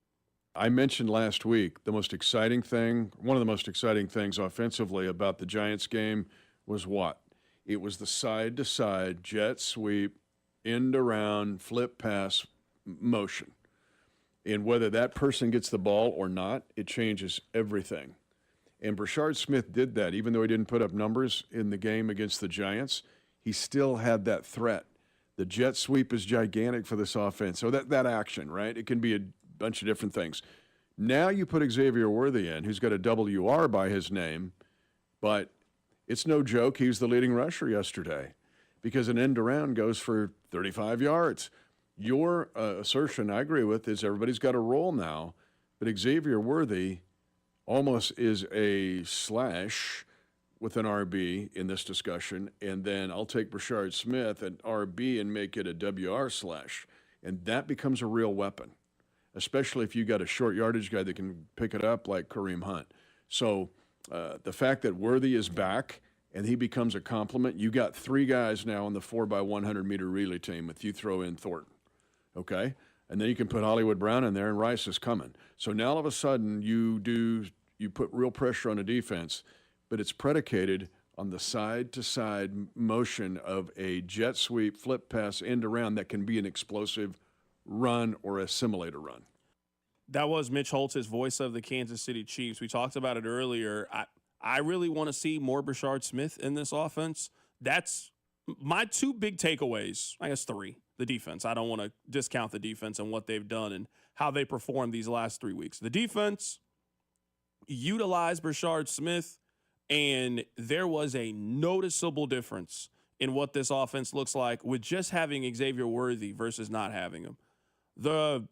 S8: I mentioned last week one of the most exciting things offensively about the Giants game was what? It was the side-to-side jet sweep, end around, flip pass motion. And whether that person gets the ball or not, it changes everything. And Brashard Smith did that. Even though he didn't put up numbers in the game against the Giants, he still had that threat. The jet sweep is gigantic for this offense. So that action, right? It can be a bunch of different things. Now you put Xavier Worthy in, who's got a WR by his name, but it's no joke. He was the leading rusher yesterday because an end around goes for 35 yards. Your assertion, I agree with, is everybody's got a role now, but Xavier Worthy almost is a slash with an RB in this discussion, and then I'll take Brashard Smith at RB and make it a WR slash, and that becomes a real weapon, especially if you got a short yardage guy that can pick it up like Kareem Hunt. So the fact that Worthy is back and he becomes a complement, you got three guys now on the 4x100-meter relay team if you throw in Thornton, okay? And then you can put Hollywood Brown in there and Rice is coming. So now all of a sudden you put real pressure on the defense, but it's predicated on the side-to-side motion of a jet sweep, flip pass, end around that can be an explosive run or a simulator run.
S4: That was Mitch Holthus, voice of the Kansas City Chiefs. We talked about it earlier. I really want to see more Brashard Smith in this offense. That's my two big takeaways. I guess three. The defense. I don't want to discount the defense and what they've done and how they performed these last 3 weeks. The defense utilized Brashard Smith, and there was a noticeable difference in what this offense looks like with just having Xavier Worthy versus not having him. The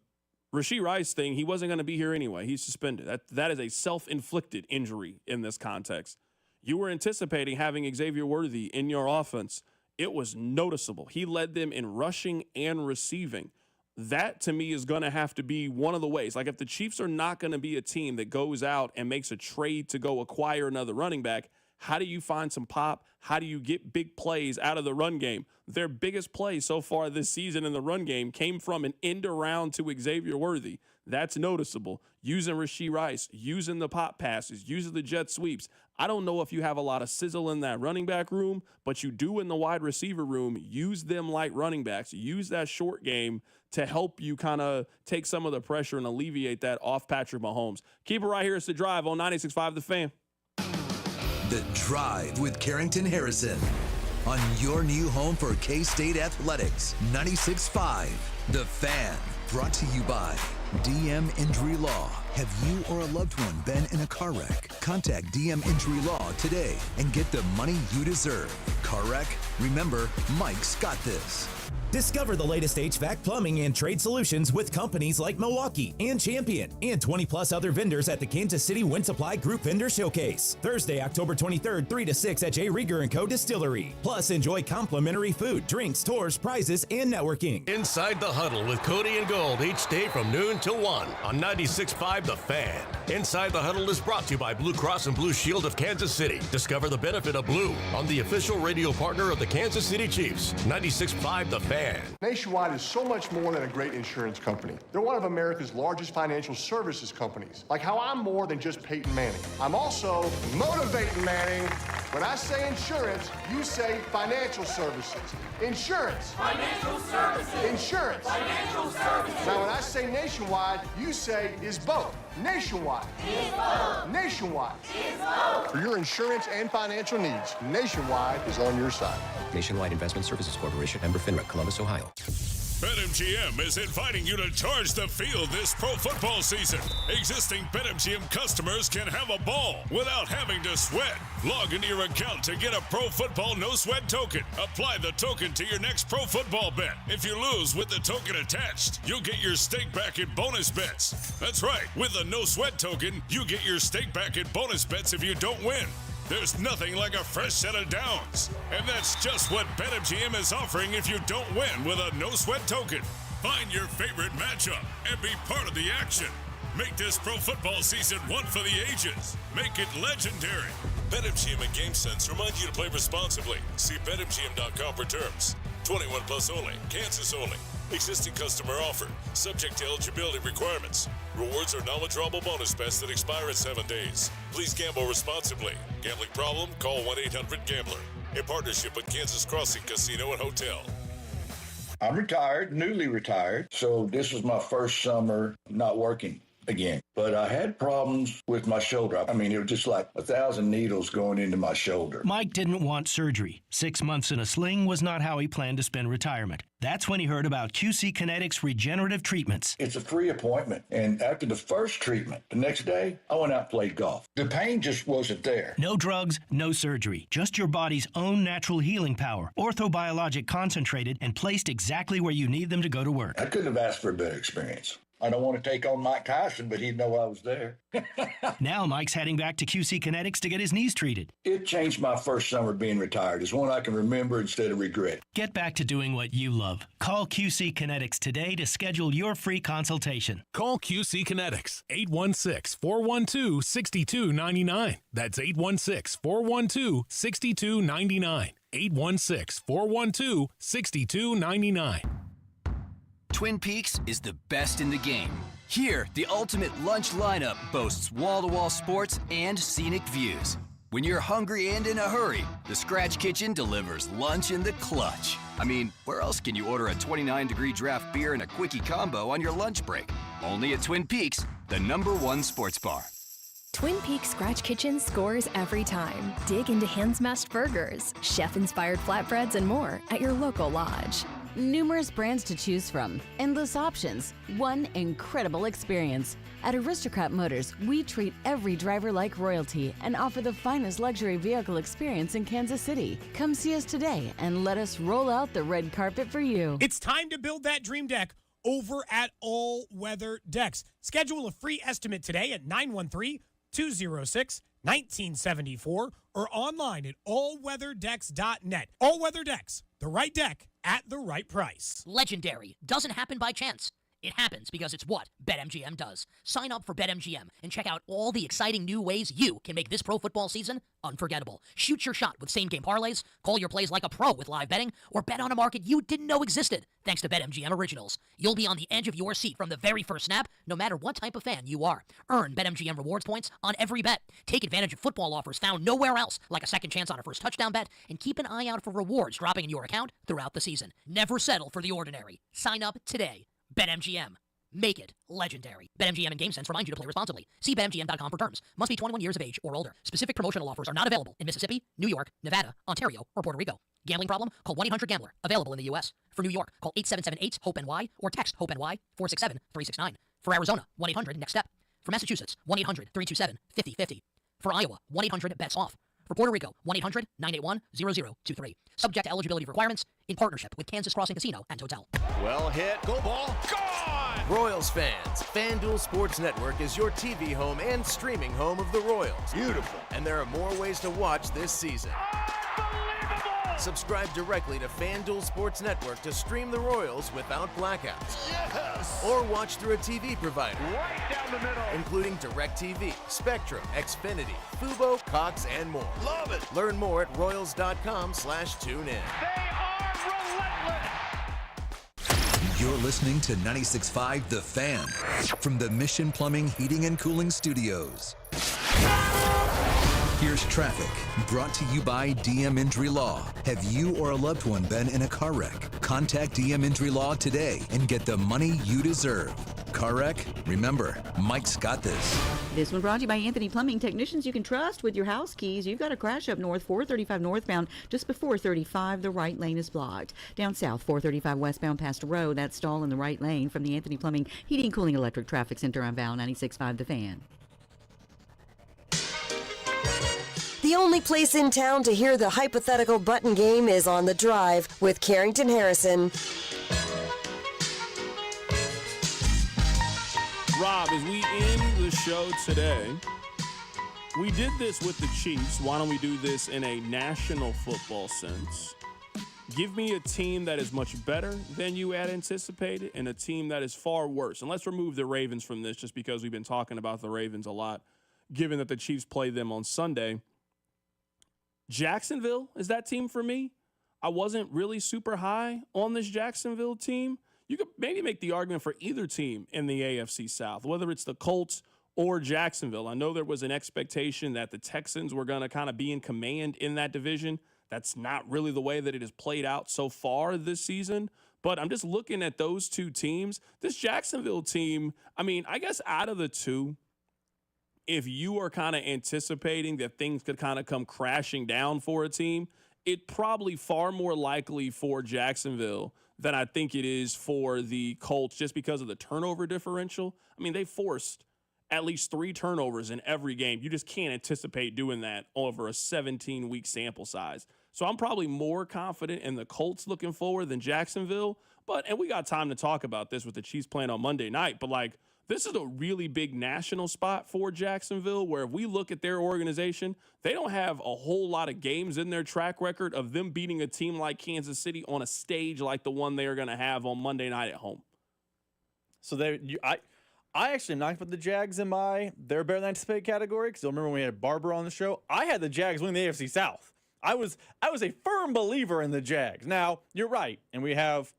S4: Rashee Rice thing, he wasn't going to be here anyway. He's suspended. That is a self-inflicted injury in this context. You were anticipating having Xavier Worthy in your offense. It was noticeable. He led them in rushing and receiving. That, to me, is going to have to be one of the ways. Like, if the Chiefs are not going to be a team that goes out and makes a trade to go acquire another running back, how do you find some pop? How do you get big plays out of the run game? Their biggest play so far this season in the run game came from an end around to Xavier Worthy. That's noticeable. Using Rashee Rice, using the pop passes, using the jet sweeps. I don't know if you have a lot of sizzle in that running back room, but you do in the wide receiver room. Use them like running backs. Use that short game to help you kind of take some of the pressure and alleviate that off Patrick Mahomes. Keep it right here. It's The Drive on 96.5 The Fan.
S2: The Drive with Carrington Harrison on your new home for K-State Athletics, 96.5 The Fan. Brought to you by DM Injury Law. Have you or a loved one been in a car wreck? Contact DM Injury Law today and get the money you deserve. Car wreck? Remember, Mike's got this.
S9: Discover the latest HVAC, plumbing, and trade solutions with companies like Milwaukee and Champion and 20-plus other vendors at the Kansas City Wind Supply Group Vendor Showcase. Thursday, October 23rd, 3 to 6 at J. Rieger & Co. Distillery. Plus, enjoy complimentary food, drinks, tours, prizes, and networking.
S17: Inside the Huddle with Cody and Gold each day from noon till 1 on 96.5 The Fan. Inside the Huddle is brought to you by Blue Cross and Blue Shield of Kansas City. Discover the benefit of Blue on the official radio partner of the Kansas City Chiefs. 96.5 The Fan.
S10: Nationwide is so much more than a great insurance company. They're one of America's largest financial services companies. Like how I'm more than just Peyton Manning. I'm also motivating Manning. When I say insurance, you say financial services. Insurance. Financial services. Insurance. Financial services. Now when I say Nationwide, you say is both. Nationwide. Is both. Nationwide. Is both. For your insurance and financial needs, Nationwide is on your side.
S15: Nationwide Investment Services Corporation, member FINRA, Columbus, Ohio.
S11: BetMGM is inviting you to charge the field this pro football season. Existing BetMGM customers can have a ball without having to sweat. Log into your account to get a pro football no sweat token. Apply the token to your next pro football bet. If you lose with the token attached, you'll get your stake back in bonus bets. That's right. With a no sweat token, you get your stake back in bonus bets if you don't win. There's nothing like a fresh set of downs. And that's just what BetMGM is offering if you don't win with a no-sweat token. Find your favorite matchup and be part of the action. Make this pro football season one for the ages. Make it legendary. BetMGM and GameSense remind you to play responsibly. See BetMGM.com for terms. 21 plus only. Kansas only. Existing customer offer. Subject to eligibility requirements. Rewards are non-withdrawable bonus bets that expire in 7 days. Please gamble responsibly. Gambling problem? Call 1-800-GAMBLER. In partnership with Kansas Crossing Casino and Hotel.
S18: I'm retired, newly retired, so this was my first summer not working again. But I had problems with my shoulder. I mean, it was just like 1,000 needles going into my shoulder.
S21: Mike didn't want surgery. 6 months in a sling was not how he planned to spend retirement. That's when he heard about QC Kinetics regenerative treatments.
S18: It's a free appointment. And after the first treatment, the next day, I went out and played golf. The pain just wasn't there.
S21: No drugs, no surgery. Just your body's own natural healing power. Orthobiologic concentrated and placed exactly where you need them to go to work.
S18: I couldn't have asked for a better experience. I don't want to take on Mike Tyson, but he'd know I was there.
S21: Now Mike's heading back to QC Kinetics to get his knees treated.
S18: It changed my first summer being retired. It's one I can remember instead of regret.
S21: Get back to doing what you love. Call QC Kinetics today to schedule your free consultation.
S22: Call QC Kinetics, 816-412-6299. That's 816-412-6299. 816-412-6299.
S23: Twin Peaks is the best in the game. Here, the ultimate lunch lineup boasts wall-to-wall sports and scenic views. When you're hungry and in a hurry, the Scratch Kitchen delivers lunch in the clutch. I mean, where else can you order a 29-degree draft beer and a quickie combo on your lunch break? Only at Twin Peaks, the #1 sports bar.
S24: Twin Peaks Scratch Kitchen scores every time. Dig into hand-smashed burgers, chef-inspired flatbreads, and more at your local lodge.
S26: Numerous brands to choose from, endless options, one incredible experience. At Aristocrat Motors, we treat every driver like royalty and offer the finest luxury vehicle experience in Kansas City. Come see us today and let us roll out the red carpet for you.
S5: It's time to build that dream deck over at All Weather Decks. Schedule a free estimate today at 913-206-1974 or online at allweatherdecks.net. All Weather Decks, the right deck at the right price.
S19: Legendary doesn't happen by chance. It happens because it's what BetMGM does. Sign up for BetMGM and check out all the exciting new ways you can make this pro football season unforgettable. Shoot your shot with same-game parlays, call your plays like a pro with live betting, or bet on a market you didn't know existed thanks to BetMGM Originals. You'll be on the edge of your seat from the very first snap, no matter what type of fan you are. Earn BetMGM rewards points on every bet. Take advantage of football offers found nowhere else, like a second chance on a first touchdown bet, and keep an eye out for rewards dropping in your account throughout the season. Never settle for the ordinary. Sign up today. BetMGM. Make it legendary. BetMGM and GameSense remind you to play responsibly. See BetMGM.com for terms. Must be 21 years of age or older. Specific promotional offers are not available in Mississippi, New York, Nevada, Ontario, or Puerto Rico. Gambling problem? Call 1-800-GAMBLER. Available in the U.S. For New York, call 877-8-HOPE-NY or text HOPE-NY 467-369. For Arizona, 1-800-NEXT-STEP. For Massachusetts, 1-800-327-5050. For Iowa, 1-800-BETS-OFF. For Puerto Rico, 1-800-981-0023. Subject to eligibility requirements. in partnership with Kansas Crossing Casino and Hotel.
S1: Well hit. Go ball. Gone! Royals fans, FanDuel Sports Network is your TV home and streaming home of the Royals. Beautiful. And there are more ways to watch this season. Subscribe directly to FanDuel Sports Network to stream the Royals without blackouts. Yes! Or watch through a TV provider. Right down the middle. Including DirecTV, Spectrum, Xfinity, Fubo, Cox, and more. Love it! Learn more at Royals.com/tune in.
S2: They are relentless! You're listening to 96.5 The Fan from the Mission Plumbing, Heating, and Cooling Studios. Here's traffic, brought to you by DM Injury Law. Have you or a loved one been in a car wreck? Contact DM Injury Law today and get the money you deserve. Car wreck? Remember, Mike's got this.
S20: This one brought to you by Anthony Plumbing, technicians you can trust with your house keys. You've got a crash up north, 435 northbound, just before 35. The right lane is blocked. Down south, 435 westbound past a road. That stall in the right lane from the Anthony Plumbing, Heating, Cooling, Electric Traffic Center on Val 96.5 The Fan.
S3: The only place in town to hear the hypothetical button game is On the Drive with Carrington Harrison.
S4: Rob, as we end the show today, we did this with the Chiefs. Why don't we do this in a national football sense? Give me a team that is much better than you had anticipated and a team that is far worse. And let's remove the Ravens from this just because we've been talking about the Ravens a lot, given that the Chiefs play them on Sunday. Jacksonville is that team for me. I wasn't really super high on this Jacksonville team. You could maybe make the argument for either team in the AFC South, whether it's the Colts or Jacksonville. I know there was an expectation that the Texans were going to kind of be in command in that division. That's not really the way that it has played out so far this season. But I'm just looking at those two teams. This Jacksonville team, I mean, I guess out of the two, if you are kind of anticipating that things could kind of come crashing down for a team, it probably far more likely for Jacksonville than I think it is for the Colts just because of the turnover differential. I mean, they forced at least 3 turnovers in every game. You just can't anticipate doing that over a 17-week sample size. So I'm probably more confident in the Colts looking forward than Jacksonville. And we got time to talk about this with the Chiefs playing on Monday night. But, this is a really big national spot for Jacksonville where if we look at their organization, they don't have a whole lot of games in their track record of them beating a team like Kansas City on a stage like the one they are going to have on Monday night at home.
S12: So I actually knocked with the Jags in they're better than anticipated category because you'll remember when we had Barber on the show. I had the Jags winning the AFC South. I was a firm believer in the Jags. Now, you're right, and we have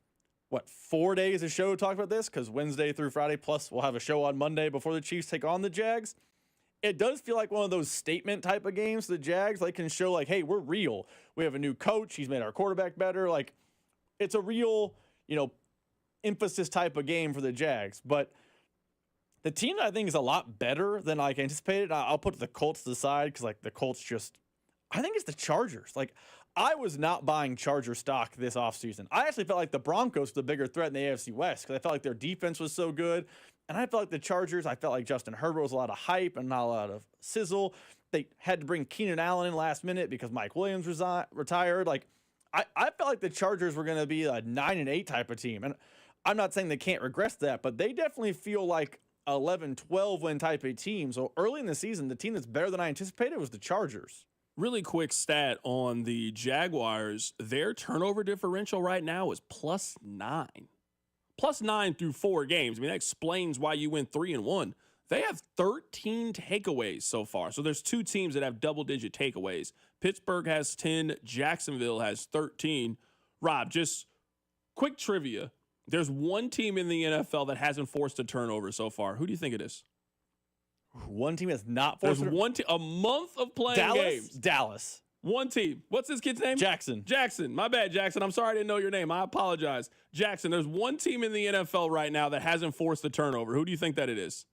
S12: 4 days of show to talk about this because Wednesday through Friday, plus we'll have a show on Monday before the Chiefs take on the Jags. It does feel like one of those statement type of games. The Jags can show hey, we're real. We have a new coach. He's made our quarterback better. It's a real, emphasis type of game for the Jags. But the team that I think is a lot better than I anticipated, I'll put the Colts to the side because the Colts I think it's the Chargers. I was not buying Charger stock this offseason. I actually felt like the Broncos were the bigger threat in the AFC West because I felt like their defense was so good. And I felt like the Chargers, I felt like Justin Herbert was a lot of hype and not a lot of sizzle. They had to bring Keenan Allen in last minute because Mike Williams retired. I felt like the Chargers were going to be a 9-8 type of team. And I'm not saying they can't regress that, but they definitely feel like 11-12 win type of team. So early in the season, the team that's better than I anticipated was the Chargers.
S4: Really quick stat on the Jaguars. Their turnover differential right now is +9. +9 through 4 games. I mean, that explains why you went 3-1. They have 13 takeaways so far. So there's 2 teams that have double-digit takeaways. Pittsburgh has 10. Jacksonville has 13. Rob, just quick trivia. There's one team in the NFL that hasn't forced a turnover so far. Who do you think it is?
S12: One team has not forced.
S4: There's one team. A month of playing games.
S12: Dallas.
S4: One team. What's this kid's name?
S12: Jackson.
S4: My bad, Jackson. I'm sorry I didn't know your name. I apologize. Jackson, there's one team in the NFL right now that hasn't forced a turnover. Who do you think that it is?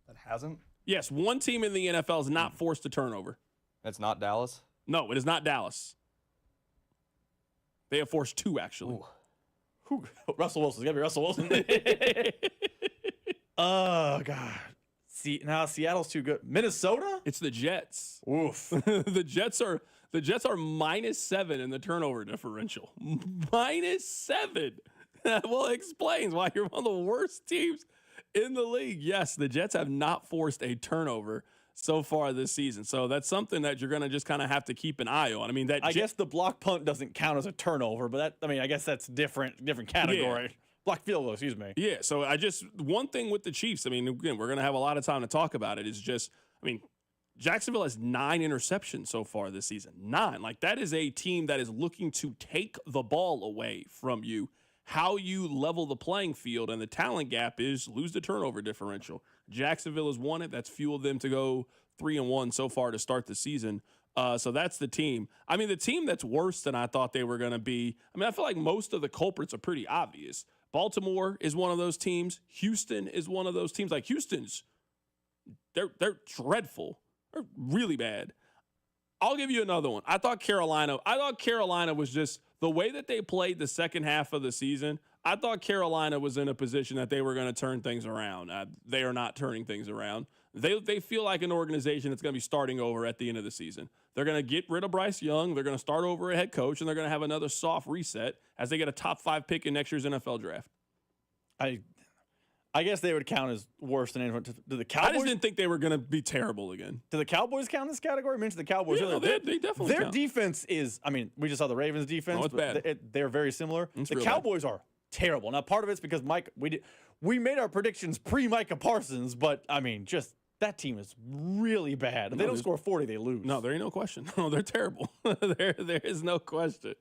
S13: That hasn't?
S4: Yes, one team in the NFL has not forced a turnover.
S13: It's not Dallas?
S4: No, it is not Dallas. They have forced 2, actually.
S12: Ooh. Russell Wilson. It's got to be Russell Wilson. Oh, God. Seattle's too good. Minnesota?
S4: It's the Jets.
S12: Oof.
S4: The Jets are The Jets are -7 in the turnover differential. -7. Well, it explains why you're one of the worst teams in the league. Yes, the Jets have not forced a turnover so far this season. So that's something that you're going to just kind of have to keep an eye on. I mean,
S12: I guess the block punt doesn't count as a turnover, but I guess that's different category.
S4: Yeah.
S12: Block field goal, excuse me.
S4: Yeah, so one thing with the Chiefs, I mean, again, we're going to have a lot of time to talk about it, is just, I mean, Jacksonville has 9 interceptions so far this season. 9. Like, that is a team that is looking to take the ball away from you. How you level the playing field and the talent gap is lose the turnover differential. Jacksonville has won it. That's fueled them to go 3-1 so far to start the season. So that's the team. I mean, the team that's worse than I thought they were going to be, I mean, I feel like most of the culprits are pretty obvious. Baltimore is one of those teams. Houston is one of those teams. Like, Houston's, they're dreadful. They're really bad. I'll give you another one. I thought Carolina was just, the way that they played the second half of the season, I thought Carolina was in a position that they were going to turn things around. They are not turning things around. They feel like an organization that's going to be starting over at the end of the season. They're going to get rid of Bryce Young. They're going to start over a head coach, and they're going to have another soft reset as they get a top 5 pick in next year's NFL draft.
S12: I guess they would count as worse than anyone. Do the Cowboys?
S4: I just didn't think they were going to be terrible again.
S12: Do the Cowboys count in this category? I mentioned the Cowboys.
S4: Yeah, they definitely
S12: Their
S4: count.
S12: defense is, I mean, we just saw the Ravens defense.
S4: No, it's bad.
S12: They're very similar.
S4: It's
S12: the
S4: real
S12: Cowboys are terrible. Now, part of it's because we made our predictions pre-Micah Parsons, but, I mean, just that team is really bad. If they don't score 40, they lose.
S4: No, there ain't no question. No, they're terrible. there is no question.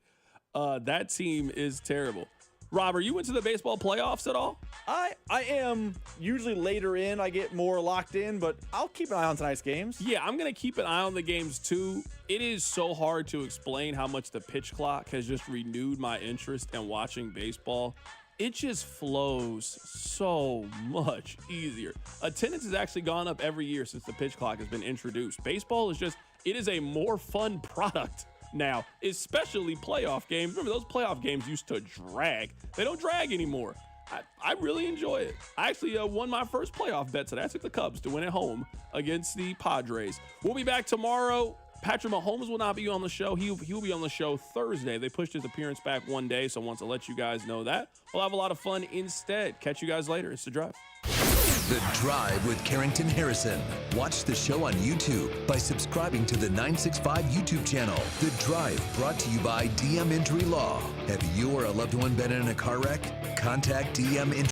S4: That team is terrible. Robert, you went to the baseball playoffs at all?
S12: I am usually later in. I get more locked in, but I'll keep an eye on tonight's games.
S4: Yeah, I'm going to keep an eye on the games too. It is so hard to explain how much the pitch clock has just renewed my interest in watching baseball. It just flows so much easier. Attendance has actually gone up every year since the pitch clock has been introduced. Baseball is it is a more fun product now, especially playoff games. Remember, those playoff games used to drag. They don't drag anymore. I really enjoy it. I actually won my first playoff bet today. I took the Cubs to win at home against the Padres. We'll be back tomorrow. Patrick Mahomes will not be on the show. He'll be on the show Thursday. They pushed his appearance back one day, so I want to let you guys know that. We'll have a lot of fun instead. Catch you guys later. It's The Drive.
S2: The Drive with Carrington Harrison. Watch the show on YouTube by subscribing to the 965 YouTube channel. The Drive, brought to you by DM Injury Law. Have you or a loved one been in a car wreck? Contact DM Injury